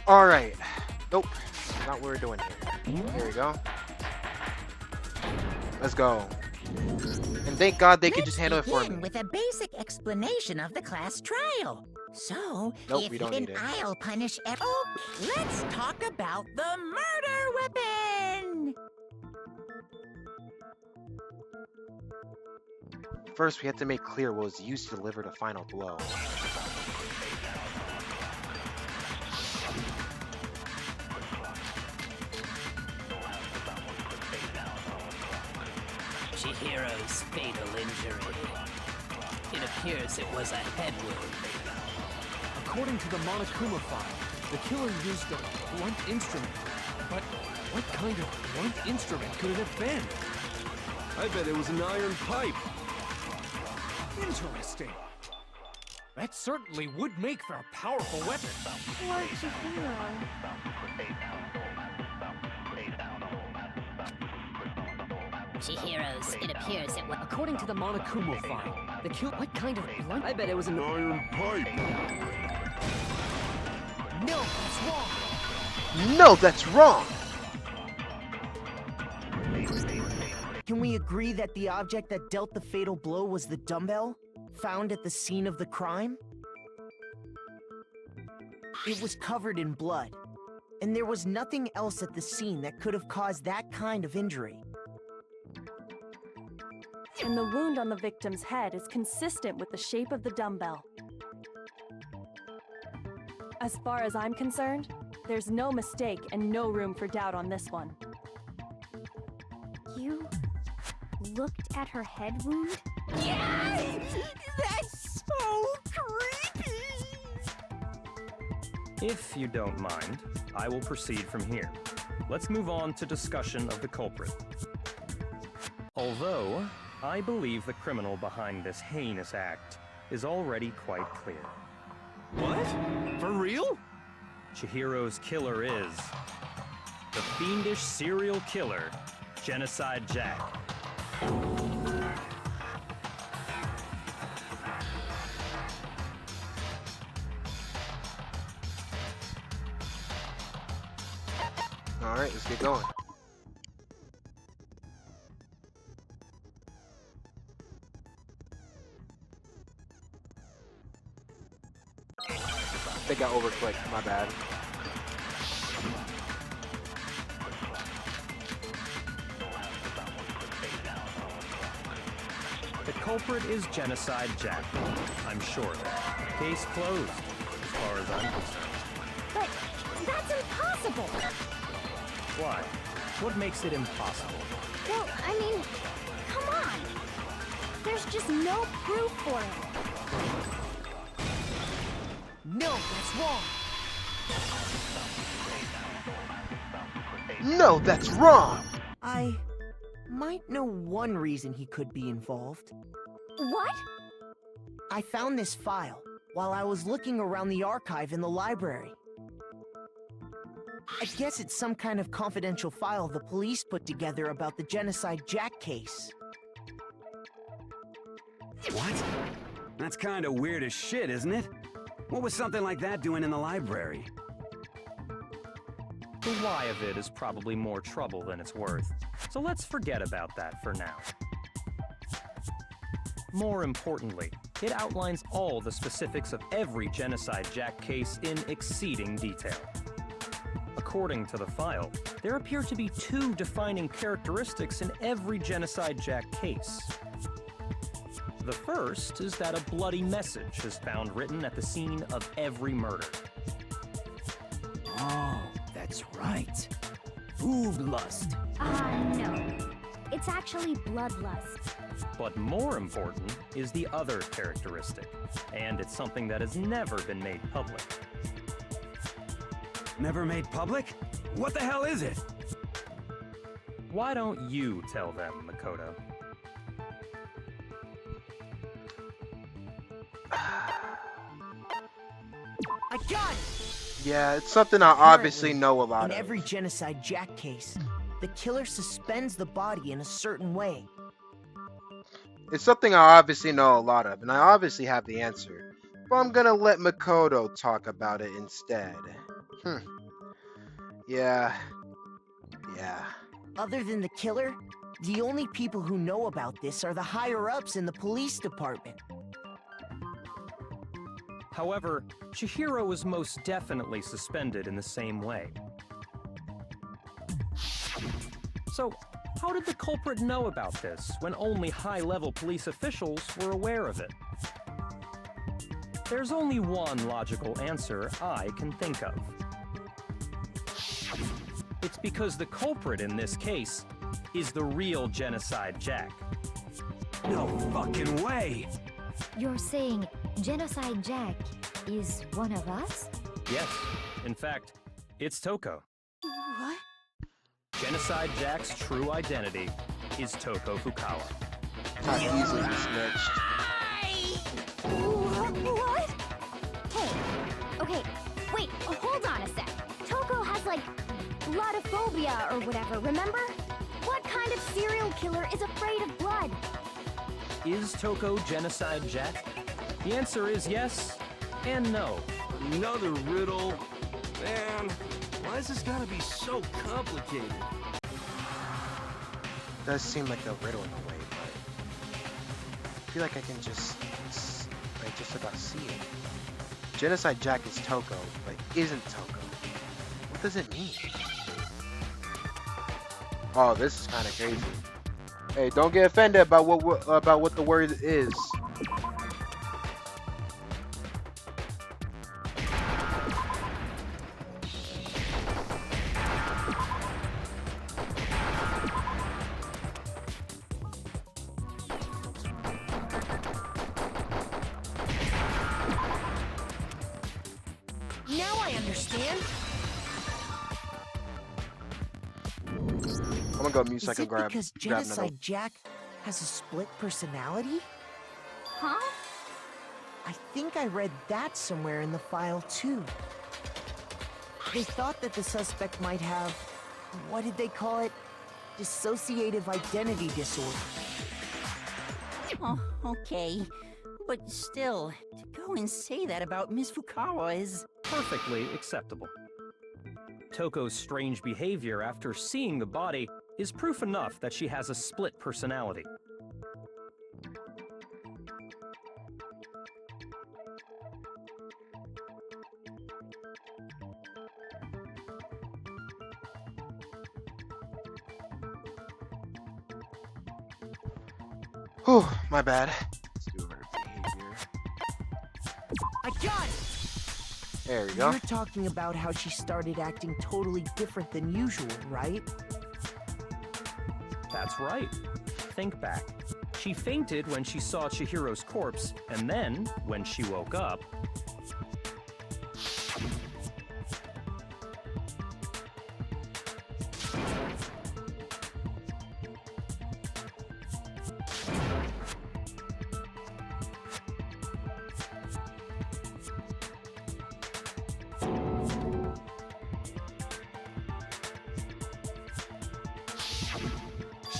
Alright. Nope. Not what we're doing here. Here we go. Let's go. And thank God they could just handle it for me. With a basic explanation of the class trial. So, Nope, if we you don't think need it. I'll punish let's talk about the murder weapon! First, we have to make clear what was used to deliver the final blow. Chihiro's fatal injury. It appears it was a head wound. According to the Monokuma file, the killer used a blunt instrument. But what kind of blunt instrument could it have been? I bet it was an iron pipe. Interesting. That certainly would make for a powerful weapon. Poor Chihiro. Chihiro's, it appears it was. According to the Monokuma file, the kill. What kind of blunt? I bet it was an iron pipe. No, that's wrong. No, that's wrong! Can we agree that the object that dealt the fatal blow was the dumbbell found at the scene of the crime? It was covered in blood, and there was nothing else at the scene that could have caused that kind of injury. And the wound on the victim's head is consistent with the shape of the dumbbell. As far as I'm concerned, there's no mistake and no room for doubt on this one. You looked at her head wound? Yes! That's so creepy! If you don't mind, I will proceed from here. Let's move on to discussion of the culprit. Although, I believe the criminal behind this heinous act is already quite clear. What? For real? Chihiro's killer is the fiendish serial killer, Genocide Jack. Alright, let's get going. I think I overclicked, my bad. The culprit is Genocide Jack. I'm sure. Case closed, as far as I'm concerned. But that's impossible! Why? What makes it impossible? Well, I mean, come on! There's just no proof for it. No, that's wrong. No, that's wrong! I might know one reason he could be involved. What? I found this file while I was looking around the archive in the library. I guess it's some kind of confidential file the police put together about the Genocide Jack case. What? That's kind of weird as shit, isn't it? What was something like that doing in the library? The why of it is probably more trouble than it's worth, so let's forget about that for now. More importantly, it outlines all the specifics of every Genocide Jack case in exceeding detail. According to the file, there appear to be two defining characteristics in every Genocide Jack case. The first is that a bloody message is found written at the scene of every murder. Oh, that's right. Food lust. No. It's actually bloodlust. But more important is the other characteristic, and it's something that has never been made public. Never made public? What the hell is it? Why don't you tell them, Makoto? I got it! Yeah, it's something I obviously know a lot In of. every Genocide Jack case, the killer suspends the body in a certain way. It's something I obviously know a lot of, and I obviously have the answer. But I'm gonna let Makoto talk about it instead. Yeah. Yeah. Other than the killer, the only people who know about this are the higher-ups in the police department. However, Chihiro was most definitely suspended in the same way. So, how did the culprit know about this when only high-level police officials were aware of it? There's only one logical answer I can think of. It's because the culprit in this case is the real Genocide Jack. No fucking way! You're saying Genocide Jack is one of us? Yes, in fact, it's Toko. What? Genocide Jack's true identity is Toko Fukawa. Not easily snitched. What? Hey, okay, wait, hold on a sec. Toko has like bloodophobia or whatever, remember? What kind of serial killer is afraid of blood? Is Toko Genocide Jack? The answer is yes and no. Another riddle? Man, why's this gotta be so complicated? Does seem like a riddle in a way, but I feel like I can just about see it. Genocide Jack is Toko, but isn't Toko. What does it mean? Oh, this is kind of crazy. Hey, don't get offended about what the word is. Now I understand. I'm gonna go mute so I Is can it grab because another. Genocide Jack has a split personality? Huh? I think I read that somewhere in the file, too. They thought that the suspect might have, what did they call it? Dissociative identity disorder. Oh, okay. But still, to go and say that about Miss Fukawa is... Perfectly acceptable. Toko's strange behavior after seeing the body is proof enough that she has a split personality. Whew, my bad. Let's do her behavior. I got it! There we go. You're talking about how she started acting totally different than usual, right? That's right. Think back. She fainted when she saw Chihiro's corpse, and then, when she woke up...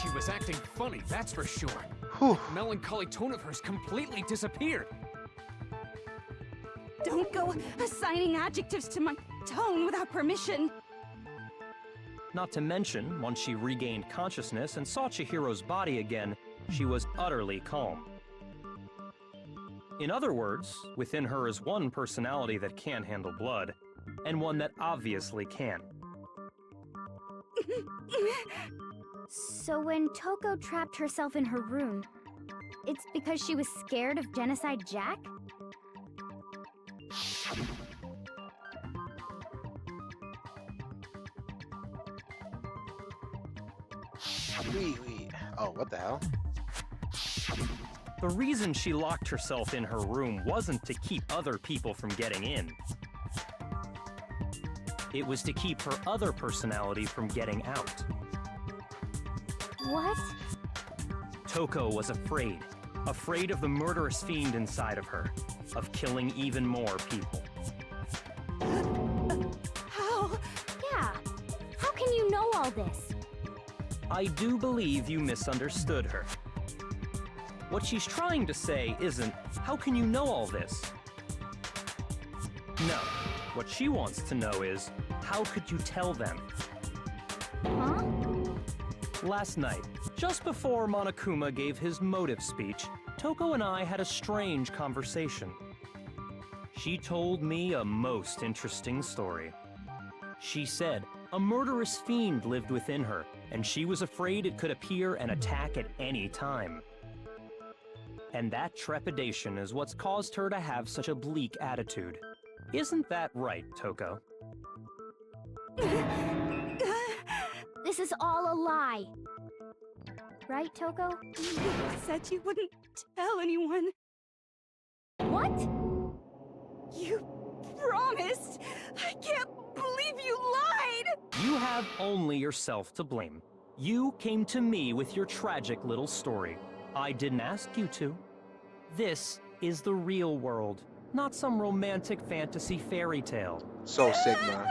She was acting funny, that's for sure. Whew. Melancholy tone of hers completely disappeared. Don't go assigning adjectives to my tone without permission. Not to mention, once she regained consciousness and saw Chihiro's body again, she was utterly calm. In other words, within her is one personality that can't handle blood, and one that obviously can. So when Toko trapped herself in her room, it's because she was scared of Genocide Jack? Wait. Oh, what the hell? The reason she locked herself in her room wasn't to keep other people from getting in. It was to keep her other personality from getting out. What? Toko was afraid. Afraid of the murderous fiend inside of her. Of killing even more people. How? Yeah. How can you know all this? I do believe you misunderstood her. What she's trying to say isn't, how can you know all this? No. What she wants to know is, how could you tell them? Huh? Last night, just before Monokuma gave his motive speech, Toko and I had a strange conversation. She told me a most interesting story. She said a murderous fiend lived within her, and she was afraid it could appear and attack at any time. And that trepidation is what's caused her to have such a bleak attitude. Isn't that right, Toko? This is all a lie. Right, Toko? You said you wouldn't tell anyone. What? You promised! I can't believe you lied! You have only yourself to blame. You came to me with your tragic little story. I didn't ask you to. This is the real world, not some romantic fantasy fairy tale. So Sigma.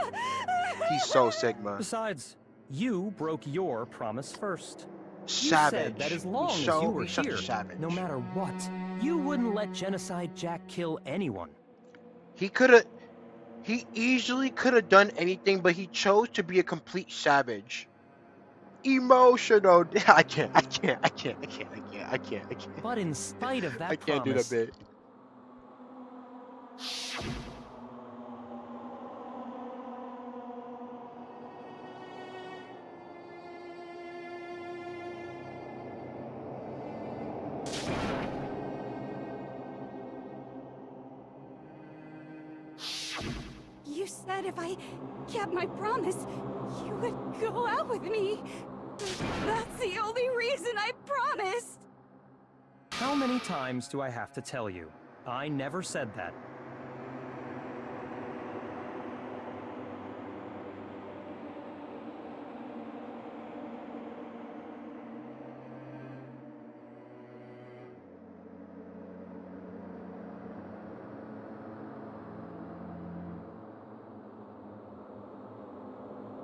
He's so Sigma. Besides, you broke your promise first. You Savage. said that as long as you were here, no matter what, you wouldn't let Genocide Jack kill anyone. He easily could have done anything, but he chose to be a complete savage. Emotional. I can't. But in spite of that I can't promise, do that bit. You said if I kept my promise, you would go out with me. That's the only reason I promised. how many times do I have to tell you? I never said that.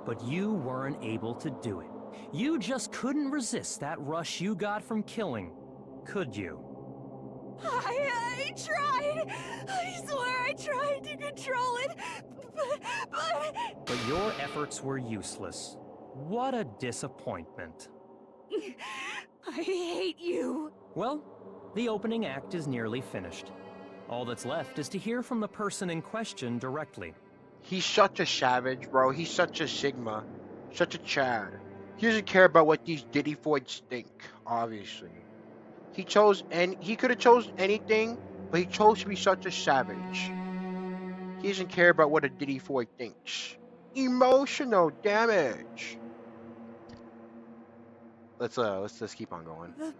But you weren't able to do it. You just couldn't resist that rush you got from killing, could you? I tried. I swear I tried to control it, But your efforts were useless. What a disappointment. I hate you. Well, the opening act is nearly finished. All that's left is to hear from the person in question directly. He's such a savage, bro. He's such a Sigma. Such a Chad. He doesn't care about what these Diddy Foids think, obviously. He could have chose anything, but he chose to be such a savage. He doesn't care about what a Diddy Foid thinks. Emotional damage. Let's just keep on going. The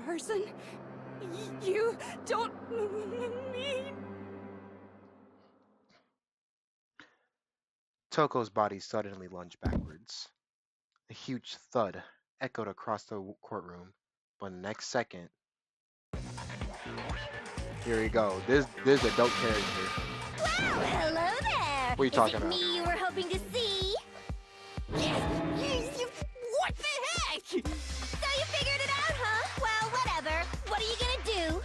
person you don't mean. Toko's body suddenly lunged backwards. A huge thud echoed across the courtroom, but the next second... Here we go. This is a dope character. Well, hello there. What are you talking about? Is it me you were hoping to see? What the heck? So you figured it out, huh? Well, whatever. What are you gonna do?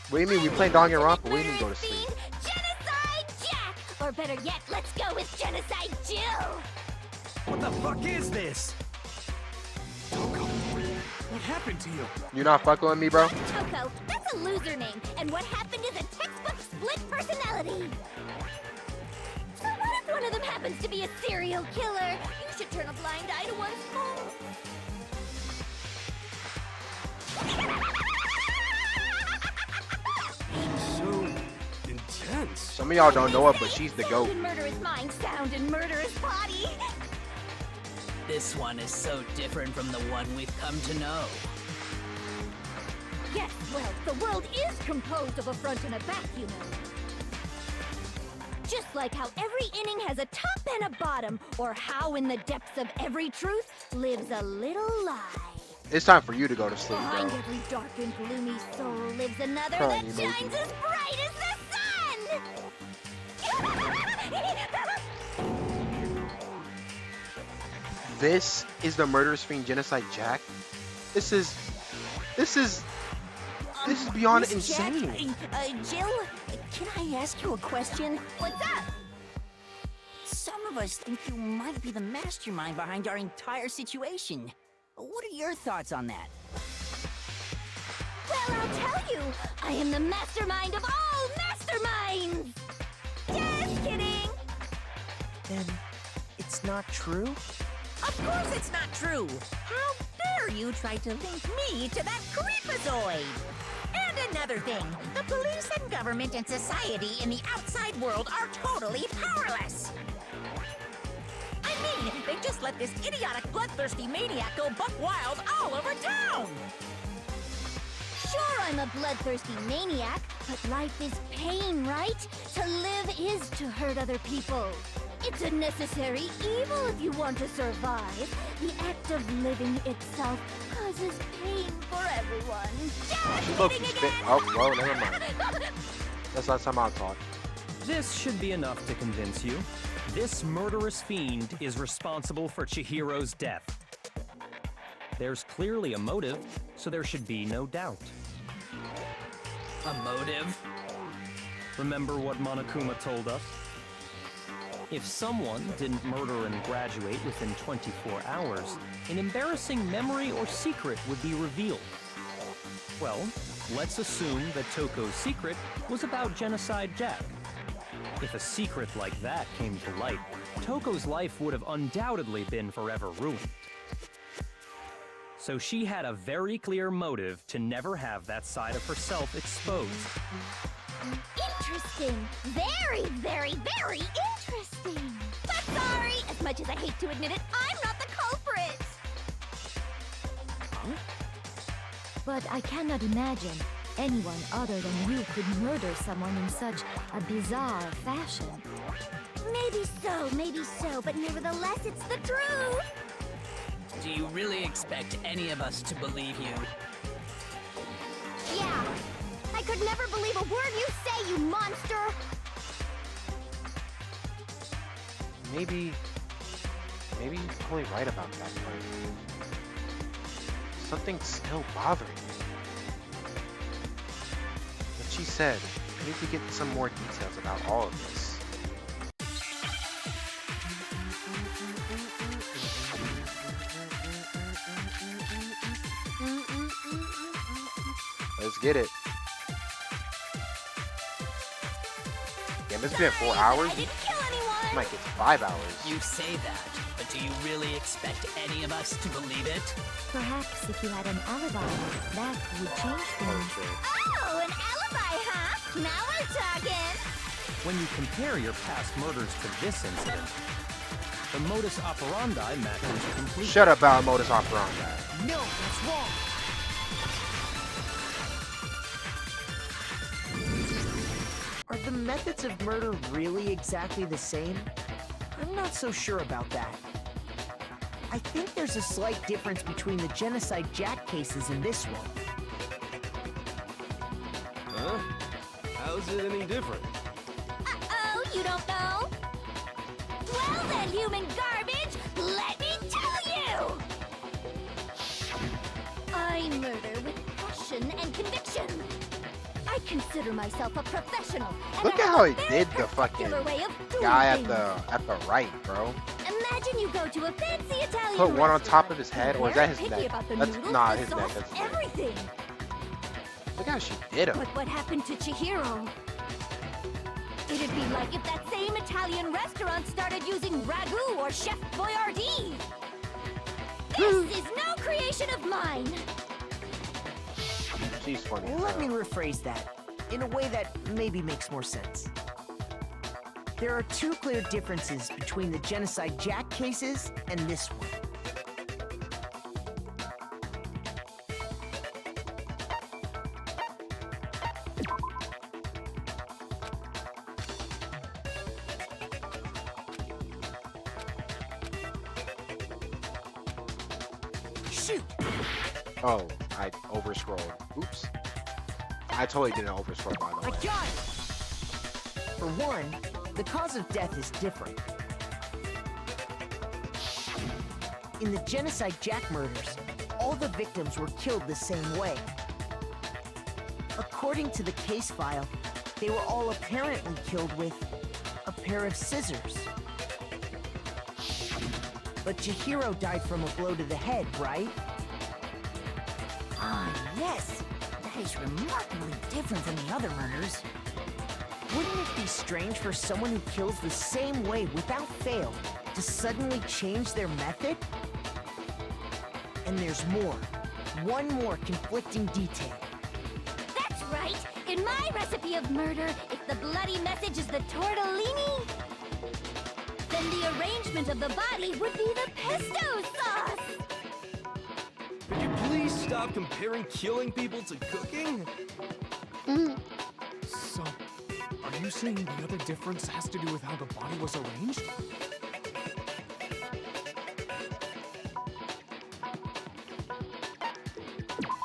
What do you mean? We play Danganronpa. We didn't go to sleep. Genocide Jack! Or better yet, let's go with Genocide Jill! What the fuck is this? Toko, what happened to you? You not fucking with me, bro? Toko, that's a loser name, and what happened is a textbook split personality. So what if one of them happens to be a serial killer? You should turn a blind eye to one's faults. So intense. Some of y'all don't know it, but she's the GOAT. Sound in murderous mind, sound in murderous body. This one is so different from the one we've come to know. Yes, well, the world is composed of a front and a back, you know. Just like how every inning has a top and a bottom, or how in the depths of every truth lives a little lie. It's time for you to go to sleep, bro. Behind every dark and gloomy soul lives another Crying that emoji. shines as bright as the sun! This is the murderous fiend Genocide Jack. This is beyond Miss Jack, insane. Jill, Can I ask you a question? What's up? Some of us think you might be the mastermind behind our entire situation. What are your thoughts on that? Well, I'll tell you. I am the mastermind of all masterminds! Just kidding! Then it's not true? Of course it's not true! How dare you try to link me to that creepazoid! And another thing, the police and government and society in the outside world are totally powerless! I mean, they just let this idiotic, bloodthirsty maniac go buck wild all over town! Sure, I'm a bloodthirsty maniac, but life is pain, right? To live is to hurt other people. It's a necessary evil if you want to survive. The act of living itself causes pain for everyone. Just Look, kidding he's again! Oh, whoa, never mind. That's not something I'll talk. This should be enough to convince you. This murderous fiend is responsible for Chihiro's death. There's clearly a motive, so there should be no doubt. A motive? Remember what Monokuma told us? If someone didn't murder and graduate within 24 hours, an embarrassing memory or secret would be revealed. Well, let's assume that Toko's secret was about Genocide Jack. If a secret like that came to light, Toko's life would have undoubtedly been forever ruined. So she had a very clear motive to never have that side of herself exposed. Interesting. Very, very, very interesting. But sorry, as much as I hate to admit it, I'm not the culprit. But I cannot imagine anyone other than you could murder someone in such a bizarre fashion. Maybe so, but nevertheless, it's the truth. Do you really expect any of us to believe you? Yeah. I could never believe a word you say, you monster! Maybe he's totally right about that part. Something's still bothering me. What she said, I need to get some more details about all of this. Let's get it. Damn, it's been 4 hours? I didn't kill anyone! Might get 5 hours. You say that, but do you really expect any of us to believe it? Perhaps if you had an alibi, that would change things. Oh, an alibi, huh? Now we're talking! When you compare your past murders to this incident, the modus operandi matches completely. Shut up about modus operandi. No, that's wrong. Are the methods of murder really exactly the same? I'm not so sure about that. I think there's a slight difference between the Genocide Jack cases and this one. Huh? How's it any different? Uh-oh, you don't know? Well then, human garbage, let me tell you! I murder with passion and conviction. I consider myself a professional. And Look I at have how a he very did the fucking particular way of doing guy at things. the right, bro. Imagine you go to a fancy Italian Put one on top restaurant. of his head, or is They're that his picky neck? about the That's noodles, not the his neck. sauce, That's his neck. everything. Look how she did him. But what happened to Chihiro? It'd be like if that same Italian restaurant started using ragu or Chef Boyardee. This is no creation of mine. She's funny. as Let me hell. rephrase that in a way that maybe makes more sense. There are two clear differences between the Genocide Jack cases and this one. Shoot! Oh, I overscrolled. Oops. I totally didn't overscroll, by the I way. got it! For one, the cause of death is different. In the Genocide Jack murders, all the victims were killed the same way. According to the case file, they were all apparently killed with a pair of scissors. But Chihiro died from a blow to the head, right? Ah, yes. That is remarkably different from the other murders. Wouldn't it be strange for someone who kills the same way without fail to suddenly change their method? And there's more. One more conflicting detail. That's right! In my recipe of murder, if the bloody message is the tortellini, then the arrangement of the body would be the pesto sauce! Could you please stop comparing killing people to cooking? So, are you saying the other difference has to do with how the body was arranged?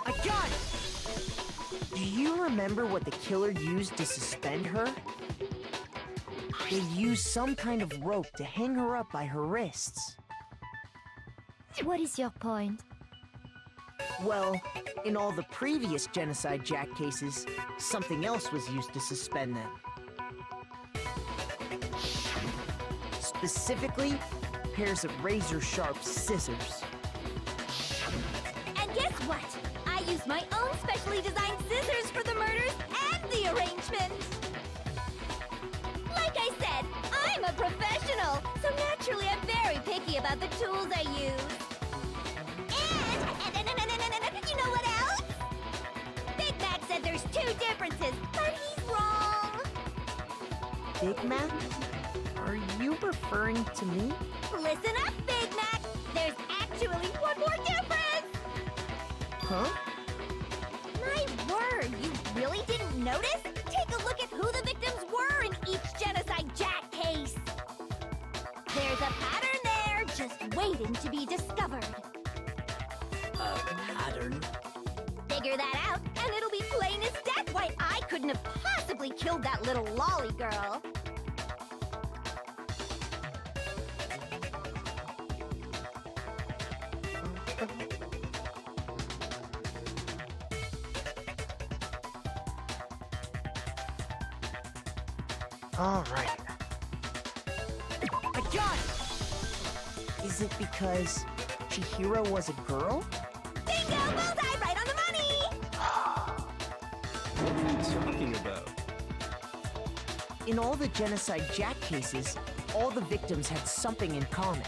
I got it! Do you remember what the killer used to suspend her? They used some kind of rope to hang her up by her wrists. What is your point? Well, in all the previous Genocide Jack cases, something else was used to suspend them. Specifically, pairs of razor-sharp scissors. And guess what? I used my own specially designed scissors for the murders and the arrangement! Like I said, I'm a professional, so naturally I'm very picky about the tools I use. And you know what else? Big Mac said there's two differences, but he's wrong. Big Mac? Are you referring to me? Listen up, Big Mac. There's actually one more difference. Huh? My word, you really didn't notice? Take a look at who the victims were in each Genocide Jack case. There's a pattern there, just waiting to be discovered. Pattern? Figure that out, and it'll be plain as death why I couldn't have possibly killed that little lolly girl. All right. I got it! Is it because Chihiro was a girl? Bingo! Bullseye! Right on the money! What are you talking about? In all the Genocide Jack cases, all the victims had something in common.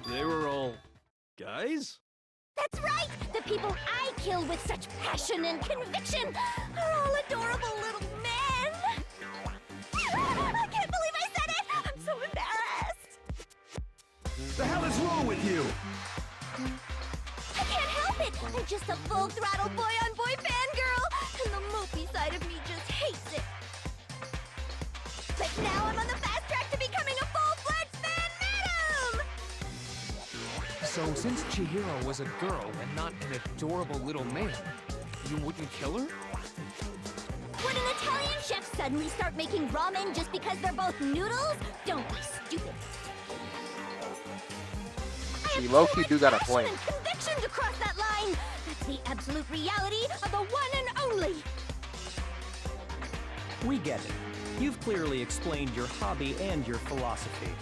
They were all guys? That's right! The people I kill with such passion and conviction are all adorable little men! I can't believe I said it! I'm so embarrassed! The hell is wrong with you? I can't help it! I'm just a full-throttle boy-on-boy fangirl, and the mopey side of me just hates it. But now I'm on the fast track to becoming a full-fledged fan madam! So since Chihiro was a girl and not an adorable little man, you wouldn't kill her? Would an Italian chef suddenly start making ramen just because they're both noodles? Don't be stupid. She low-key do got a point. And conviction to cross that line. That's the absolute reality of the one and only. We get it. You've clearly explained your hobby and your philosophy.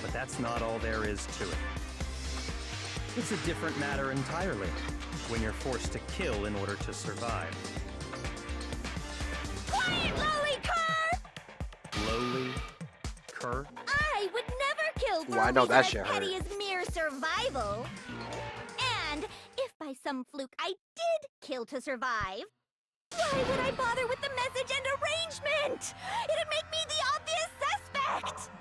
But that's not all there is to it. It's a different matter entirely, when you're forced to kill in order to survive. Quiet, lowly cur! Lowly cur? I would never kill for Ooh, I a know reason that as shit hurt. petty as mere survival. And if by some fluke I did kill to survive, why would I bother with the message and arrangement? It'd make me the obvious suspect!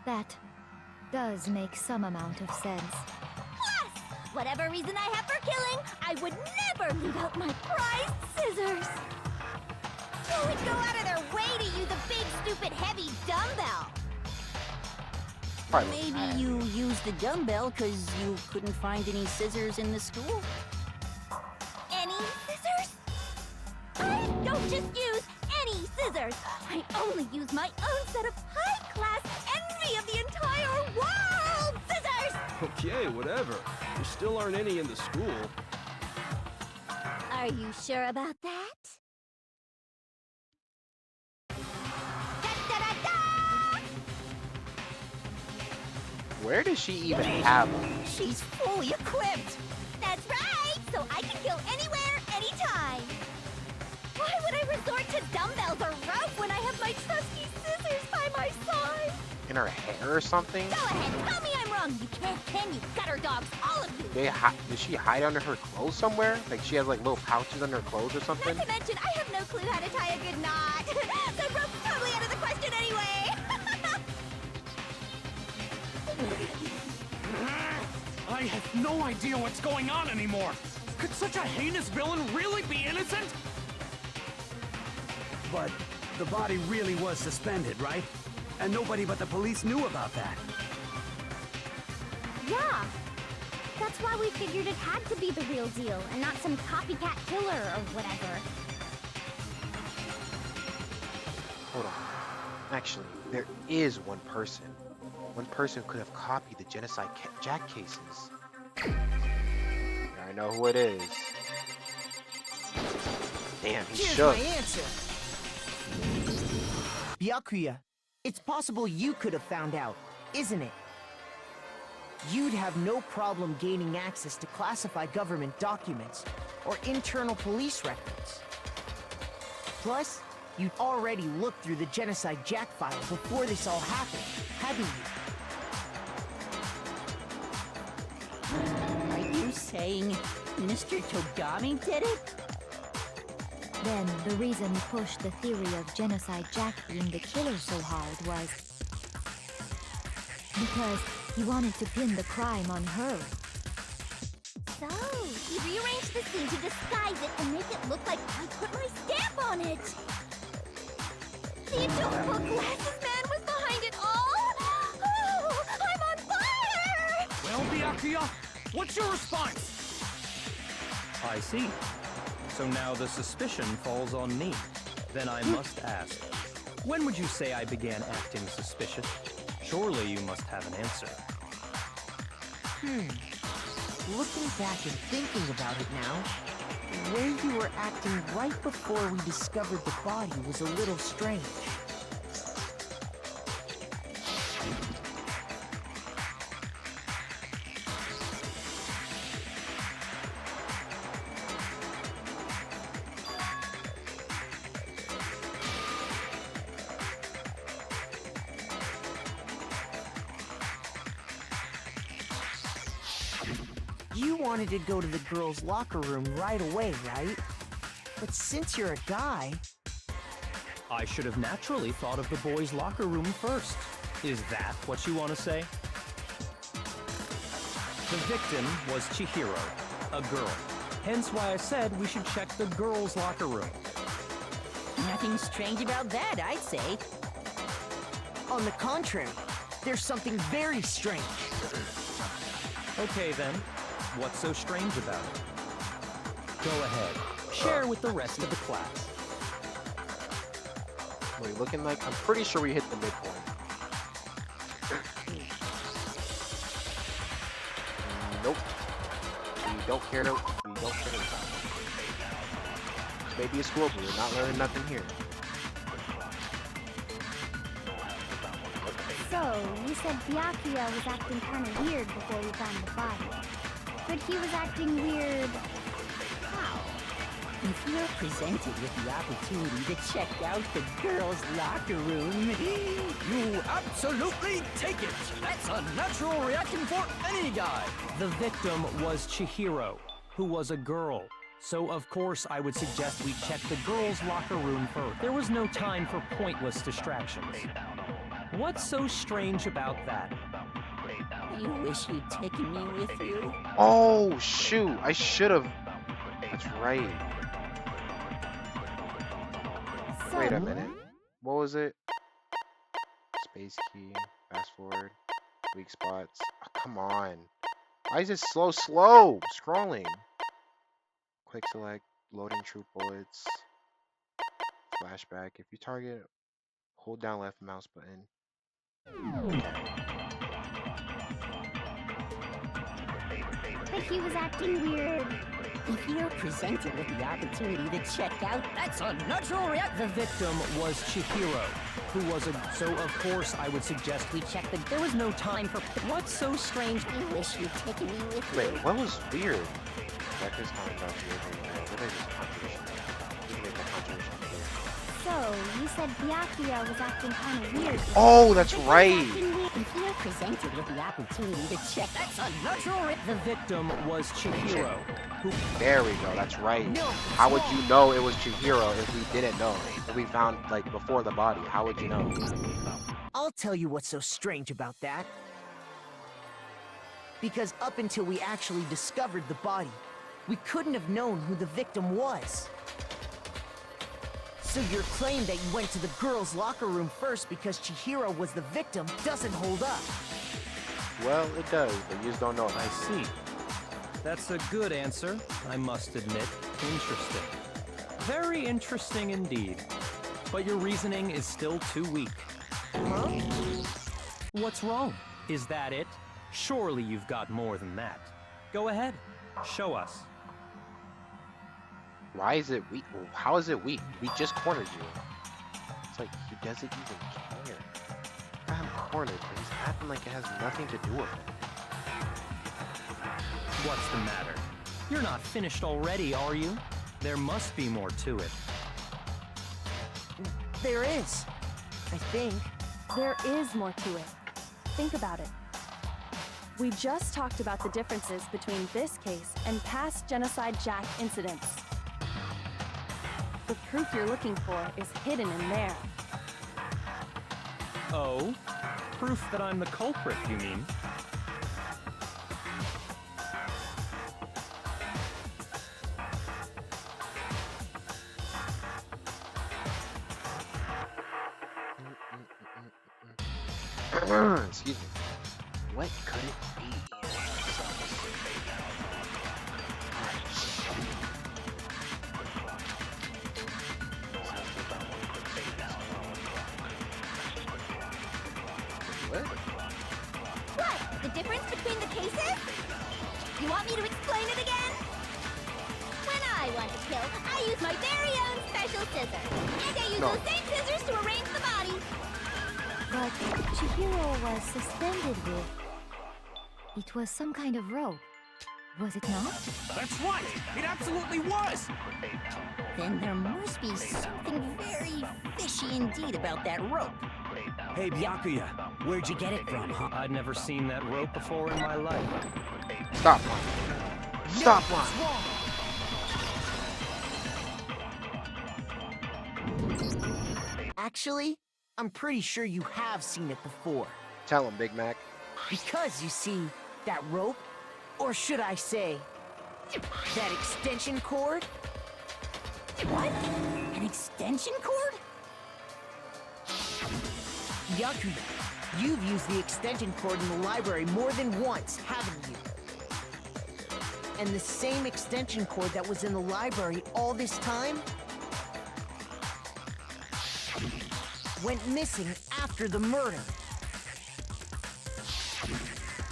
That does make some amount of sense. Plus, whatever reason I have for killing, I would never leave out my prized scissors. Who would go out of their way to use a big, stupid, heavy dumbbell? Probably Maybe you used the dumbbell because you couldn't find any scissors in the school? don't just use any scissors. I only use my own set of high-class, envy of the entire world scissors! Okay, whatever. There still aren't any in the school. Are you sure about that? Da-da-da-da! Where does she even have them? She's fully equipped. That's right! So I can kill anywhere, anytime! Why would I resort to dumbbells or rope when I have my trusty scissors by my side? In her hair or something? Go ahead, tell me I'm wrong! You can, you gutter dogs, all of you! Does she hide under her clothes somewhere? Like she has like little pouches under her clothes or something? Not to mention, I have no clue how to tie a good knot! So rope's totally out of the question anyway! I have no idea what's going on anymore. Could such a heinous villain really be innocent? But the body really was suspended, right? And nobody but the police knew about that. Yeah. That's why we figured it had to be the real deal, and not some copycat killer or whatever. Hold on. Actually, there is one person. One person could have copied the genocide jack cases. I know who it is. Damn, he Here's shook. my answer. Byakuya, it's possible you could have found out, isn't it? You'd have no problem gaining access to classified government documents or internal police records. Plus, you'd already looked through the Genocide Jack file before this all happened, hadn't you? Are you saying Mr. Togami did it? Then the reason he pushed the theory of Genocide Jack being the killer so hard was because he wanted to pin the crime on her. So, he rearranged the scene to disguise it and make it look like I put my stamp on it! The adorable glasses man was behind it all! Oh, I'm on fire! Well, Byakuya, what's your response? I see. So now the suspicion falls on me. Then I must ask, when would you say I began acting suspicious? Surely you must have an answer. Looking back and thinking about it now, the way you were acting right before we discovered the body was a little strange. You wanted to go to the girls' locker room right away, right? But since you're a guy... I should have naturally thought of the boys' locker room first. Is that what you want to say? The victim was Chihiro, a girl. Hence why I said we should check the girls' locker room. Nothing strange about that, I'd say. On the contrary, there's something very strange. Okay then, what's so strange about it? Go ahead, share with the rest of the class. What are you looking like? I'm pretty sure we hit the midpoint. Nope. We don't care to talk. This may be a school, but we're not learning nothing here. So, you said Byakuya was acting kind of weird before we found the body. But he was acting weird... how? If you're presented with the opportunity to check out the girls' locker room, You absolutely take it. That's a natural reaction for any guy. The victim was Chihiro, who was a girl. So of course I would suggest we check the girls' locker room first. There was no time for pointless distractions. What's so strange about that? you wish you'd taken me with you. Oh, shoot. I should have. That's right. So, Wait a minute. What was it? Space key. Fast forward. Weak spots. Oh, come on. Why is it slow scrolling? Quick select. Loading troop bullets. flashback. If you target, hold down left mouse button. But he was acting weird. If you're presented with the opportunity to check out, that's a natural reaction. The victim was Chihiro, who was a... So, of course, I would suggest we check the... There was no time for... What's so strange? I wish you'd taken me with you. Wait, what was weird? That is talking about the other way. What is this controversy? We can make that controversy here. So, you said Byakuya was acting kind of weird. Oh, that's right. If you're presented with the opportunity to check, that's a natural reaction. The victim was Chihiro, who... There we go, that's right. How would you know it was Chihiro if we didn't know? If we found, like, before the body, how would you know? I'll tell you what's so strange about that. Because up until we actually discovered the body, we couldn't have known who the victim was. So your claim that you went to the girls' locker room first because Chihiro was the victim doesn't hold up. Well, it does, but you just don't know. I see. That's a good answer, I must admit. Interesting. Very interesting indeed. But your reasoning is still too weak. Huh? What's wrong? Is that it? Surely you've got more than that. Go ahead. Show us. Why is it weak? Well, how is it weak? We just cornered you. It's like, he doesn't even care. I got him cornered, but he's acting like it has nothing to do with it. What's the matter? You're not finished already, are you? There must be more to it. There is. I think. There is more to it. Think about it. We just talked about the differences between this case and past Genocide Jack incidents. The proof you're looking for is hidden in there. Oh? Proof that I'm the culprit, you mean? Excuse me. What could it be? What? What? The difference between the cases? You want me to explain it again? When I want to kill, I use my very own special scissors. And I use those same scissors to arrange the body. But Chihiro was suspended with... It was some kind of rope. Was it not? That's right! It absolutely was! Then there must be something very fishy indeed about that rope. Hey, Byakuya, where'd you get it from, huh? I'd never seen that rope before in my life. Stop lying. Stop lying. Actually, I'm pretty sure you have seen it before. Tell him, Big Mac. Because, you see, that rope, or should I say, that extension cord? What? An extension cord? Byakuya, you've used the extension cord in the library more than once, haven't you? And the same extension cord that was in the library all this time went missing after the murder.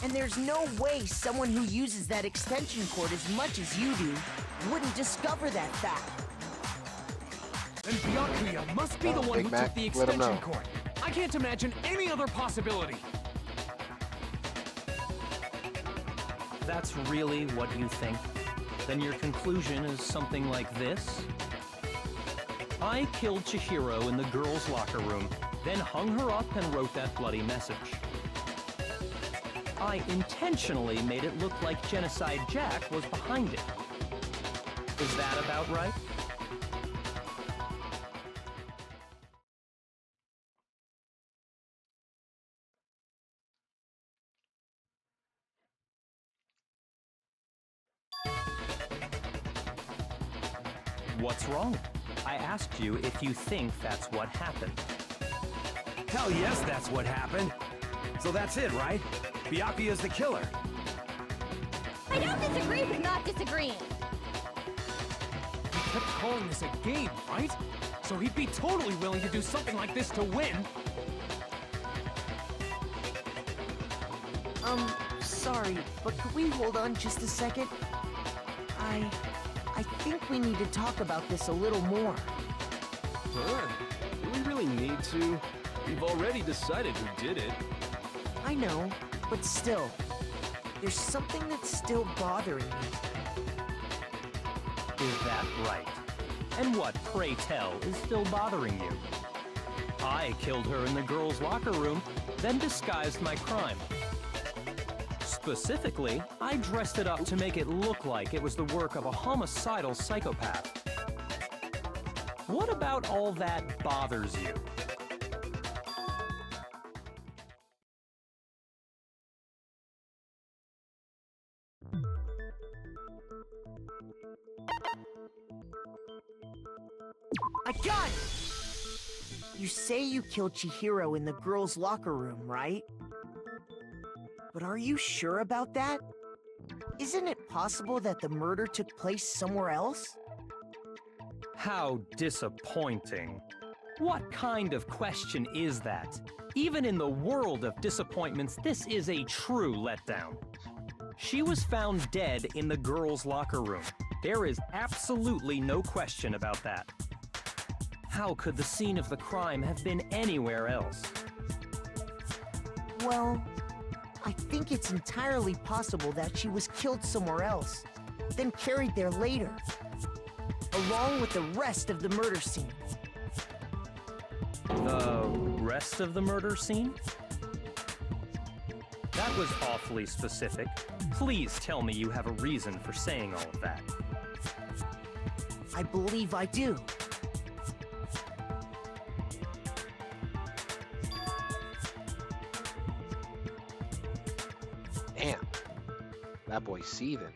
And there's no way someone who uses that extension cord as much as you do wouldn't discover that fact. Then Byakuya must be the one Big who Mac, took the let him extension know. cord. I can't imagine any other possibility. That's really what you think? Then your conclusion is something like this? I killed Chihiro in the girls' locker room, then hung her up and wrote that bloody message. I intentionally made it look like Genocide Jack was behind it. Is that about right? What's wrong? I asked you if you think that's what happened. Hell yes, that's what happened. So that's it, right? Byakuya's the killer. I don't disagree with not disagreeing. kept calling this a game, right? So he'd be totally willing to do something like this to win. Sorry, but could we hold on just a second? I think we need to talk about this a little more. Huh? Do we really need to? We've already decided who did it. I know, but still, there's something that's still bothering me. Is that right? And what, pray tell, is still bothering you? I killed her in the girls' locker room, then disguised my crime. Specifically, I dressed it up to make it look like it was the work of a homicidal psychopath. What about all that bothers you? I got it! You say you killed Chihiro in the girls' locker room, right? But are you sure about that? Isn't it possible that the murder took place somewhere else? How disappointing. What kind of question is that? Even in the world of disappointments, this is a true letdown. She was found dead in the girls' locker room. There is absolutely no question about that. How could the scene of the crime have been anywhere else? Well, I think it's entirely possible that she was killed somewhere else, then carried there later, along with the rest of the murder scene. The rest of the murder scene? That was awfully specific. Please tell me you have a reason for saying all of that. I believe I do. Damn. That boy's seething.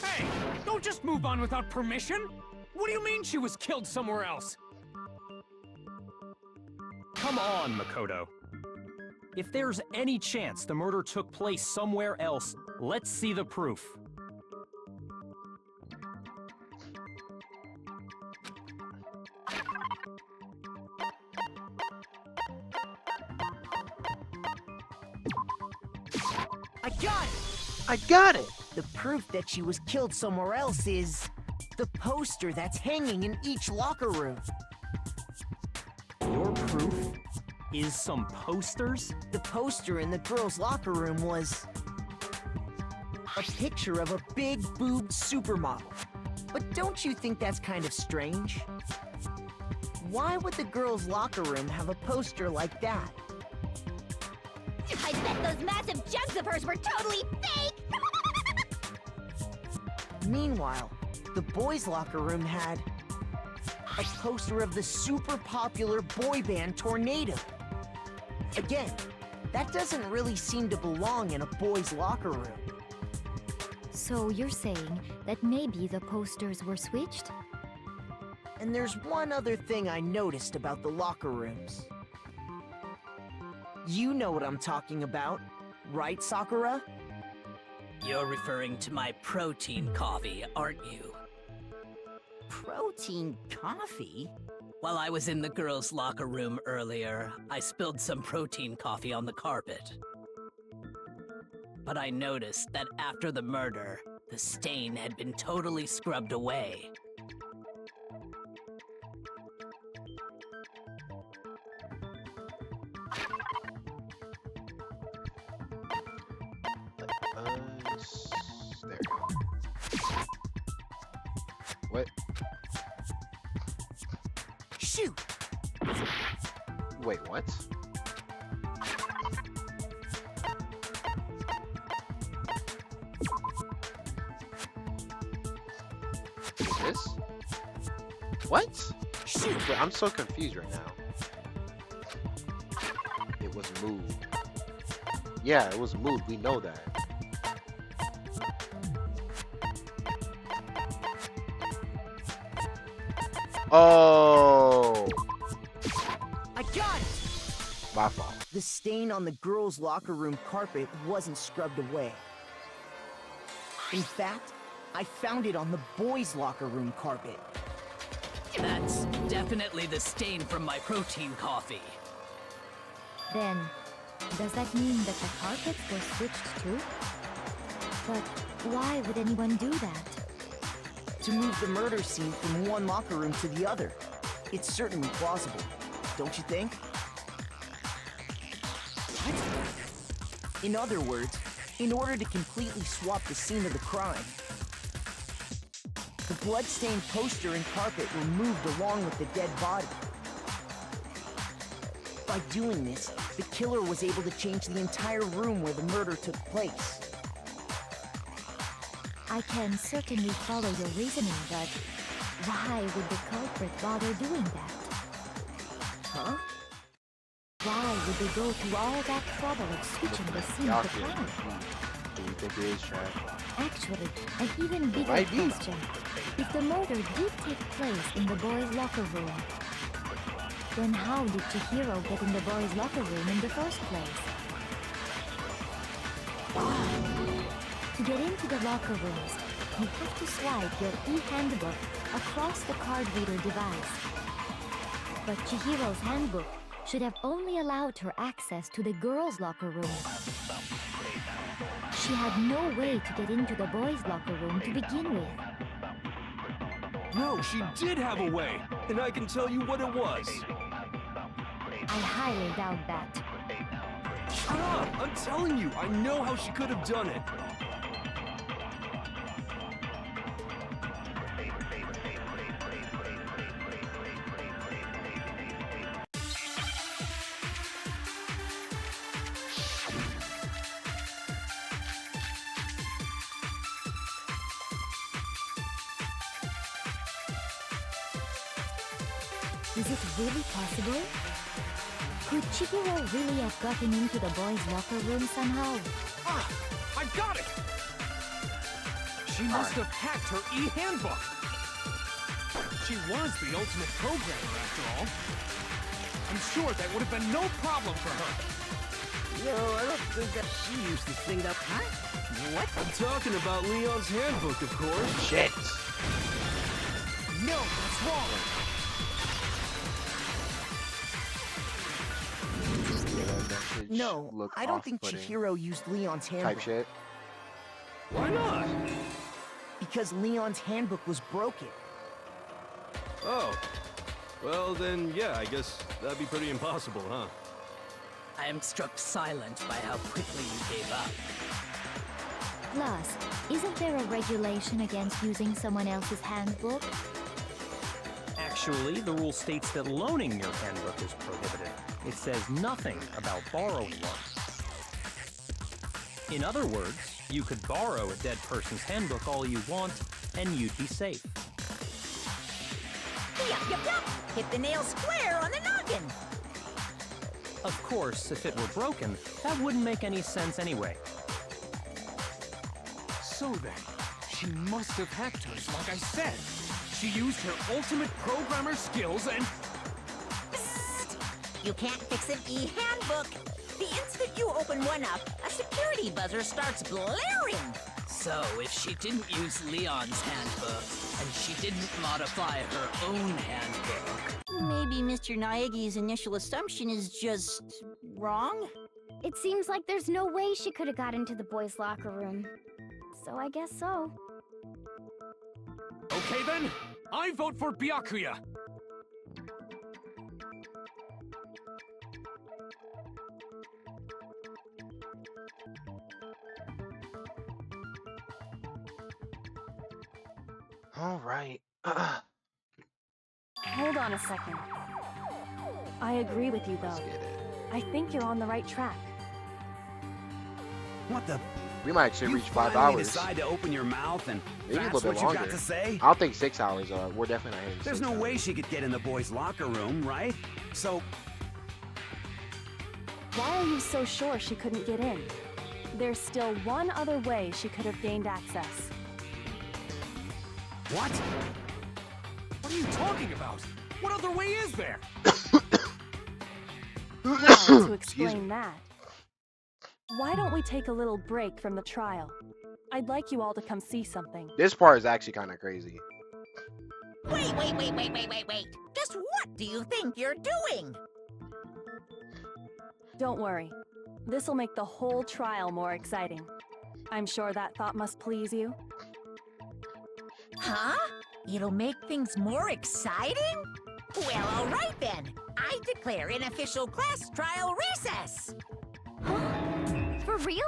Hey, don't just move on without permission! What do you mean she was killed somewhere else? Come on, Makoto. If there's any chance the murder took place somewhere else, let's see the proof. I got it! I got it! The proof that she was killed somewhere else is the poster that's hanging in each locker room. Your proof is some posters? The poster in the girls' locker room was a picture of a big boobed supermodel. But don't you think that's kind of strange? Why would the girls' locker room have a poster like that? I bet those massive jugs of hers were totally fake! Meanwhile, the boys' locker room had a poster of the super popular boy band Tornado. Again, that doesn't really seem to belong in a boys' locker room. So you're saying that maybe the posters were switched? And there's one other thing I noticed about the locker rooms. You know what I'm talking about, right, Sakura? You're referring to my protein coffee, aren't you? Protein coffee? While I was in the girls' locker room earlier, I spilled some protein coffee on the carpet. But I noticed that after the murder, the stain had been totally scrubbed away. There you go. What? Shoot! Wait, what? Is this? What? Shoot! Wait, I'm so confused right now. It was moved. Yeah, it was moved. We know that. Oh. My fault. The stain on the girls' locker room carpet wasn't scrubbed away. In fact, I found it on the boys' locker room carpet. That's definitely the stain from my protein coffee. Then, does that mean that the carpets were switched too? But why would anyone do that? To move the murder scene from one locker room to the other. It's certainly plausible, don't you think? What? In other words, in order to completely swap the scene of the crime, the blood-stained poster and carpet were moved along with the dead body. By doing this, the killer was able to change the entire room where the murder took place. I can certainly follow your reasoning, but why would the culprit bother doing that? Huh? Why would they go through all that trouble of switching the scene of the crime? Do you think it is trash? Actually, an even bigger might be. question. If the murder did take place in the boys' locker room, then how did Chihiro get in the boys' locker room in the first place? To get into the locker rooms, you have to swipe your e-handbook across the card reader device. But Chihiro's handbook should have only allowed her access to the girls' locker room. She had no way to get into the boys' locker room to begin with. No, she did have a way, and I can tell you what it was. I highly doubt that. Shut up! I'm telling you, I know how she could have done it. Is it really possible? Could Chihiro really have gotten into the boys' locker room somehow? Ah! I got it! She must have hacked her e-handbook. She was the ultimate programmer, after all. I'm sure that would have been no problem for her. No, I don't think that she used this thing up. Huh? What? I'm talking about Leon's handbook, of course. Shit. No, that's wrong. No, I don't think Chihiro used Leon's handbook. Type shit. Why not? Because Leon's handbook was broken. Oh. Well, then, yeah, I guess that'd be pretty impossible, huh? I am struck silent by how quickly you gave up. Plus, isn't there a regulation against using someone else's handbook? Actually, the rule states that loaning your handbook is prohibited. It says nothing about borrowing one. In other words, you could borrow a dead person's handbook all you want, and you'd be safe. Yup, yup, yup! Hit the nail square on the noggin! Of course, if it were broken, that wouldn't make any sense anyway. So then, she must have hacked hers, like I said. She used her ultimate programmer skills and... Psst! You can't fix an e-handbook! The instant you open one up, a security buzzer starts blaring! So, if she didn't use Leon's handbook, and she didn't modify her own handbook... Maybe Mr. Naegi's initial assumption is just... wrong? It seems like there's no way she could have got into the boys' locker room. So I guess so. Okay then, I vote for Byakuya! All right. Hold on a second. I agree with you, Let's though. get it. I think you're on the right track. What the? We might actually You reach 5 finally hours. decide to open your mouth and Maybe a that's little bit what you longer. got to say? I don't think 6 hours are. We're definitely not hitting There's 6 no hours. way she could get in the boys' locker room, right? So, Why are you so sure she couldn't get in? There's still one other way she could have gained access. what? What are you talking about? What other way is there? Well, to Excuse explain me. that, why don't we take a little break from the trial? I'd like you all to come see something. This part is actually kind of crazy. Wait. Just what do you think you're doing? Don't worry. This'll make the whole trial more exciting. I'm sure that thought must please you. Huh? It'll make things more exciting? Well, all right then. I declare an official class trial recess. For real?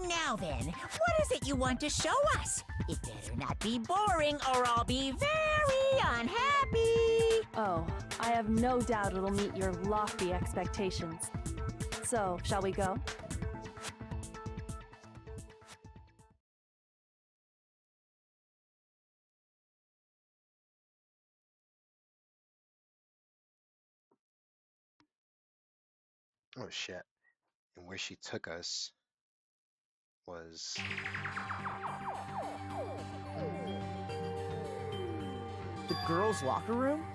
Now then, what is it you want to show us? It better not be boring or I'll be very unhappy. Oh, I have no doubt it'll meet your lofty expectations. So, shall we go? Oh shit. And where she took us was The girls' locker room?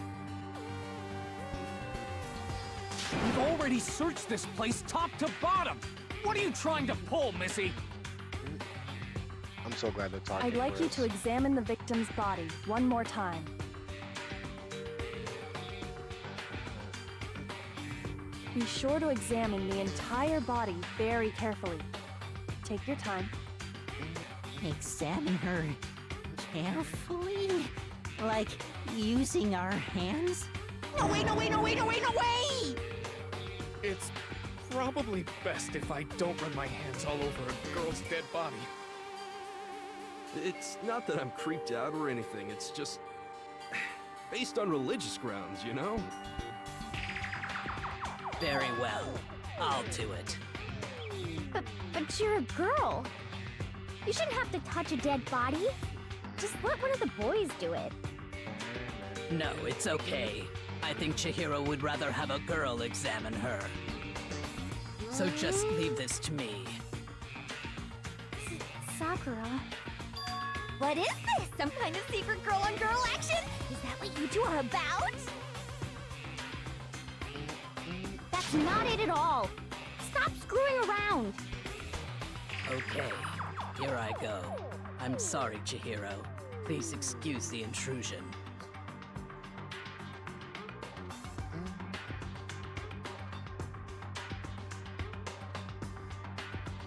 We've already searched this place top to bottom. What are you trying to pull, Missy? I'm so glad they're talking. I'd like you to examine the victim's body one more time. Be sure to examine the entire body very carefully. Take your time. Examine her carefully? Like using our hands? No way! It's probably best if I don't run my hands all over a girl's dead body. It's not that I'm creeped out or anything, it's just based on religious grounds, you know? Very well. I'll do it. But you're a girl. You shouldn't have to touch a dead body. Just let one of the boys do it. No, it's okay. I think Chihiro would rather have a girl examine her. So just leave this to me. Sakura. What is this? Some kind of secret girl-on-girl action? Is that what you two are about? That's not it at all. Stop screwing around. Okay, here I go. I'm sorry, Chihiro. Please excuse the intrusion.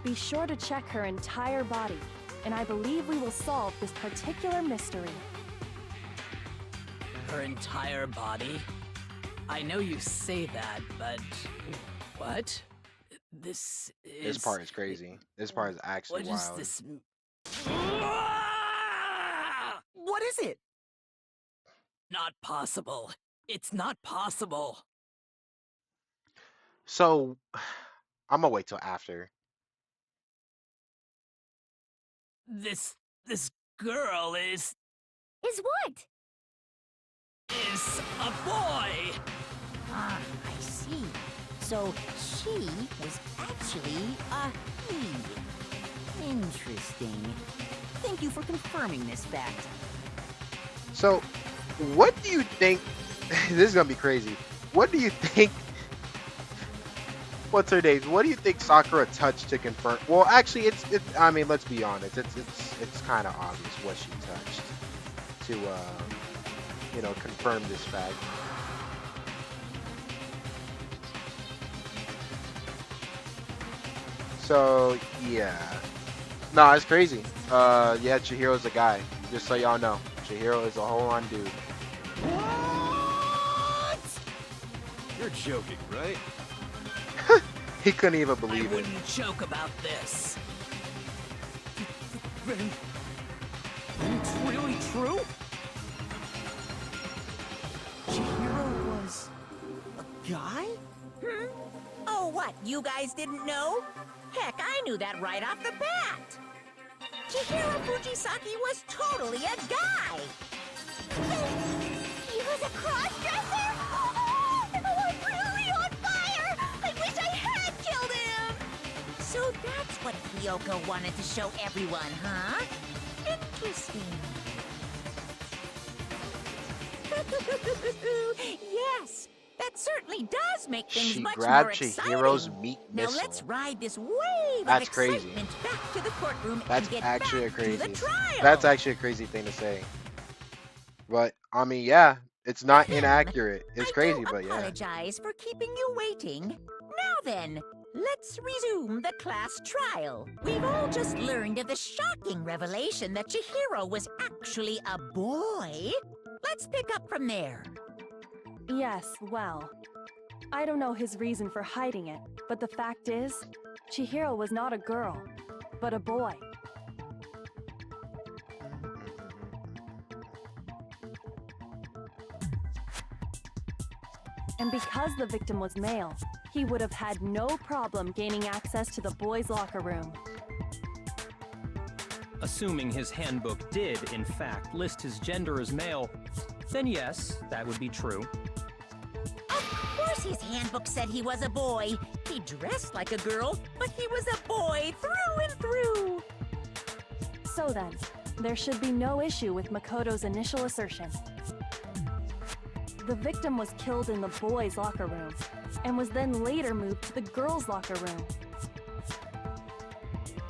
Be sure to check her entire body, and I believe we will solve this particular mystery. Her entire body? I know you say that, but... What? This is... This part is crazy. This part is actually What is wild. this... What is it? Not possible. It's not possible. So, I'm gonna wait till after. This girl is what? Is a boy! Ah, I see. So she was actually a he. Interesting. Thank you for confirming this fact. So, what do you think? This is gonna be crazy. What do you think? What's her name? What do you think Sakura touched to confirm? Well, actually, it's. I mean, let's be honest. It's kind of obvious what she touched to, confirm this fact. So yeah, no, it's crazy. Yeah, Chihiro's a guy. Just so y'all know, Chihiro is a whole-on dude. You're joking, right? He couldn't even believe I it. wouldn't joke about this. Then it's really true? Chihiro was a guy? Oh, what? You guys didn't know? Heck, I knew that right off the bat. Chihiro Fujisaki was totally a guy. He was a cross-dresser? Oh, I'm really on fire! I wish I had killed him! So that's what Kyoko wanted to show everyone, huh? Interesting. Yes, that's certainly does make things She much more grabbed exciting. Chihiro's meat Now missile. let's ride this wave That's of crazy. excitement back to the courtroom That's and get actually back a crazy. to the trial. That's actually a crazy thing to say. But I mean, yeah, it's not inaccurate. It's crazy, but yeah. Apologize for keeping you waiting. Now then, let's resume the class trial. We've all just learned of the shocking revelation that Chihiro was actually a boy. Let's pick up from there. Yes, well, I don't know his reason for hiding it, but the fact is, Chihiro was not a girl, but a boy. And because the victim was male, he would have had no problem gaining access to the boys' locker room. Assuming his handbook did, in fact, list his gender as male, then yes, that would be true. Of course his handbook said he was a boy. He dressed like a girl, but he was a boy through and through. So then, there should be no issue with Makoto's initial assertion. The victim was killed in the boys' locker room, and was then later moved to the girls' locker room.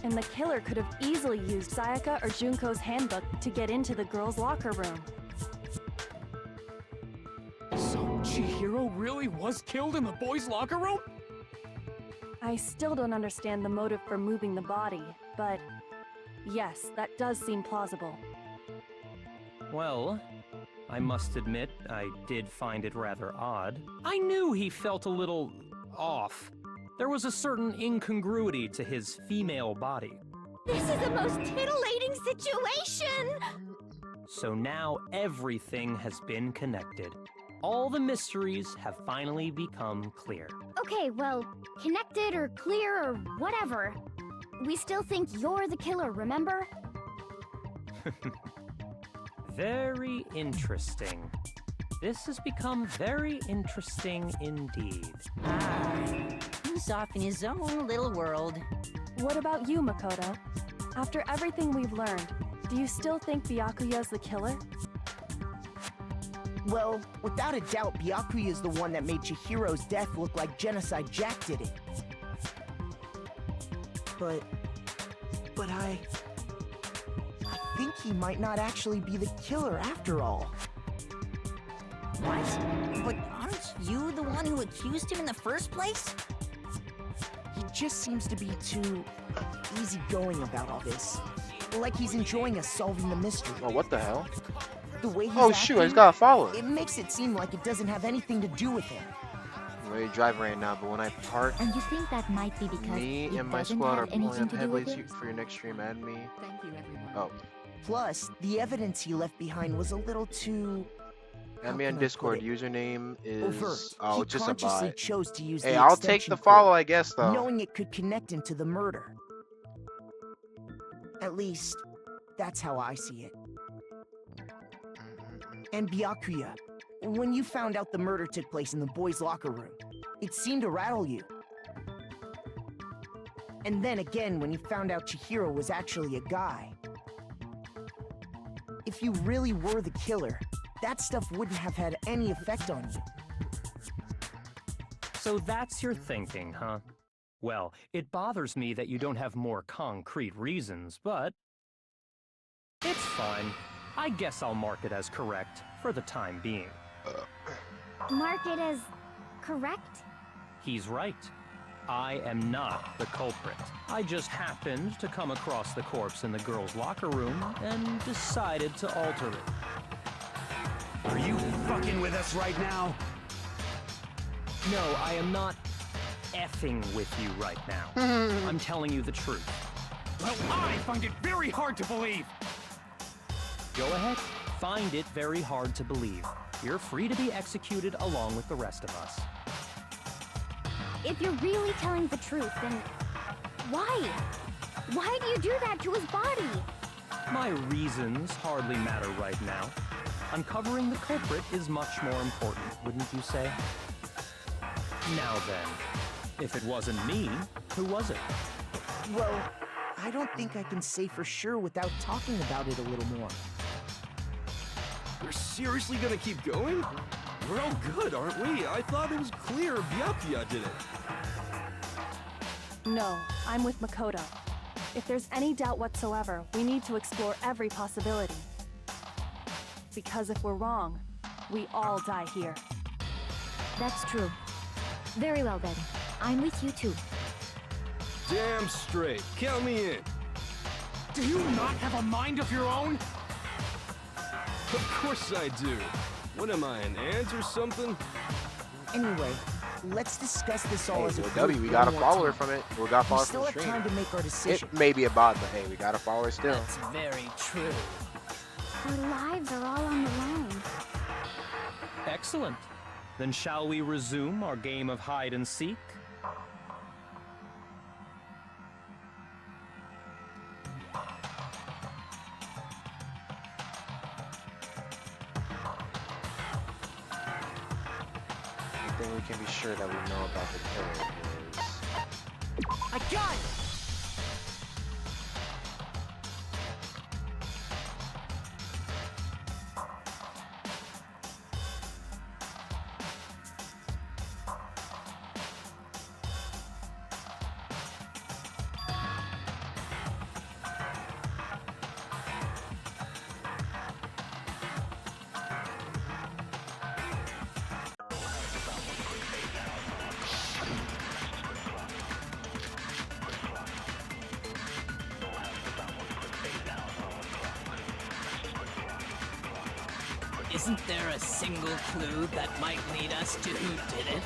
And the killer could have easily used Sayaka or Junko's handbook to get into the girls' locker room. So Chihiro really was killed in the boys' locker room? I still don't understand the motive for moving the body, but yes, that does seem plausible. Well, I must admit, I did find it rather odd. I knew he felt a little off. There was a certain incongruity to his female body. This is the most titillating situation! So now everything has been connected. All the mysteries have finally become clear. Okay, well, connected or clear or whatever. We still think you're the killer, remember? Very interesting. This has become very interesting indeed. He's off in his own little world. What about you, Makoto? After everything we've learned, do you still think Byakuya's the killer? Well, without a doubt, Byakuya is the one that made Chihiro's death look like Genocide Jack did it. But I think he might not actually be the killer after all. What? But aren't you the one who accused him in the first place? He just seems to be too easygoing about all this. Like he's enjoying us solving the mystery. Oh, what the hell? The way he's Oh shoot, I just acting, gotta follow it. it makes it seem like it doesn't have anything to do with him. I'm ready to drive right now, but when I park, And you think that might be because me it and my doesn't squad are have pulling anything up to do heavily with it? for your next stream. Add me. Thank you, everyone. Oh, Plus, the evidence he left behind was a little too... add me how on can I put Discord. it? Username is Overt. oh, He just a consciously bot. chose to use Hey, the I'll take extension the follow, cord, I guess though. knowing it could connect him to the murder. At least, that's how I see it. And Byakuya, when you found out the murder took place in the boys' locker room, it seemed to rattle you. And then again, when you found out Chihiro was actually a guy. If you really were the killer, that stuff wouldn't have had any effect on you. So that's your thinking, huh? Well, it bothers me that you don't have more concrete reasons, but it's fine. I guess I'll mark it as correct for the time being. Mark it as correct? He's right. I am not the culprit. I just happened to come across the corpse in the girls' locker room and decided to alter it. Are you fucking with us right now? No, I am not effing with you right now. I'm telling you the truth. Well, I find it very hard to believe. Go ahead, find it very hard to believe. You're free to be executed along with the rest of us. If you're really telling the truth, then why? Why do you do that to his body? My reasons hardly matter right now. Uncovering the culprit is much more important, wouldn't you say? Now then, if it wasn't me, who was it? Well, I don't think I can say for sure without talking about it a little more. You're seriously gonna keep going? We're all good, aren't we? I thought it was clear Byakuya did it. No, I'm with Makoto. If there's any doubt whatsoever, we need to explore every possibility. Because if we're wrong, we all die here. That's true. Very well then. I'm with you too. Damn straight. Count me in. Do you not have a mind of your own? Of course I do. What am I, an ant or something? Anyway, let's discuss this all as a group. W, we got a one more follower time. from it. We got a We follower still from the have stream. time to make our decision. It may be a bot, but hey, we got a follower still. That's very true. Our lives are all on the line. Excellent. Then shall we resume our game of hide and seek? The thing we can be sure that we know about the killer is... I got it! Isn't there a single clue that might lead us to who did it?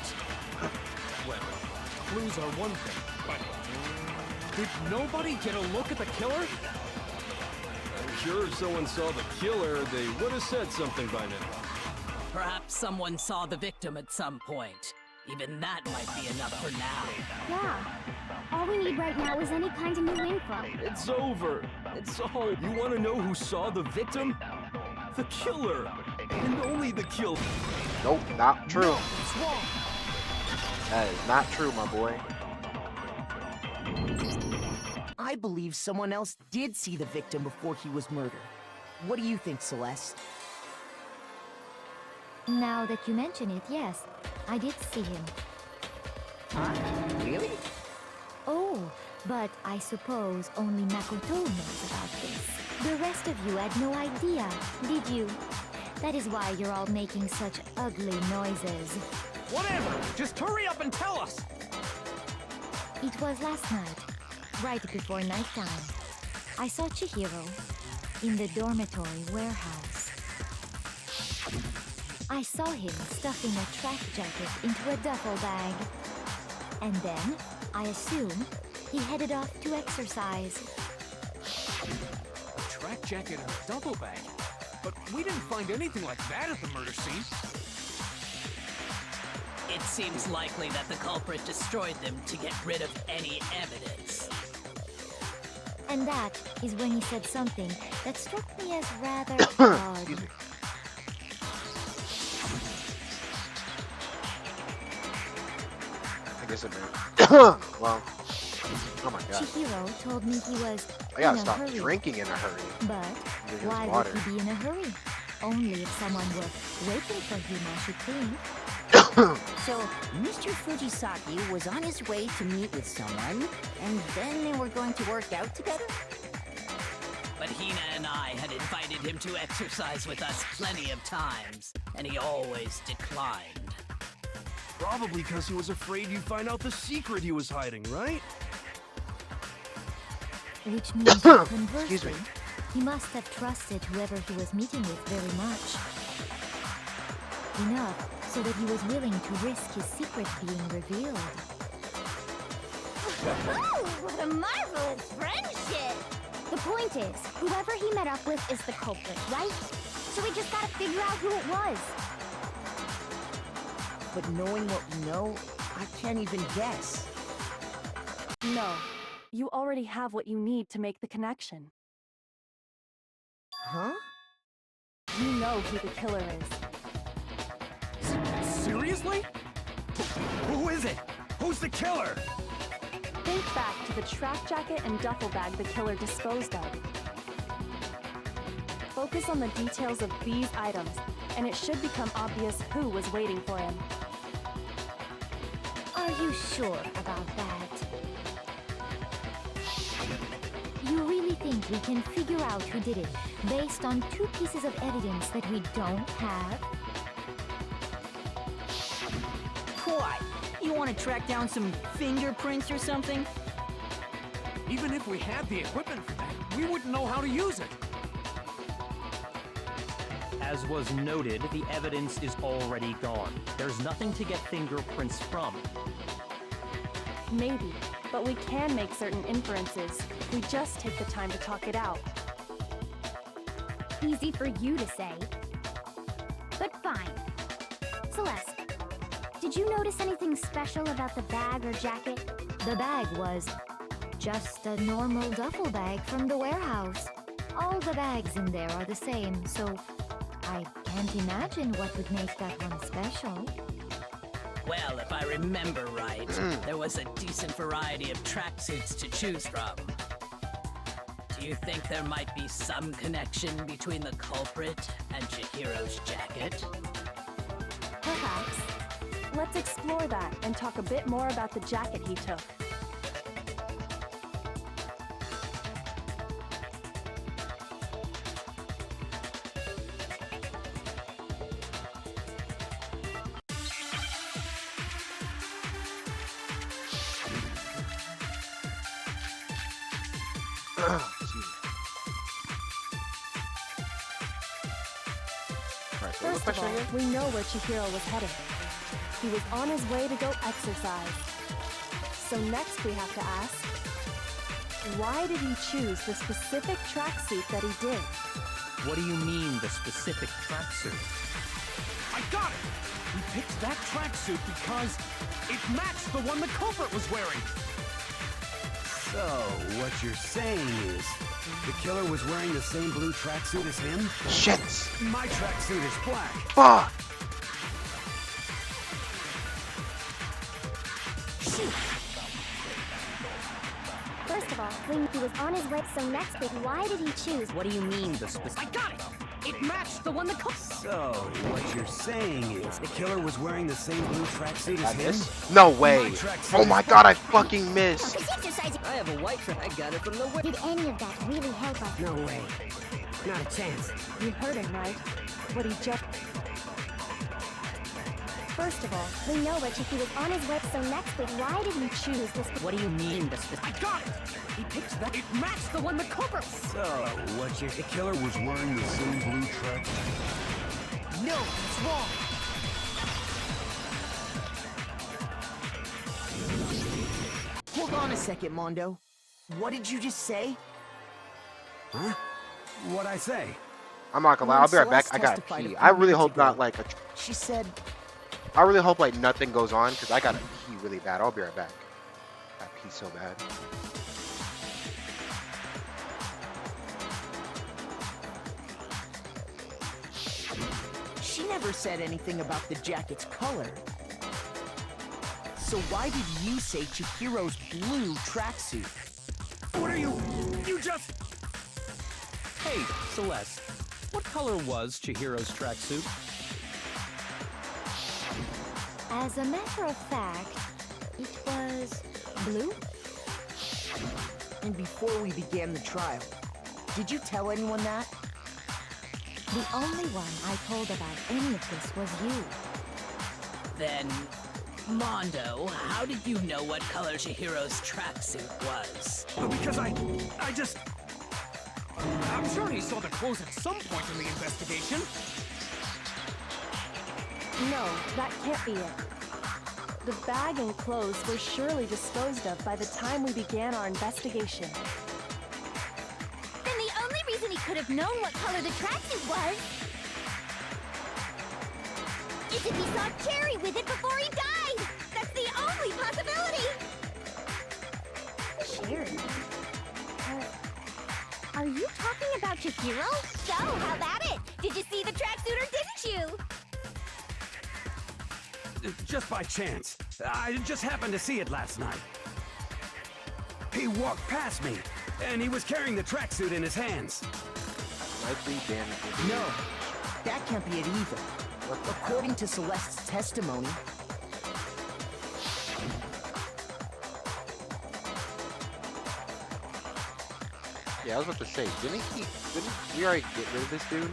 Well, clues are one thing, but... Did nobody get a look at the killer? I'm sure if someone saw the killer, they would have said something by now. Perhaps someone saw the victim at some point. Even that might be enough for now. Yeah. All we need right now is any kind of new info. It's over. It's all. You want to know who saw the victim? The killer. And only the killer. Nope, not true. No, it's wrong. That is not true, my boy. I believe someone else did see the victim before he was murdered. What do you think, Celeste? Now that you mention it, yes, I did see him. Huh? Really? Oh, but I suppose only Makoto knows about this. The rest of you had no idea, did you? That is why you're all making such ugly noises. Whatever! Just hurry up and tell us! It was last night, right before nighttime. I saw Chihiro in the dormitory warehouse. I saw him stuffing a track jacket into a duffel bag. And then, I assume, he headed off to exercise. A track jacket and a duffel bag? But we didn't find anything like that at the murder scene. It seems likely that the culprit destroyed them to get rid of any evidence. And that is when he said something that struck me as rather odd. Excuse me. I guess it may. Well, oh my god. Chihiro told me he was I gotta in a stop hurry. drinking in a hurry. But Use why water. would he be in a hurry? Only if someone were waiting for him, I should think. So, Mr. Fujisaki was on his way to meet with someone, and then they were going to work out together? But Hina and I had invited him to exercise with us plenty of times, and he always declined. Probably because he was afraid you'd find out the secret he was hiding, right? Which means, Excuse conversely, me. he must have trusted whoever he was meeting with very much. Enough so that he was willing to risk his secret being revealed. Oh, what a marvelous friendship! The point is, whoever he met up with is the culprit, right? So we just gotta figure out who it was. But knowing what we know, I can't even guess. No. You already have what you need to make the connection. Huh? You know who the killer is. Seriously? Who is it? Who's the killer? Think back to the track jacket and duffel bag the killer disposed of. Focus on the details of these items and it should become obvious who was waiting for him. Are you sure about that? You really think we can figure out who did it based on 2 pieces of evidence that we don't have? What? You want to track down some fingerprints or something? Even if we had the equipment for that, we wouldn't know how to use it. As was noted, the evidence is already gone. There's nothing to get fingerprints from. Maybe, but we can make certain inferences. We just take the time to talk it out. Easy for you to say. But fine. Celeste, did you notice anything special about the bag or jacket? The bag was just a normal duffel bag from the warehouse. All the bags in there are the same, so I can't imagine what would make that one special. Well, if I remember right, there was a decent variety of tracksuits to choose from. Do you think there might be some connection between the culprit and Chihiro's jacket? Perhaps. Let's explore that and talk a bit more about the jacket he took. First of all, we know where Chihiro was headed. He was on his way to go exercise. So next we have to ask, why did he choose the specific tracksuit that he did? What do you mean, the specific tracksuit? I got it! He picked that tracksuit because it matched the one the culprit was wearing. So, what you're saying is, the killer was wearing the same blue tracksuit as him? Shit! My tracksuit is black. Fuck! First of all, when he was on his way, so next bit, why did he choose? What do you mean, the specific? I got it! It matched the one the culprit. So, what you're saying is, the killer was wearing the same blue tracksuit as him? No way! Oh my god, I fucking missed! I have a white track, got it from the Did any of that really help us? No way. Not a chance. You heard him, right? What he just... First of all, We know which if he was on his way, so next bit, why did he choose this? What do you mean, the specific? I got it! He picked that. It matched the one the culprit. So, what you're... The killer was wearing the same blue tracksuit? No, it's wrong. Hold on a second, Mondo. What did you just say? Huh? What'd I say? I'm not gonna lie, I'll be right back. I gotta pee. I really hope not like a... She said... I really hope like nothing goes on, because I gotta pee really bad. I'll be right back. I pee so bad. She never said anything about the jacket's color. So why did you say Chihiro's blue tracksuit? What are you? You just... Hey, Celeste. What color was Chihiro's tracksuit? As a matter of fact, it was blue. And before we began the trial, did you tell anyone that? The only one I told about any of this was you. Then, Mondo, how did you know what color Chihiro's tracksuit was? Because I just... I'm sure he saw the clothes at some point in the investigation. No, that can't be it. The bag and clothes were surely disposed of by the time we began our investigation. Then the only reason he could have known what color the tracksuit was is if he saw Cherry with it before he died! That's the only possibility! Cherry? Are you talking about Chihiro? So, how about it? Did you see the tracksuit or didn't you? Just by chance. I just happened to see it last night. He walked past me, and he was carrying the tracksuit in his hands. Likely damage. No. That can't be it either. According to Celeste's testimony... Yeah, I was about to say, didn't we already get rid of this dude?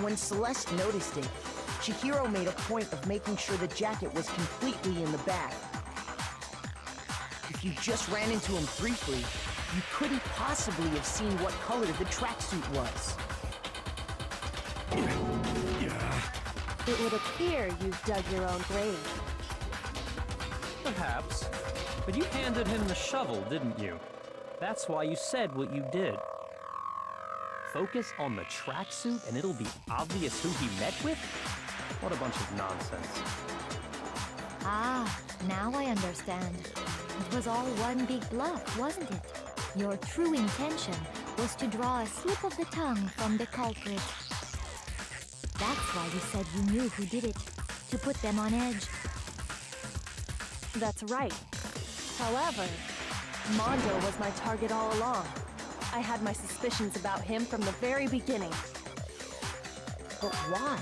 When Celeste noticed it, Chihiro made a point of making sure the jacket was completely in the back. If you just ran into him briefly, you couldn't possibly have seen what color the tracksuit was. It would appear you've dug your own grave. Perhaps. But you handed him the shovel, didn't you? That's why you said what you did. Focus on the tracksuit and it'll be obvious who he met with? What a bunch of nonsense. Ah, now I understand. It was all one big bluff, wasn't it? Your true intention was to draw a slip of the tongue from the culprit. That's why you said you knew who did it, to put them on edge. That's right. However, Mondo was my target all along. I had my suspicions about him from the very beginning. But why?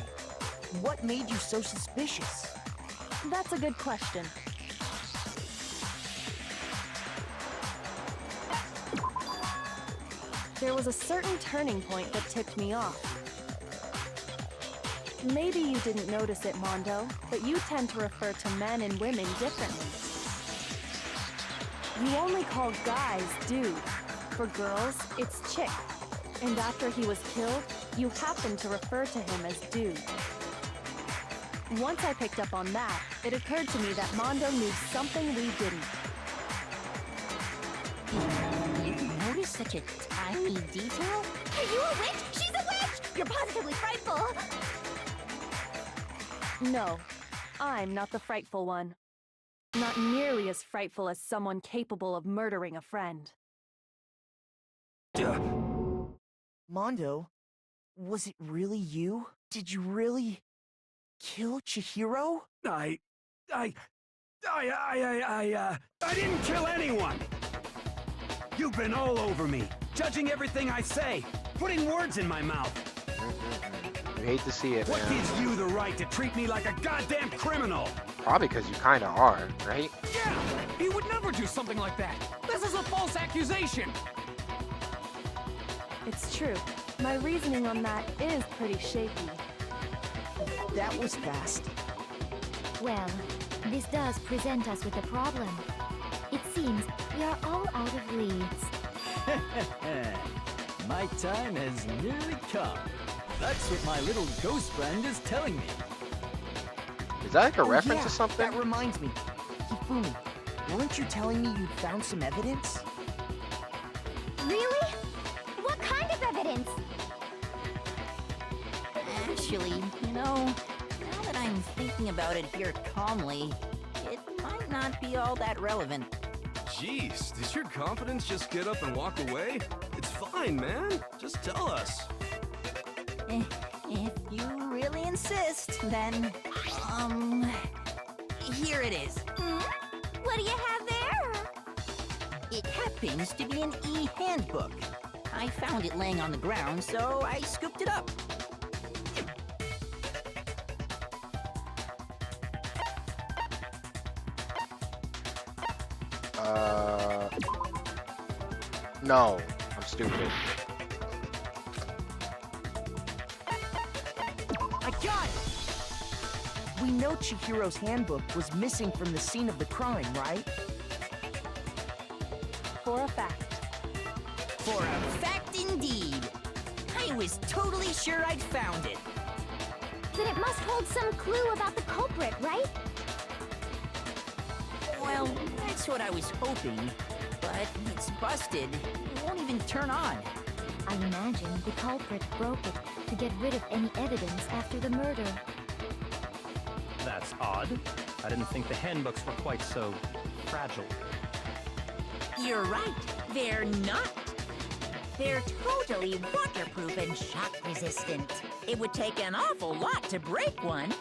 What made you so suspicious? That's a good question. There was a certain turning point that tipped me off. Maybe you didn't notice it, Mondo, but you tend to refer to men and women differently. You only call guys dude. For girls, it's chick. And after he was killed, you happened to refer to him as dude. Once I picked up on that, it occurred to me that Mondo knew something we didn't. You noticed such a tiny detail? Are you a witch? She's a witch! You're positively frightful! No, I'm not the frightful one. Not nearly as frightful as someone capable of murdering a friend. Mondo, was it really you? Did you really kill Chihiro? I didn't kill anyone! You've been all over me, judging everything I say, putting words in my mouth. You hate to see it, What man. gives you the right to treat me like a goddamn criminal? Probably because you kind of are, right? Yeah! He would never do something like that! This is a false accusation! It's true. My reasoning on that is pretty shaky. That was fast. Well, this does present us with a problem. It seems we are all out of leads. My time has nearly come. That's what my little ghost friend is telling me. Is that like a reference yeah, to something? That reminds me. Hifumi, weren't you telling me you'd found some evidence? Really? What kind of evidence? Actually, you know, now that I'm thinking about it here calmly, it might not be all that relevant. Jeez, did your confidence just get up and walk away? It's fine, man. Just tell us. If you really insist, then, here it is. What do you have there? It happens to be an e-handbook. I found it laying on the ground, so I scooped it up. No, I'm stupid. I got it! We know Chihiro's handbook was missing from the scene of the crime, right? For a fact. For a fact indeed. I was totally sure I'd found it. Then it must hold some clue about the culprit, right? Well, that's what I was hoping. But it's busted. It won't even turn on. I imagine the culprit broke it to get rid of any evidence after the murder. That's odd. I didn't think the handbooks were quite so fragile. You're right. They're not. They're totally waterproof and shock resistant. It would take an awful lot to break one.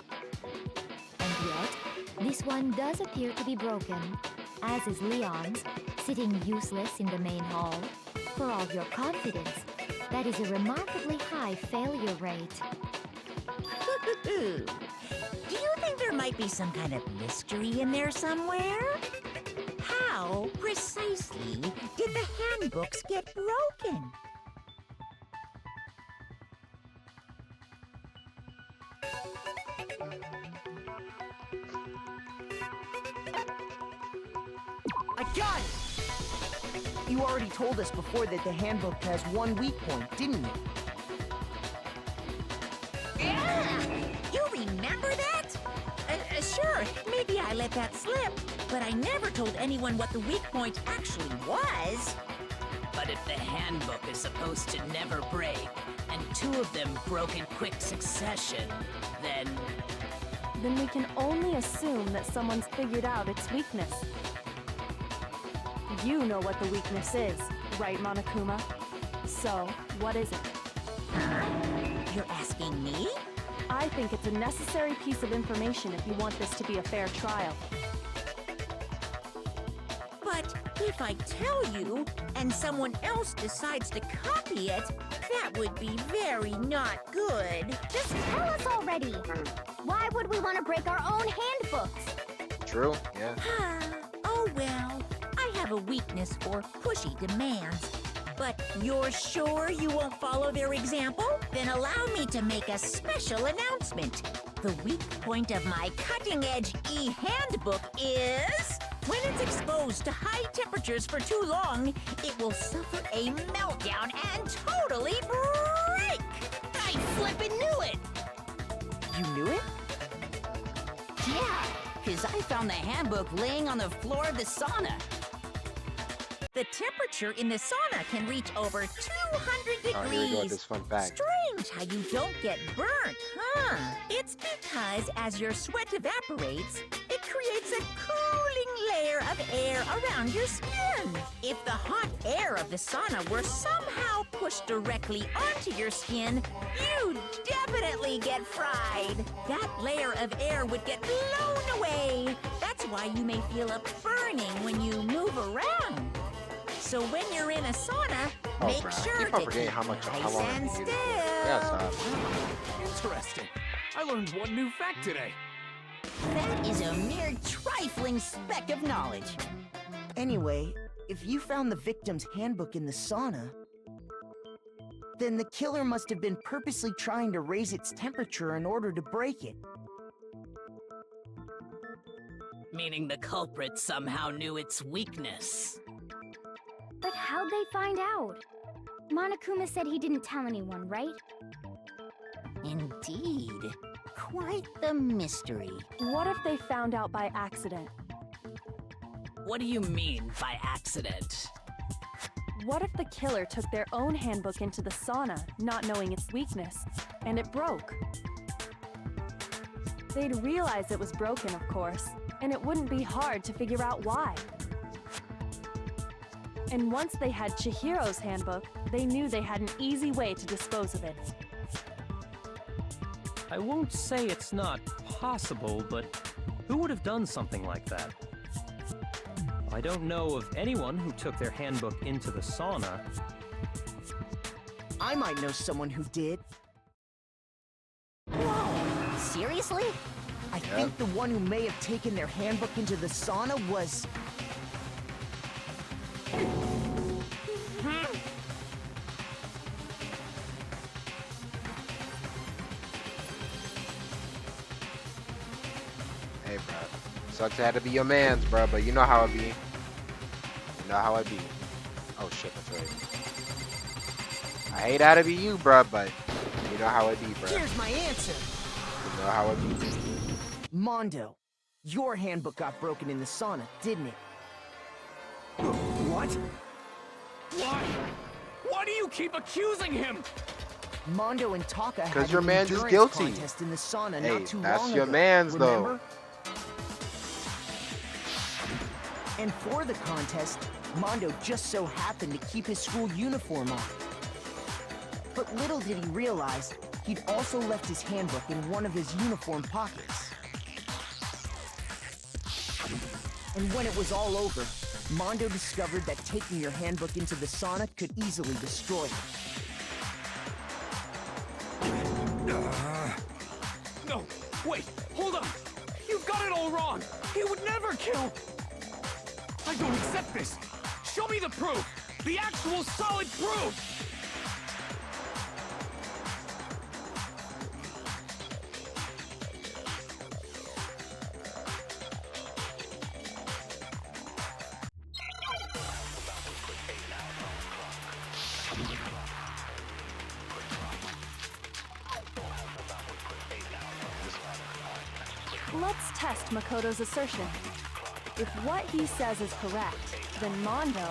And yet, this one does appear to be broken, as is Leon's, sitting useless in the main hall. For all your confidence, That is a remarkably high failure rate. Do you think there might be some kind of mystery in there somewhere? How precisely did the handbooks get broken? I got it! You already told us before that the handbook has one weak point, didn't you? You remember that? Sure, maybe I let that slip, but I never told anyone what the weak point actually was. But if the handbook is supposed to never break, and two of them broke in quick succession, then we can only assume that someone's figured out its weakness. You know what the weakness is, right, Monokuma? So, what is it? You're asking me? I think it's a necessary piece of information if you want this to be a fair trial. But if I tell you, and someone else decides to copy it, that would be very not good. Just tell us already. Why would we want to break our own handbooks? True, yeah. Oh well, I have a weakness for pushy demands. But you're sure you won't follow their example? Then allow me to make a special announcement. The weak point of my cutting-edge e-handbook is... when it's exposed to high temperatures for too long, it will suffer a meltdown and totally break! I flippin' knew it! You knew it? Yeah, because I found the handbook laying on the floor of the sauna. The temperature in the sauna can reach over 200 degrees. Oh, here we go with this fun fact. Strange how you don't get burnt, huh? It's because as your sweat evaporates, it creates a cooling layer of air around your skin. If the hot air of the sauna were somehow pushed directly onto your skin, you'd definitely get fried. That layer of air would get blown away. That's why you may feel a burning when you move around. So when you're in a sauna, make sure keep on to forgetting keep how long nice and it still. is. Yeah, stop. Interesting. I learned one new fact today. That is a mere trifling speck of knowledge. Anyway, if you found the victim's handbook in the sauna, then the killer must have been purposely trying to raise its temperature in order to break it. meaning the culprit somehow knew its weakness. But how'd they find out? Monokuma said he didn't tell anyone, right? Indeed. Quite the mystery. What if they found out by accident? What do you mean by accident? What if the killer took their own handbook into the sauna, not knowing its weakness, and it broke? They'd realize it was broken, of course, and it wouldn't be hard to figure out why. And once they had Chihiro's handbook, they knew they had an easy way to dispose of it. I won't say it's not possible, but who would have done something like that? I don't know of anyone who took their handbook into the sauna. I might know someone who did. Whoa! Seriously? I think the one who may have taken their handbook into the sauna was... Hey, bro. Sucks it had to be your man's, bro, but you know how it be. You know how it be. Oh, shit, that's right. I hate how to be you, bro, but you know how it be, bro. Here's my answer. You know how it be. Mondo, your handbook got broken in the sauna, didn't it? What? Why? Why do you keep accusing him? Mondo and Taka had Because your an man's is endurance guilty. contest in the sauna Hey, not too that's long your ago, man's, remember? though. And for the contest, Mondo just so happened to keep his school uniform on. But little did he realize, he'd also left his handbook in one of his uniform pockets. And when it was all over, Mondo discovered that taking your handbook into the sauna could easily destroy it. No, wait, hold on. You've got it all wrong. He would never kill. I don't accept this. Show me the proof. The actual solid proof. Let's test Makoto's assertion. If what he says is correct, then Mondo,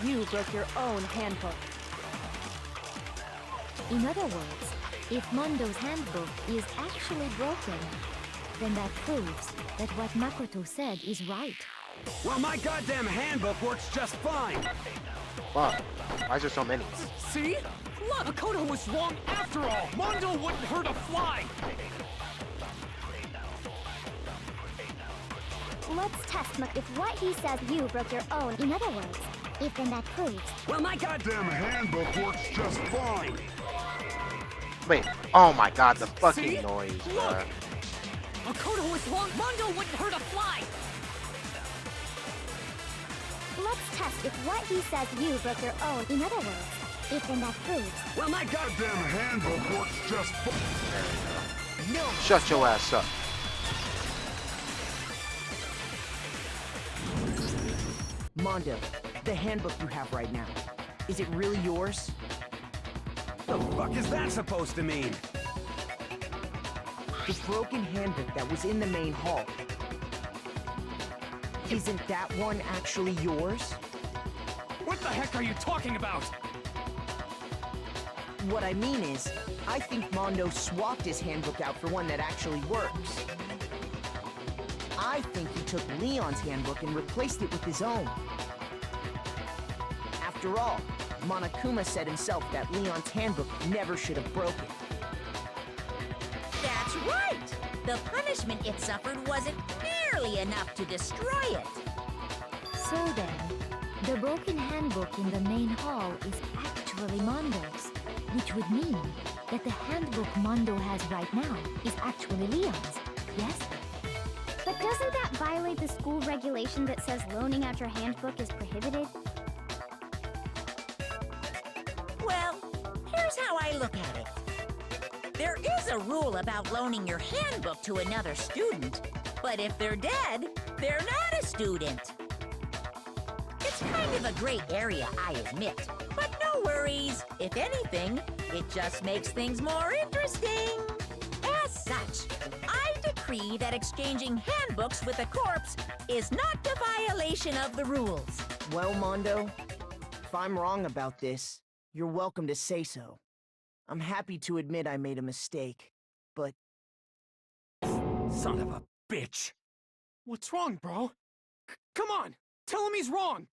you broke your own handbook. In other words, if Mondo's handbook is actually broken, then that proves that what Makoto said is right. Well, my goddamn handbook works just fine. Fuck. Why is there so many? See? Look, Makoto was wrong after all. Mondo wouldn't hurt a fly. Let's test if what he says you broke your own. In other words, if then that proves. Well, my goddamn handbook works just fine. Wait. Oh my god, the fucking See? noise, Look! bruh. Makoto was wrong. Mondo wouldn't hurt a fly. Let's test if what he says you broke your own. In other words, if then that proves. Well, my goddamn handbook works just fine. No! Shut your ass up. Mondo, the handbook you have right now, is it really yours? The fuck is that supposed to mean? The broken handbook that was in the main hall. Isn't that one actually yours? What the heck are you talking about? What I mean is, I think Mondo swapped his handbook out for one that actually works. I think he took Leon's handbook and replaced it with his own. After all, Monokuma said himself that Leon's handbook never should have broken. That's right! The punishment it suffered wasn't nearly enough to destroy it. So then, the broken handbook in the main hall is actually Mondo's, which would mean that the handbook Mondo has right now is actually Leon's, yes? But doesn't that violate the school regulation that says loaning out your handbook is prohibited? Well, here's how I look at it. There is a rule about loaning your handbook to another student, but if they're dead, they're not a student. It's kind of a gray area, I admit, but no worries. If anything, it just makes things more interesting. As such, I decree that exchanging handbooks with a corpse is not a violation of the rules. Well, Mondo, if I'm wrong about this, you're welcome to say so. I'm happy to admit I made a mistake, but... Son of a bitch. What's wrong, bro? Come on! Tell him he's wrong!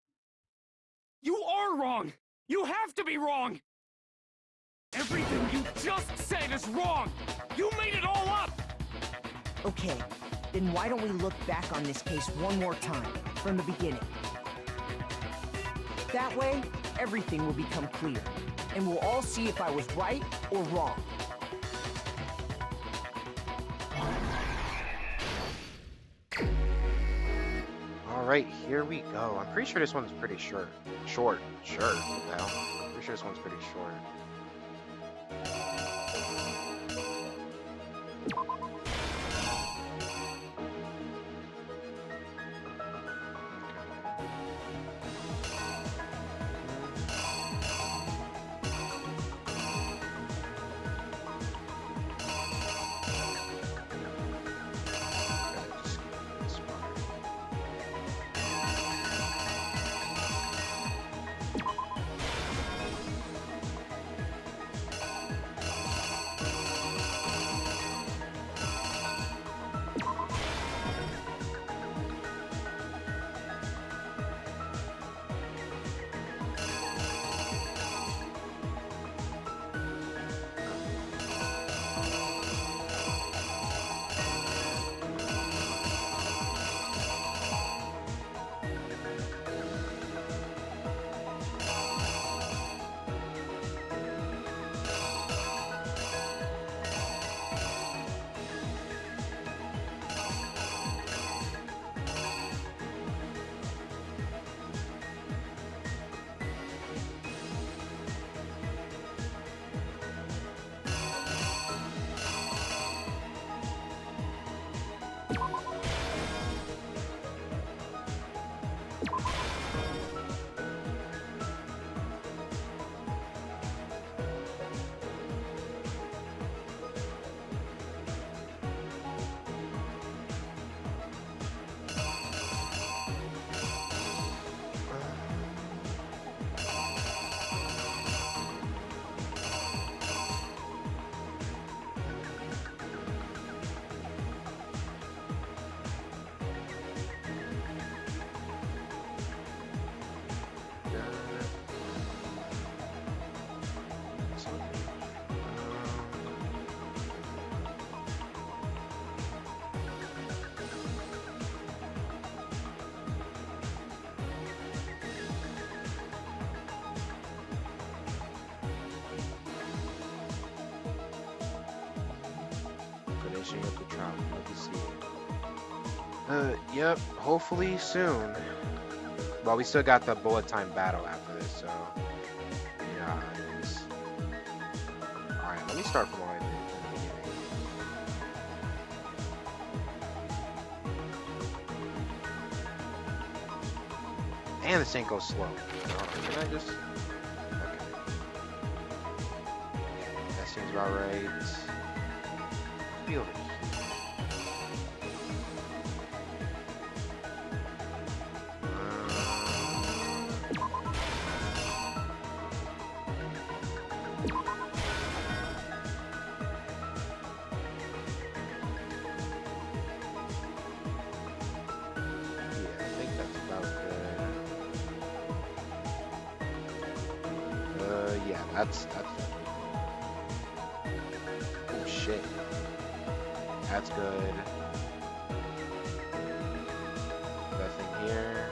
You are wrong! You have to be wrong! Everything you just said is wrong! You made it all up! Okay, then why don't we look back on this case one more time, from the beginning? That way, everything will become clear, and we'll all see if I was right or wrong. Alright, here we go. I'm pretty sure this one's pretty short. Sure. What the hell? Pretty sure this one's pretty short. finishing up the trial. Let me see. Yep, hopefully soon. Well, we still got the bullet time battle after this, so yeah. Alright, let me start from all the way from the beginning. And this thing goes slow. Can I just... Okay. That seems about right. Be over here. That's oh shit. That's good. Nothing here.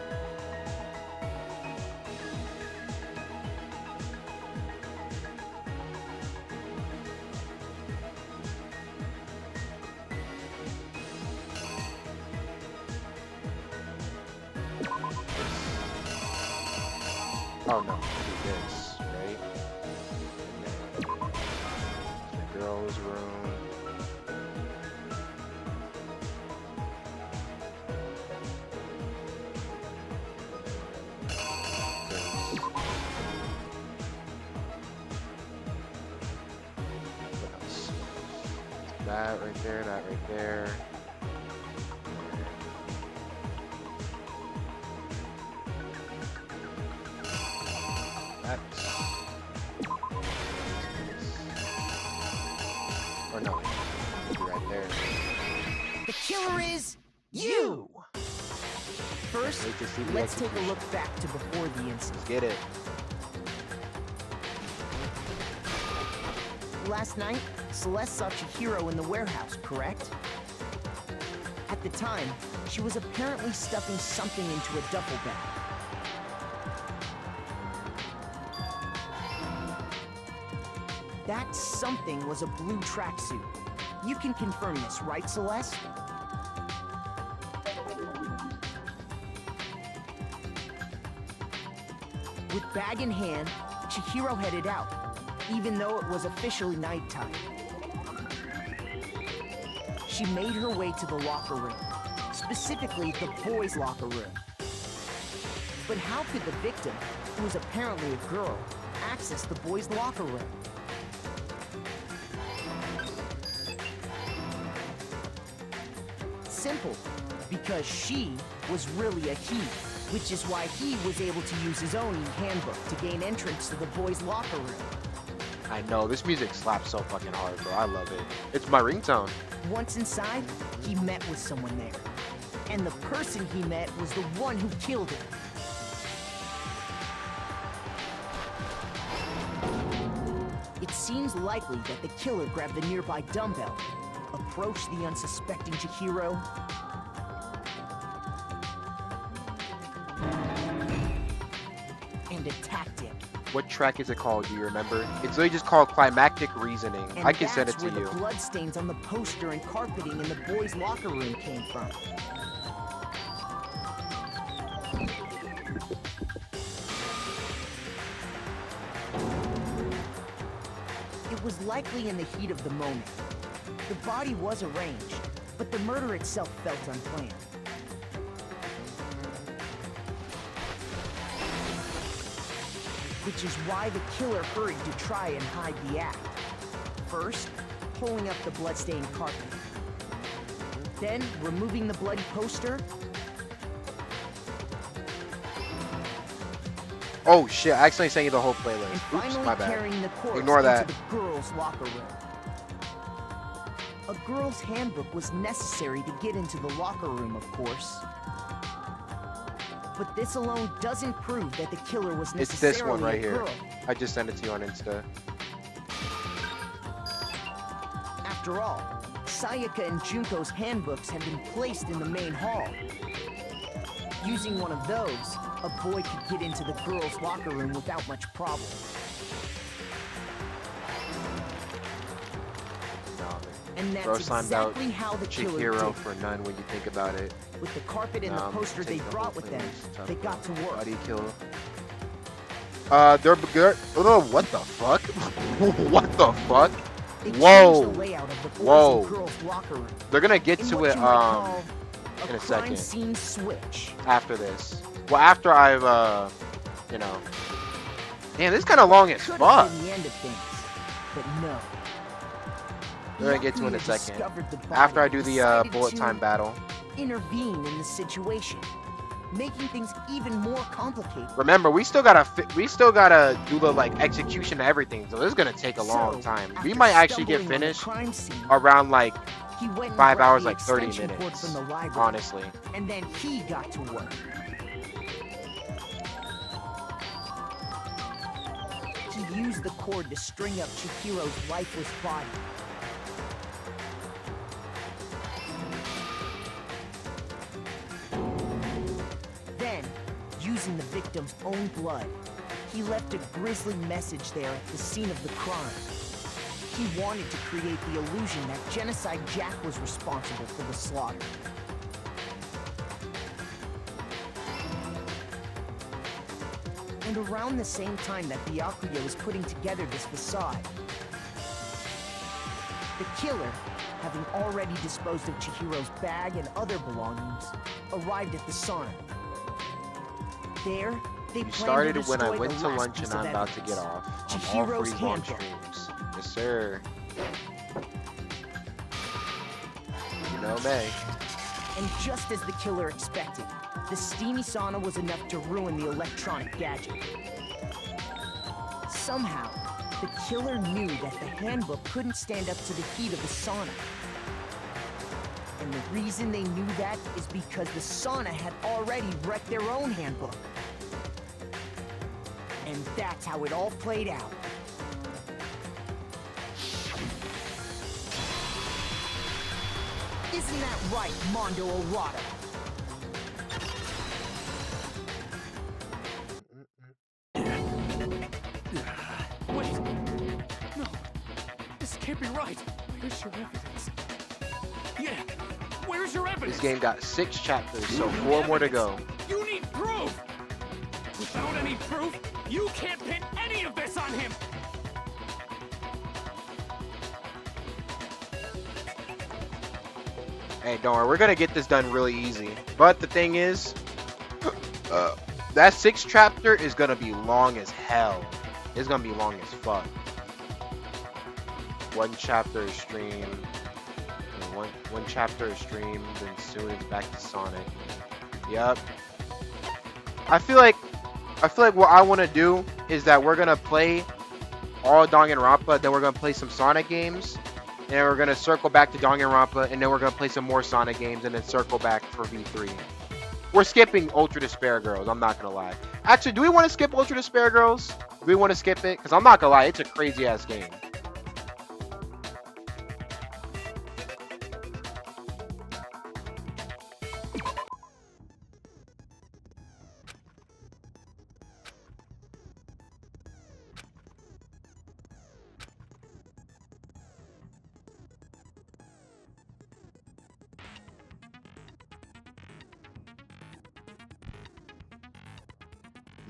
Oh no, do this. Girls' room. What else? That right there, that right there. That's... Or no, right there. The killer is you! First, let's take a look back to before the incident. Let's get it. Last night, Celeste saw Chihiro in the warehouse, correct? At the time, she was apparently stuffing something into a duffel bag. That something was a blue tracksuit. You can confirm this, right, Celeste? With bag in hand, Chihiro headed out, even though it was officially nighttime. She made her way to the locker room, specifically the boys' locker room. But how could the victim, who was apparently a girl, access the boys' locker room? Simple, because she was really a he, which is why he was able to use his own handbook to gain entrance to the boys' locker room. I know, this music slaps so fucking hard, bro. I love it. It's my ringtone. Once inside, he met with someone there. And the person he met was the one who killed him. It seems likely that the killer grabbed the nearby dumbbell, approached the unsuspecting Chihiro, and attacked him. What track is it called? Do you remember? It's literally just called Climactic Reasoning. And I can send it to that's where you. The bloodstains on the poster and carpeting in the boys' locker room came from. It was likely in the heat of the moment. The body was arranged, but the murder itself felt unplanned. Which is why the killer hurried to try and hide the act. First, pulling up the bloodstained carpet. Then, removing the bloody poster. Oh shit, I accidentally sang you the whole playlist. And Oops, finally my bad. carrying the corpse Ignore that. into the girls' locker room. A girl's handbook was necessary to get into the locker room, of course. But this alone doesn't prove that the killer was necessarily It's this one right a here. girl. I just sent it to you on Insta. After all, Sayaka and Junko's handbooks had been placed in the main hall. Using one of those, a boy could get into the girls' locker room without much problem. And that's Bro slimed out exactly how the killer Chihiro did. for none when you think about it. With the carpet and the poster they brought with them, they got to work. Body kill. They're good. Oh, what the fuck? What the fuck? They Whoa. changed the layout of the boys Whoa. and girls locker room. They're gonna get in to what it you might call in a crime second. scene switch. After this. Well, after I've you know. Damn, this is kind of long as Could fuck. have been the end of things, but no. We're gonna get to it in a Yakuya second. discovered the body After I and do the decided bullet to time battle. intervene in the situation, making things even more complicated. Remember, we still gotta do the like execution of everything, so this is gonna take a long time. We might actually get finished around like He went and 5 grabbed hours, the like 30 extension cord minutes. from the library, Honestly. and then he got to work. He used the cord to string up Chihiro's lifeless body. Then, using the victim's own blood, he left a grisly message there at the scene of the crime. He wanted to create the illusion that Genocide Jack was responsible for the slaughter. And around the same time that Byakuya was putting together this facade, the killer, having already disposed of Chihiro's bag and other belongings, arrived at the sauna. There, they You planned started to when I destroy went the to last lunch piece and I'm of about to evidence, get off. I'm all for Chihiro's these long handbook. streams. Yes, sir. You know me. And just as the killer expected, the steamy sauna was enough to ruin the electronic gadget. Somehow, the killer knew that the handbook couldn't stand up to the heat of the sauna. And the reason they knew that is because the sauna had already wrecked their own handbook. And that's how it all played out. Isn't that right, Mondo Orada? Wait! No! This can't be right! Where's your evidence? Yeah! Where's your evidence? This game got 6 chapters, so 4 more to go. You need proof! Without any proof, you can't pin any of this on him! Hey, don't worry, we're gonna get this done really easy. But the thing is, that 6th chapter is gonna be long as hell. It's gonna be long as fuck. 1 chapter is streamed. One chapter is streamed, then soon it's back to Sonic. Yep. I feel like what I want to do is that we're gonna play all Danganronpa, then we're gonna play some Sonic games, and then we're gonna circle back to Danganronpa, and then we're gonna play some more Sonic games, and then circle back for V3. We're skipping Ultra Despair Girls, I'm not gonna lie. Actually, do we want to skip Ultra Despair Girls? Do we want to skip it? Because I'm not gonna lie, it's a crazy ass game.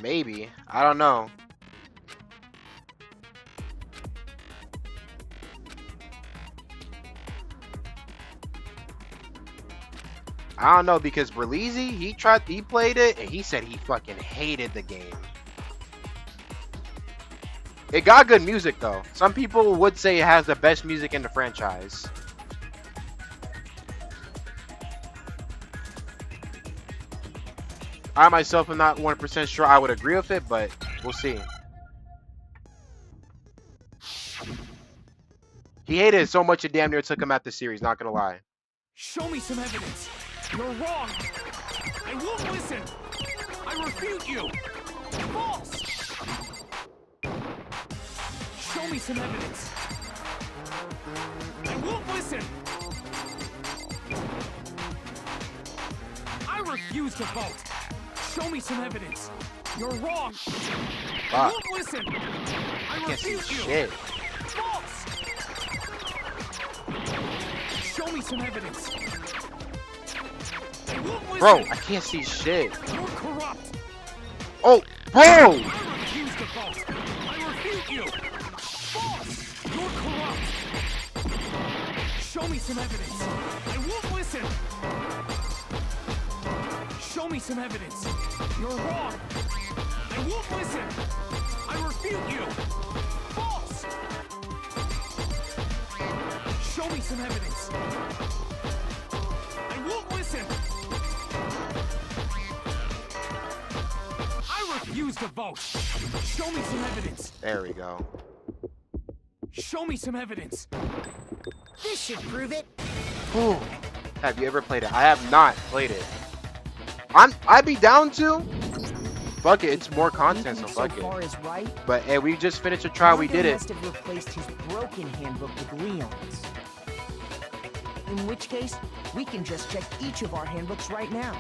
Maybe. I don't know. I don't know because Berlizzi, he played it and he said he fucking hated the game. It got good music though. Some people would say it has the best music in the franchise. I myself am not 100% sure I would agree with it, but we'll see. He hated it so much it damn near took him out the series, not gonna lie. Show me some evidence. You're wrong. I won't listen. I refute you. False. Show me some evidence. I won't listen. I refuse to vote. Show me some evidence. You're wrong. I won't listen. I Can't see refute you. shit. False. Show me some evidence. I won't listen. Bro, I can't see shit. You're corrupt. Oh, bro! I refuse to vote. I refute you. False. You're corrupt. Show me some evidence. I won't listen. Show me some evidence. You're wrong. I won't listen. I refute you. False. Show me some evidence. I won't listen. I refuse to vote. Show me some evidence. There we go. Show me some evidence. This should prove it. Ooh. Have you ever played it? I have not played it. I'd be down to. Fuck it, it's more content, so fuck so far it. is right. But hey, we just finished a trial, we did it. Must have replaced his broken handbook with Leon's. In which case, we can just check each of our handbooks right now.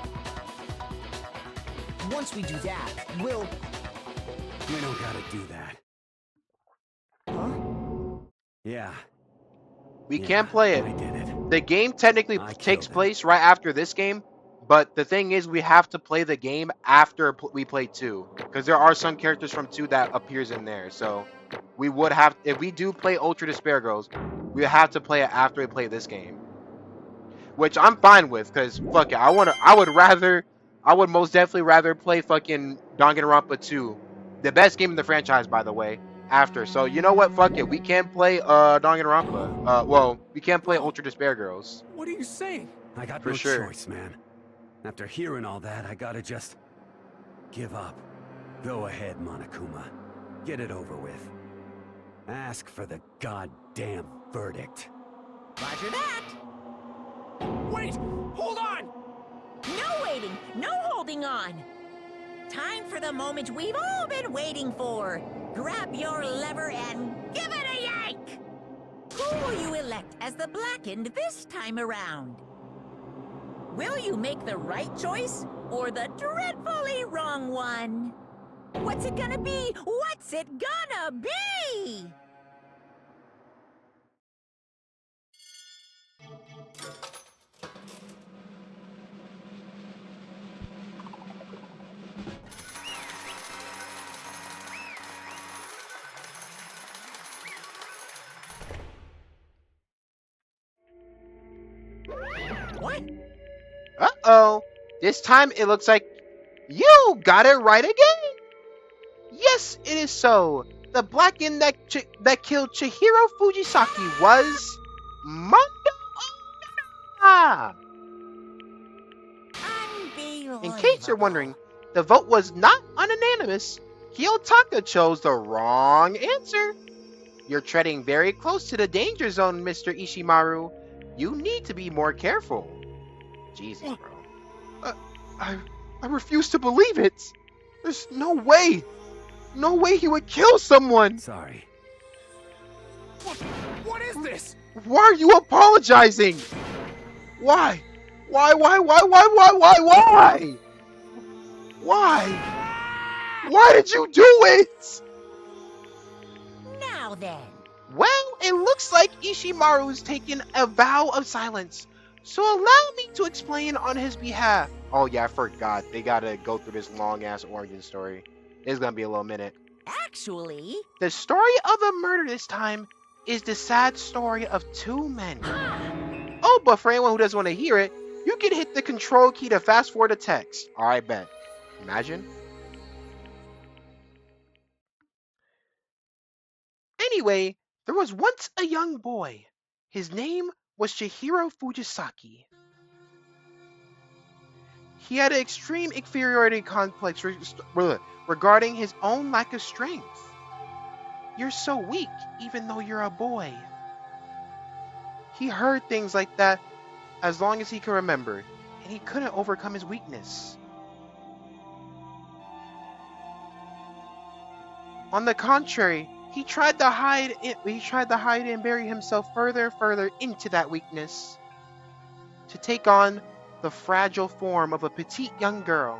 Once we do that, we'll... We don't gotta do that. Huh? Yeah. We can play it. I did it. The game technically takes place right after this game, but the thing is we have to play the game after we play 2. Because there are some characters from 2 that appears in there. So we would have, if we do play Ultra Despair Girls, we have to play it after we play this game. Which I'm fine with, because fuck it, I would most definitely rather play fucking Danganronpa 2. The best game in the franchise, by the way, after. So you know what, fuck it, we can play Danganronpa. Well, we can play Ultra Despair Girls. What are you saying? I got For no sure. choice, man. After hearing all that, I gotta just give up. Go ahead, Monokuma. Get it over with. Ask for the goddamn verdict. Roger that. Wait! Hold on! No waiting, no holding on. Time for the moment we've all been waiting for. Grab your lever and give it a yank! Who will you elect as the Blackened this time around? Will you make the right choice or the dreadfully wrong one? What's it gonna be? What's it gonna be? What? Uh-oh. This time it looks like you got it right again. Yes, it is so. The Blackened that killed Chihiro Fujisaki was Mondo Onna. In case you're wondering, the vote was not unanimous. Kiyotaka chose the wrong answer. You're treading very close to the danger zone, Mr. Ishimaru. You need to be more careful. Jesus, bro. I refuse to believe it. There's no way. No way he would kill someone. Sorry. What is this? Why are you apologizing? Why? Why? Why did you do it? Now then. Well, it looks like Ishimaru's taken a vow of silence. So allow me to explain on his behalf. Oh yeah, I forgot. They gotta go through this long-ass origin story. It's gonna be a little minute. Actually... The story of the murder this time is the sad story of 2 men. Oh, but for anyone who doesn't want to hear it, you can hit the control key to fast forward the text. Alright, bet. Imagine. Anyway, there was once a young boy. His name was Chihiro Fujisaki. He had an extreme inferiority complex regarding his own lack of strength. You're so weak, even though you're a boy. He heard things like that as long as he could remember, and he couldn't overcome his weakness. On the contrary, he tried to hide and bury himself further and further into that weakness, to take on the fragile form of a petite young girl.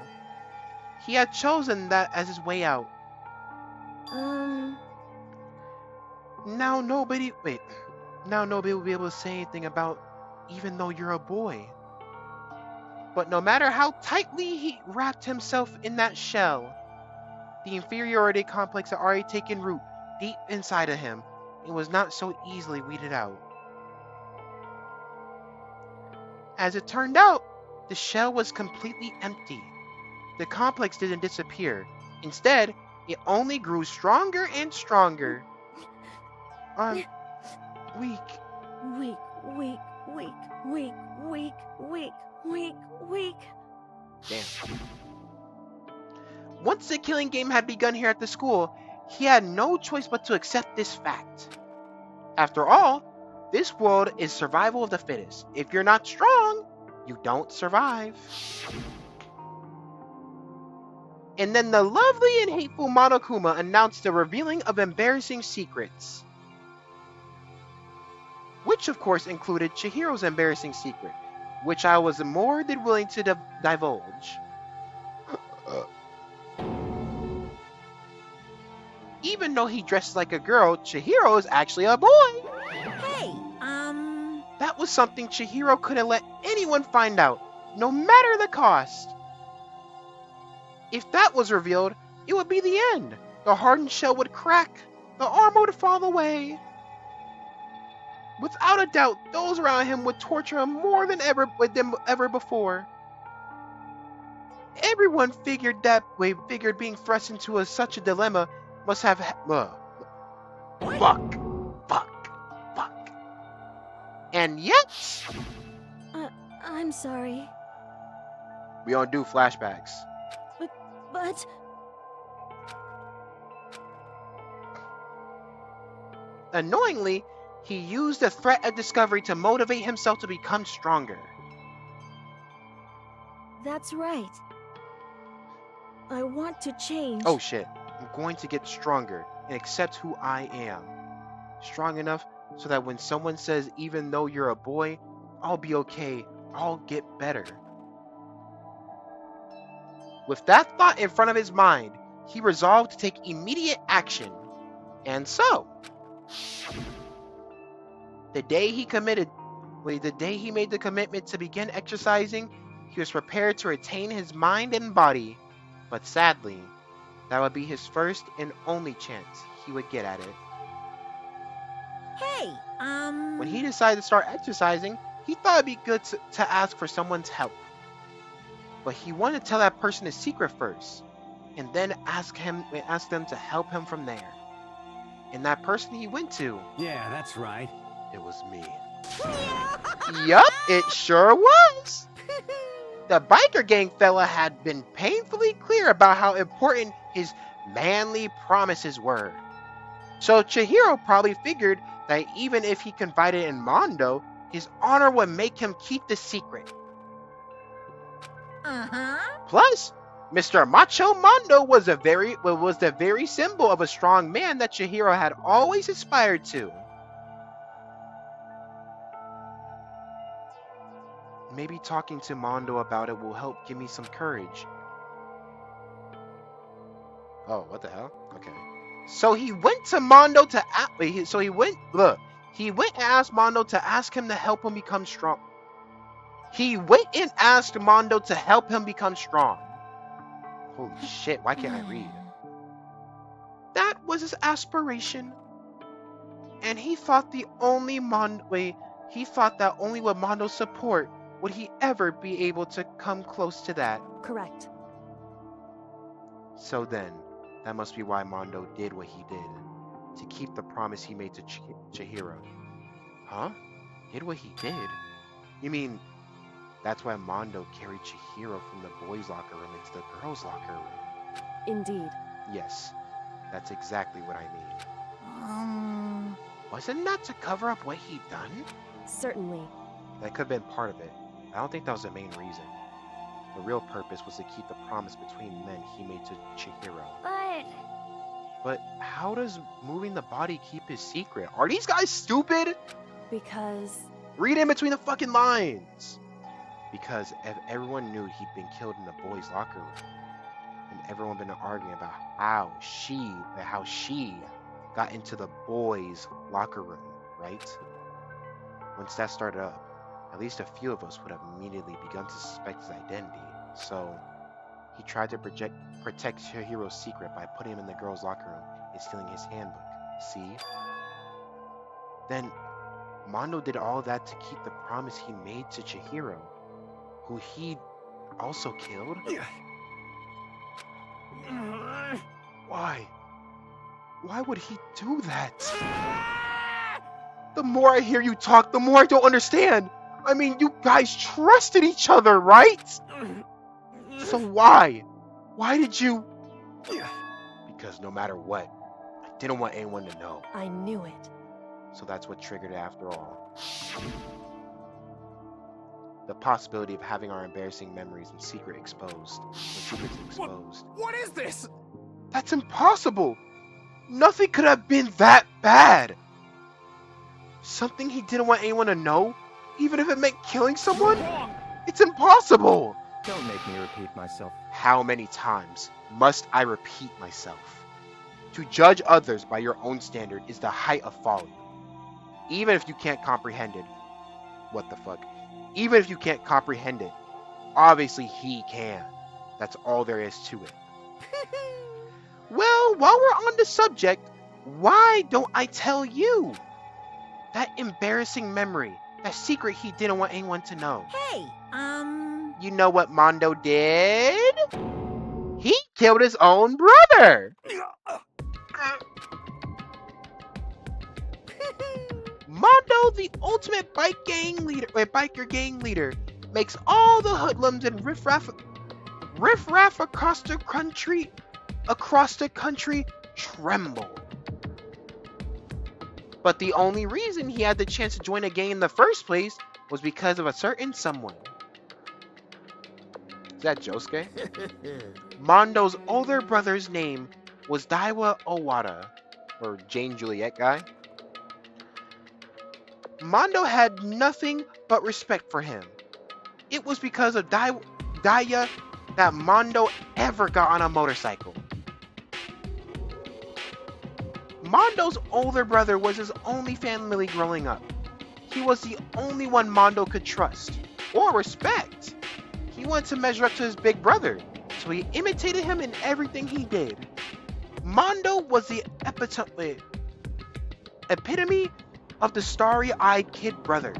He had chosen that as his way out. Now nobody will be able to say anything about even though you're a boy. But no matter how tightly he wrapped himself in that shell, the inferiority complex had already taken root deep inside of him and was not so easily weeded out. As it turned out, the shell was completely empty. The complex didn't disappear. Instead, it only grew stronger and stronger. I'm weak. Weak, weak, weak, weak, weak, weak, weak, weak. Damn. Once the killing game had begun here at the school, he had no choice but to accept this fact. After all, this world is survival of the fittest. If you're not strong, you don't survive. And then the lovely and hateful Monokuma announced the revealing of embarrassing secrets. Which of course included Chihiro's embarrassing secret, which I was more than willing to divulge. Even though he dresses like a girl, Chihiro is actually a boy. Hey, That was something Chihiro couldn't let anyone find out, no matter the cost. If that was revealed, it would be the end. The hardened shell would crack, the armor would fall away. Without a doubt, those around him would torture him more than ever before. Everyone figured being thrust into such a dilemma must have fuck. And yet, I'm sorry. we don't do flashbacks. But Annoyingly, he used the threat of discovery to motivate himself to become stronger. that's right. I want to change. Oh shit, I'm going to get stronger and accept who I am. Strong enough so that when someone says, even though you're a boy, I'll be okay, I'll get better. With that thought in front of his mind, he resolved to take immediate action. And so, the day he made the commitment to begin exercising, he was prepared to retain his mind and body. But sadly, that would be his first and only chance he would get at it. hey, When he decided to start exercising, he thought it'd be good to ask for someone's help. But he wanted to tell that person his secret first, and then ask them to help him from there. And that person he went to, Yeah, that's right. it was me. Yup, it sure was. The biker gang fella had been painfully clear about how important his manly promises were. So Chihiro probably figured that even if he confided in Mondo, his honor would make him keep the secret. Plus, Mr. Macho Mondo was the very symbol of a strong man that Chihiro had always aspired to. Maybe talking to Mondo about it will help give me some courage. Oh, what the hell? Okay. So he went to Mondo to he went and asked Mondo to ask him to help him become strong. He went and asked Mondo to help him become strong. Holy shit, why can't I read? That was his aspiration. And he thought that only with Mondo's support would he ever be able to come close to that. Correct. So then, that must be why Mondo did what he did, to keep the promise he made to Chihiro. Huh? Did what he did? You mean, that's why Mondo carried Chihiro from the boys' locker room into the girls' locker room? Indeed. Yes, that's exactly what I mean. Wasn't that to cover up what he'd done? Certainly. That could have been part of it. I don't think that was the main reason. The real purpose was to keep the promise between men he made to Chihiro. But how does moving the body keep his secret? Are these guys stupid? Because... Read in between the fucking lines! Because if everyone knew he'd been killed in the boys' locker room, and everyone been arguing about how she got into the boys' locker room, right? Once that started up, at least a few of us would have immediately begun to suspect his identity. So, he tried to protect Chihiro's secret by putting him in the girls' locker room and stealing his handbook. See? Then, Mondo did all that to keep the promise he made to Chihiro, who he also killed? Why? Why would he do that? The more I hear you talk, the more I don't understand. I mean, you guys trusted each other, right? So why? Why did you? Because no matter what, I didn't want anyone to know. I knew it. So that's what triggered it after all. The possibility of having our embarrassing memories and secrets exposed. What is this? That's impossible! Nothing could have been that bad! Something he didn't want anyone to know? Even if it meant killing someone? It's impossible! Don't make me repeat myself. How many times must I repeat myself? To judge others by your own standard is the height of folly. Even if you can't comprehend it. What the fuck? Even if you can't comprehend it, obviously he can. That's all there is to it. Well, while we're on the subject, why don't I tell you? That embarrassing memory, that secret he didn't want anyone to know. Hey, You know what Mondo did? He killed his own brother! Mondo, the ultimate biker gang leader, makes all the hoodlums and riffraff across the country tremble. But the only reason he had the chance to join a gang in the first place was because of a certain someone. Is that Josuke? Mondo's older brother's name was Daiwa Owada, or Jane Juliet guy. Mondo had nothing but respect for him. It was because of Daya that Mondo ever got on a motorcycle. Mondo's older brother was his only family growing up. He was the only one Mondo could trust, or respect. He wanted to measure up to his big brother, so he imitated him in everything he did. Mondo was the epitome of the starry-eyed kid brother.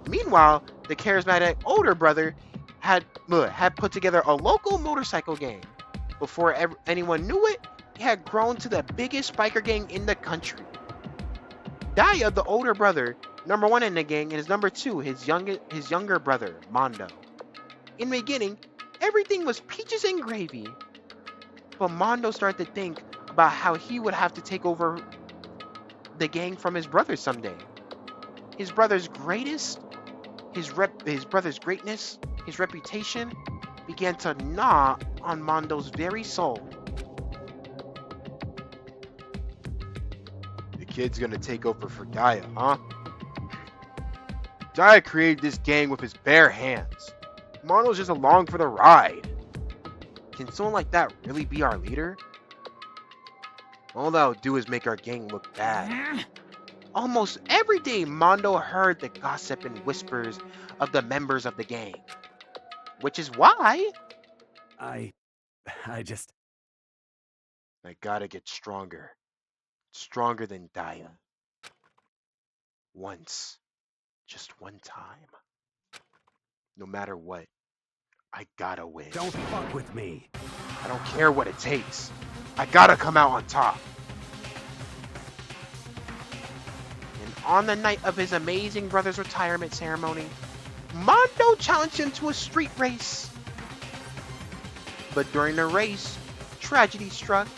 Meanwhile, the charismatic older brother had put together a local motorcycle gang. Before anyone knew it, he had grown to the biggest biker gang in the country. Daya, the older brother, number one in the gang, and his number two, his younger brother, Mondo. In the beginning, everything was peaches and gravy. But Mondo started to think about how he would have to take over the gang from his brother someday. His brother's greatness, his reputation began to gnaw on Mondo's very soul. The kid's gonna take over for Daya, huh? Daya created this gang with his bare hands. Mondo's just along for the ride. Can someone like that really be our leader? All that'll do is make our gang look bad. Almost every day, Mondo heard the gossip and whispers of the members of the gang. Which is why... I gotta get stronger. Stronger than Daya. Once. Just one time. No matter what, I gotta win. Don't fuck with me. I don't care what it takes. I gotta come out on top. And on the night of his amazing brother's retirement ceremony, Mondo challenged him to a street race. But during the race, tragedy struck.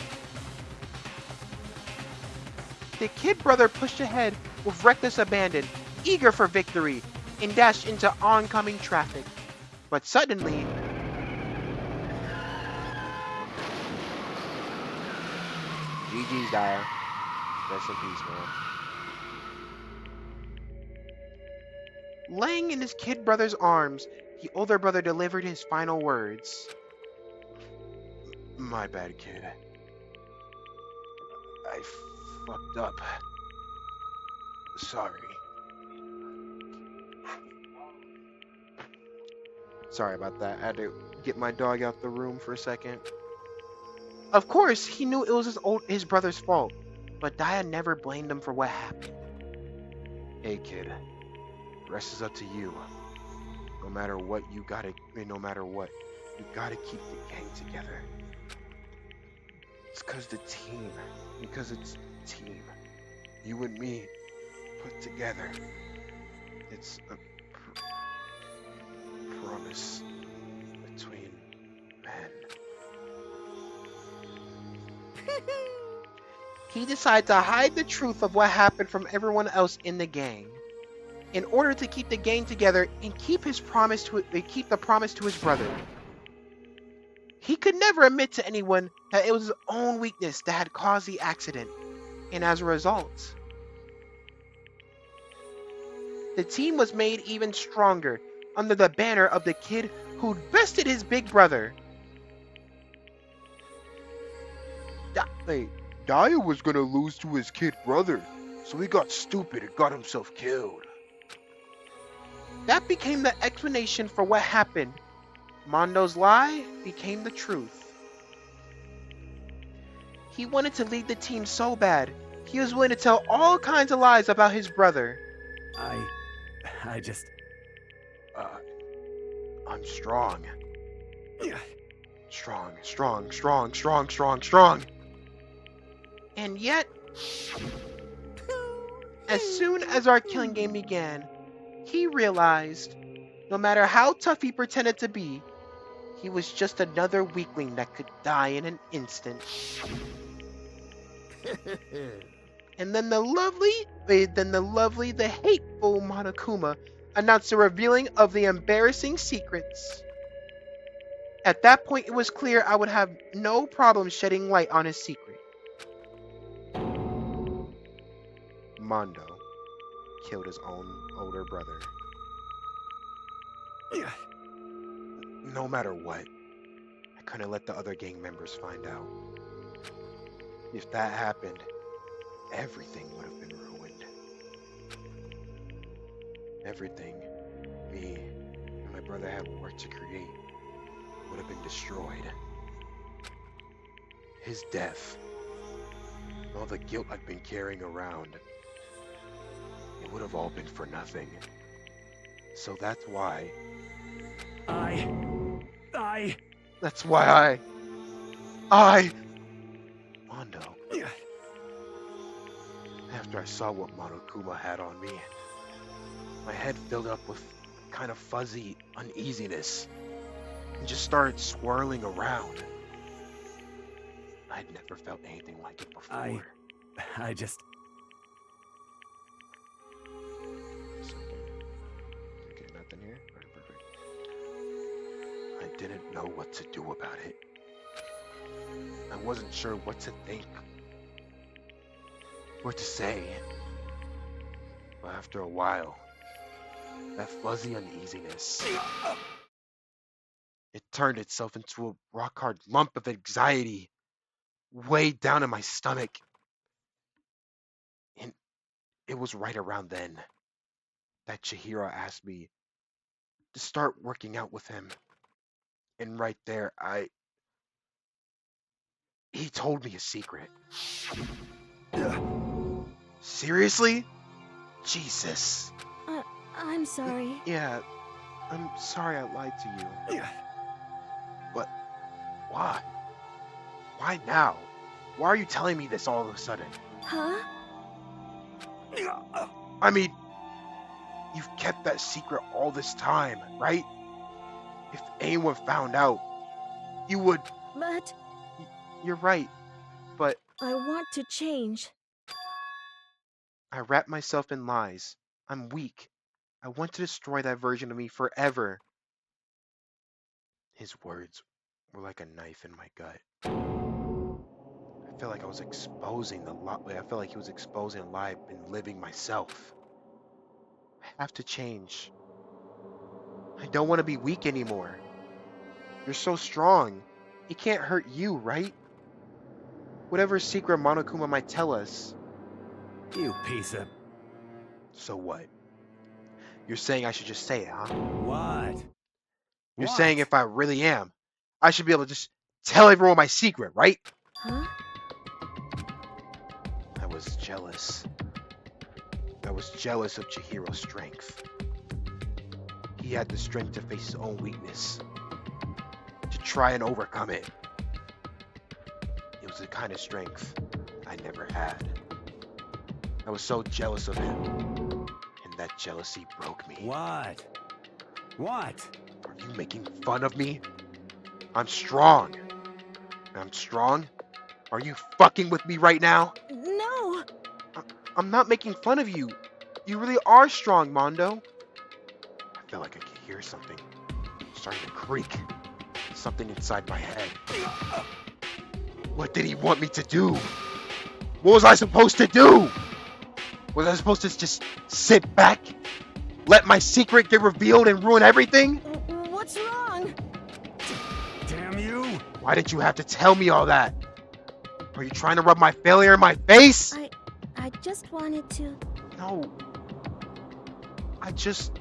The kid brother pushed ahead with reckless abandon, eager for victory, and dashed into oncoming traffic. But suddenly, GG's, Daya. Rest in peace, man. Laying in his kid brother's arms, the older brother delivered his final words. My bad, kid. I fucked up. Sorry. Sorry about that. I had to get my dog out the room for a second. Of course, he knew it was his brother's fault, but Daya never blamed him for what happened. Hey kid, the rest is up to you. No matter what, you gotta keep the gang together. It's because it's team. You and me put together. It's a promise between men. He decided to hide the truth of what happened from everyone else in the gang, in order to keep the gang together and keep the promise to his brother. He could never admit to anyone that it was his own weakness that had caused the accident, and as a result, the team was made even stronger under the banner of the kid who'd bested his big brother. Daya was gonna lose to his kid brother, so he got stupid and got himself killed. That became the explanation for what happened. Mondo's lie became the truth. He wanted to lead the team so bad, he was willing to tell all kinds of lies about his brother. I just... I'm strong. Strong. And yet, as soon as our killing game began, he realized, no matter how tough he pretended to be, he was just another weakling that could die in an instant. And then the hateful Monokuma announced the revealing of the embarrassing secrets. At that point, it was clear I would have no problem shedding light on his secret. Mondo killed his own older brother. No matter what, I couldn't let the other gang members find out. If that happened, everything would have been ruined. Everything me and my brother had worked to create would have been destroyed. His death, all the guilt I'd been carrying around, it would have all been for nothing. So that's why Mondo. After I saw what Monokuma had on me, my head filled up with kind of fuzzy uneasiness and just started swirling around. I'd never felt anything like it before. I just... Okay, nothing here? Alright, perfect. I didn't know what to do about it. I wasn't sure what to think, what to say. But after a while, that fuzzy uneasiness, it turned itself into a rock-hard lump of anxiety way down in my stomach. And it was right around then that Chihiro asked me to start working out with him. And right there, he told me a secret. Seriously? Jesus. I'm sorry. Yeah, I'm sorry I lied to you. But why? Why now? Why are you telling me this all of a sudden? Huh? I mean, you've kept that secret all this time, right? If anyone found out, you would... But... You're right, but... I want to change. I wrap myself in lies. I'm weak. I want to destroy that version of me forever. His words were like a knife in my gut. I felt like I was exposing the lie. I felt like he was exposing a lie I've been living myself. I have to change. I don't want to be weak anymore. You're so strong. It can't hurt you, right? Whatever secret Monokuma might tell us. You piece of... So what? You're saying I should just say it, huh? What? You're What? saying if I really am, I should be able to just tell everyone my secret, right? Huh? I was jealous. I was jealous of Chihiro's strength. He had the strength to face his own weakness, to try and overcome it. It was the kind of strength I never had. I was so jealous of him, and that jealousy broke me. What? What? Are you making fun of me? I'm strong. I'm strong? Are you fucking with me right now? No! I'm not making fun of you. You really are strong, Mondo. I felt like I could hear something starting to creak. Something inside my head. What did he want me to do? What was I supposed to do? Was I supposed to just sit back? Let my secret get revealed and ruin everything? What's wrong? Damn you! Why did you have to tell me all that? Are you trying to rub my failure in my face? I just wanted to... No. I just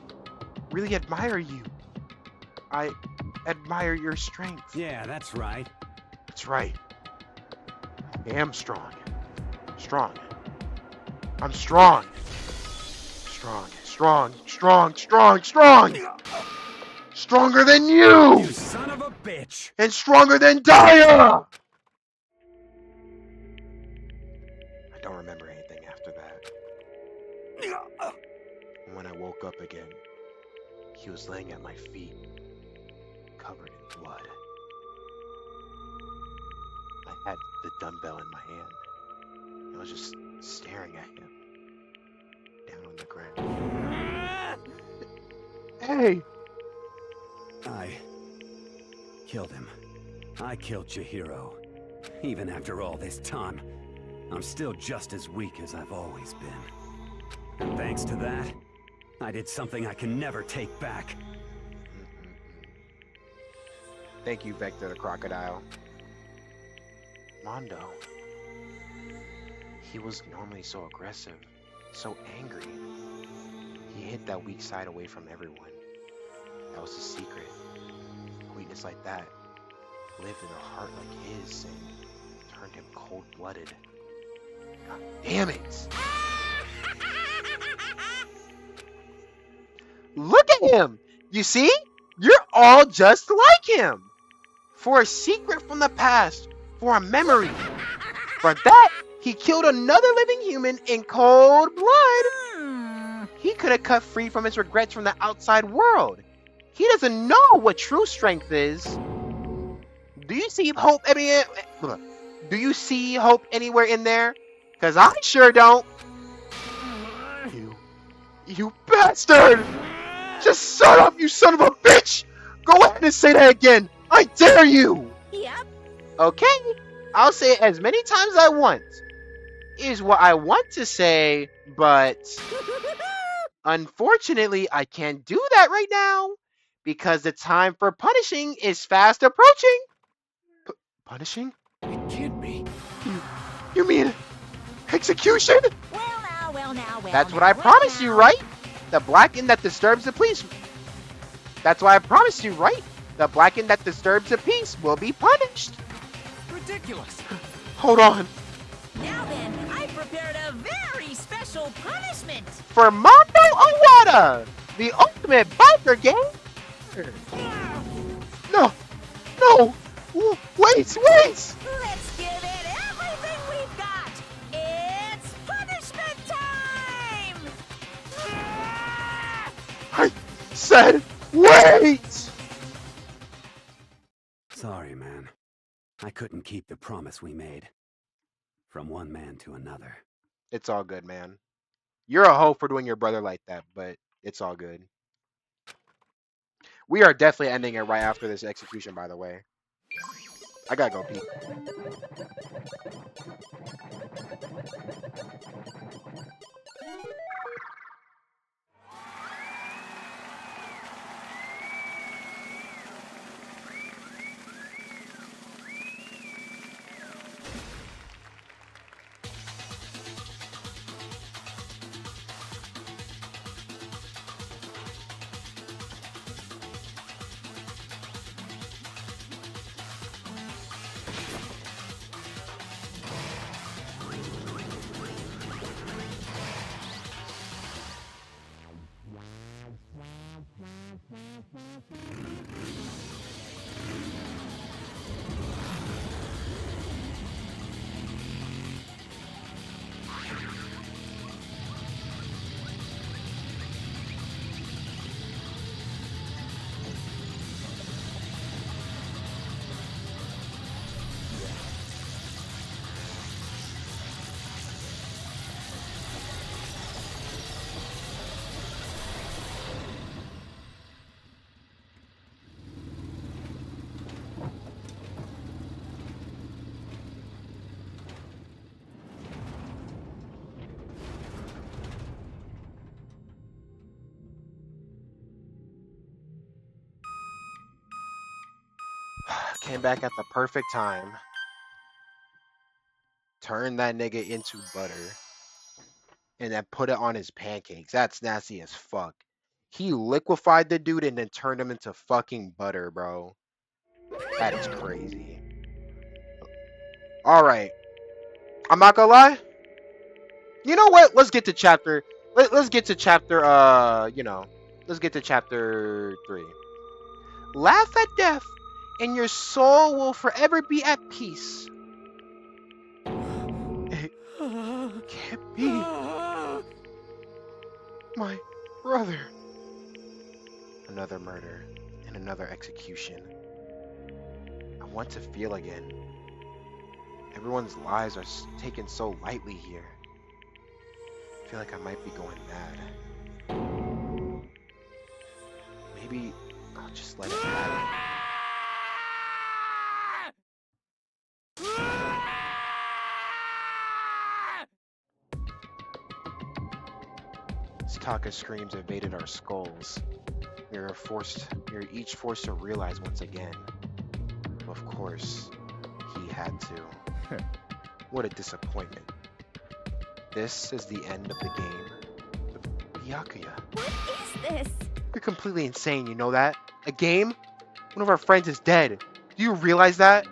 really admire you. I admire your strength. Yeah, that's right. That's right. I am strong. Strong. I'm strong. Strong, strong, strong, strong, strong! Stronger than you! You son of a bitch! And stronger than Daya! I don't remember anything after that. And when I woke up again, he was laying at my feet, covered in blood. I had the dumbbell in my hand. I was just staring at him, down on the ground. Hey! I killed him. I killed Chihiro. Even after all this time, I'm still just as weak as I've always been. And thanks to that, I did something I can never take back. Thank you, Vector the Crocodile. Mondo. He was normally so aggressive, so angry. He hid that weak side away from everyone. That was his secret. A weakness like that lived in a heart like his and turned him cold-blooded. God damn it! Look at him! You see? You're all just like him! For a secret from the past, for a memory. For that, he killed another living human in cold blood. He could have cut free from his regrets from the outside world. He doesn't know what true strength is. Do you see hope anywhere? Do you see hope anywhere in there? Cause I sure don't. You bastard! Just shut up, you son of a bitch! Go ahead and say that again. I dare you. Yep. Okay, I'll say it as many times as I want. Is what I want to say, but unfortunately, I can't do that right now because the time for punishing is fast approaching. Punishing? It can't be. You mean execution? Well now. That's what I promised you, right? The blackened that disturbs the peace. That's what I promised you, right? The blackened that disturbs the peace will be punished. Ridiculous. Hold on. Now then, I prepared a very special punishment. For Mondo Owada, the ultimate biker gang. No. Wait. Let's give it everything we've got. It's punishment time. I said wait. Sorry, man. I couldn't keep the promise we made. From one man to another. It's all good, man. You're a hoe for doing your brother like that, but it's all good. We are definitely ending it right after this execution, by the way. I gotta go pee. Came back at the perfect time. Turned that nigga into butter. And then put it on his pancakes. That's nasty as fuck. He liquefied the dude and then turned him into fucking butter, bro. That is crazy. Alright. I'm not gonna lie. You know what? Let's get to chapter. Let's get to chapter, let's get to chapter 3. Laugh at death, and your soul will forever be at peace. It can't be. My brother. Another murder and another execution. I want to feel again. Everyone's lives are taken so lightly here. I feel like I might be going mad. Maybe I'll just let it happen. Taka screams evaded our skulls. We are each forced to realize once again. Of course, he had to. What a disappointment. This is the end of the game. The Byakuya. What is this? You're completely insane, you know that? A game? One of our friends is dead. Do you realize that?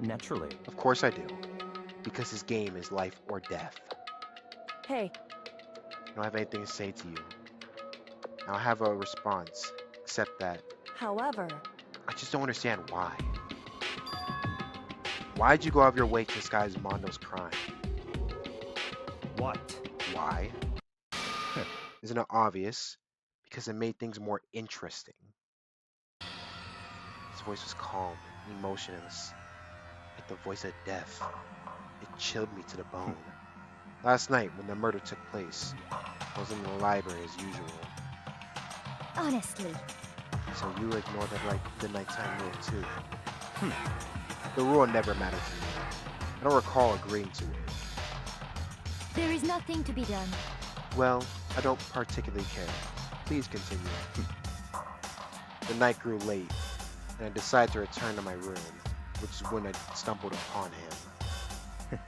Naturally. Of course I do. Because his game is life or death. Hey. I don't have anything to say to you. I don't have a response, except that... However... I just don't understand why. Why'd you go out of your way to disguise Mondo's crime? What? Why? Isn't it obvious? Because it made things more interesting. His voice was calm and emotionless, like the voice of death. It chilled me to the bone. Last night, when the murder took place, I was in the library as usual. Honestly. So you ignored the nighttime rule too. The rule never mattered to me. I don't recall agreeing to it. There is nothing to be done. Well, I don't particularly care. Please continue. The night grew late, and I decided to return to my room, which is when I stumbled upon him.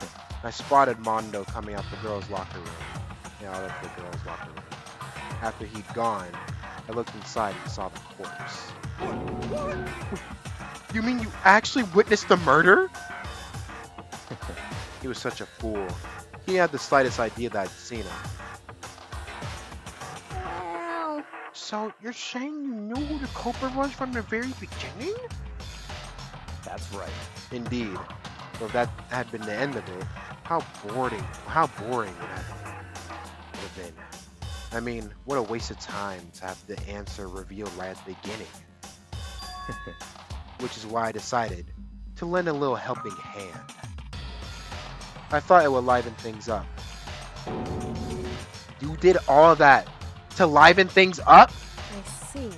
I spotted Mondo coming out the girls' locker room. After he'd gone, I looked inside and saw the corpse. You mean you actually witnessed the murder? He was such a fool. He had the slightest idea that I'd seen him. So you're saying you knew who the culprit was from the very beginning? That's right. Indeed. So if that had been the end of it, how boring would have been. I mean, what a waste of time to have the answer revealed right at the beginning. Which is why I decided to lend a little helping hand. I thought it would liven things up. You did all of that to liven things up? I see.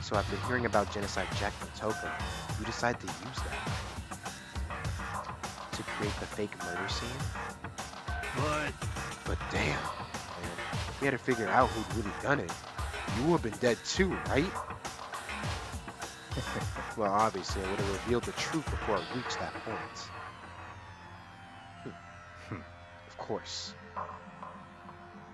So after hearing about Genocide Jack and Toka, you decided to use that to create the fake murder scene? But damn, man, we had to figure out who'd really done it. You would have been dead too, right? Well, obviously, I would have revealed the truth before it reached that point. Of course.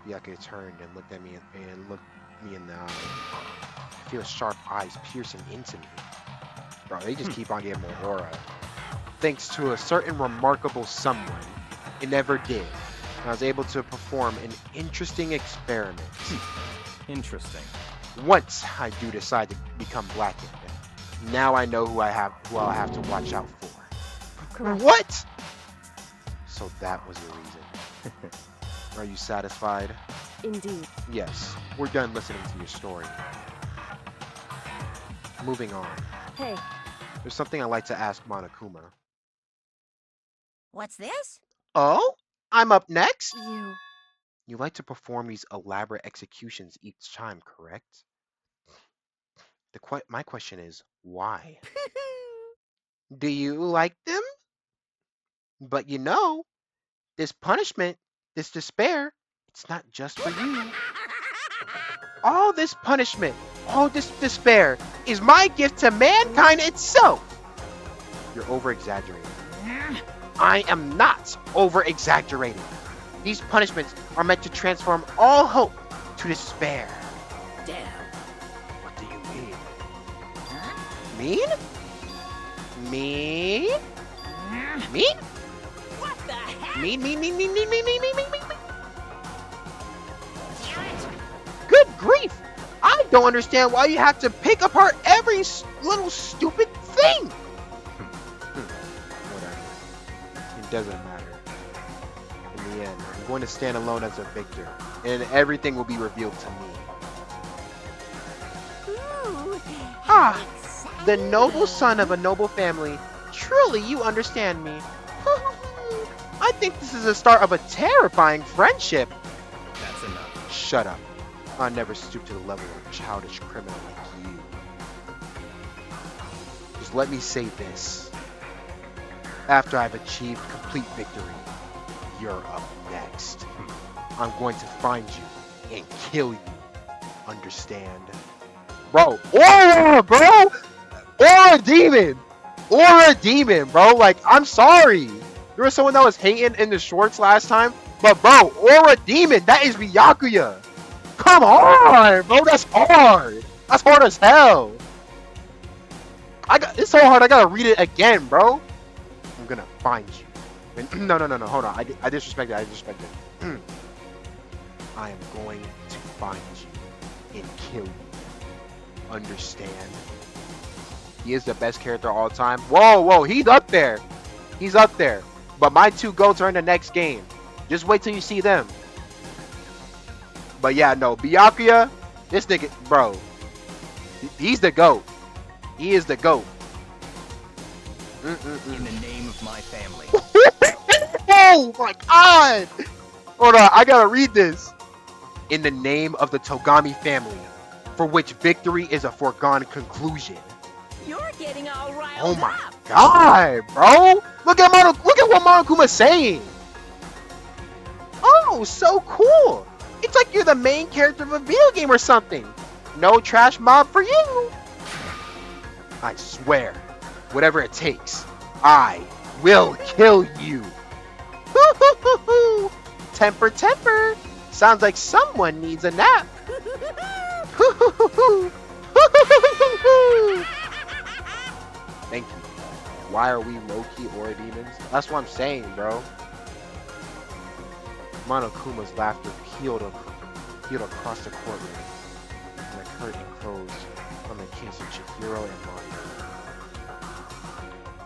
Byakuya turned and looked at me in the eye. I feel sharp eyes piercing into me. Bro, they just keep on getting more aura. Thanks to a certain remarkable someone, it never did. And I was able to perform an interesting experiment. Interesting. Once I do decide to become blackened, now I know who I'll have to watch out for. Correct. What? So that was your reason. Are you satisfied? Indeed. Yes. We're done listening to your story. Moving on. Hey. There's something I'd like to ask Monokuma. What's this? Oh? I'm up next? You like to perform these elaborate executions each time, correct? My question is, why? Do you like them? But you know, this punishment, this despair, it's not just for you. All this punishment, All this despair is my gift to mankind itself. You're over-exaggerating. I am not over-exaggerating. These punishments are meant to transform all hope to despair. Damn. What do you mean? Mean? Mean? Mean? What the heck? Mean. Good grief! I don't understand why you have to pick apart every little stupid thing. Whatever. It doesn't matter. In the end, I'm going to stand alone as a victor, and everything will be revealed to me. Ooh, The noble son of a noble family. Truly, you understand me. I think this is the start of a terrifying friendship. That's enough. Shut up. I'll never stoop to the level of a childish criminal like you. Just let me say this. After I've achieved complete victory, you're up next. I'm going to find you and kill you. Understand? Bro, Aura, bro! Aura demon! Aura demon, bro. Like, I'm sorry. There was someone that was hating in the shorts last time. But, bro, Aura demon, that is Byakuya. Come on, bro. That's hard. That's hard as hell. It's so hard, I gotta read it again, bro. I'm gonna find you. No. Hold on. I disrespected. I am going to find you and kill you. Understand? He is the best character of all time. Whoa, he's up there. He's up there. But my two goats are in the next game. Just wait till you see them. But yeah, no, Byakuya, this nigga, bro, he's the GOAT. He is the GOAT. In the name of my family. Oh my god! Hold on, I gotta read this. In the name of the Togami family, for which victory is a foregone conclusion. You're getting all riled Oh my up. god, bro! Look at what Monokuma's saying. Oh, so cool. It's like you're the main character of a video game or something. No trash mob for you. I swear, whatever it takes, I will kill you. Temper. Sounds like someone needs a nap. Thank you. Why are we low-key Aura demons? That's what I'm saying, bro. Monokuma's laughter peeled across the courtroom, and the curtain closed on the case of Chihiro and Mondo.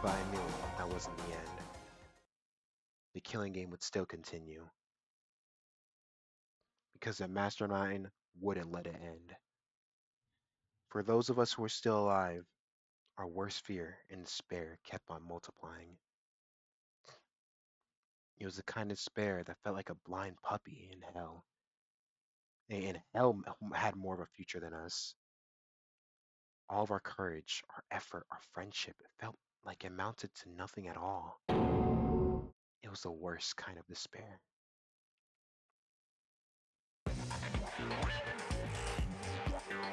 But I knew that wasn't the end. The killing game would still continue, because the mastermind wouldn't let it end. For those of us who are still alive, our worst fear and despair kept on multiplying. It was the kind of despair that felt like a blind puppy in hell. And hell had more of a future than us. All of our courage, our effort, our friendship, it felt like it amounted to nothing at all. It was the worst kind of despair.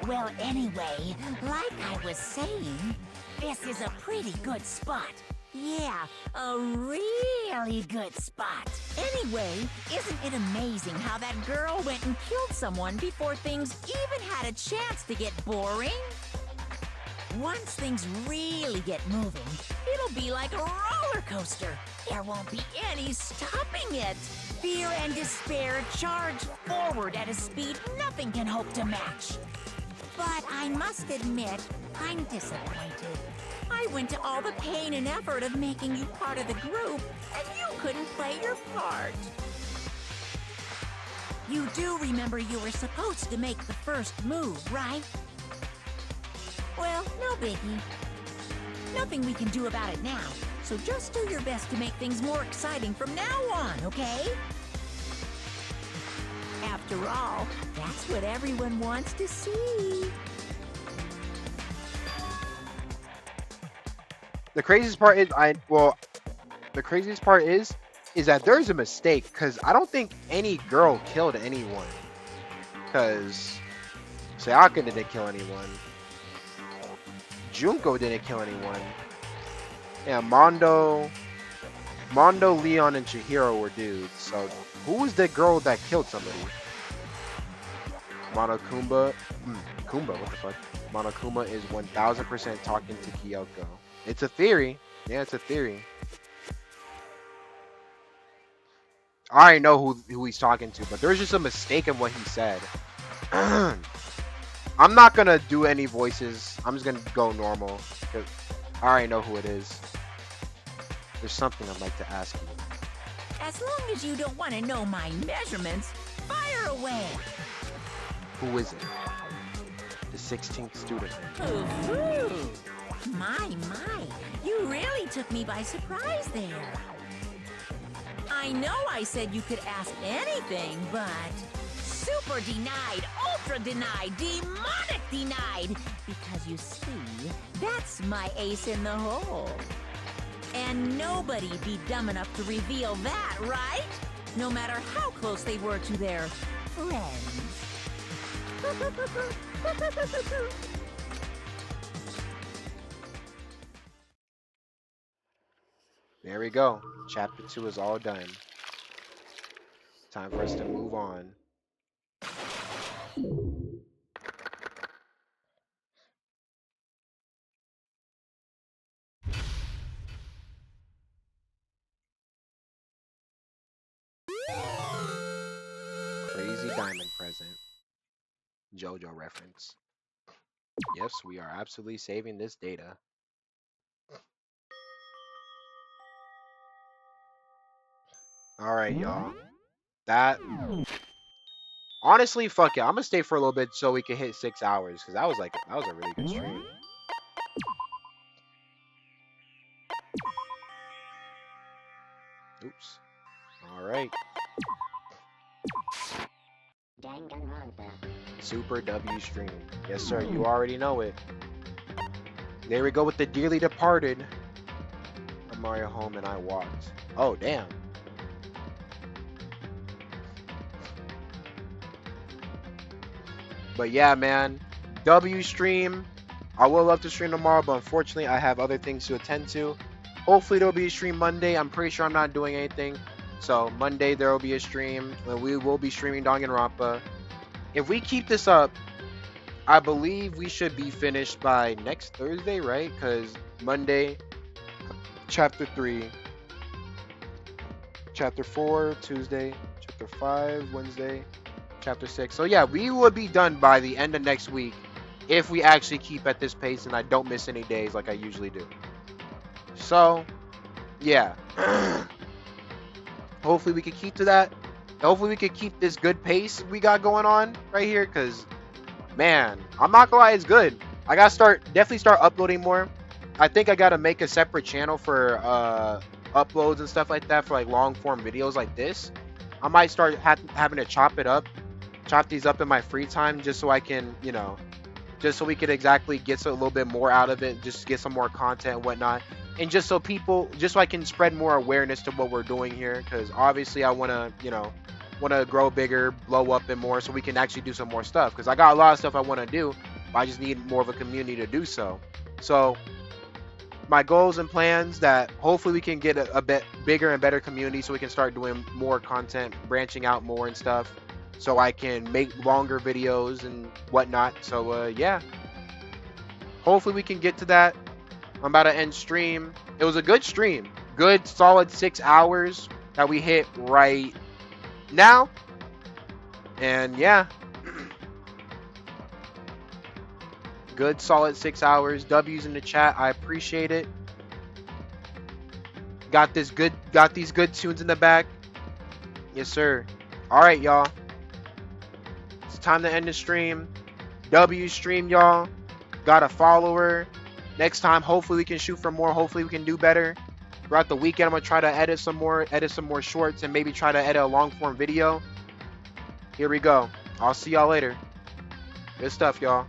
Well, anyway, like I was saying, this is a pretty good spot. Yeah, a really good spot. Anyway, isn't it amazing how that girl went and killed someone before things even had a chance to get boring? Once things really get moving, it'll be like a roller coaster. There won't be any stopping it. Fear and despair charge forward at a speed nothing can hope to match. But I must admit, I'm disappointed. I went to all the pain and effort of making you part of the group, and you couldn't play your part. You do remember you were supposed to make the first move, right? Well, no biggie. Nothing we can do about it now, so just do your best to make things more exciting from now on, okay? After all, that's what everyone wants to see. The craziest part is that there's a mistake, because I don't think any girl killed anyone. Because Sayaka didn't kill anyone. Junko didn't kill anyone. Yeah, Mondo, Leon, and Chihiro were dudes. So who was the girl that killed somebody? Monokuma. Kumba, what the fuck? Monokuma is 1000% talking to Kyoko. It's a theory. Yeah, it's a theory. I already know who he's talking to, but there's just a mistake in what he said. I'm not gonna do any voices. I'm just gonna go normal. I already know who it is. There's something I'd like to ask you. As long as you don't want to know my measurements, fire away. Who is it? The 16th student. Ooh. My, you really took me by surprise there. I know I said you could ask anything, but super denied, ultra denied, demonic denied. Because you see, that's my ace in the hole. And nobody'd be dumb enough to reveal that, right? No matter how close they were to their friends. There we go. Chapter 2 is all done. Time for us to move on. Crazy diamond present. JoJo reference. Yes, we are absolutely saving this data. Alright, y'all. That... Honestly, fuck it. I'm gonna stay for a little bit so we can hit 6 hours. Because that was a really good stream. Oops. Alright. Danganronpa. Super W stream. Yes, sir. You already know it. There we go with the dearly departed. I'm Mario home and I walked. Oh, damn. But yeah, man. W stream. I would love to stream tomorrow, but unfortunately, I have other things to attend to. Hopefully, there'll be a stream Monday. I'm pretty sure I'm not doing anything. So, Monday, there will be a stream. And we will be streaming Danganronpa. If we keep this up, I believe we should be finished by next Thursday, right? Because Monday, Chapter 3. Chapter 4, Tuesday. Chapter 5, Wednesday. Chapter 6. So, yeah, we will be done by the end of next week. If we actually keep at this pace and I don't miss any days like I usually do. So, yeah. Hopefully we can keep to that. Hopefully we can keep this good pace we got going on right here. Because, man, I'm not gonna lie, it's good. I gotta definitely start uploading more. I think I gotta make a separate channel for uploads and stuff like that for like long form videos like this. I might start having to chop these up in my free time just so I can, you know, just so we could exactly get a little bit more out of it, just get some more content and whatnot. And just so I can spread more awareness to what we're doing here. Because obviously I want to, you know, grow bigger, blow up and more so we can actually do some more stuff. Because I got a lot of stuff I want to do, but I just need more of a community to do so. So my goals and plans that hopefully we can get a bit bigger and better community so we can start doing more content, branching out more and stuff. So I can make longer videos and whatnot. So yeah, hopefully we can get to that. I'm about to end stream. It was a good stream. Good solid 6 hours that we hit right now. And yeah. Good solid 6 hours. W's in the chat. I appreciate it. Got these good tunes in the back. Yes, sir. Alright, y'all. It's time to end the stream. W stream, y'all. Got a follower. Next time, hopefully we can shoot for more. Hopefully we can do better. Throughout the weekend, I'm gonna try to edit some more shorts and maybe try to edit a long form video. Here we go. I'll see y'all later. Good stuff, y'all.